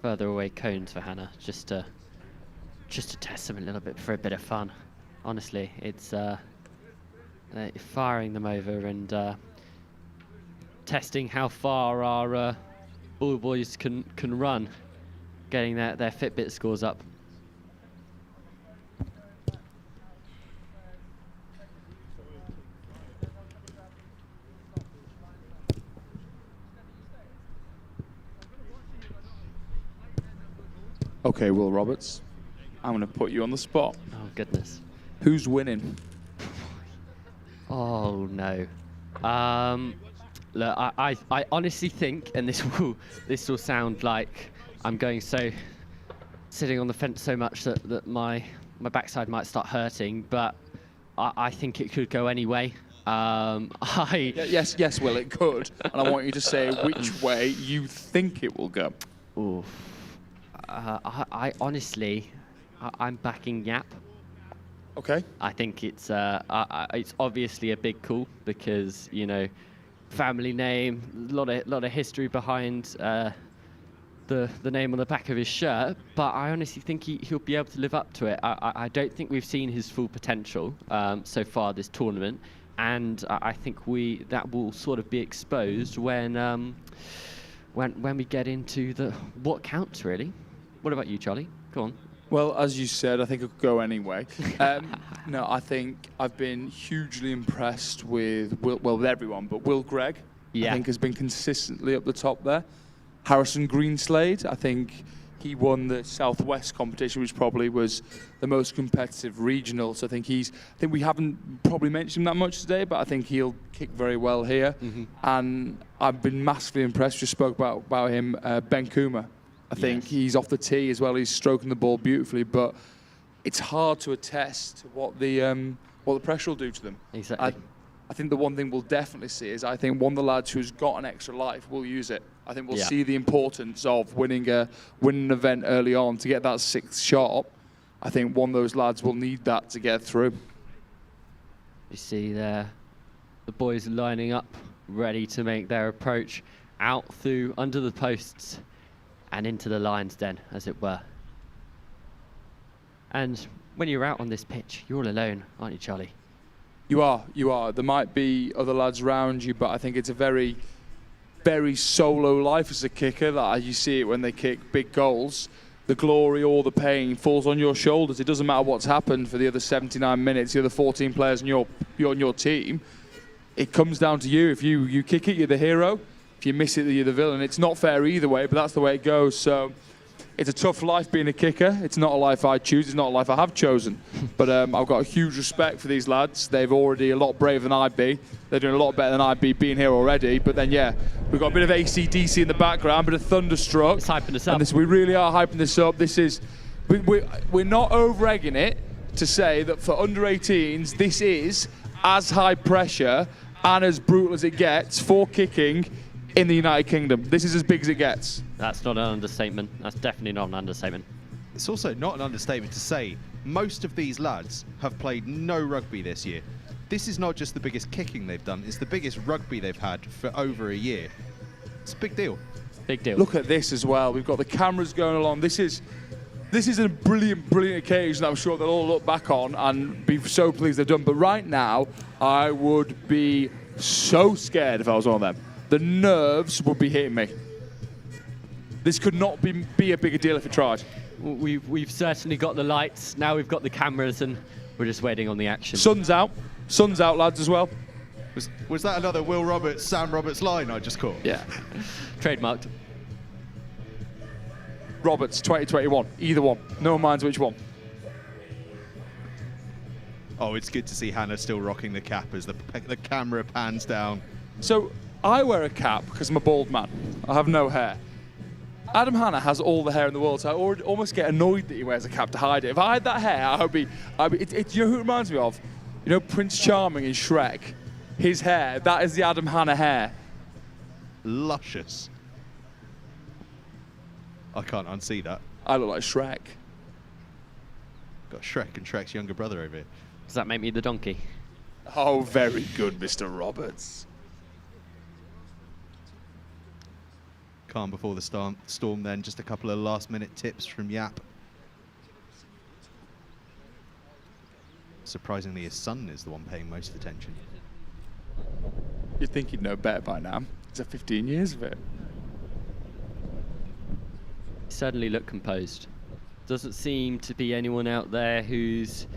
Speaker 2: further away cones for Hannah, just to test them a little bit for a bit of fun. Honestly, it's firing them over and testing how far our ball boys can run, getting their Fitbit scores up.
Speaker 3: Okay, Will Roberts, I'm going to put you on the spot.
Speaker 2: Oh goodness.
Speaker 3: Who's winning?
Speaker 2: Oh no. Look, I honestly think, and this will sound like I'm going sitting on the fence so much that my backside might start hurting, but I think it could go any way.
Speaker 3: Yes, Will, it could. And I want you to say which way you think it will go.
Speaker 2: Ooh. I honestly, I'm backing Yap.
Speaker 3: Okay.
Speaker 2: I think it's obviously a big call because, you know, family name, a lot of history behind the name on the back of his shirt, but I honestly think he'll be able to live up to it. I don't think we've seen his full potential so far this tournament, and I think that will sort of be exposed when we get into what counts really. What about you, Charlie? Go on.
Speaker 3: Well, as you said, I think it could go anyway. No, I think I've been hugely impressed with with everyone, but Will Gregg, I think, has been consistently up the top there. Harrison Greenslade, I think he won the Southwest competition, which probably was the most competitive regional. So I think we haven't probably mentioned him that much today, but I think he'll kick very well here. Mm-hmm. And I've been massively impressed. Just spoke about him, Ben Kuma. I think he's off the tee as well. He's stroking the ball beautifully, but it's hard to attest what the pressure will do to them.
Speaker 2: Exactly.
Speaker 3: I think the one thing we'll definitely see is I think one of the lads who's got an extra life will use it. I think we'll see the importance of winning an event early on to get that 6th shot. I think one of those lads will need that to get through.
Speaker 2: You see there, the boys lining up, ready to make their approach out through under the posts and into the lion's den, as it were. And when you're out on this pitch, you're all alone, aren't you, Charlie?
Speaker 3: You are. There might be other lads around you, but I think it's a very, very solo life as a kicker. That you see it when they kick big goals. The glory or the pain falls on your shoulders. It doesn't matter what's happened for the other 79 minutes, the other 14 players on your team. It comes down to you. If you kick it, you're the hero. If you miss it, you're the villain. It's not fair either way, but that's the way it goes. So it's a tough life being a kicker. It's not a life I choose. It's not a life I have chosen. But I've got a huge respect for these lads. They've already a lot braver than I'd be. They're doing a lot better than I'd be being here already. But then, we've got a bit of AC/DC in the background, a bit of thunderstruck.
Speaker 2: It's hyping us up.
Speaker 3: And we really are hyping this up. This is, we're not over-egging it to say that for under 18s, this is as high pressure and as brutal as it gets for kicking in the United Kingdom. This is as big as it gets.
Speaker 2: That's not an understatement. That's definitely not an understatement.
Speaker 1: It's also not an understatement to say most of these lads have played no rugby this year. This is not just the biggest kicking they've done, it's the biggest rugby they've had for over a year. It's a big deal.
Speaker 2: Big deal.
Speaker 3: Look at this as well. We've got the cameras going along. This is a brilliant, brilliant occasion that I'm sure they'll all look back on and be so pleased they've done. But right now, I would be so scared if I was one of them. The nerves would be hitting me. This could not be a bigger deal if it tried.
Speaker 2: We've certainly got the lights. Now we've got the cameras, and we're just waiting on the action.
Speaker 3: Sun's out. Sun's out, lads, as well.
Speaker 1: Was that another Will Roberts, Sam Roberts line I just caught?
Speaker 2: Yeah. Trademarked.
Speaker 3: Roberts, 2021. Either one. No one minds which one.
Speaker 1: Oh, it's good to see Hannah still rocking the cap as the camera pans down.
Speaker 3: So, I wear a cap because I'm a bald man. I have no hair. Adam Hanna has all the hair in the world, so I almost get annoyed that he wears a cap to hide it. If I had that hair, I'd be you know who it reminds me of? You know Prince Charming in Shrek? His hair, that is the Adam Hanna hair.
Speaker 1: Luscious. I can't unsee that.
Speaker 3: I look like Shrek.
Speaker 1: Got Shrek and Shrek's younger brother over here.
Speaker 2: Does that make me the donkey?
Speaker 3: Oh, very good, Mr. Roberts.
Speaker 1: Calm before the storm then. Just a couple of last-minute tips from Yap. Surprisingly, his son is the one paying most attention.
Speaker 3: You'd think he'd know better by now. He's had 15 years of it.
Speaker 2: Certainly look composed. Doesn't seem to be anyone out there who's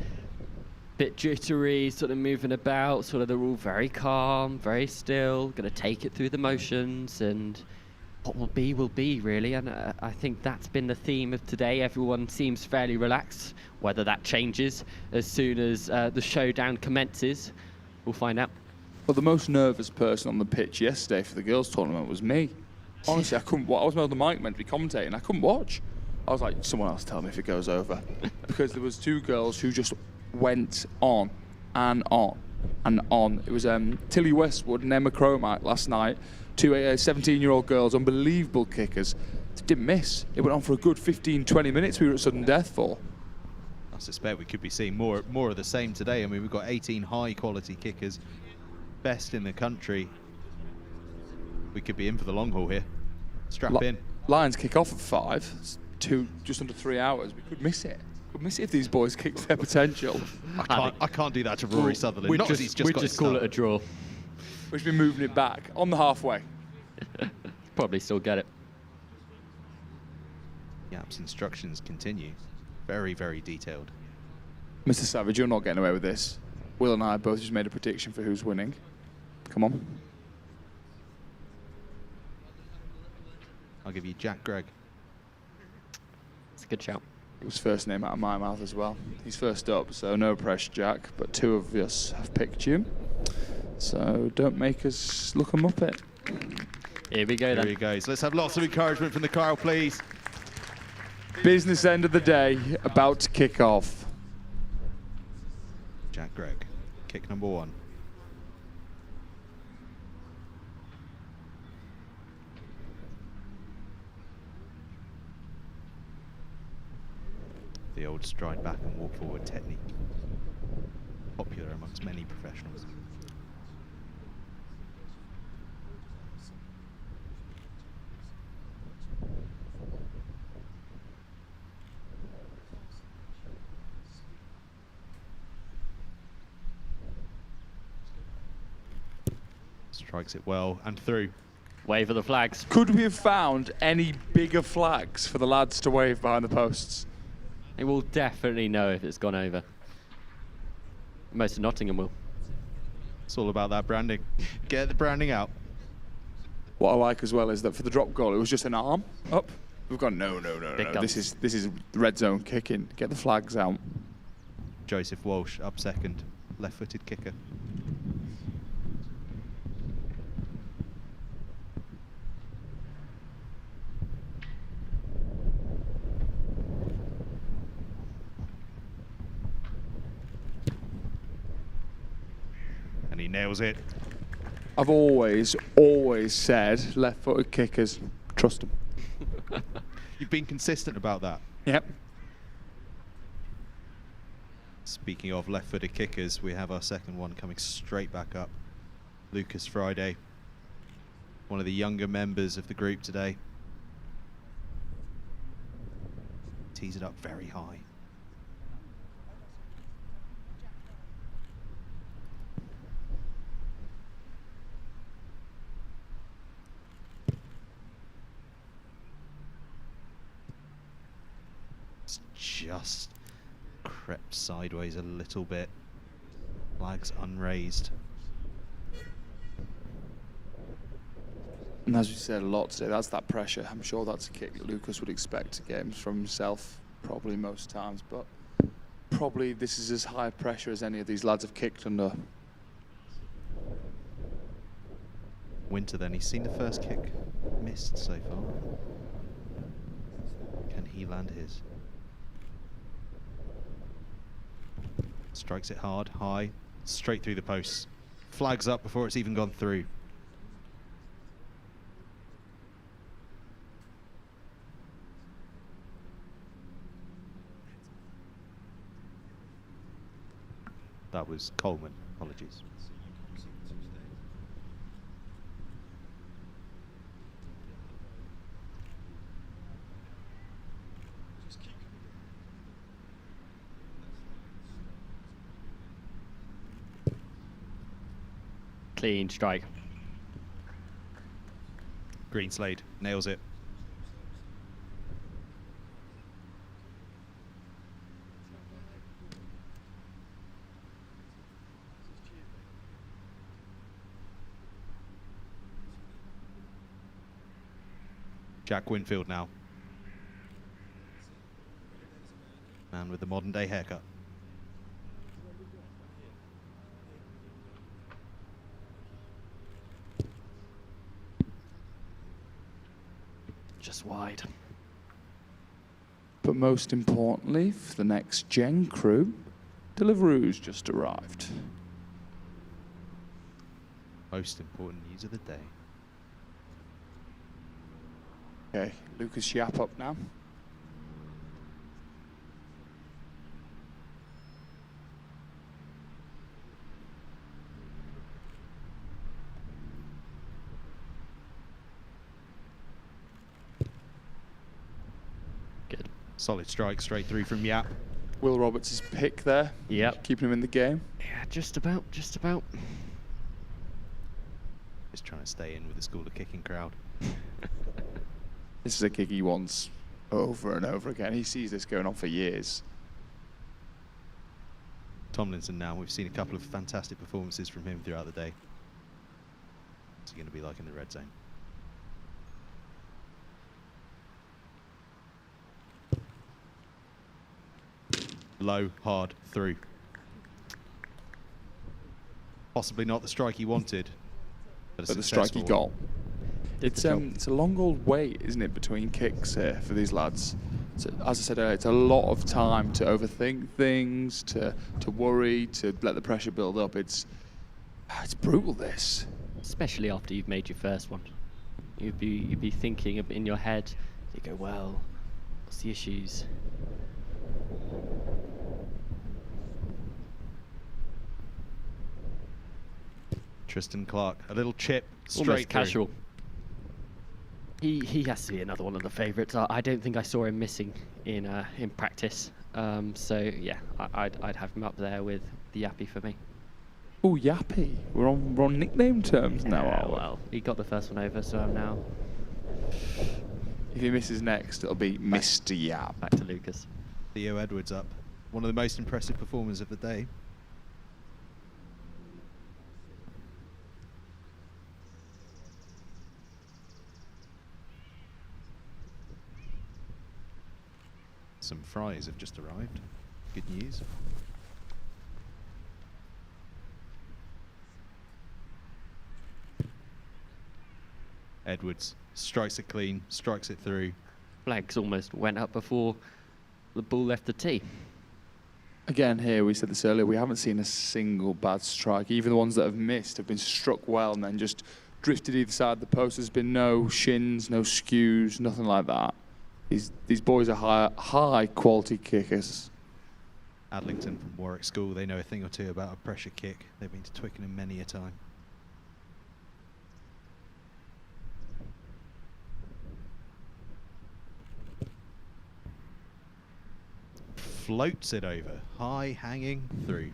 Speaker 2: a bit jittery, sort of moving about. Sort of they're all very calm, very still, going to take it through the motions, and what will be really. And I think that's been the theme of today. Everyone seems fairly relaxed. Whether that changes as soon as the showdown commences, we'll find out.
Speaker 3: Well, the most nervous person on the pitch yesterday for the girls' tournament was me. Honestly, I couldn't watch. I was on the mic meant to be commentating. I couldn't watch. I was like, someone else tell me if it goes over. Because there was two girls who just went on and on and on. It was Tilly Westwood and Emma Cromite last night. Two 17-year-old girls, unbelievable kickers. Didn't miss. It went on for a good 15, 20 minutes we were at sudden death for.
Speaker 1: I suspect we could be seeing more of the same today. I mean, we've got 18 high-quality kickers, best in the country. We could be in for the long haul here. Strap in.
Speaker 3: Lions kick off at 5. It's just under 3 hours. We could miss it. Could miss it if these boys kick their potential.
Speaker 1: I can't do that to Rory Sutherland.
Speaker 2: We'd just call it a draw.
Speaker 3: We should be moving it back on the halfway.
Speaker 2: Probably still get it.
Speaker 1: Yap's instructions continue. Very, very detailed.
Speaker 3: Mr. Savage, you're not getting away with this. Will and I both just made a prediction for who's winning. Come on.
Speaker 1: I'll give you Jack Gregg.
Speaker 2: It's a good shout.
Speaker 3: It was first name out of my mouth as well. He's first up, so no pressure, Jack. But two of us have picked you. So don't make us look a muppet.
Speaker 2: Here we go then.
Speaker 1: Here he goes. Let's have lots of encouragement from the crowd, please.
Speaker 3: Business end of the day, about to kick off.
Speaker 1: Jack Gregg, kick number 1. The old stride back and walk forward technique. Popular amongst many professionals. Strikes it well and through.
Speaker 2: Wave of the flags.
Speaker 3: Could we have found any bigger flags for the lads to wave behind the posts?
Speaker 2: They will definitely know if it's gone over. Most of Nottingham will.
Speaker 1: It's all about that branding. Get the branding out.
Speaker 3: What I like as well is that for the drop goal, it was just an arm up. We've gone no.
Speaker 2: Guns.
Speaker 3: This is red zone kicking. Get the flags out.
Speaker 1: Joseph Walsh up second, left-footed kicker. And he nails it.
Speaker 3: I've always said left-footed kickers, trust them.
Speaker 1: You've been consistent about that.
Speaker 3: Yep.
Speaker 1: Speaking of left-footed kickers, we have our second one coming straight back up. Lucas Friday, one of the younger members of the group today. Tees it up very high. It's just crept sideways a little bit. Flags unraised.
Speaker 3: And as we said a lot today, that's that pressure. I'm sure that's a kick that Lucas would expect to get from himself, probably most times, but probably this is as high pressure as any of these lads have kicked under.
Speaker 1: Winter then, he's seen the first kick missed so far. Can he land his? Strikes it hard, high, straight through the posts. Flags up before it's even gone through. That was Coleman, apologies.
Speaker 2: Clean strike.
Speaker 1: Greenslade nails it. Jack Winfield now. Man with the modern day haircut.
Speaker 2: Just wide.
Speaker 3: But most importantly, for the next gen crew, Deliveroo's just arrived.
Speaker 1: Most important news of the day.
Speaker 3: Okay, Lucas Yap up now.
Speaker 2: Good.
Speaker 1: Solid strike straight through from Yap.
Speaker 3: Will Roberts' pick there.
Speaker 2: Yep.
Speaker 3: Keeping him in the game.
Speaker 2: Yeah, just about, just about.
Speaker 1: Just trying to stay in with the school of kicking crowd.
Speaker 3: This is a kick he wants over and over again. He sees this going on for years.
Speaker 1: Tomlinson now, we've seen a couple of fantastic performances from him throughout the day. What's he going to be like in the red zone? Low, hard, through. Possibly not the strike he wanted, but
Speaker 3: the strike he got. It's a long old wait, isn't it, between kicks here for these lads. So, as I said earlier, it's a lot of time to overthink things, to worry, to let the pressure build up. It's brutal, this.
Speaker 2: Especially after you've made your first one. You'd be thinking in your head, you go, well, what's the issues?
Speaker 1: Tristan Clark, a little chip straight
Speaker 2: Almost
Speaker 1: through.
Speaker 2: casual. He has to be another one of the favourites. I don't think I saw him missing in practice. So yeah, I'd have him up there with the Yappy for me.
Speaker 3: Oh, Yappy. We're on nickname terms now, are we?
Speaker 2: Well, he got the first one over, so I'm now
Speaker 3: If he misses next, it'll be Mr. Yap.
Speaker 2: back to Lucas.
Speaker 1: Theo Edwards up. One of the most impressive performers of the day. Some fries have just arrived. Good news. Edwards strikes it clean, strikes it through.
Speaker 2: Flags almost went up before the ball left the tee.
Speaker 3: Again, here, we said this earlier, we haven't seen a single bad strike. Even the ones that have missed have been struck well and then just drifted either side of the post. There's been no shins, no skews, nothing like that. These boys are high quality kickers.
Speaker 1: Adlington from Warwick School, they know a thing or two about a pressure kick. They've been to Twickenham many a time. Floats it over, high hanging through.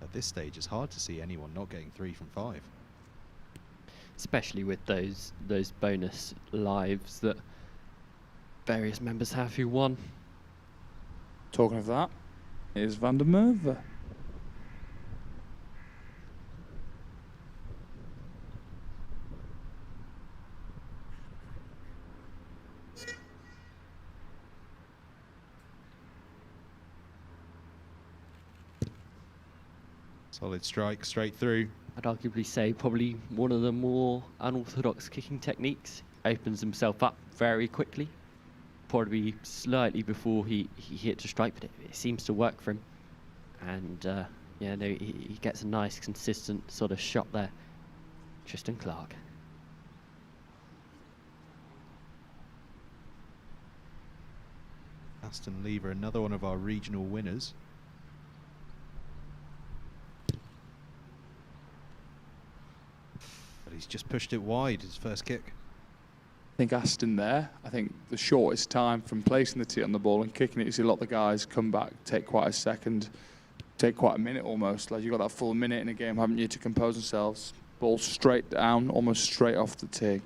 Speaker 1: A at this stage, it's hard to see anyone not getting 3 from 5.
Speaker 2: Especially with those bonus lives that various members have who won.
Speaker 3: Talking of that, here's Van der Merwe.
Speaker 1: Solid strike, straight through.
Speaker 2: I'd arguably say probably one of the more unorthodox kicking techniques. Opens himself up very quickly. Probably slightly before he hits a strike, but it seems to work for him. And yeah, no, he gets a nice, consistent sort of shot there. Tristan Clark.
Speaker 1: Aston Lever, another one of our regional winners. But he's just pushed it wide, his first kick.
Speaker 3: I think Aston there, I think the shortest time from placing the tee on the ball and kicking it, you see a lot of the guys come back, take quite a second, take quite a minute almost. Like you've got that full minute in a game, haven't you, to compose themselves. Ball straight down, almost straight off the tee.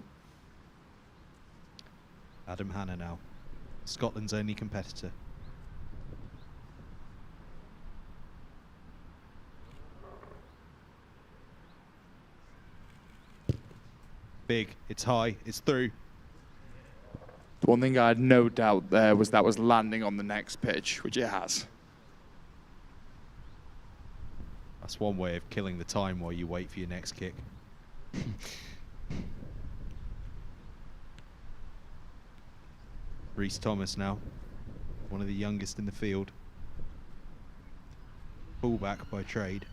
Speaker 1: Adam Hanna now, Scotland's only competitor. Big, it's high, it's through.
Speaker 3: The one thing I had no doubt there was that was landing on the next pitch, which it has.
Speaker 1: That's one way of killing the time while you wait for your next kick. Reece Thomas now, one of the youngest in the field. Fullback by trade.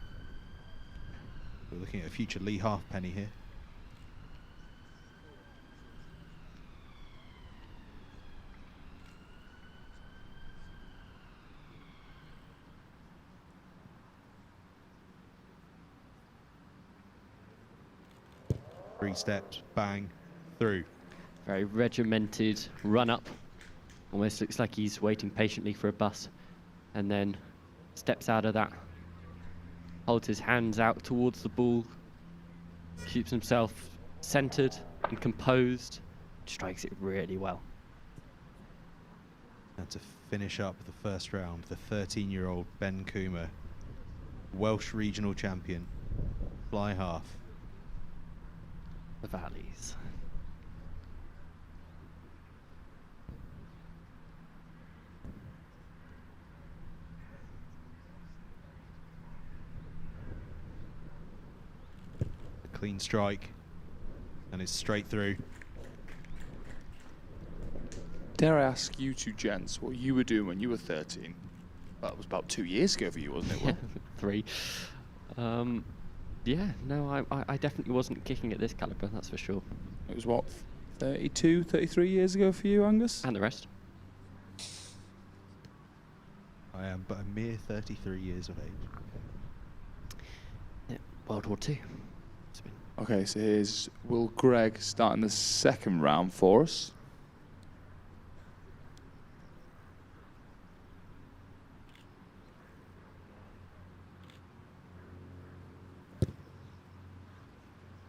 Speaker 1: We're looking at a future Lee Halfpenny here. Three steps, bang, through.
Speaker 2: Very regimented run up. Almost looks like he's waiting patiently for a bus. And then steps out of that. Holds his hands out towards the ball. Keeps himself centered and composed. Strikes it really well.
Speaker 1: And to finish up the first round, the 13-year-old Ben Coomer, Welsh regional champion, fly half.
Speaker 2: The Valleys.
Speaker 1: A clean strike, and it's straight through.
Speaker 3: Dare I ask you two gents what you were doing when you were 13? Well, it was about 2 years ago for you, wasn't it? Will?
Speaker 2: 3. Yeah, no, I definitely wasn't kicking at this caliber, that's for sure.
Speaker 3: It was what, 32, 33 years ago for you, Angus?
Speaker 2: And the rest.
Speaker 1: I am but a mere 33 years of age.
Speaker 2: Yeah, World War II.
Speaker 3: Okay, so here's Will Gregg starting the second round for us.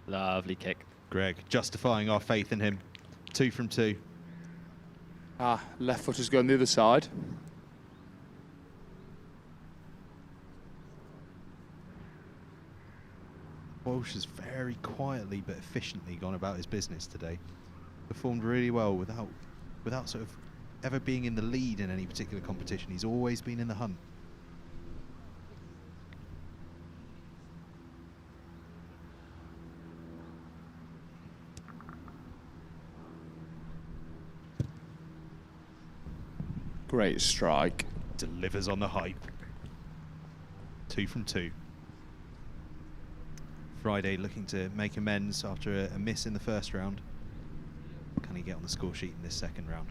Speaker 2: Lovely kick.
Speaker 1: Greg justifying our faith in him. 2 from 2.
Speaker 3: Left footer's going the other side.
Speaker 1: Walsh has very quietly but efficiently gone about his business today. Performed really well without sort of ever being in the lead in any particular competition. He's always been in the hunt.
Speaker 3: Great strike.
Speaker 1: Delivers on the hype. 2 from 2. Friday looking to make amends after a miss in the first round. Can he get on the score sheet in this second round?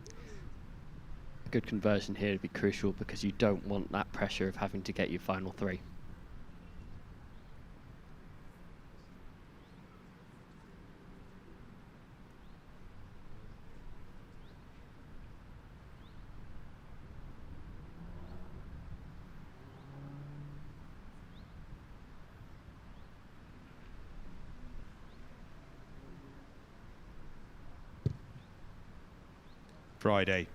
Speaker 2: A good conversion here would be crucial because you don't want that pressure of having to get your final 3.
Speaker 1: Friday.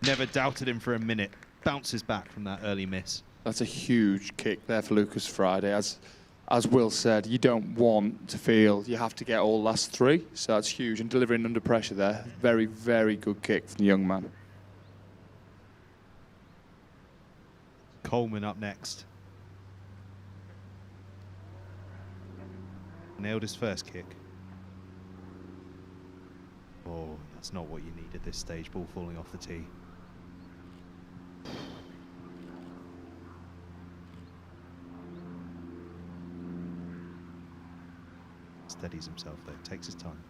Speaker 1: Never doubted him for a minute. Bounces back from that early miss.
Speaker 3: That's a huge kick there for Lucas Friday. As Will said, you don't want to feel you have to get all last 3, so that's huge. And delivering under pressure there, very, very good kick from the young man.
Speaker 1: Coleman up next. Nailed his first kick. Oh, that's not what you need at this stage. Ball falling off the tee. Steadies himself though, takes his time.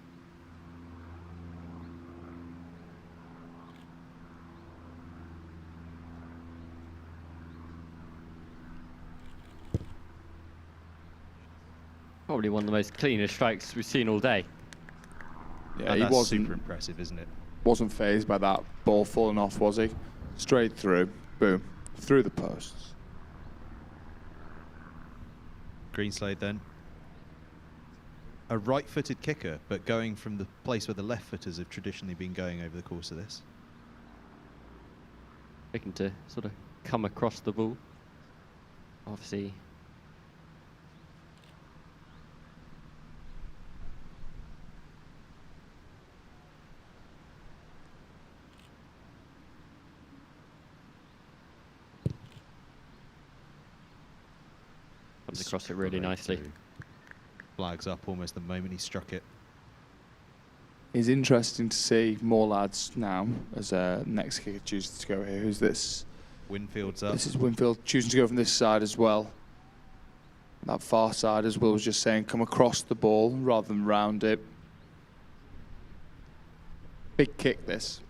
Speaker 2: Probably one of the most cleanest strikes we've seen all day.
Speaker 3: Yeah,
Speaker 1: and
Speaker 3: he
Speaker 1: that's
Speaker 3: wasn't
Speaker 1: super impressive, isn't it?
Speaker 3: Wasn't phased by that ball falling off, was he? Straight through, boom, through the posts.
Speaker 1: Greenslade then. A right-footed kicker, but going from the place where the left-footers have traditionally been going over the course of this.
Speaker 2: Looking to sort of come across the ball. Obviously. Comes across it really nicely.
Speaker 1: Flags up almost the moment he struck it.
Speaker 3: It's interesting to see more lads now as next kicker chooses to go here. Who's this?
Speaker 1: Winfield's up.
Speaker 3: This is Winfield choosing to go from this side as well. That far side, as Will was just saying, come across the ball rather than round it. Big kick, this.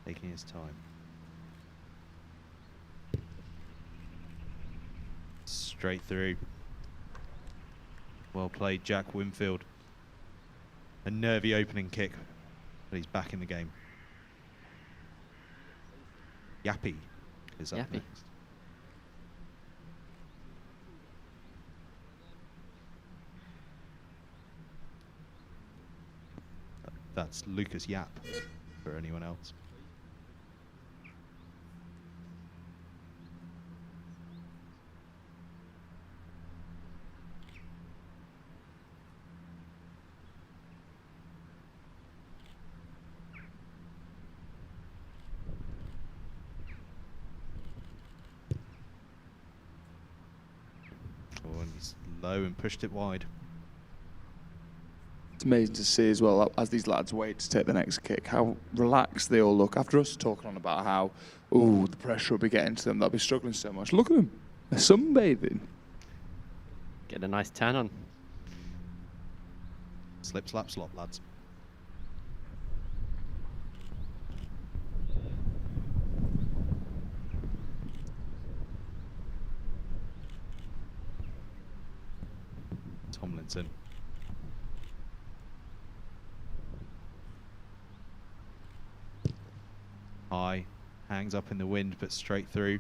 Speaker 1: Taking his time. Straight through. Well played, Jack Winfield. A nervy opening kick, but he's back in the game. Yappy is up next. That's Lucas Yap for anyone else. Oh, and he's low and pushed it wide.
Speaker 3: It's amazing to see as well, as these lads wait to take the next kick, how relaxed they all look. After us talking on about how, ooh, the pressure will be getting to them, they'll be struggling so much. Look at them, they're sunbathing.
Speaker 2: Get a nice tan on.
Speaker 1: Slip, slap, slop, lads. Tomlinson. High, hangs up in the wind, but straight through.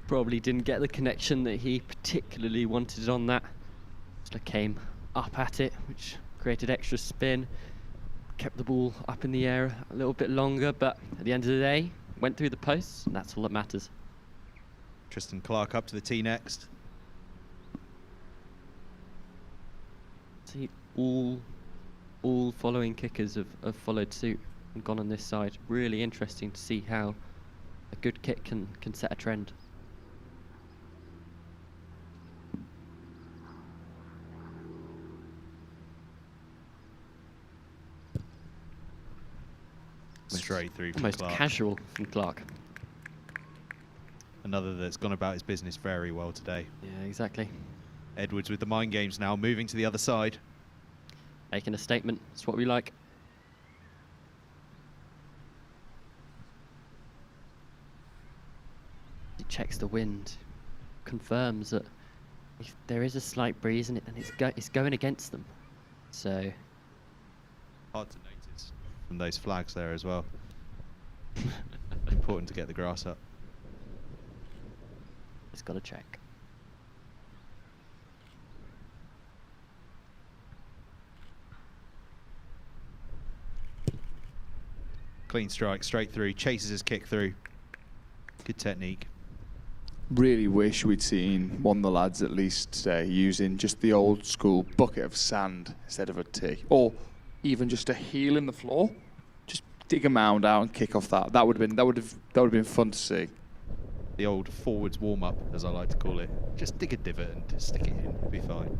Speaker 2: Probably didn't get the connection that he particularly wanted on that. Just came up at it, which created extra spin. Kept the ball up in the air a little bit longer, but at the end of the day, went through the posts, and that's all that matters.
Speaker 1: Tristan Clark up to the tee next.
Speaker 2: See, all following kickers have followed suit and gone on this side. Really interesting to see how a good kick can set a trend.
Speaker 1: Straight through from
Speaker 2: Almost
Speaker 1: Clark.
Speaker 2: casual from Clark.
Speaker 1: Another that's gone about his business very well today.
Speaker 2: Yeah, exactly.
Speaker 1: Edwards with the mind games now, moving to the other side.
Speaker 2: Making a statement. It's what we like. He checks the wind, confirms that if there is a slight breeze in it, then it's going against them. So
Speaker 1: Hard to notice from those flags there as well. Important to get the grass up.
Speaker 2: it's got to check.
Speaker 1: Clean strike, straight through, chases his kick through. Good technique.
Speaker 3: Really wish we'd seen one of the lads at least today using just the old school bucket of sand instead of a tee, or even just a heel in the floor. Just dig a mound out and kick off that. That would have been fun to see.
Speaker 1: The old forwards warm up, as I like to call it. Just dig a divot and stick it in. It'll be fine.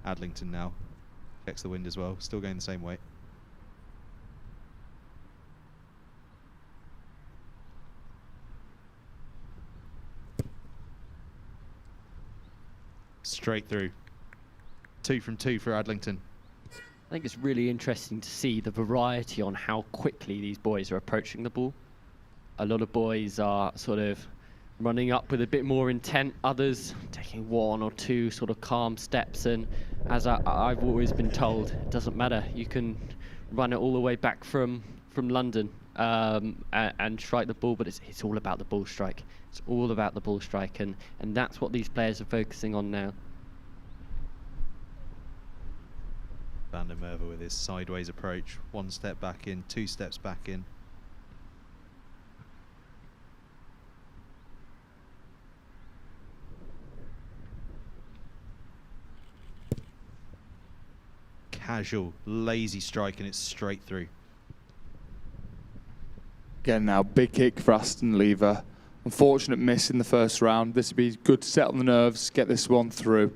Speaker 1: Adlington now checks the wind as well. Still going the same way. Straight through. 2 from 2 for Adlington.
Speaker 2: I think it's really interesting to see the variety on how quickly these boys are approaching the ball. A lot of boys are sort of running up with a bit more intent, others taking 1 or 2 sort of calm steps, and as I've always been told, it doesn't matter, you can run it all the way back from London and strike the ball, but it's all about the ball strike. It's all about the ball strike, and that's what these players are focusing on now.
Speaker 1: Van der Merwe with his sideways approach. 1 step back in, 2 steps back in. Casual, lazy strike, and it's straight through.
Speaker 3: Again now, big kick for Aston Lever. Unfortunate miss in the first round. This would be good to settle the nerves, get this one through.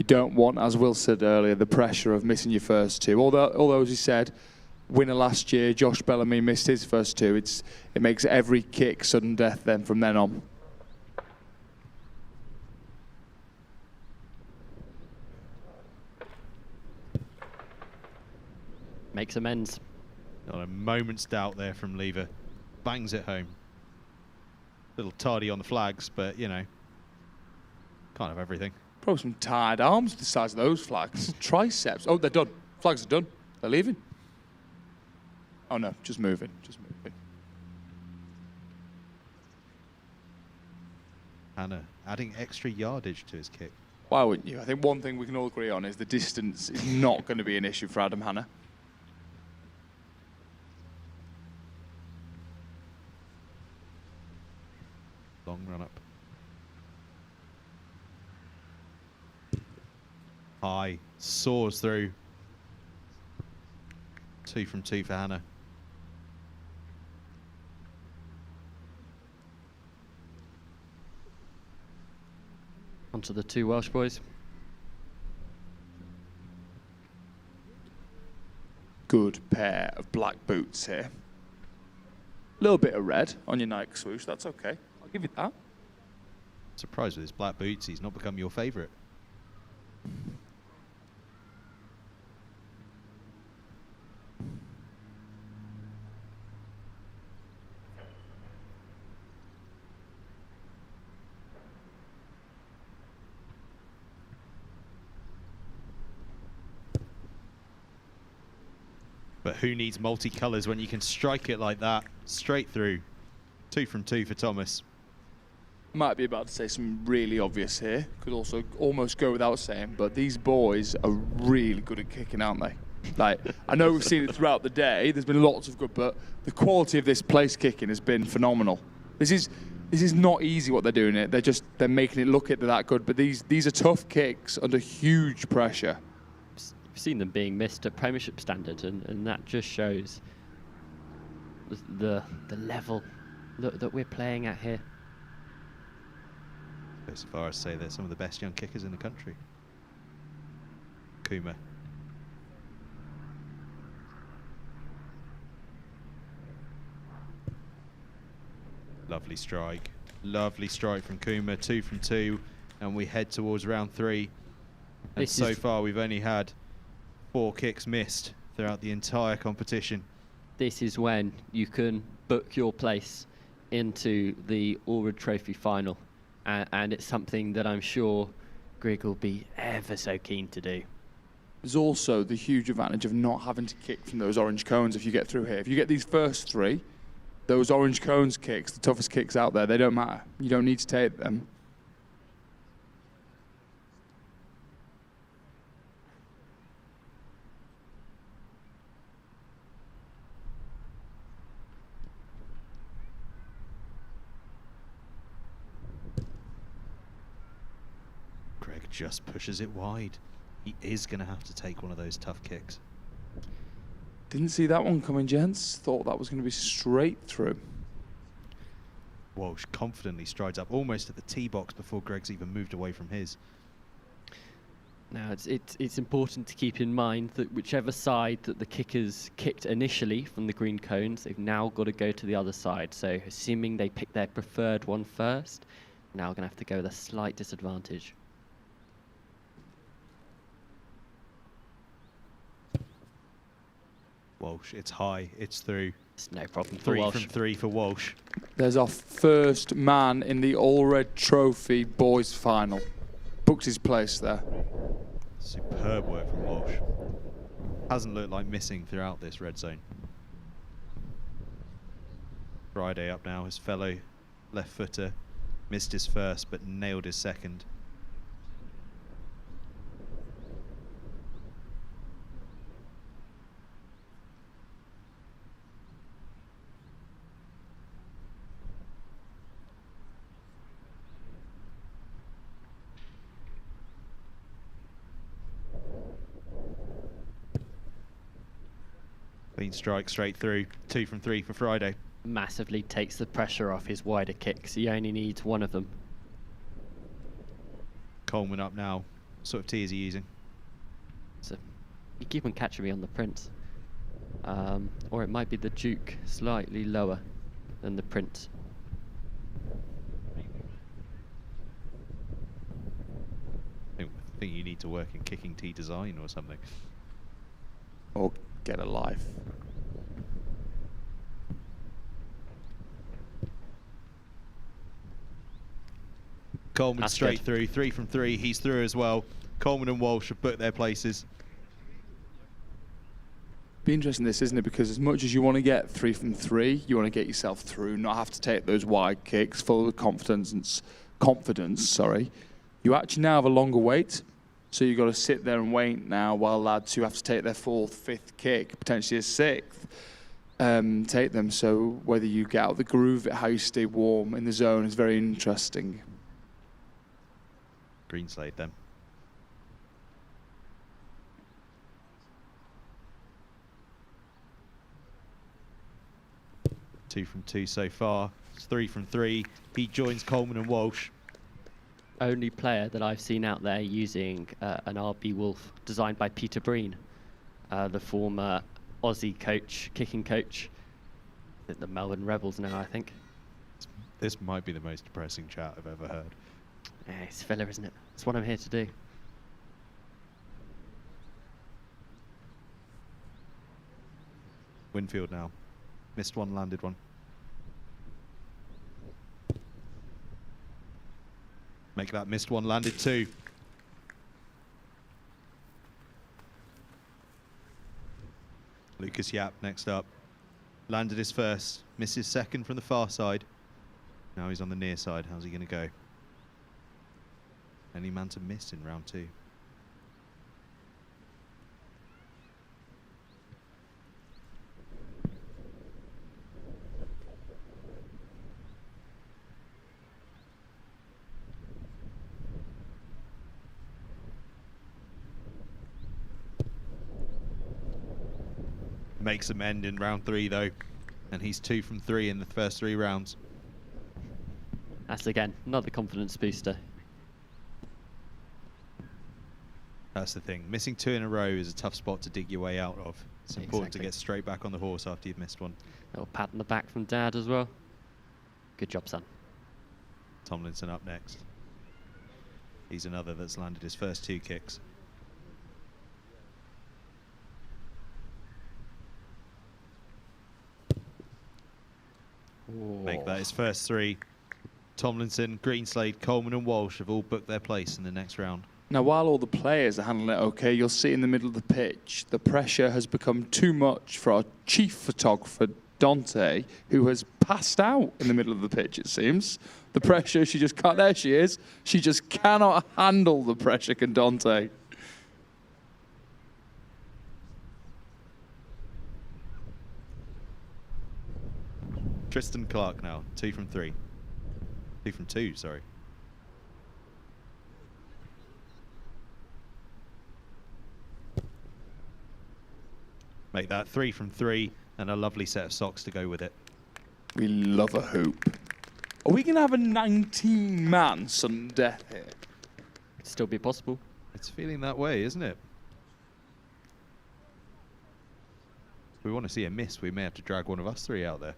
Speaker 3: You don't want, as Will said earlier, the pressure of missing your first 2. Although as he said, winner last year, Josh Bellamy missed his first 2. It makes every kick sudden death then from then on.
Speaker 2: Makes amends.
Speaker 1: Not a moment's doubt there from Lever. Bangs it home. Little tardy on the flags, but you know, can't have everything.
Speaker 3: Probably some tired arms the size of those flags. Triceps. Oh, they're done. Flags are done. They're leaving. Oh no, just moving. Just moving.
Speaker 1: Hannah adding extra yardage to his kick.
Speaker 3: Why wouldn't you? I think one thing we can all agree on is the distance is not going to be an issue for Adam Hannah.
Speaker 1: Long run up. High, soars through. 2 from 2 for Hannah.
Speaker 2: Onto the 2 Welsh boys.
Speaker 3: Good pair of black boots here. A little bit of red on your Nike swoosh, that's okay. I'll give you that.
Speaker 1: Surprised with his black boots, he's not become your favourite. But who needs multicolours when you can strike it like that, straight through. 2 from 2 for Thomas.
Speaker 3: Might be about to say something really obvious here. Could also almost go without saying, but these boys are really good at kicking, aren't they? Like, I know we've seen it throughout the day. There's been lots of good, but the quality of this place kicking has been phenomenal. This is not easy what they're doing. They're making it look that good. But these are tough kicks under huge pressure.
Speaker 2: We've seen them being missed at Premiership standard, and that just shows the level that we're playing at here.
Speaker 1: Go so far as to say they're some of the best young kickers in the country. Kuma. Lovely strike. Lovely strike from Kuma. 2 from 2. And we head towards round 3. And so far we've only had 4 kicks missed throughout the entire competition.
Speaker 2: This is when you can book your place into the Alred Trophy Final. And it's something that I'm sure Greg will be ever so keen to do.
Speaker 3: There's also the huge advantage of not having to kick from those orange cones if you get through here. If you get these first 3, those orange cones kicks, the toughest kicks out there, they don't matter. You don't need to take them.
Speaker 1: just pushes it wide. He is going to have to take one of those tough kicks.
Speaker 3: Didn't see that one coming, gents. Thought that was going to be straight through.
Speaker 1: Walsh confidently strides up almost at the tee box before Greg's even moved away from his.
Speaker 2: Now it's important to keep in mind that whichever side that the kickers kicked initially from the green cones, they've now got to go to the other side. So assuming they pick their preferred one first, now going to have to go with a slight disadvantage.
Speaker 1: Walsh, it's high, it's through.
Speaker 2: It's no problem for
Speaker 1: 3
Speaker 2: Walsh.
Speaker 1: from 3 for Walsh.
Speaker 3: There's our first man in the Alred Trophy boys final. Booked his place there.
Speaker 1: Superb work from Walsh. Hasn't looked like missing throughout this red zone. Friday up now, his fellow left footer. Missed his first, but nailed his second. Clean strike straight through. 2 from 3 for Friday.
Speaker 2: Massively takes the pressure off his wider kicks. He only needs one of them.
Speaker 1: Coleman up now. What sort of tee is he using?
Speaker 2: So you keep on catching me on the Prince. Or it might be the Duke, slightly lower than the Prince.
Speaker 1: I think you need to work in kicking tee design or something.
Speaker 3: Or get a life.
Speaker 1: Coleman
Speaker 2: That's
Speaker 1: straight
Speaker 2: good.
Speaker 1: through. 3 from 3. He's through as well. Coleman and Walsh have booked their places.
Speaker 3: Be interesting this, isn't it? Because as much as you want to get 3 from 3, you want to get yourself through, not have to take those wide kicks, full of confidence. You actually now have a longer wait, so you've got to sit there and wait now while lads who have to take their 4th, 5th kick, potentially a 6th, take them. So whether you get out of the groove, how you stay warm in the zone is very interesting.
Speaker 1: Greenslade then. Two from 2 so far. It's 3 from 3. He joins Coleman and Walsh.
Speaker 2: Only player that I've seen out there using an RB Wolf designed by Peter Breen, the former Aussie coach, kicking coach at the Melbourne Rebels now, I think.
Speaker 1: This might be the most depressing chat I've ever heard.
Speaker 2: Yeah, it's filler, isn't it? It's what I'm here to do.
Speaker 1: Winfield now. Missed one, landed one. Make that missed one, landed 2. Lucas Yap next up. Landed his first, missed his second from the far side. Now he's on the near side. How's he going to go? Any man to miss in round 2. Makes them end in round 3 though, and he's 2 from 3 in the first 3 rounds.
Speaker 2: That's again another confidence booster.
Speaker 1: That's the thing. Missing 2 in a row is a tough spot to dig your way out of. It's important to
Speaker 2: Exactly.
Speaker 1: get straight back on the horse after you've missed one.
Speaker 2: Little pat on the back from Dad as well. Good job, son.
Speaker 1: Tomlinson up next. He's another that's landed his first 2 kicks. Make that his first 3. Tomlinson, Greenslade, Coleman and Walsh have all booked their place in the next round.
Speaker 3: Now, while all the players are handling it okay, you'll see in the middle of the pitch, the pressure has become too much for our chief photographer, Dante, who has passed out in the middle of the pitch, it seems. The pressure, she just can't, there she is. She just cannot handle the pressure, can Dante.
Speaker 1: Tristan Clark now, 2 from 3. 2 from 2, sorry.
Speaker 10: Make that 3 from 3 and a lovely set of socks to go with it.
Speaker 3: We love a hoop. Are we going to have a 19-man sudden death here?
Speaker 2: Still be possible.
Speaker 10: It's feeling that way, isn't it? If we want to see a miss, we may have to drag one of us 3 out there.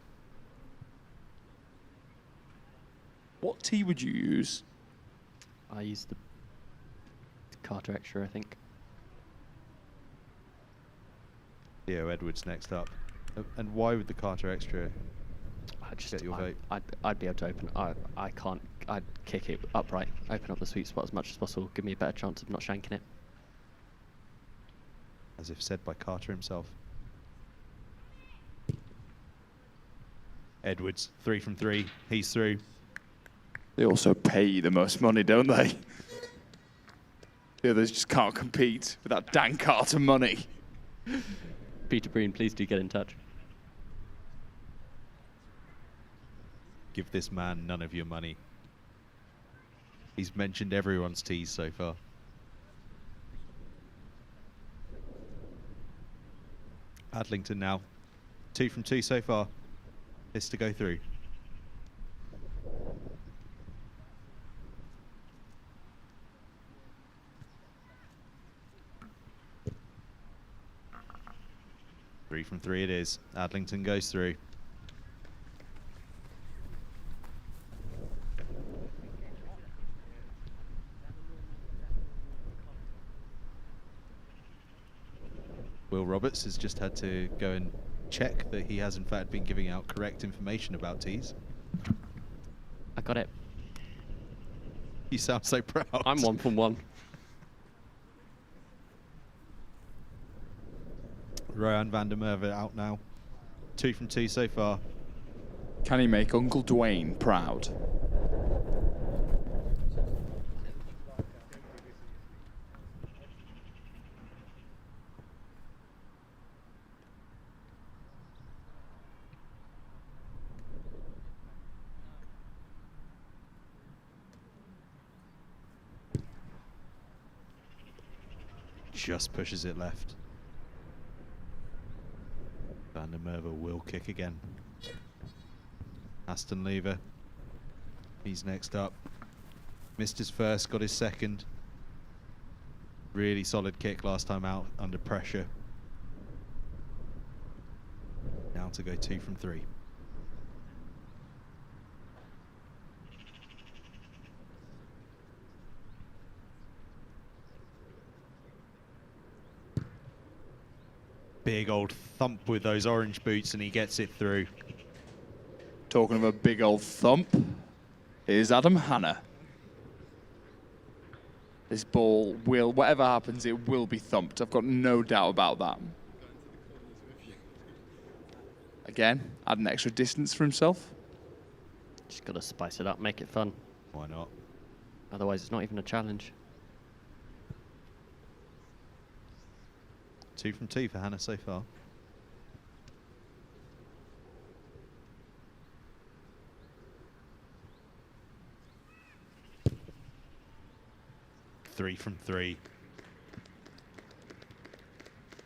Speaker 3: What tee would you use?
Speaker 2: I use the Carter Extra, I think.
Speaker 10: Theo Edwards next up. And why would the Carter Extra get your vote?
Speaker 2: I'd be able to open. I can't. I'd kick it upright, open up the sweet spot as much as possible, give me a better chance of not shanking it.
Speaker 10: As if said by Carter himself. Edwards, 3 from 3. He's through.
Speaker 3: They also pay the most money, don't they? The others just can't compete with that Dan Carter money.
Speaker 2: Peter Breen, please do get in touch.
Speaker 10: Give this man none of your money. He's mentioned everyone's tees so far. Adlington now. 2 from 2 so far. This to go through. Three from 3 it is. Adlington goes through. Will Roberts has just had to go and check that he has in fact been giving out correct information about tees.
Speaker 2: I got it.
Speaker 10: You sound so proud.
Speaker 2: I'm 1 from 1.
Speaker 10: Ryan van der Merwe out now. 2 from 2 so far.
Speaker 3: Can he make Uncle Dwayne proud?
Speaker 10: Just pushes it left. Van der Merwe will kick again. Aston Lever. He's next up. Missed his first, got his second. Really solid kick last time out under pressure. Now to go 2 from 3. Big old thump with those orange boots and he gets it through.
Speaker 3: Talking of a big old thump, here's Adam Hanna. This ball will, whatever happens, it will be thumped. I've got no doubt about that. Again, add an extra distance for himself.
Speaker 2: Just got to spice it up, make it fun.
Speaker 10: Why not?
Speaker 2: Otherwise, it's not even a challenge.
Speaker 10: 2 from 2 for Hannah so far. Three from 3.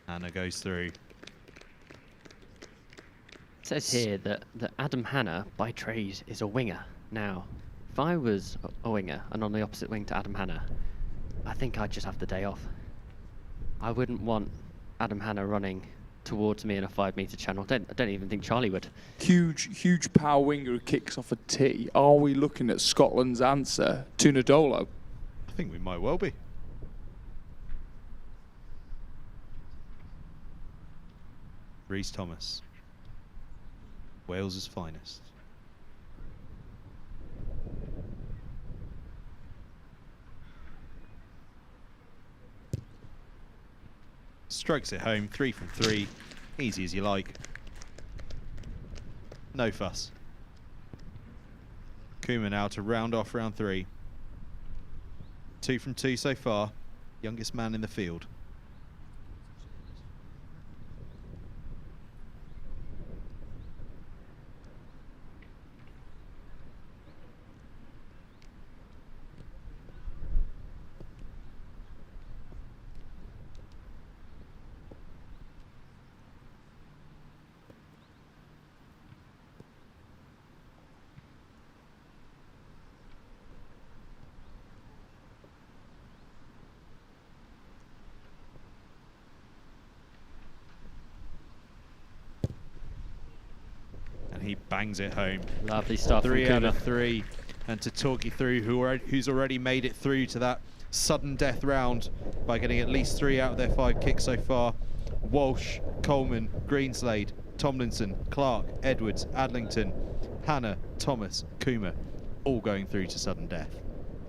Speaker 10: Hannah goes through.
Speaker 2: It says here that Adam Hanna, by trade, is a winger. Now, if I was a winger and on the opposite wing to Adam Hanna, I think I'd just have the day off. I wouldn't want Adam Hanna running towards me in a 5-metre channel. I don't even think Charlie would.
Speaker 3: Huge power winger who kicks off a tee. Are we looking at Scotland's answer to Nadolo?
Speaker 10: I think we might well be. Rhys Thomas. Wales's finest. Strokes it home, 3 from 3. Easy as you like. No fuss. Kuma now to round off round 3. 2 from 2 so far. Youngest man in the field. he bangs it home.
Speaker 2: Lovely stuff.
Speaker 10: 3 out of 3. And to talk you through who's already made it through to that sudden death round by getting at least 3 out of their 5 kicks so far. Walsh, Coleman, Greenslade, Tomlinson, Clark, Edwards, Adlington, Hannah, Thomas, Kuma, all going through to sudden death.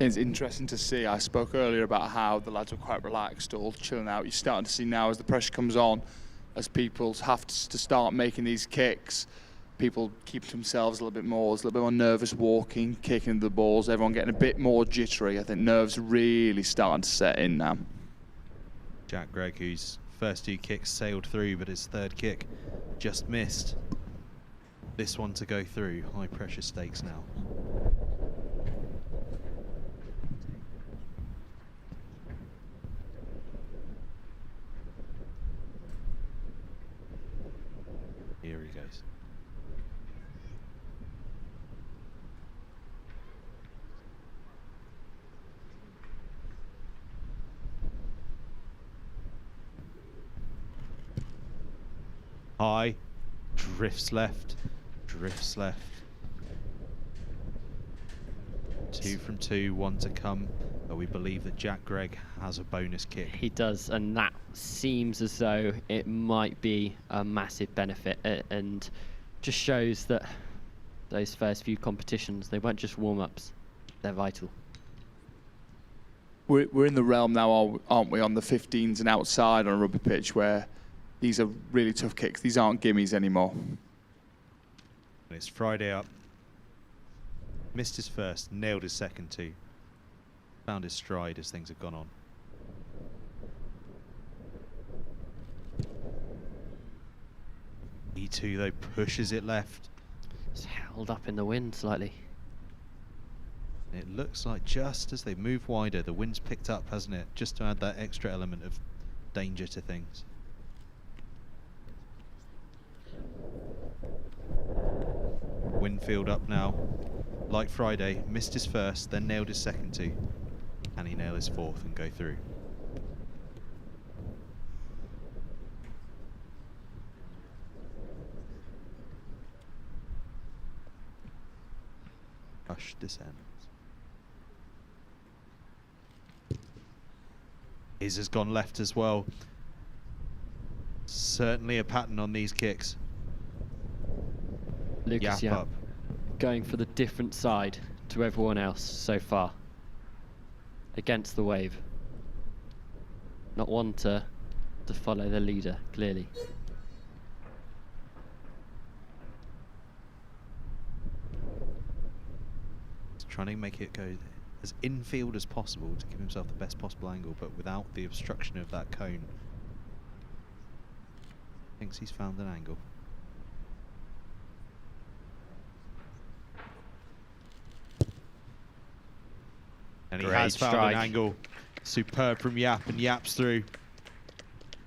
Speaker 3: It's interesting to see. I spoke earlier about how the lads were quite relaxed, all chilling out. You're starting to see now as the pressure comes on, as people have to start making these kicks, people keep to themselves a little bit more. There's a little bit more nervous walking, kicking the balls, everyone getting a bit more jittery. I think nerves really starting to set in now.
Speaker 10: Jack Gregg, whose first 2 kicks sailed through, but his 3rd kick just missed. This one to go through, high pressure stakes now. Here he goes. High, drifts left, drifts left. 2 from 2, 1 to come. But we believe that Jack Gregg has a bonus kick.
Speaker 2: He does, and that seems as though it might be a massive benefit, and just shows that those first few competitions, they weren't just warm-ups, they're vital.
Speaker 3: We're in the realm now, aren't we, on the 15s and outside on a rugby pitch where these are really tough kicks. These aren't gimmies anymore.
Speaker 10: It's Friday up. Missed his first, nailed his second 2. Found his stride as things have gone on. E2 though pushes it left.
Speaker 2: It's held up in the wind slightly.
Speaker 10: It looks like just as they move wider, the wind's picked up, hasn't it? Just to add that extra element of danger to things. Winfield up now. Like Friday, missed his first, then nailed his second 2. Can he nail his 4th and go through? Hush descends. His has gone left as well. Certainly a pattern on these kicks.
Speaker 2: Lucas
Speaker 10: Yap
Speaker 2: Yap
Speaker 10: up.
Speaker 2: going for the different side to everyone else so far. Against the wave. Not one to follow the leader, clearly.
Speaker 10: He's trying to make it go as infield as possible to give himself the best possible angle, but without the obstruction of that cone. Thinks he's found an angle. And he
Speaker 2: Great
Speaker 10: has found
Speaker 2: strike.
Speaker 10: an angle. Superb from Yap, and Yap's through.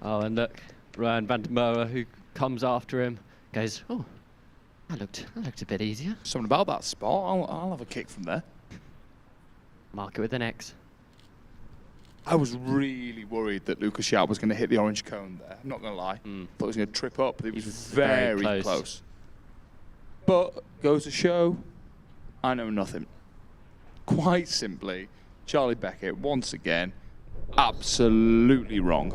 Speaker 2: Oh, and look, Ryan van der Moer, who comes after him, goes, oh, that looked a bit easier.
Speaker 3: Something about that spot. I'll have a kick from there.
Speaker 2: Mark it with an X.
Speaker 3: I was really worried that Lucas Yap was going to hit the orange cone there. I'm not going to lie. Thought he was going to trip up. It was very close. But goes to show, I know nothing. Quite simply, Charlie Beckett, once again, absolutely wrong.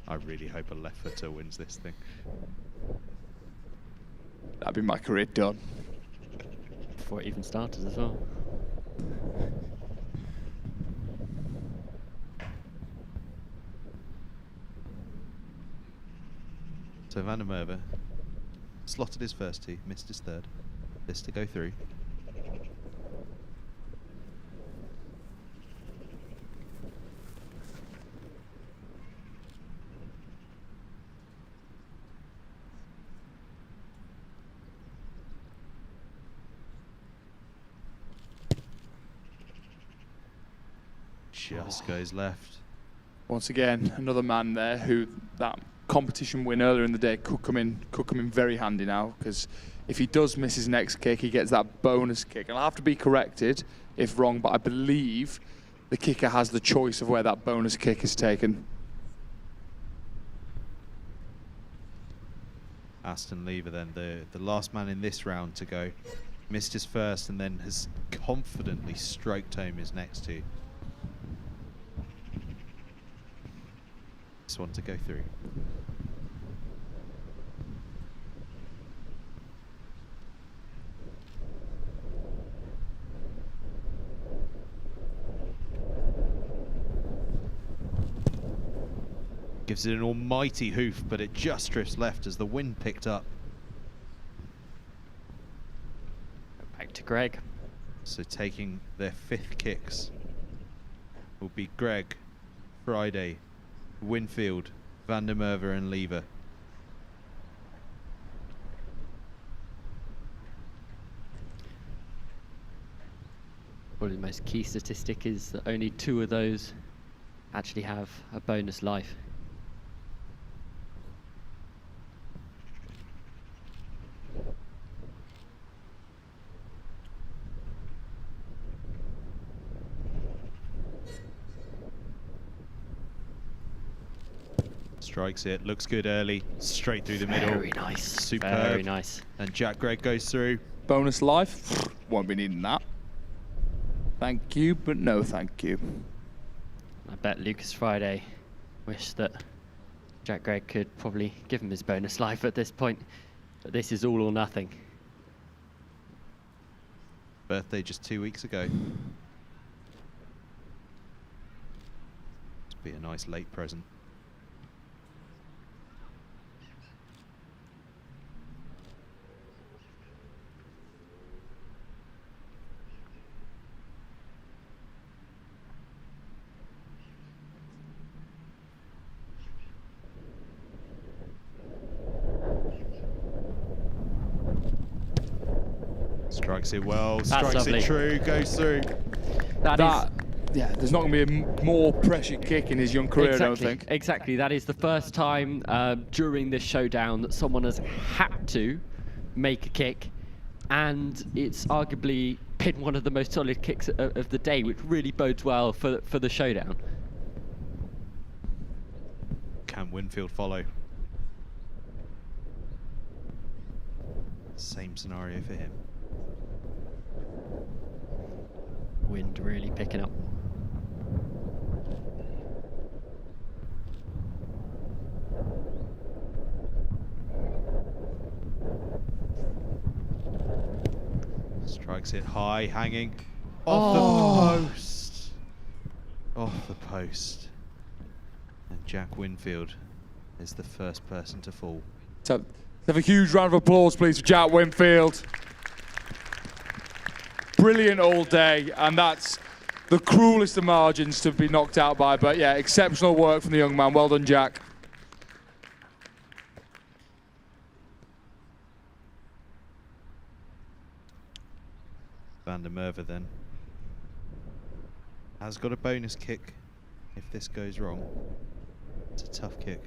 Speaker 10: I really hope a left footer wins this thing.
Speaker 3: That'd be my career done.
Speaker 2: Before it even started as well.
Speaker 10: So Van der Merwe slotted his first 2, missed his 3rd. This to go through. Just goes left.
Speaker 3: Once again, another man there who that competition win earlier in the day could come in very handy now, because if he does miss his next kick, he gets that bonus kick. And I'll have to be corrected if wrong, but I believe the kicker has the choice of where that bonus kick is taken.
Speaker 10: Aston Lever then, the last man in this round to go. Missed his first and then has confidently stroked home his next two. This one to go through. Gives it an almighty hoof, but it just drifts left as the wind picked up.
Speaker 2: Back to Greg.
Speaker 10: So taking their 5th kicks will be Greg, Friday, Winfield, Van der Merwe and Lever.
Speaker 2: Probably the most key statistic is that only 2 of those actually have a bonus life.
Speaker 10: Strikes it, looks good early, straight through the middle.
Speaker 2: Very nice.
Speaker 10: Superb.
Speaker 2: Very nice.
Speaker 10: And Jack Gregg goes through.
Speaker 3: Bonus life. Won't be needing that. Thank you, but no thank you.
Speaker 2: I bet Lucas Friday wished that Jack Gregg could probably give him his bonus life at this point. But this is all or nothing.
Speaker 10: Birthday just 2 weeks ago. Must be a nice late present. Strikes it well, strikes
Speaker 2: lovely.
Speaker 10: it true, goes through.
Speaker 2: That is
Speaker 3: yeah, there's not going to be a more pressure kick in his young career,
Speaker 2: exactly,
Speaker 3: I don't think.
Speaker 2: Exactly. That is the first time during this showdown that someone has had to make a kick, and it's arguably been one of the most solid kicks of the day, which really bodes well for the showdown.
Speaker 10: Can Winfield follow? Same scenario for him.
Speaker 2: Wind really picking up.
Speaker 10: Strikes it high, hanging off the post. Off the post. And Jack Winfield is the first person to fall.
Speaker 3: So, have a huge round of applause, please, for Jack Winfield. Brilliant all day, and that's the cruelest of margins to be knocked out by. But yeah, exceptional work from the young man. Well done, Jack.
Speaker 10: Van der Merwe then has got a bonus kick if this goes wrong. It's a tough kick.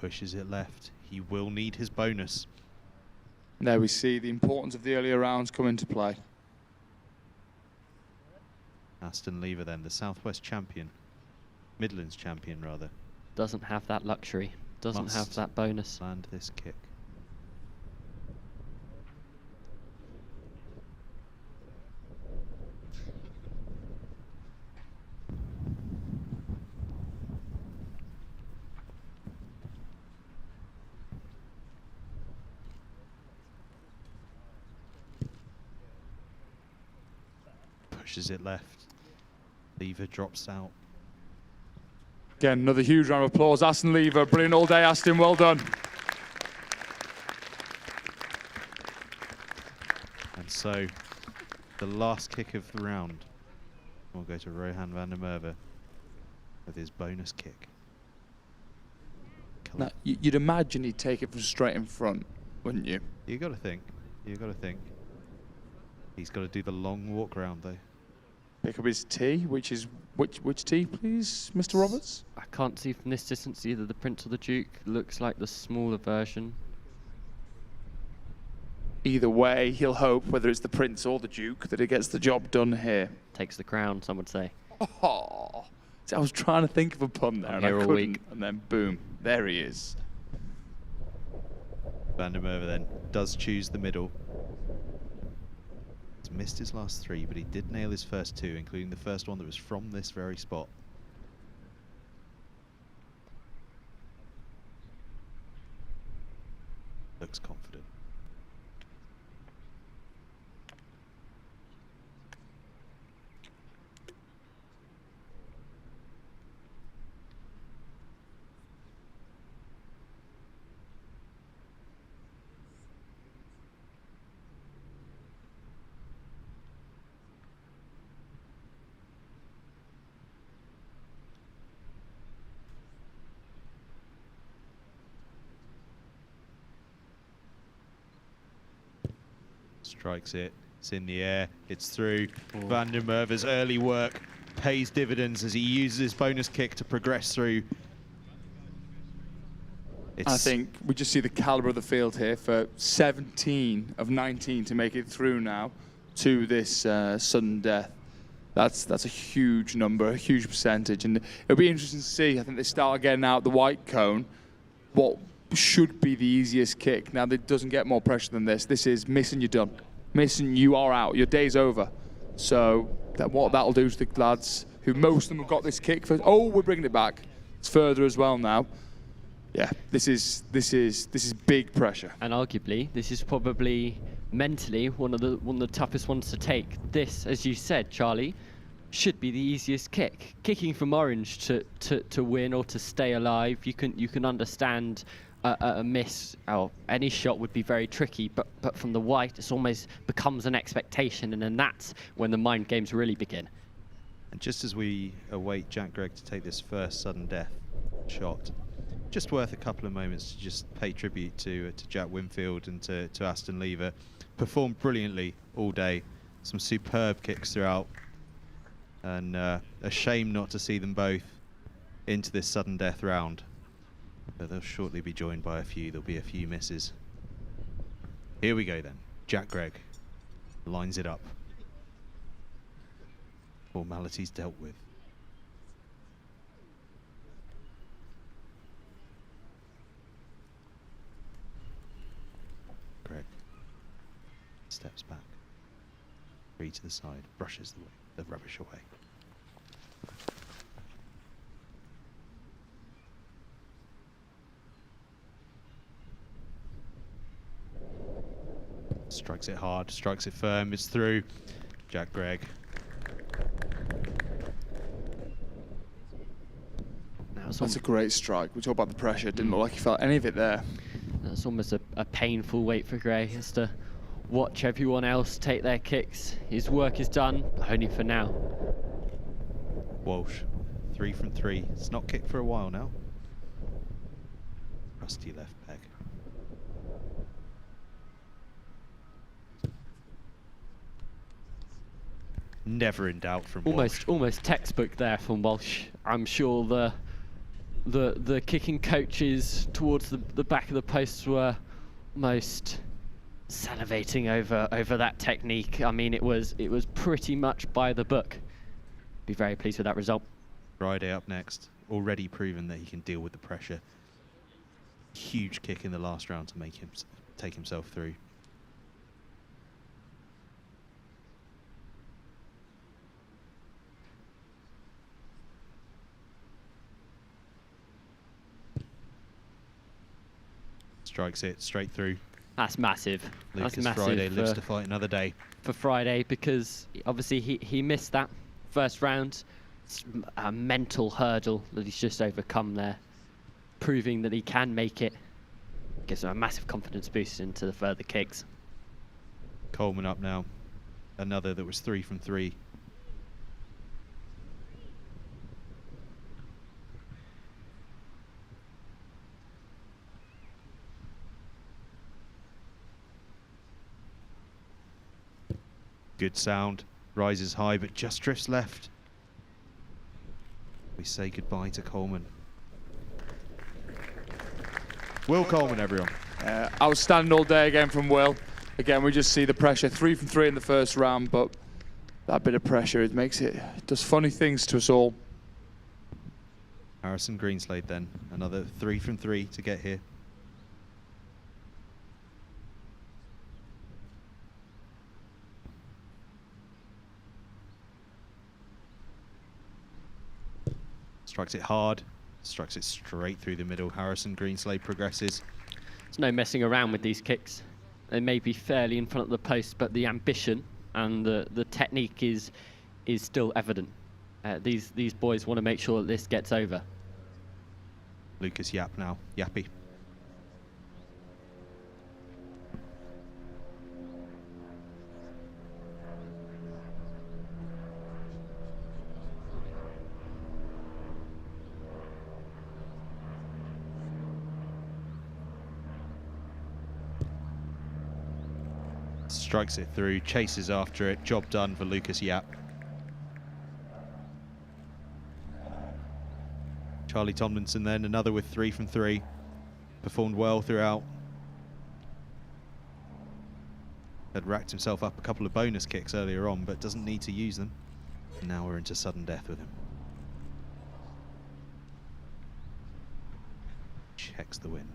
Speaker 10: Pushes it left. He will need his bonus.
Speaker 3: There we see the importance of the earlier rounds come into play.
Speaker 10: Aston Lever then, the Southwest champion. Midlands champion, rather.
Speaker 2: Doesn't have that luxury. Doesn't
Speaker 10: Must
Speaker 2: have that bonus.
Speaker 10: land this kick. Pushes it left. Lever drops out.
Speaker 3: Again, another huge round of applause. Aston Lever, brilliant all day, Aston. Well done.
Speaker 10: And so, the last kick of the round will go to Rohan van der Merwe with his bonus kick.
Speaker 3: Now, you'd imagine he'd take it from straight in front, wouldn't you?
Speaker 10: You got to think. You got to think. He's got to do the long walk round though.
Speaker 3: Pick up his tee, which is which tee, please, Mr. Roberts?
Speaker 2: I can't see from this distance either the Prince or the Duke. Looks like the smaller version.
Speaker 3: Either way, he'll hope, whether it's the Prince or the Duke, that he gets the job done here.
Speaker 2: Takes the crown, some would say.
Speaker 3: Oh, see, I was trying to think of a pun there, and I
Speaker 2: here all
Speaker 3: couldn't.
Speaker 2: week.
Speaker 3: And then boom, there he is.
Speaker 10: Van der Merwe then does choose the middle. He's missed his last 3, but he did nail his first 2, including the first one that was from this very spot. Looks confident. Strikes it. It's in the air. It's through. Van der Merwe's early work pays dividends as he uses his bonus kick to progress through.
Speaker 3: I think we just see the calibre of the field here for 17 of 19 to make it through now to this sudden death. That's a huge number, a huge percentage, and it'll be interesting to see. I think they start getting out the white cone. What should be the easiest kick. Now, it doesn't get more pressure than this. This is missing, you're done. Missing, you are out. Your day's over. So what that'll do to the lads, who most of them have got this kick for. Oh, we're bringing it back. It's further as well now. Yeah, this is big pressure.
Speaker 2: And arguably, this is probably mentally one of the toughest ones to take. This, as you said, Charlie, should be the easiest kick. Kicking from orange to win or to stay alive, you can understand a miss, or any shot would be very tricky, but from the white, it almost becomes an expectation, and then that's when the mind games really begin.
Speaker 10: And just as we await Jack Gregg to take this first sudden death shot, just worth a couple of moments to just pay tribute to Jack Winfield and to Aston Lever. Performed brilliantly all day. Some superb kicks throughout. And a shame not to see them both into this sudden death round. But they'll shortly be joined by a few. There'll be a few misses. Here we go then. Jack Gregg lines it up. Formalities dealt with. Gregg steps back. 3 to the side, brushes the rubbish away. Strikes it hard, strikes it firm, it's through. Jack Gregg.
Speaker 3: That's a great strike. We talk about the pressure. Didn't look like he felt any of it there.
Speaker 2: That's almost a painful wait for Gray, has to watch everyone else take their kicks. His work is done, but only for now.
Speaker 10: Walsh, 3 from 3. It's not kicked for a while now. Rusty left peg. Never in doubt from Walsh.
Speaker 2: Almost textbook there from Walsh. I'm sure the kicking coaches towards the back of the posts were most salivating over that technique. I mean, it was pretty much by the book. Be very pleased with that result.
Speaker 10: Friday up next. Already proven that he can deal with the pressure. Huge kick in the last round to make him take himself through. Strikes it straight through.
Speaker 2: That's massive.
Speaker 10: Lucas
Speaker 2: That's massive.
Speaker 10: Friday lives to fight another day.
Speaker 2: For Friday, because obviously he missed that first round. It's a mental hurdle that he's just overcome there, proving that he can make it. Gives him a massive confidence boost into the further kicks.
Speaker 10: Coleman up now. Another that was 3 from 3. Good sound. Rises high, but just drifts left. We say goodbye to Coleman. Will Coleman, everyone.
Speaker 3: Outstanding all day again from Will. Again, we just see the pressure. 3 from 3 in the first round, but that bit of pressure, it does funny things to us all.
Speaker 10: Harrison Greenslade then. Another 3 from 3 to get here. Strikes it hard, strikes it straight through the middle. Harrison Greenslade progresses.
Speaker 2: There's no messing around with these kicks. They may be fairly in front of the post, but the ambition and the technique is still evident. These boys want to make sure that this gets over.
Speaker 10: Lucas Yap now, Yappy. Strikes it through, chases after it. Job done for Lucas Yap. Charlie Tomlinson then, another with 3 from 3. Performed well throughout. Had racked himself up a couple of bonus kicks earlier on, but doesn't need to use them. Now we're into sudden death with him. Checks the wind.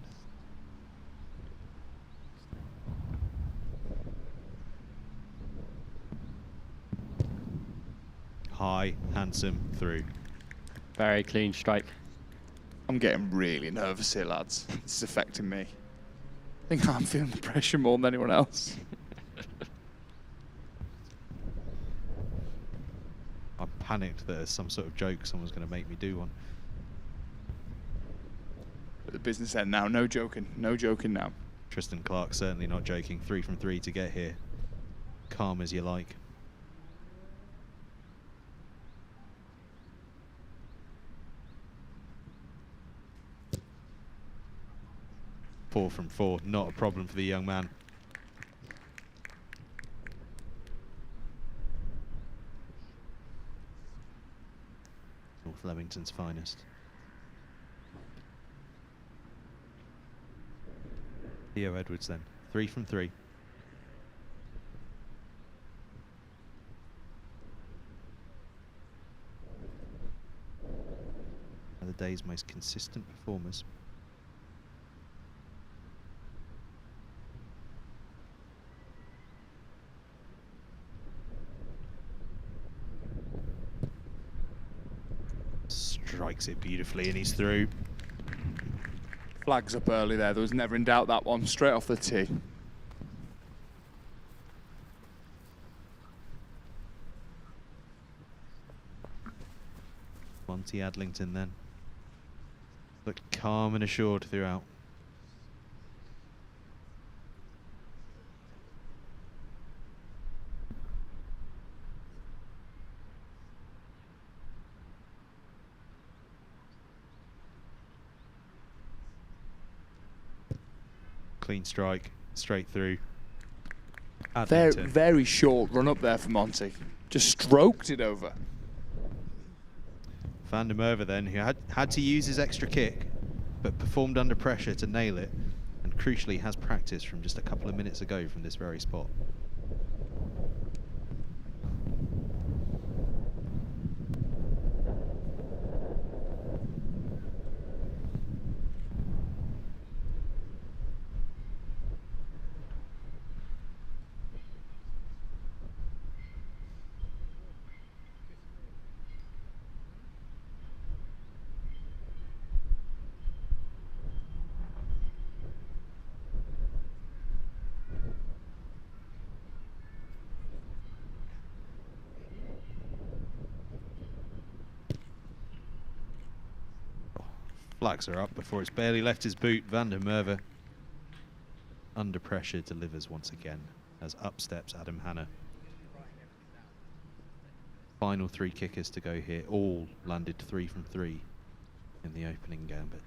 Speaker 10: High, handsome, through.
Speaker 2: Very clean strike.
Speaker 3: I'm getting really nervous here, lads. This is affecting me. I think I'm feeling the pressure more than anyone else.
Speaker 10: I panicked that as some sort of joke someone's going to make me do one.
Speaker 3: At the business end now, no joking now.
Speaker 10: Tristan Clark certainly not joking. 3 from 3 to get here. Calm as you like. 4 from 4, not a problem for the young man. North Leamington's finest. Theo Edwards then, 3 from 3. One of the day's most consistent performers. Strikes it beautifully and he's through.
Speaker 3: Flags up early there was never in doubt that one, straight off the tee.
Speaker 10: Monty Adlington then. Looked calm and assured throughout. Clean strike, straight through.
Speaker 3: Very short run up there for Monty. Just stroked it over.
Speaker 10: Van der Merwe then, who had to use his extra kick, but performed under pressure to nail it, and crucially has practice from just a couple of minutes ago from this very spot. Flags are up before it's barely left his boot. Van der Merwe, under pressure, delivers once again as up steps Adam Hanna. Final 3 kickers to go here, all landed 3 from 3 in the opening gambit.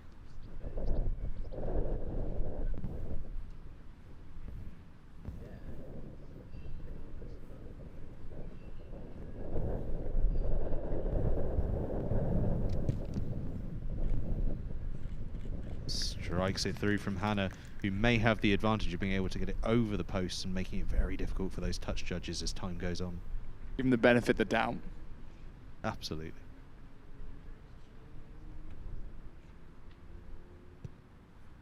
Speaker 10: Strikes it through from Hannah, who may have the advantage of being able to get it over the post and making it very difficult for those touch judges as time goes on.
Speaker 3: Give them the benefit of the doubt.
Speaker 10: Absolutely.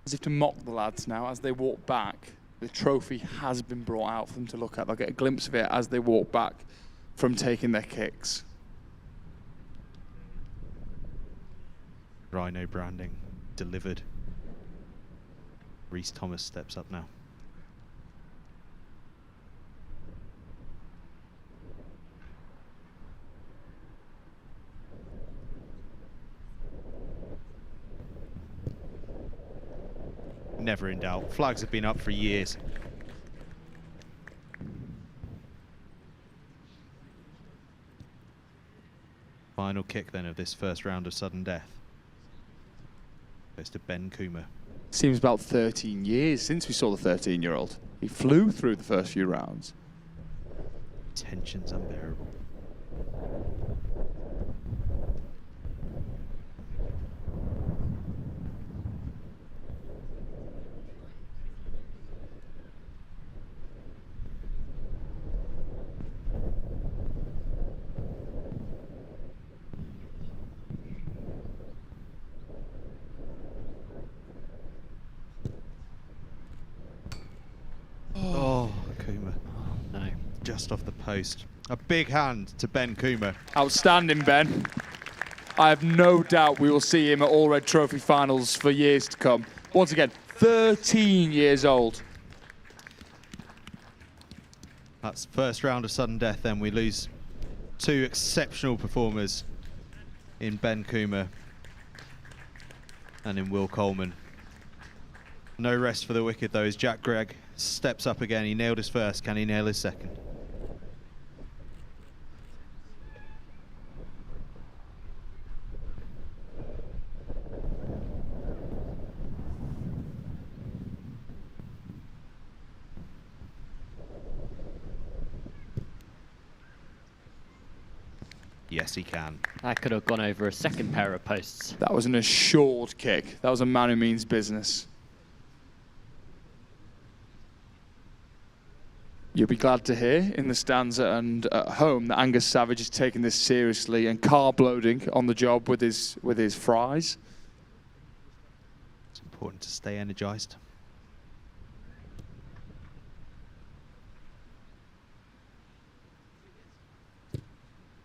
Speaker 3: As if to mock the lads now, as they walk back, the trophy has been brought out for them to look at. They'll get a glimpse of it as they walk back from taking their kicks.
Speaker 10: Rhino branding delivered. Reese Thomas steps up now. Never in doubt. Flags have been up for years. Final kick then of this first round of sudden death goes to Ben Coomer.
Speaker 3: Seems about 13 years since we saw the 13-year-old. He flew through the first few rounds.
Speaker 10: Tension's unbearable. Oh, Coomer.
Speaker 2: No.
Speaker 10: Just off the post. A big hand to Ben Coomer.
Speaker 3: Outstanding, Ben. I have no doubt we will see him at Alred Trophy Finals for years to come. Once again, 13 years old.
Speaker 10: That's first round of sudden death then. We lose two exceptional performers in Ben Coomer and in Will Coleman. No rest for the wicked though as Jack Gregg steps up again. He nailed his first. Can he nail his second? Yes, he can.
Speaker 2: That could have gone over a second pair of posts.
Speaker 3: That was an assured kick. That was a man who means business. You'll be glad to hear in the stands and at home that Angus Savage is taking this seriously and carb loading on the job with his fries.
Speaker 10: It's important to stay energized.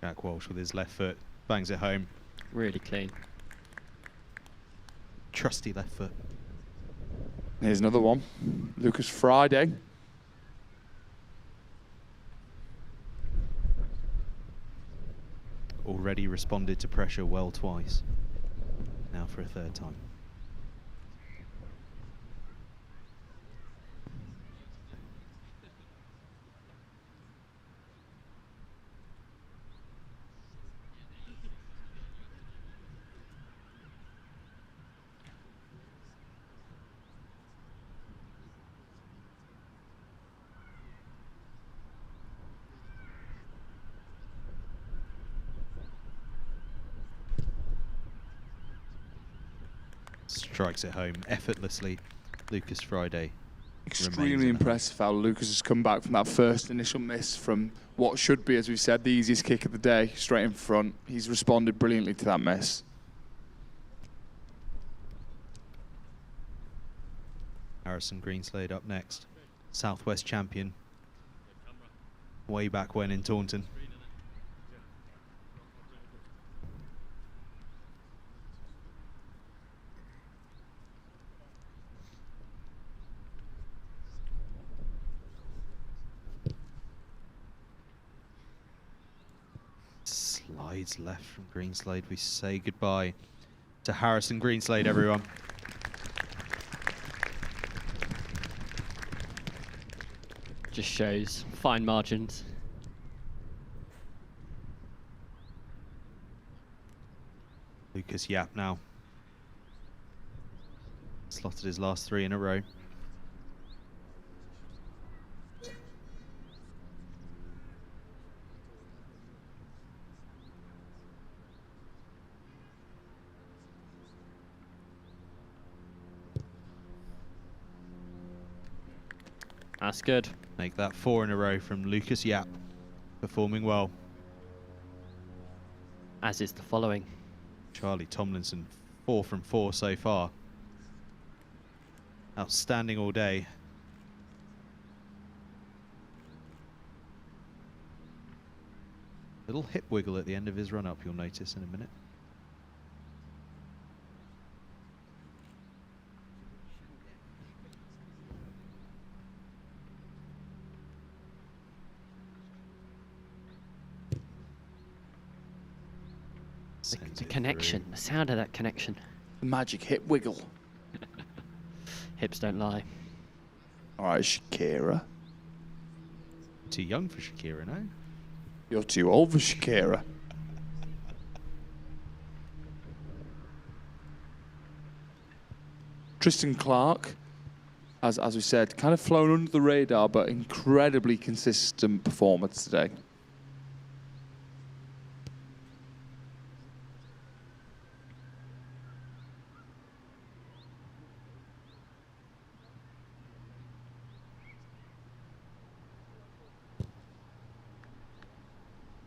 Speaker 10: Jack Walsh with his left foot bangs it home.
Speaker 2: Really clean.
Speaker 10: Trusty left foot.
Speaker 3: Here's another one. Lucas Friday.
Speaker 10: Already responded to pressure well twice. Now for a third time. Strikes it home effortlessly. Lucas Friday.
Speaker 3: Extremely impressive how Lucas has come back from that first initial miss from what should be, as we said, the easiest kick of the day, straight in front. He's responded brilliantly to that miss.
Speaker 10: Harrison Greenslade up next. Southwest champion. Way back when in Taunton. Slides left from Greenslade. We say goodbye to Harrison Greenslade, everyone.
Speaker 2: Just shows fine margins.
Speaker 10: Lucas Yap now. Slotted his last three in a row.
Speaker 2: That's good.
Speaker 10: Make that 4 in a row from Lucas Yap. Performing well.
Speaker 2: As is the following.
Speaker 10: Charlie Tomlinson, 4 from 4 so far. Outstanding all day. Little hip wiggle at the end of his run up, you'll notice in a minute.
Speaker 2: The connection, the sound of that connection.
Speaker 3: The magic hip wiggle.
Speaker 2: Hips don't lie.
Speaker 3: All right, Shakira.
Speaker 10: Too young for Shakira, no?
Speaker 3: You're too old for Shakira. Tristan Clark, as we said, kind of flown under the radar, but incredibly consistent performer today.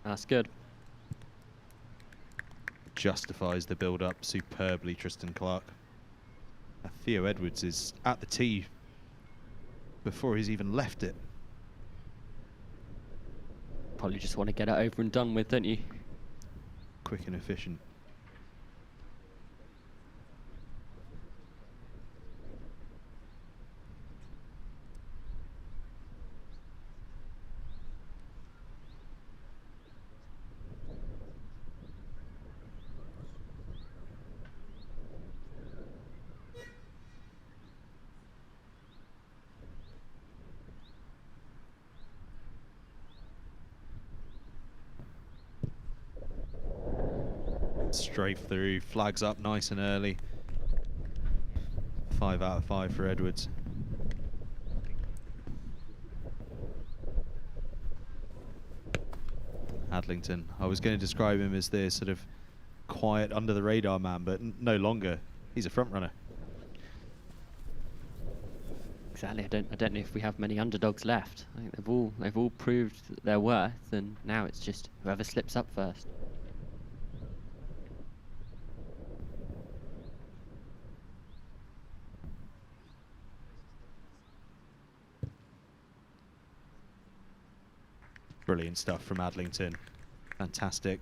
Speaker 2: That's good.
Speaker 10: Justifies the build-up superbly, Tristan Clark. Theo Edwards is at the tee before he's even left it.
Speaker 2: Probably just want to get it over and done with, don't you?
Speaker 10: Quick and efficient. Straight through, flags up nice and early. 5 out of 5 for Edwards. Adlington, I was going to describe him as the sort of quiet under the radar man, but no longer. He's a front runner.
Speaker 2: Exactly. I don't know if we have many underdogs left. I think they've all proved their worth, and now it's just whoever slips up first.
Speaker 10: Brilliant stuff from Adlington. Fantastic.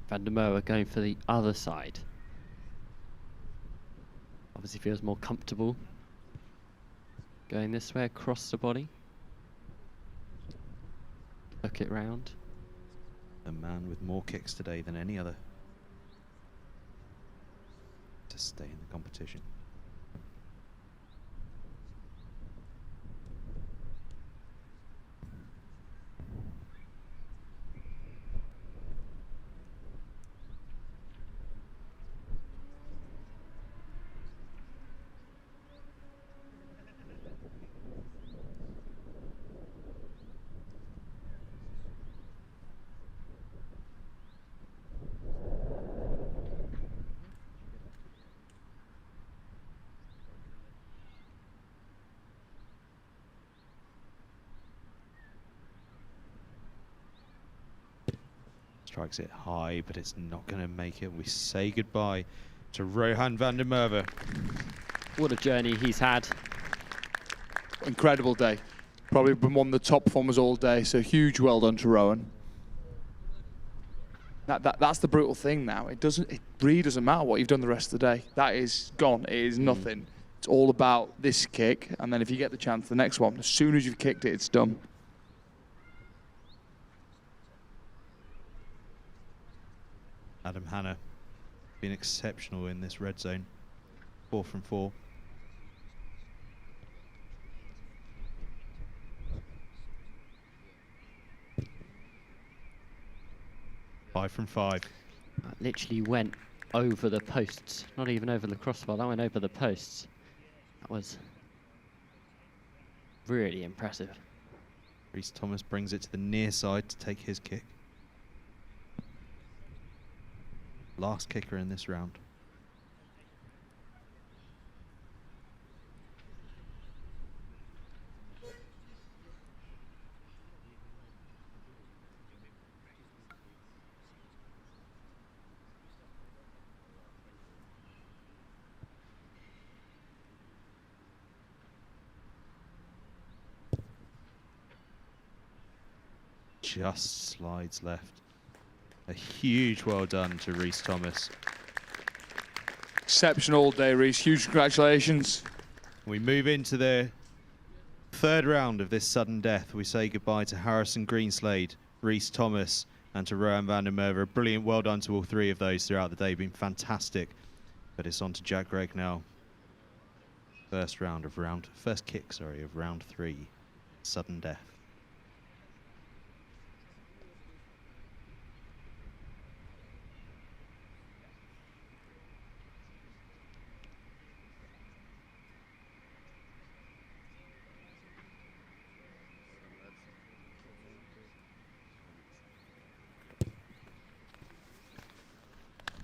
Speaker 2: Van der Merwe going for the other side. Obviously feels more comfortable going this way across the body. Look it round.
Speaker 10: The man with more kicks today than any other to stay in the competition. Strikes it high, but it's not going to make it. We say goodbye to Rohan van der Merwe.
Speaker 2: What a journey he's had.
Speaker 3: Incredible day. Probably been one of the top performers all day, so huge well done to Rohan. That's the brutal thing now. It really doesn't matter what you've done the rest of the day. That is gone. It is nothing. It's all about this kick, and then if you get the chance, the next one, as soon as you've kicked it, it's done.
Speaker 10: Adam Hanna been exceptional in this red zone. 4 from 4. Five from 5.
Speaker 2: That literally went over the posts, not even over the crossbar. That went over the posts. That was really impressive.
Speaker 10: Reece Thomas brings it to the near side to take his kick. Last kicker in this round. just slides left. A huge well done to Rhys Thomas.
Speaker 3: Exceptional day, Rhys. Huge congratulations.
Speaker 10: We move into the third round of this sudden death. We say goodbye to Harrison Greenslade, Rhys Thomas, and to Rowan van der Merwe. A brilliant well done to all three of those throughout the day. Been fantastic. But it's on to Jack Gregg now. First kick of round 3. Sudden death.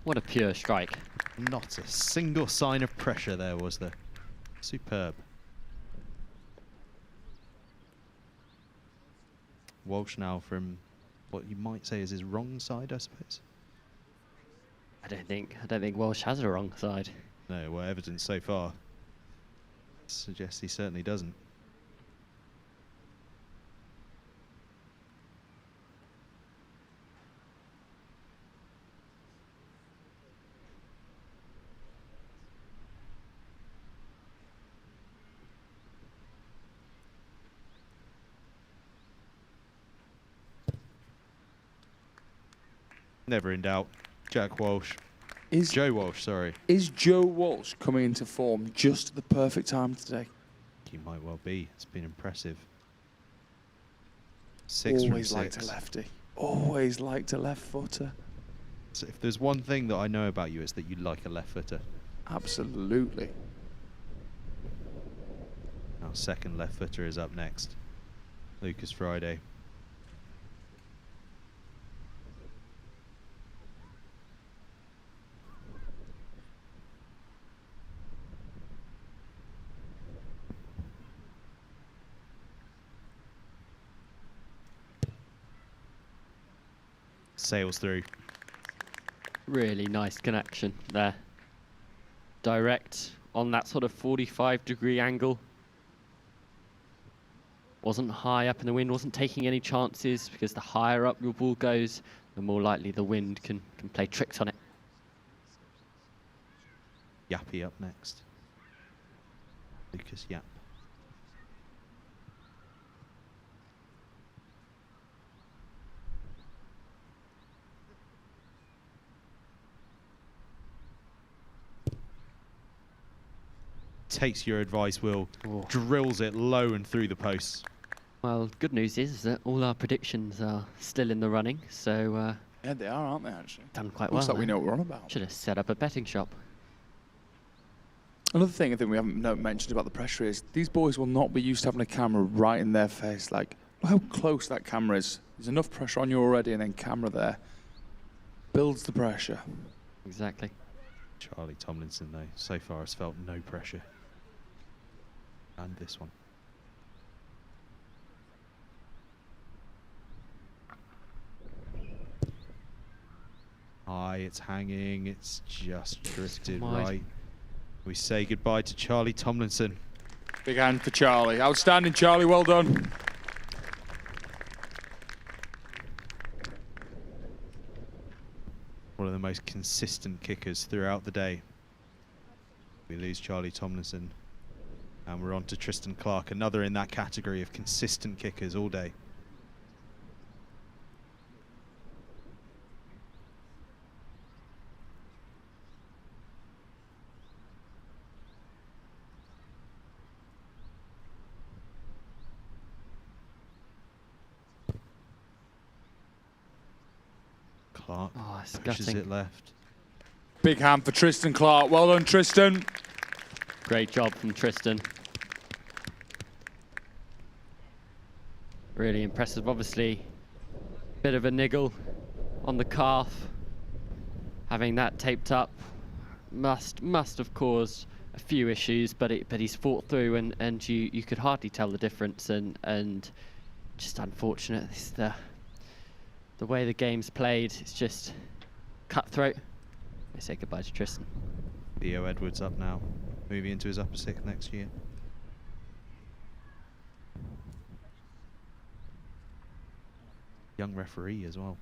Speaker 2: What a pure strike.
Speaker 10: Not a single sign of pressure there, was there? Superb. Walsh now from what you might say is his wrong side, I suppose.
Speaker 2: I don't think Walsh has a wrong side.
Speaker 10: No, well, evidence so far suggests he certainly doesn't. Never in doubt. Jack Walsh. Joe Walsh, sorry.
Speaker 3: Is Joe Walsh coming into form just at the perfect time today?
Speaker 10: He might well be. It's been impressive.
Speaker 3: Always liked a lefty. Always liked a left footer.
Speaker 10: So if there's one thing that I know about you, it's that you like a left footer.
Speaker 3: Absolutely.
Speaker 10: Our second left footer is up next. Lucas Friday. Sails through.
Speaker 2: Really nice connection there. Direct on that sort of 45-degree angle. Wasn't high up in the wind, wasn't taking any chances, because the higher up your ball goes, the more likely the wind can play tricks on it.
Speaker 10: Yappy up next. Lucas Yapp. Takes your advice, Will.
Speaker 2: Oh.
Speaker 10: Drills it low and through the posts.
Speaker 2: Well, good news is that all our predictions are still in the running, so
Speaker 3: Yeah, they are, aren't they, actually?
Speaker 2: done quite
Speaker 3: Looks
Speaker 2: well.
Speaker 3: like we know what we're on about.
Speaker 2: Should have set up a betting shop.
Speaker 3: Another thing I think we haven't mentioned about the pressure is these boys will not be used to having a camera right in their face. Like, look how close that camera is. There's enough pressure on you already, and then camera there builds the pressure.
Speaker 2: Exactly.
Speaker 10: Charlie Tomlinson, though, so far has felt no pressure. And this one. High, it's hanging, it's just drifted right. We say goodbye to Charlie Tomlinson.
Speaker 3: Big hand for Charlie. Outstanding, Charlie, well done.
Speaker 10: One of the most consistent kickers throughout the day. We lose Charlie Tomlinson. And we're on to Tristan Clark, another in that category of consistent kickers all day. Clark pushes it left.
Speaker 3: Big hand for Tristan Clark. Well done, Tristan.
Speaker 2: Great job from Tristan. Really impressive. Obviously, bit of a niggle on the calf. Having that taped up must have caused a few issues, but he's fought through, and you could hardly tell the difference, and just unfortunate. This is the way the game's played. It's just cutthroat. I say goodbye to Tristan.
Speaker 10: Theo Edwards up now, moving into his upper sixth next year. Young referee as well.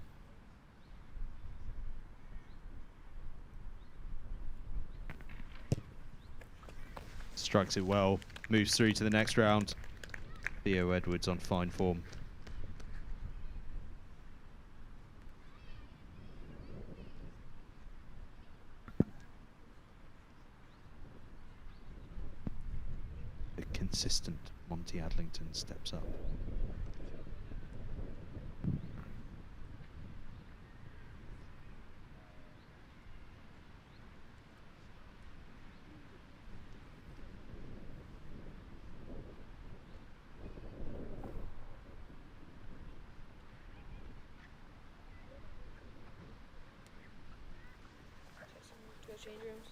Speaker 10: Strikes it well, moves through to the next round. Theo Edwards on fine form. The consistent Monty Adlington steps up.
Speaker 11: Change rooms.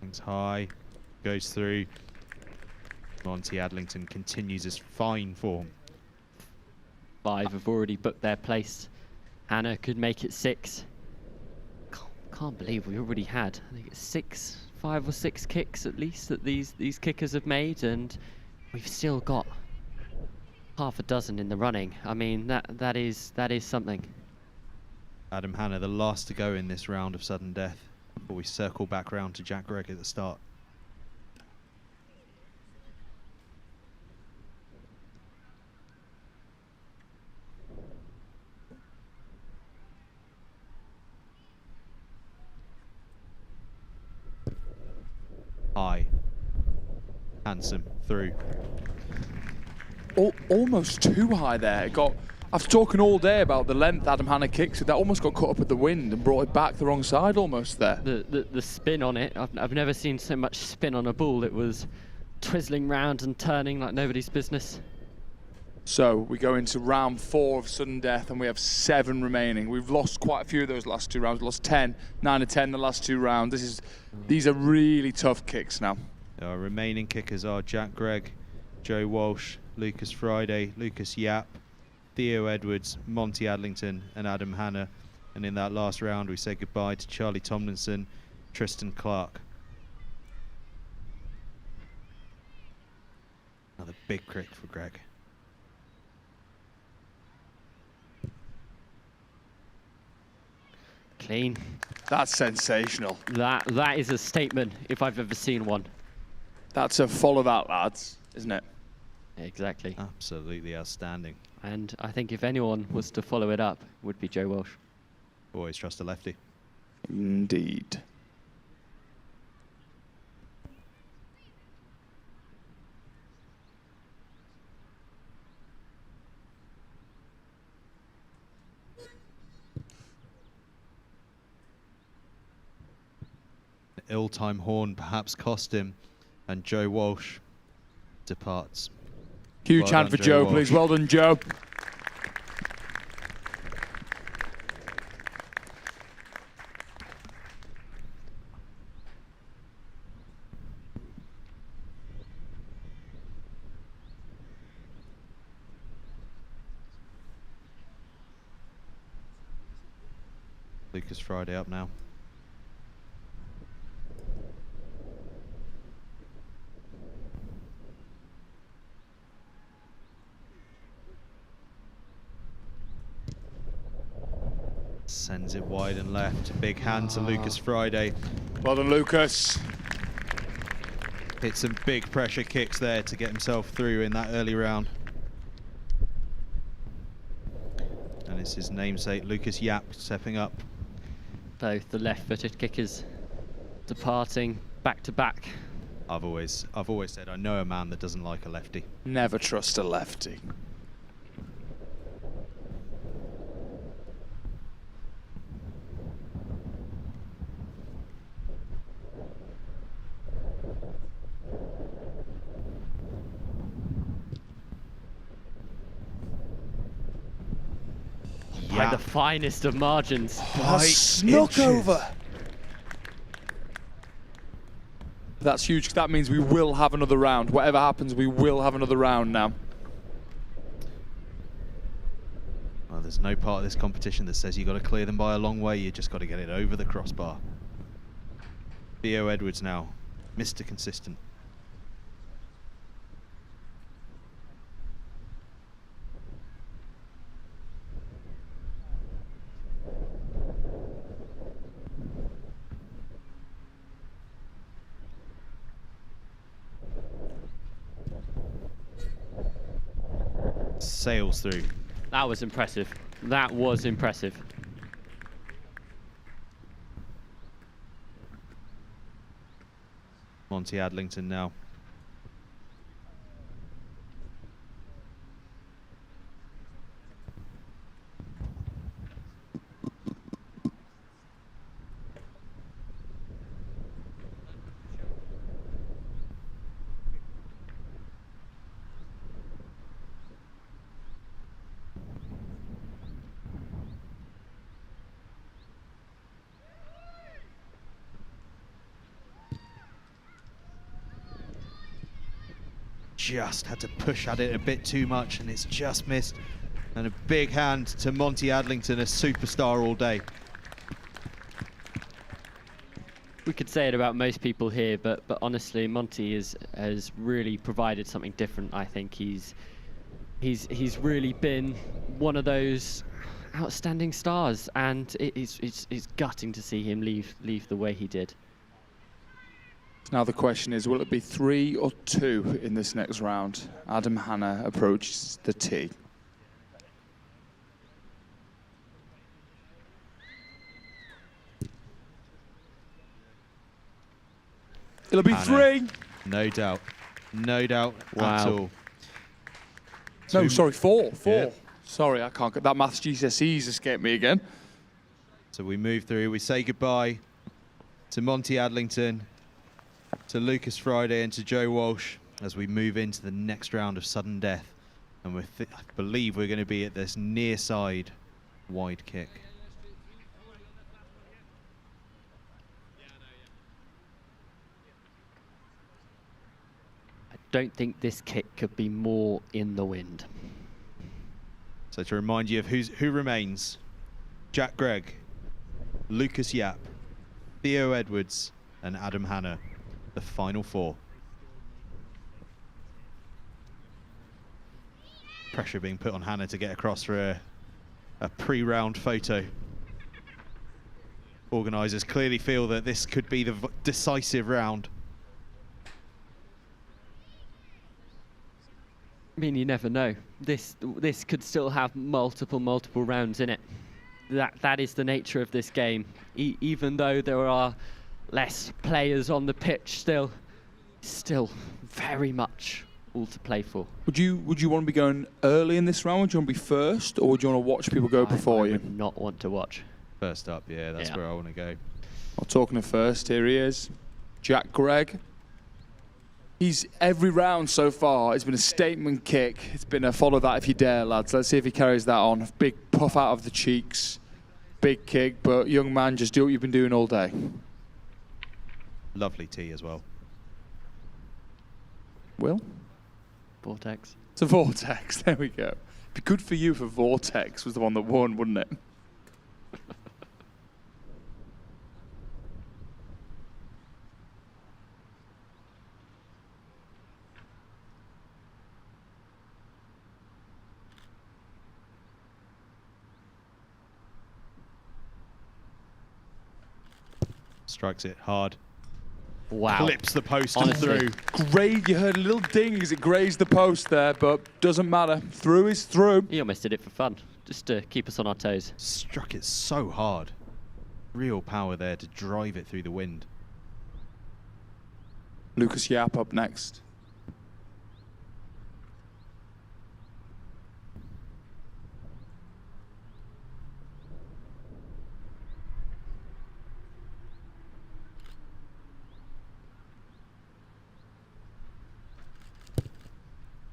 Speaker 10: Hangs high, goes through. Monty Adlington continues his fine form.
Speaker 2: 5 have already booked their place. Hannah could make it 6. Can't believe we already had, I think it's 5 or 6 kicks at least that these kickers have made, and we've still got half a dozen in the running. I mean, that is something.
Speaker 10: Adam Hannah, the last to go in this round of sudden death, before we circle back round to Jack Gregg at the start. High, handsome, through.
Speaker 3: Almost too high there. It got, after talking all day about the length Adam Hannah kicks, that almost got caught up at the wind and brought it back the wrong side almost there.
Speaker 2: The spin on it, I've never seen so much spin on a ball. It was twizzling round and turning like nobody's business.
Speaker 3: So we go into round 4 of sudden death, and we have 7 remaining. We've lost quite a few of those last 2 rounds. We lost 10, 9 of 10 the last 2 rounds. These are really tough kicks now.
Speaker 10: Our remaining kickers are Jack Gregg, Joe Walsh, Lucas Friday, Lucas Yap, Theo Edwards, Monty Adlington and Adam Hannah. And in that last round we say goodbye to Charlie Tomlinson, Tristan Clark. Another big kick for Greg.
Speaker 2: Clean.
Speaker 3: That's sensational.
Speaker 2: That is a statement if I've ever seen one.
Speaker 3: That's a follow that, lads, isn't it?
Speaker 2: Exactly.
Speaker 10: Absolutely outstanding.
Speaker 2: And I think if anyone was to follow it up, it would be Joe Walsh.
Speaker 10: Always trust a lefty.
Speaker 3: Indeed.
Speaker 10: The ill-timed horn perhaps cost him, and Joe Walsh departs.
Speaker 3: Huge hand for Joe, please. Well done, Joe.
Speaker 10: Lucas Friday up now. Sends it wide and left. Big hand to Lucas Friday.
Speaker 3: Well done, Lucas.
Speaker 10: Hit some big pressure kicks there to get himself through in that early round. And it's his namesake, Lucas Yap, stepping up.
Speaker 2: Both the left-footed kickers departing back to back.
Speaker 10: I've always said I know a man that doesn't like a lefty.
Speaker 3: Never trust a lefty.
Speaker 2: By the finest of margins.
Speaker 3: That's snuck over. That's huge. That means we will have another round. Whatever happens, we will have another round now.
Speaker 10: Well, there's no part of this competition that says you've got to clear them by a long way. You just got to get it over the crossbar. Theo Edwards now, Mr. Consistent. Sails through.
Speaker 2: That was impressive. That was impressive.
Speaker 10: Monty Adlington now. Just had to push at it a bit too much and it's just missed. And a big hand to Monty Adlington, a superstar all day.
Speaker 2: We could say it about most people here, but honestly, Monty has really provided something different. I think he's really been one of those outstanding stars, and it's gutting to see him leave the way he did.
Speaker 3: Now the question is, will it be 3 or 2 in this next round? Adam Hanna approaches the tee. It'll be
Speaker 10: Hanna.
Speaker 3: 3.
Speaker 10: No doubt. No doubt at all.
Speaker 3: No, sorry, 4. 4.
Speaker 10: Yeah.
Speaker 3: Sorry, I can't get that maths GCSEs escaped me again.
Speaker 10: So we move through. We say goodbye to Monty Adlington, to Lucas Friday and to Joe Walsh as we move into the next round of sudden death. And I believe we're going to be at this near side wide kick.
Speaker 2: I don't think this kick could be more in the wind.
Speaker 10: So to remind you of who remains: Jack Gregg, Lucas Yap, Theo Edwards and Adam Hanna. The final 4. Pressure being put on Hanna to get across for a pre-round photo. Organisers clearly feel that this could be the decisive round.
Speaker 2: I mean, you never know. This could still have multiple rounds in it. That is the nature of this game. Even though there are less players on the pitch, still very much all to play for.
Speaker 3: Would you want to be going early in this round? Would you want to be first, or would you want to watch people go before you?
Speaker 2: I would not want to watch.
Speaker 10: First up, yeah, that's where I want to go.
Speaker 3: Well, talking of first, here he is, Jack Gregg. He's every round so far. It's been a statement kick. It's been a follow that if you dare, lads. Let's see if he carries that on. Big puff out of the cheeks, big kick. But young man, just do what you've been doing all day.
Speaker 10: Lovely tee as well.
Speaker 3: Will?
Speaker 2: Vortex.
Speaker 3: It's a Vortex. There we go. It'd be good for you if a Vortex was the one that won, wouldn't it?
Speaker 10: Strikes it hard.
Speaker 2: Wow.
Speaker 10: Clips the post and through.
Speaker 3: Great, you heard a little ding as it grazed the post there, but doesn't matter. Through is through.
Speaker 2: He almost did it for fun, just to keep us on our toes.
Speaker 10: Struck it so hard. Real power there to drive it through the wind.
Speaker 3: Lucas Yap up next.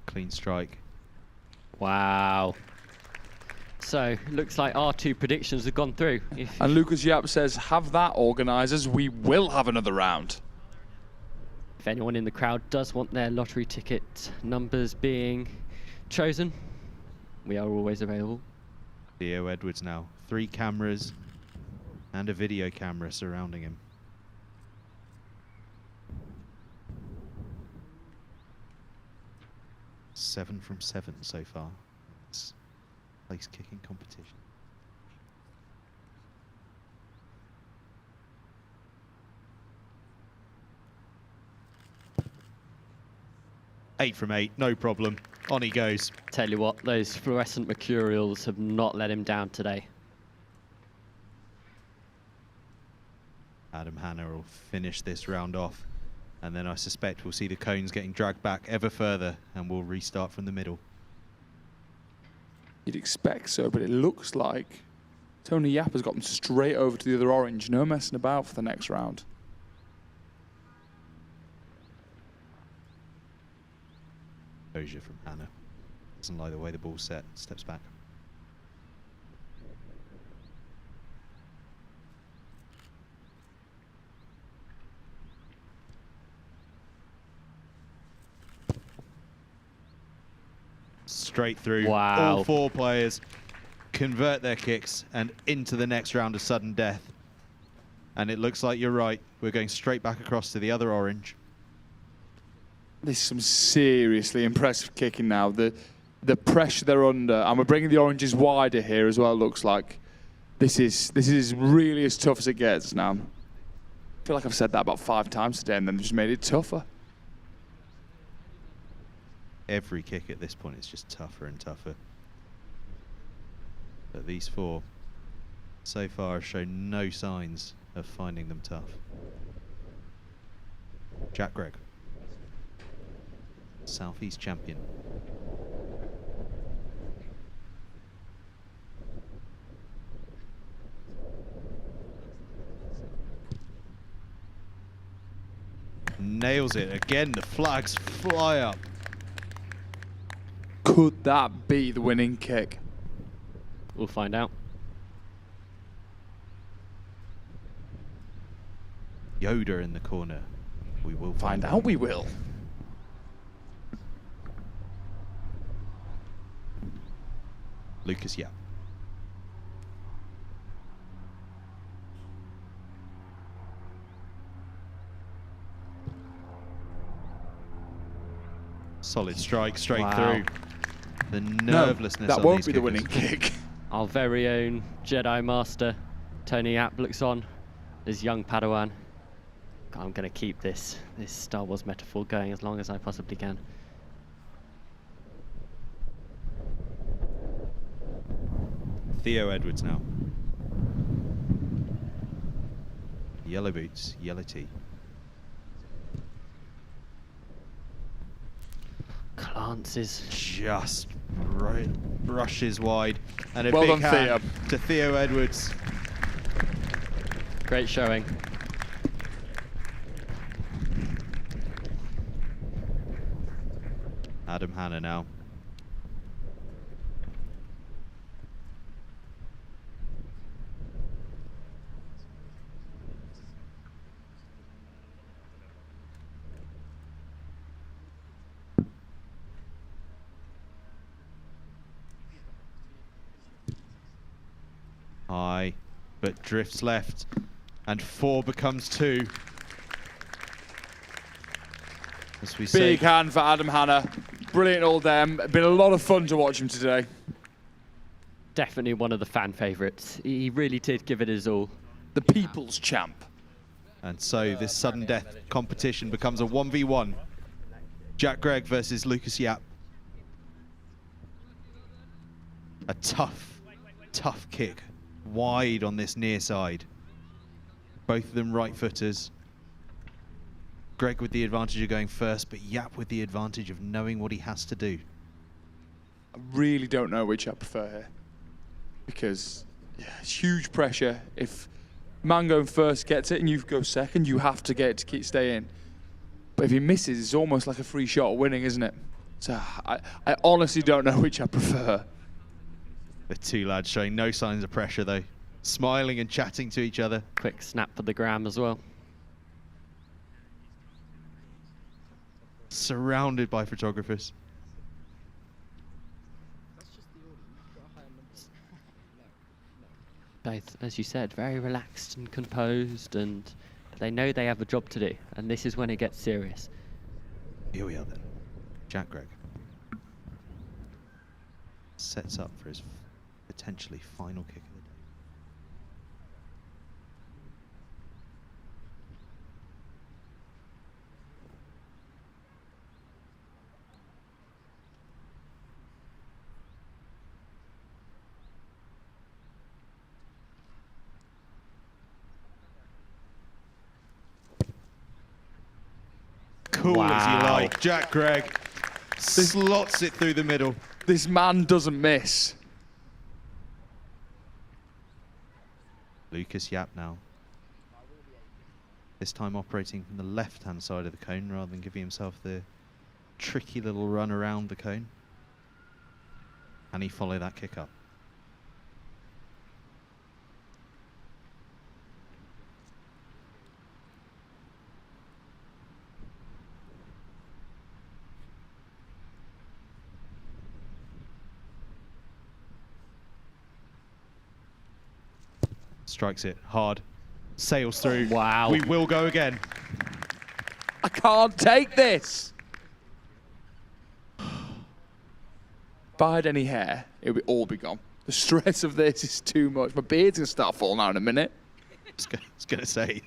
Speaker 10: Clean strike.
Speaker 2: Wow. So, looks like our 2 predictions have gone through.
Speaker 3: And Lucas Yap says, have that, organisers. We will have another round.
Speaker 2: If anyone in the crowd does want their lottery ticket numbers being chosen, we are always available.
Speaker 10: Theo Edwards now. 3 cameras and a video camera surrounding him. Seven from 7 so far. It's place kicking competition. 8 from 8, no problem. On he goes.
Speaker 2: Tell you what, those fluorescent mercurials have not let him down today.
Speaker 10: Adam Hanna will finish this round off, and then I suspect we'll see the cones getting dragged back ever further, and we'll restart from the middle.
Speaker 3: You'd expect so, but it looks like Tony Yap has got them straight over to the other orange. No messing about for the next round.
Speaker 10: Exposure from Hanna. Doesn't like the way the ball's set. Steps back. Straight through.
Speaker 2: Wow.
Speaker 10: All 4 players convert their kicks and into the next round of sudden death. And it looks like you're right. We're going straight back across to the other orange.
Speaker 3: This is some seriously impressive kicking now. The pressure they're under, and we're bringing the oranges wider here as well. It looks like this is really as tough as it gets now. I feel like I've said that about 5 times today, and then just made it tougher.
Speaker 10: Every kick at this point is just tougher and tougher. But these 4 so far have shown no signs of finding them tough. Jack Gregg, Southeast champion. Nails it again. The flags fly up.
Speaker 3: Could that be the winning kick?
Speaker 2: We'll find out.
Speaker 10: Yoda in the corner. We will
Speaker 3: Find out, we will.
Speaker 10: Lucas Yap. Solid strike straight through. The nervelessness
Speaker 3: that
Speaker 10: on
Speaker 3: won't
Speaker 10: these
Speaker 3: be the
Speaker 10: kickers.
Speaker 3: winning kick.
Speaker 2: Our very own Jedi Master, Tony Yap, looks on, his young Padawan. I'm going to keep this Star Wars metaphor going as long as I possibly can.
Speaker 10: Theo Edwards now. Yellow boots, yellow tee.
Speaker 2: Glances.
Speaker 10: Just brushes wide. And a
Speaker 3: Well
Speaker 10: big
Speaker 3: done,
Speaker 10: hand to Theo Edwards.
Speaker 2: Great showing.
Speaker 10: Adam Hanna now. High, but drifts left, and 4 becomes 2. As we say,
Speaker 3: Big hand for Adam Hanna. Brilliant all them. Been a lot of fun to watch him today.
Speaker 2: Definitely one of the fan favourites. He really did give it his all.
Speaker 3: The people's champ.
Speaker 10: and so this sudden death competition becomes a 1v1. Jack Gregg versus Lucas Yap. A tough kick, wide on this near side. Both of them right footers. Gregg with the advantage of going first, but Yap with the advantage of knowing what he has to do.
Speaker 3: I really don't know which I prefer here, because it's huge pressure. If man going first gets it and you go second, you have to get it to stay in. But if he misses, it's almost like a free shot winning, isn't it? So I honestly don't know which I prefer.
Speaker 10: The two lads showing no signs of pressure though, smiling and chatting to each other.
Speaker 2: Quick snap for the gram as well.
Speaker 10: Surrounded by photographers.
Speaker 2: Both, as you said, very relaxed and composed, and they know they have a job to do, and this is when it gets serious.
Speaker 10: Here we are then. Jack Gregg sets up for his potentially final kick of the day. cool as you like. Jack Gregg slots it through the middle.
Speaker 3: This man doesn't miss.
Speaker 10: Lucas Yapp now. This time operating from the left-hand side of the cone rather than giving himself the tricky little run around the cone. Can he follow that kick up? Strikes it hard, sails through.
Speaker 2: Wow.
Speaker 10: We will go again.
Speaker 3: I can't take this. If I had any hair, it would all be gone. The stress of this is too much. My beard's going to start falling out in a minute.
Speaker 10: I was going to say,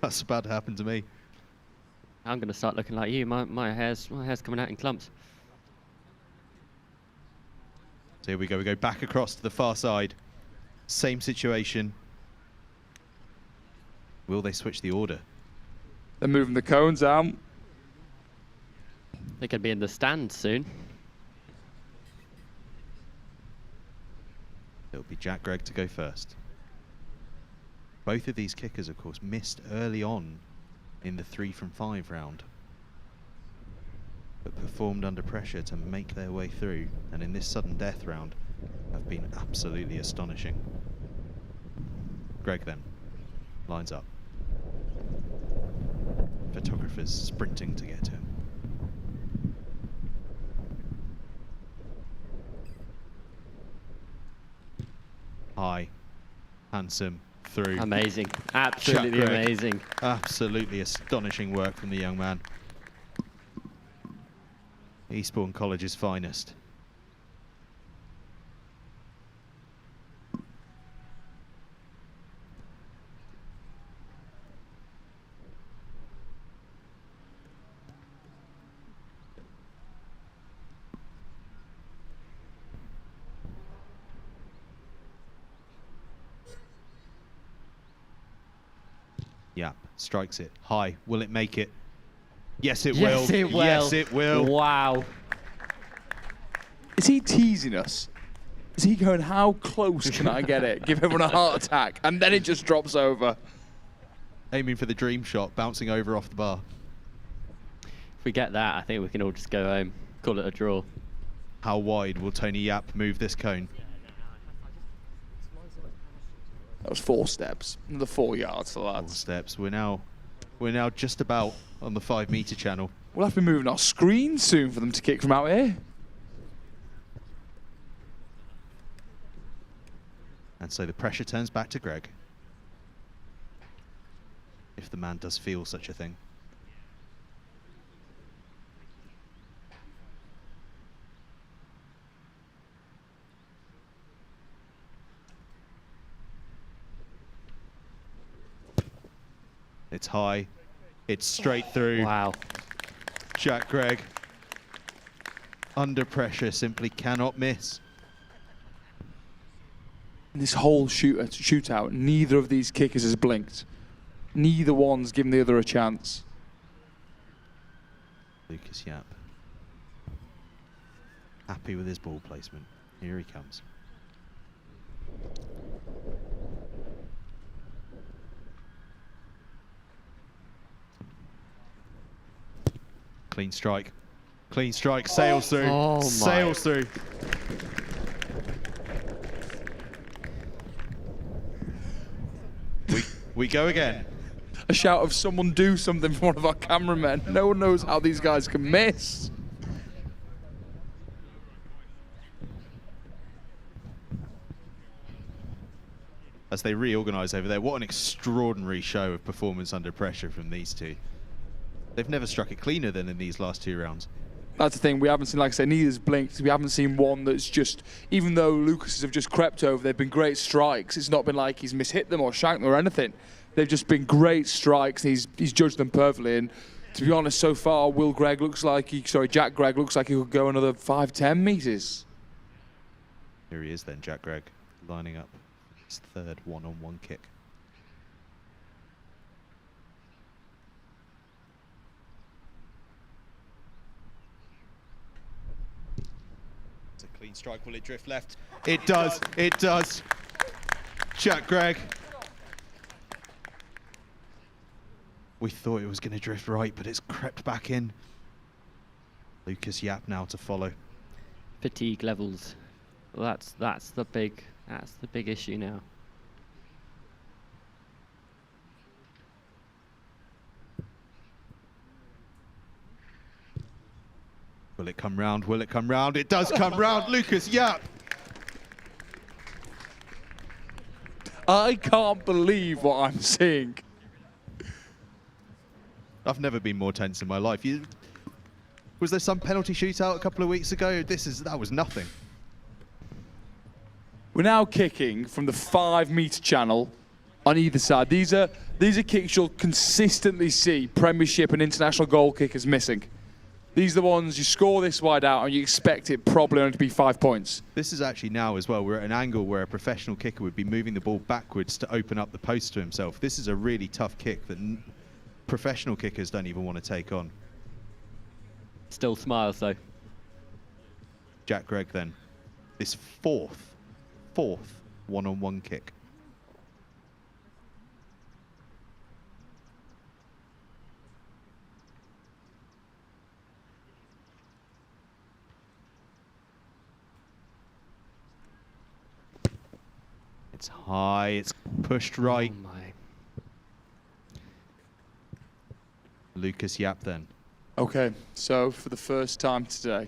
Speaker 10: that's about to happen to me.
Speaker 2: I'm going to start looking like you. My hair's coming out in clumps.
Speaker 10: So here we go. We go back across to the far side. Same situation. Will they switch the order?
Speaker 3: They're moving the cones out.
Speaker 2: They could be in the stand soon.
Speaker 10: It'll be Jack Gregg to go first. Both of these kickers, of course, missed early on in the 3 from 5 round, but performed under pressure to make their way through, and in this sudden death round have been absolutely astonishing. Gregg then lines up. Photographers sprinting to get to him. High, handsome, through.
Speaker 2: Amazing, absolutely amazing.
Speaker 10: Absolutely astonishing work from the young man. Eastbourne College's finest. Yeah, strikes it high. Will it make it? Yes, it will.
Speaker 2: Yes, it will.
Speaker 10: Yes, it will.
Speaker 2: Wow.
Speaker 3: Is he teasing us? Is he going, how close can I get it? Give everyone a heart attack. And then it just drops over.
Speaker 10: Aiming for the dream shot, bouncing over off the bar.
Speaker 2: If we get that, I think we can all just go home. Call it a draw.
Speaker 10: How wide will Tony Yapp move this cone?
Speaker 3: That was 4 steps. Another 4 yards for that.
Speaker 10: 4 steps. We're now just about on the 5 meter channel.
Speaker 3: We'll have to be moving our screen soon for them to kick from out here.
Speaker 10: And so the pressure turns back to Gregg. If the man does feel such a thing. It's high. It's straight through.
Speaker 2: Wow.
Speaker 10: Jack Gregg, under pressure, simply cannot miss.
Speaker 3: In this whole shootout, neither of these kickers has blinked. Neither one's given the other a chance.
Speaker 10: Lucas Yapp, happy with his ball placement. Here he comes. Clean strike. Clean strike, sails through.
Speaker 2: Oh
Speaker 10: sails through. We go again.
Speaker 3: A shout of someone do something from one of our cameramen. No one knows how these guys can miss.
Speaker 10: As they reorganise over there, what an extraordinary show of performance under pressure from these two. They've never struck it cleaner than in these last 2 rounds.
Speaker 3: That's the thing, we haven't seen, like I said, neither's blinked. We haven't seen one that's just, even though Lucas's have just crept over, they've been great strikes. It's not been like he's mishit them or shanked them or anything. They've just been great strikes. He's judged them perfectly. And to be honest, so far, Jack Gregg looks like he could go another 5-10 meters.
Speaker 10: Here he is then, Jack Gregg, lining up his 3rd one-on-one kick. It's a clean strike. Will it drift left? It does. It does. Jack Gregg. We thought it was going to drift right, but it's crept back in. Lucas Yapp now to follow.
Speaker 2: Fatigue levels. Well, that's the big issue now.
Speaker 10: Will it come round? Will it come round? It does come round. Lucas Yapp.
Speaker 3: I can't believe what I'm seeing.
Speaker 10: I've never been more tense in my life. Was there some penalty shootout a couple of weeks ago? That was nothing.
Speaker 3: We're now kicking from the 5-metre channel on either side. These are kicks you'll consistently see Premiership and international goal kickers missing. These are the ones you score this wide out and you expect it probably only to be 5 points.
Speaker 10: This is actually now as well, we're at an angle where a professional kicker would be moving the ball backwards to open up the post to himself. This is a really tough kick that professional kickers don't even want to take on.
Speaker 2: Still smiles though.
Speaker 10: Jack Gregg then. This fourth one-on-one kick. It's high, it's pushed right.
Speaker 2: Oh my.
Speaker 10: Lucas Yapp then.
Speaker 3: Okay, so for the first time today,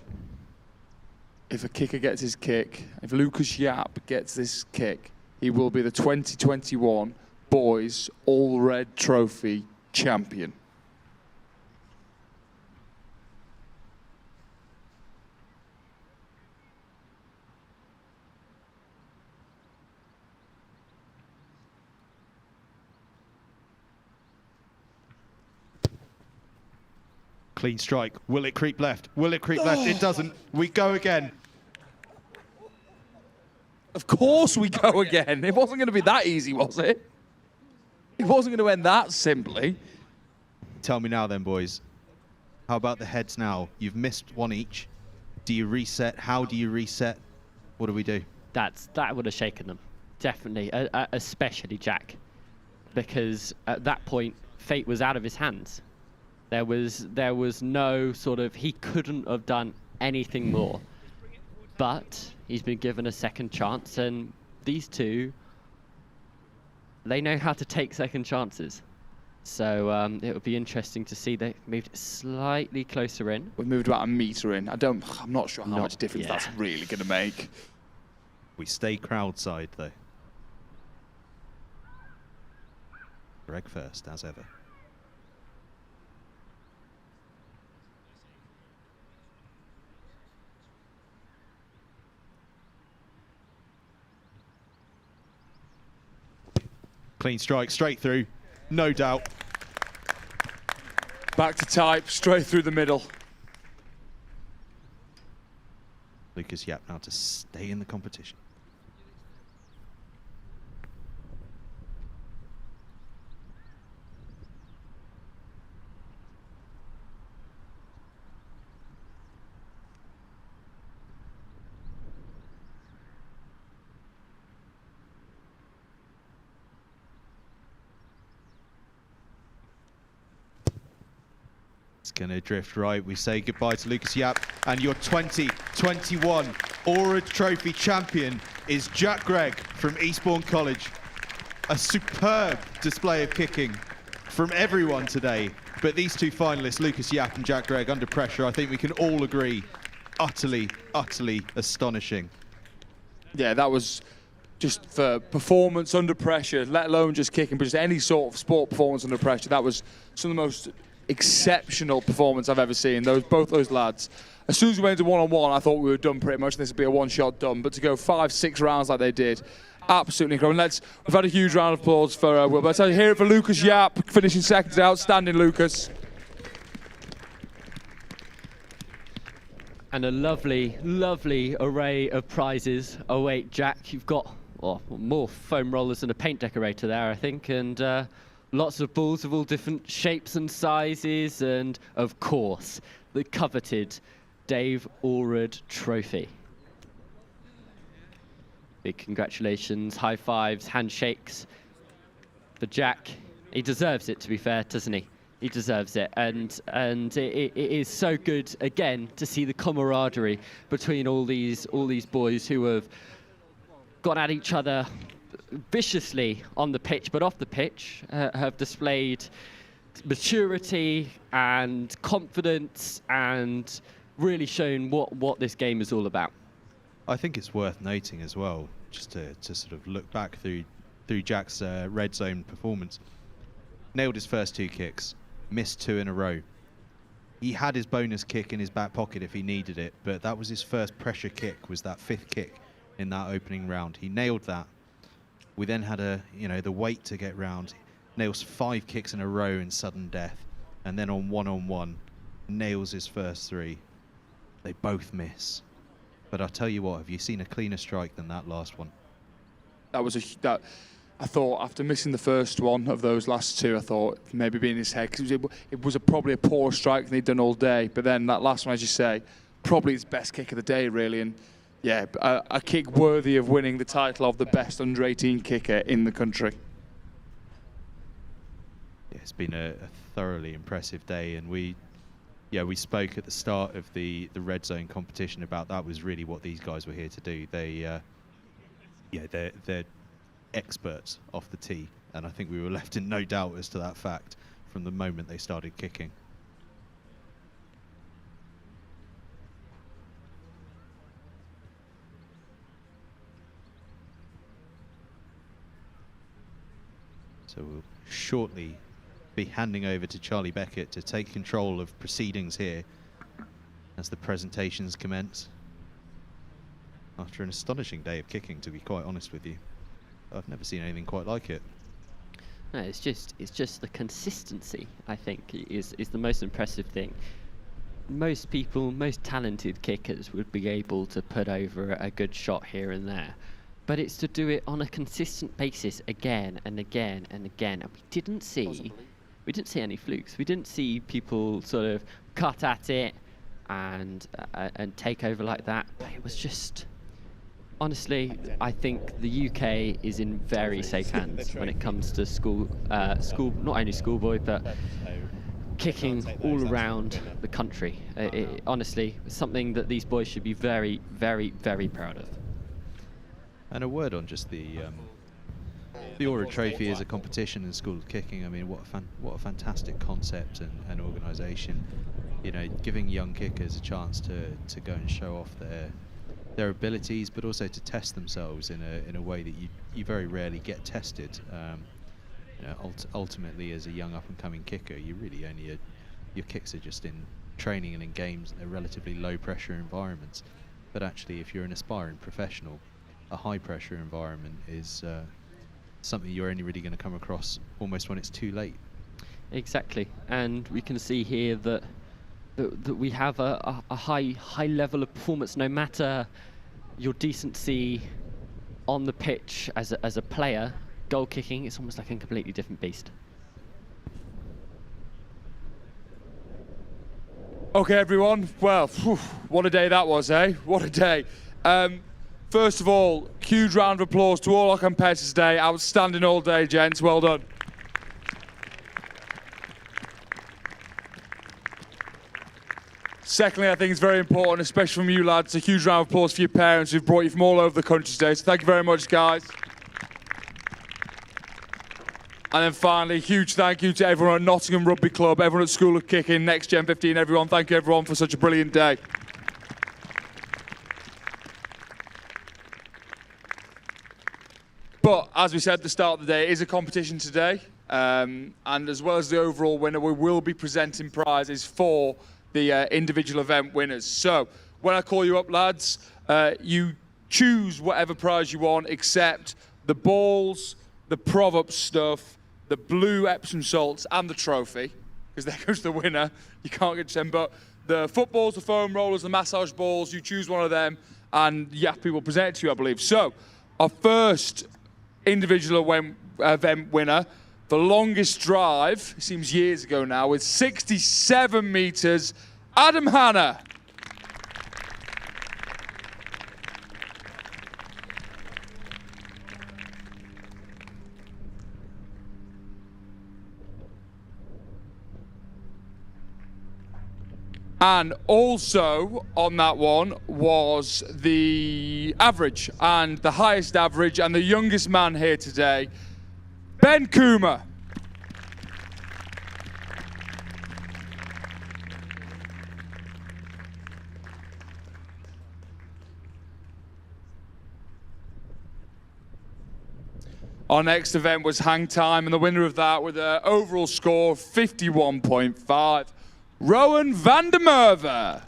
Speaker 3: if a kicker gets his kick, if Lucas Yapp gets this kick, he will be the 2021 Boys Alred Trophy champion.
Speaker 10: Clean strike. Will it creep left? Will it creep left? It doesn't. We go again.
Speaker 3: Of course we go again. It wasn't going to be that easy, was it? It wasn't going to end that simply.
Speaker 10: Tell me now then, boys. How about the heads now? You've missed one each. Do you reset? How do you reset? What do we do?
Speaker 2: That would have shaken them, definitely, especially Jack, because at that point, fate was out of his hands. There was no sort of, he couldn't have done anything more. But he's been given a second chance, and these two, they know how to take second chances. So it would be interesting to see. They moved slightly closer in.
Speaker 3: We've moved about a metre in. I'm not sure how much difference that's really going to make.
Speaker 10: We stay crowd side though. Greg first, as ever. Clean strike, straight through, no doubt.
Speaker 3: Back to type, straight through the middle.
Speaker 10: Lucas Yapp now to stay in the competition. Going to drift right. We say goodbye to Lucas Yapp, and your 2021 Alred Trophy champion is Jack Gregg from Eastbourne College. A superb display of kicking from everyone today, but these two finalists, Lucas Yapp and Jack Gregg, under pressure, I think we can all agree, utterly astonishing. Yeah, that was just for performance under pressure, let alone just kicking, but just any sort of sport performance under pressure. That was some of the most exceptional performance I've ever seen. Both those lads. As soon as we went to one-on-one, I thought we were done pretty much. This would be a one-shot done. But to go 5-6 rounds like they did, absolutely incredible. We've had a huge round of applause for Will. But I tell you, hear it for Lucas Yapp, finishing second. Outstanding, Lucas.
Speaker 2: And a lovely array of prizes await Jack. You've got more foam rollers than a paint decorator there, I think, and lots of balls of all different shapes and sizes, and of course, the coveted Dave Alred Trophy. Big congratulations, high fives, handshakes for Jack. He deserves it, to be fair, doesn't he? He deserves it, and it is so good again to see the camaraderie between all these boys who have gone at each other viciously on the pitch, but off the pitch have displayed maturity and confidence and really shown what this game is all about.
Speaker 10: I think it's worth noting as well, just to sort of look back through Jack's red zone performance. Nailed his first 2 kicks, missed 2 in a row. He had his bonus kick in his back pocket if he needed it, but that was his first pressure kick, was that 5th kick in that opening round. He nailed that. We then had the weight to get round. Nails 5 kicks in a row in sudden death, and then on one, nails his first 3. They both miss. But I'll tell you what, have you seen a cleaner strike than that last one?
Speaker 3: That was I thought after missing the first one of those last 2, I thought maybe being in his head, because it was probably a poorer strike than he'd done all day. But then that last one, as you say, probably his best kick of the day, really. And yeah, a kick worthy of winning the title of the best under-18 kicker in the country.
Speaker 10: Yeah, it's been a thoroughly impressive day, and we spoke at the start of the red zone competition about that was really what these guys were here to do. They're experts off the tee, and I think we were left in no doubt as to that fact from the moment they started kicking. So we'll shortly be handing over to Charlie Beckett to take control of proceedings here as the presentations commence. After an astonishing day of kicking, to be quite honest with you. I've never seen anything quite like it.
Speaker 2: No, it's just the consistency, I think, is the most impressive thing. Most people, most talented kickers would be able to put over a good shot here and there. But it's to do it on a consistent basis again and again and again. And we didn't see any flukes. We didn't see people sort of cut at it and take over like that. But it was just, honestly, I think the UK is in very safe hands when it comes to school, not only schoolboy, but kicking all around the country. Honestly, it's something that these boys should be very, very, very proud of.
Speaker 10: And a word on just the Alred Trophy as a competition in school kicking. I mean, what a fantastic concept and organisation. You know, giving young kickers a chance to go and show off their abilities, but also to test themselves in a way that you very rarely get tested. You know, ultimately, as a young up-and-coming kicker, you really only your kicks are just in training and in games, and they're relatively low-pressure environments. But actually, if you're an aspiring professional, a high-pressure environment is something you're only really going to come across almost when it's too late.
Speaker 2: Exactly, and we can see here that we have a high level of performance, no matter your decency on the pitch as a player. Goal kicking, it's almost like a completely different beast.
Speaker 3: Okay, everyone. Well, what a day that was, eh? What a day. First of all, huge round of applause to all our competitors today. Outstanding all day, gents. Well done. Secondly, I think it's very important, especially from you lads, a huge round of applause for your parents who've brought you from all over the country today. So thank you very much, guys. And then finally, huge thank you to everyone at Nottingham Rugby Club, everyone at School of Kicking, NextGenXV, everyone. Thank you, everyone, for such a brilliant day. But as we said at the start of the day, it is a competition today. And as well as the overall winner, we will be presenting prizes for the individual event winners. So when I call you up, lads, you choose whatever prize you want, except the balls, the prov-up stuff, the blue Epsom salts, and the trophy, because there goes the winner. You can't get them. But the footballs, the foam rollers, the massage balls, you choose one of them, and Yappy will present it to you, I believe. So our first individual event winner, the longest drive, it seems years ago now, with 67 metres, Adam Hanna.
Speaker 4: And also on that one was the average, and the highest average and the youngest man here today, Ben Coomer. Our next event was hang time, and the winner of that with an overall score of 51.5, Rowan van der Merwe.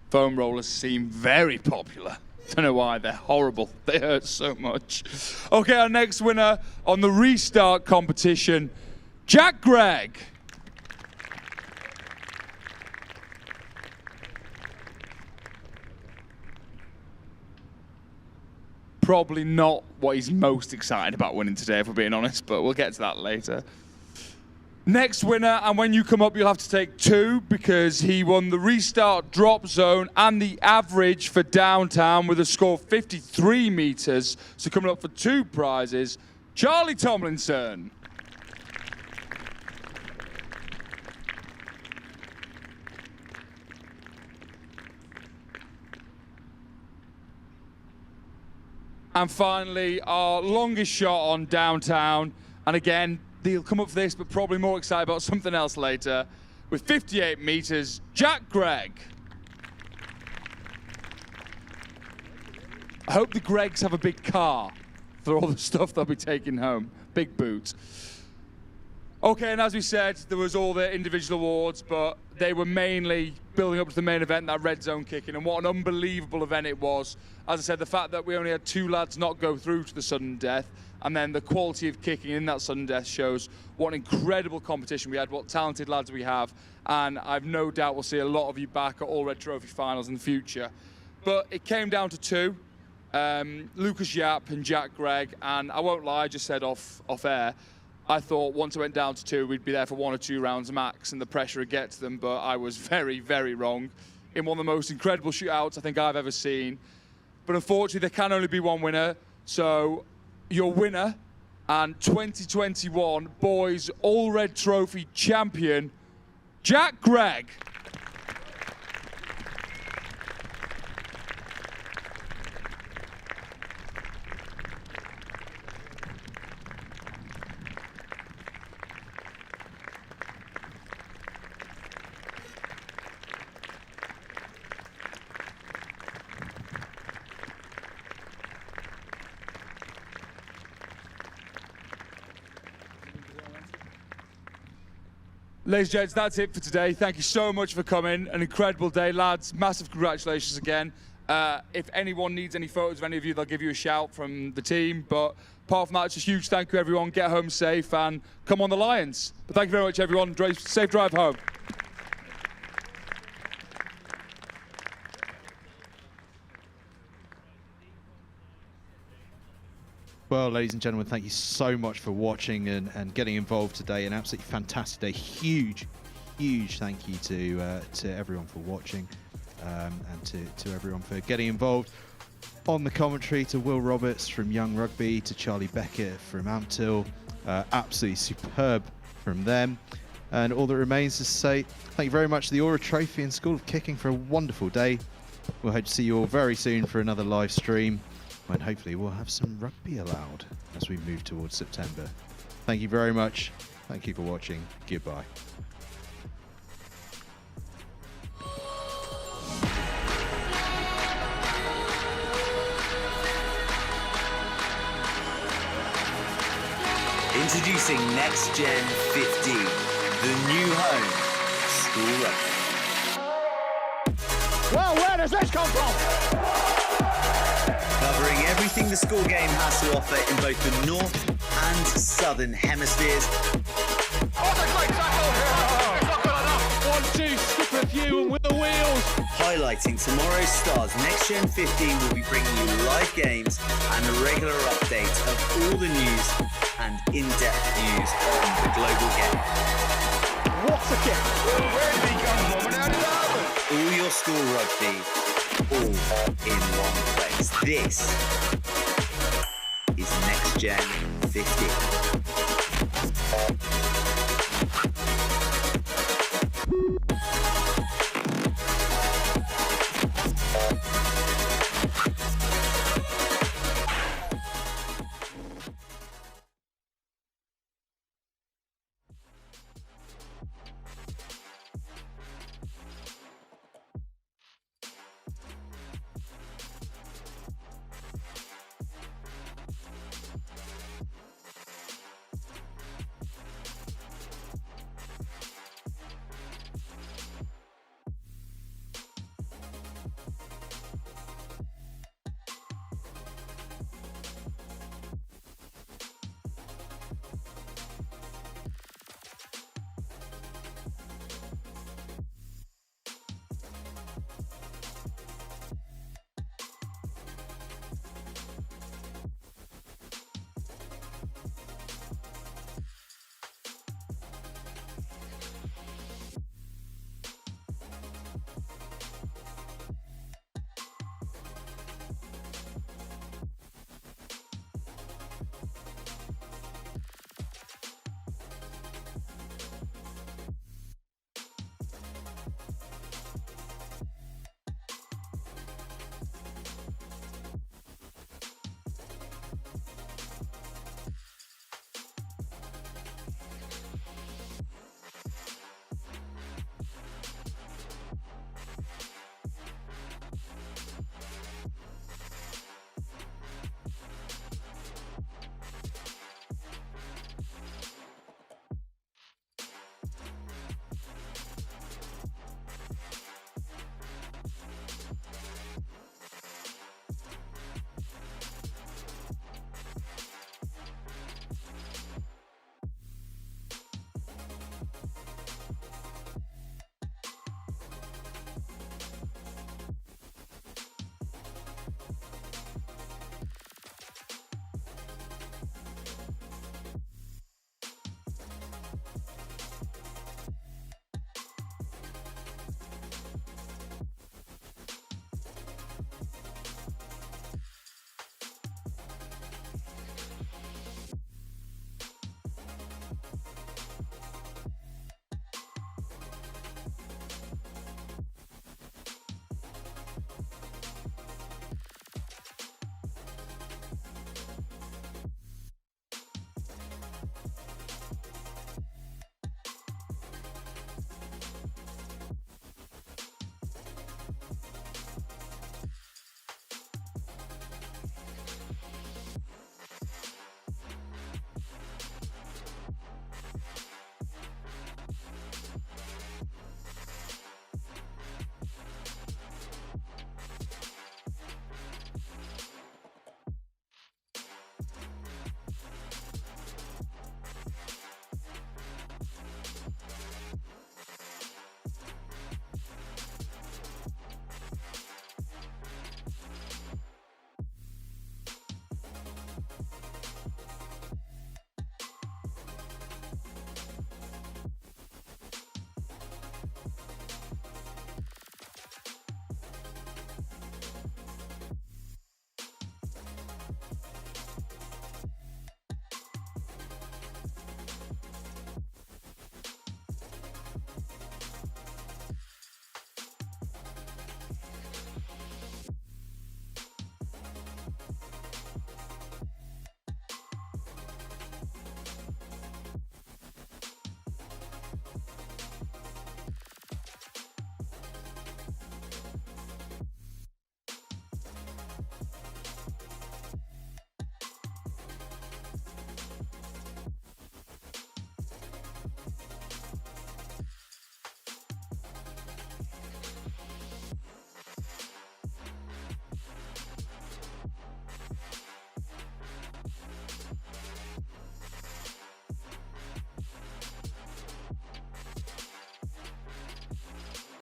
Speaker 4: Foam rollers seem very popular. Don't know why, they're horrible. They hurt so much. Okay, our next winner on the restart competition, Jack Gregg. Probably not what he's most excited about winning today, if we're being honest, but we'll get to that later. Next winner, and when you come up, you'll have to take 2 because he won the restart drop zone and the average for downtown with a score of 53 meters. So coming up for 2 prizes, Charlie Tomlinson. And finally, our longest shot on downtown, and again, he'll come up for this, but probably more excited about something else later, with 58 meters, Jack Gregg. I hope the Greggs have a big car for all the stuff they'll be taking home. Big boot. Okay, and as we said, there was all the individual awards, but they were mainly building up to the main event, that red zone kicking, and what an unbelievable event it was. As I said, the fact that we only had 2 lads not go through to the sudden death, and then the quality of kicking in that sudden death shows what an incredible competition we had, what talented lads we have, and I've no doubt we'll see a lot of you back at Alred Trophy Finals in the future. But it came down to 2, Lucas Yap and Jack Gregg, and I won't lie, I just said off air, I thought once it went down to 2, we'd be there for 1 or 2 rounds max and the pressure would get to them, but I was very, very wrong in one of the most incredible shootouts I think I've ever seen. But unfortunately, there can only be 1 winner, so your winner and 2021 Boys Alred Trophy champion, Jack Gregg. Ladies and gents, that's it for today. Thank you so much for coming. An incredible day, lads. Massive congratulations again. If anyone needs any photos of any of you, they'll give you a shout from the team. But apart from that, it's a huge thank you, everyone. Get home safe and come on the Lions. But thank you very much, everyone. Safe drive home.
Speaker 10: Well, ladies and gentlemen, thank you so much for watching and getting involved today. An absolutely fantastic day. Huge thank you to everyone for watching and to everyone for getting involved. On the commentary, to Will Roberts from Young Rugby, to Charlie Beckett from Amptill. Absolutely superb from them. And all that remains is to say thank you very much to the Alred Trophy and School of Kicking for a wonderful day. We'll hope to see you all very soon for another live stream, when hopefully we'll have some rugby allowed as we move towards September. Thank you very much. Thank you for watching. Goodbye.
Speaker 8: Introducing NextGenXV, the new home school rugby.
Speaker 9: Well, where does this come from?
Speaker 8: Covering everything the school game has to offer in both the north and southern hemispheres.
Speaker 9: Oh, the great tackle! It's not good enough. 1-2, skip a few and with the wheels.
Speaker 8: Highlighting tomorrow's stars, NextGen15 will be bringing you live games and a regular update of all the news and in-depth news on the global game.
Speaker 9: What's a kick? Where did he come from? And how did that happen?
Speaker 8: All your school rugby, all in one place. This Gen 50.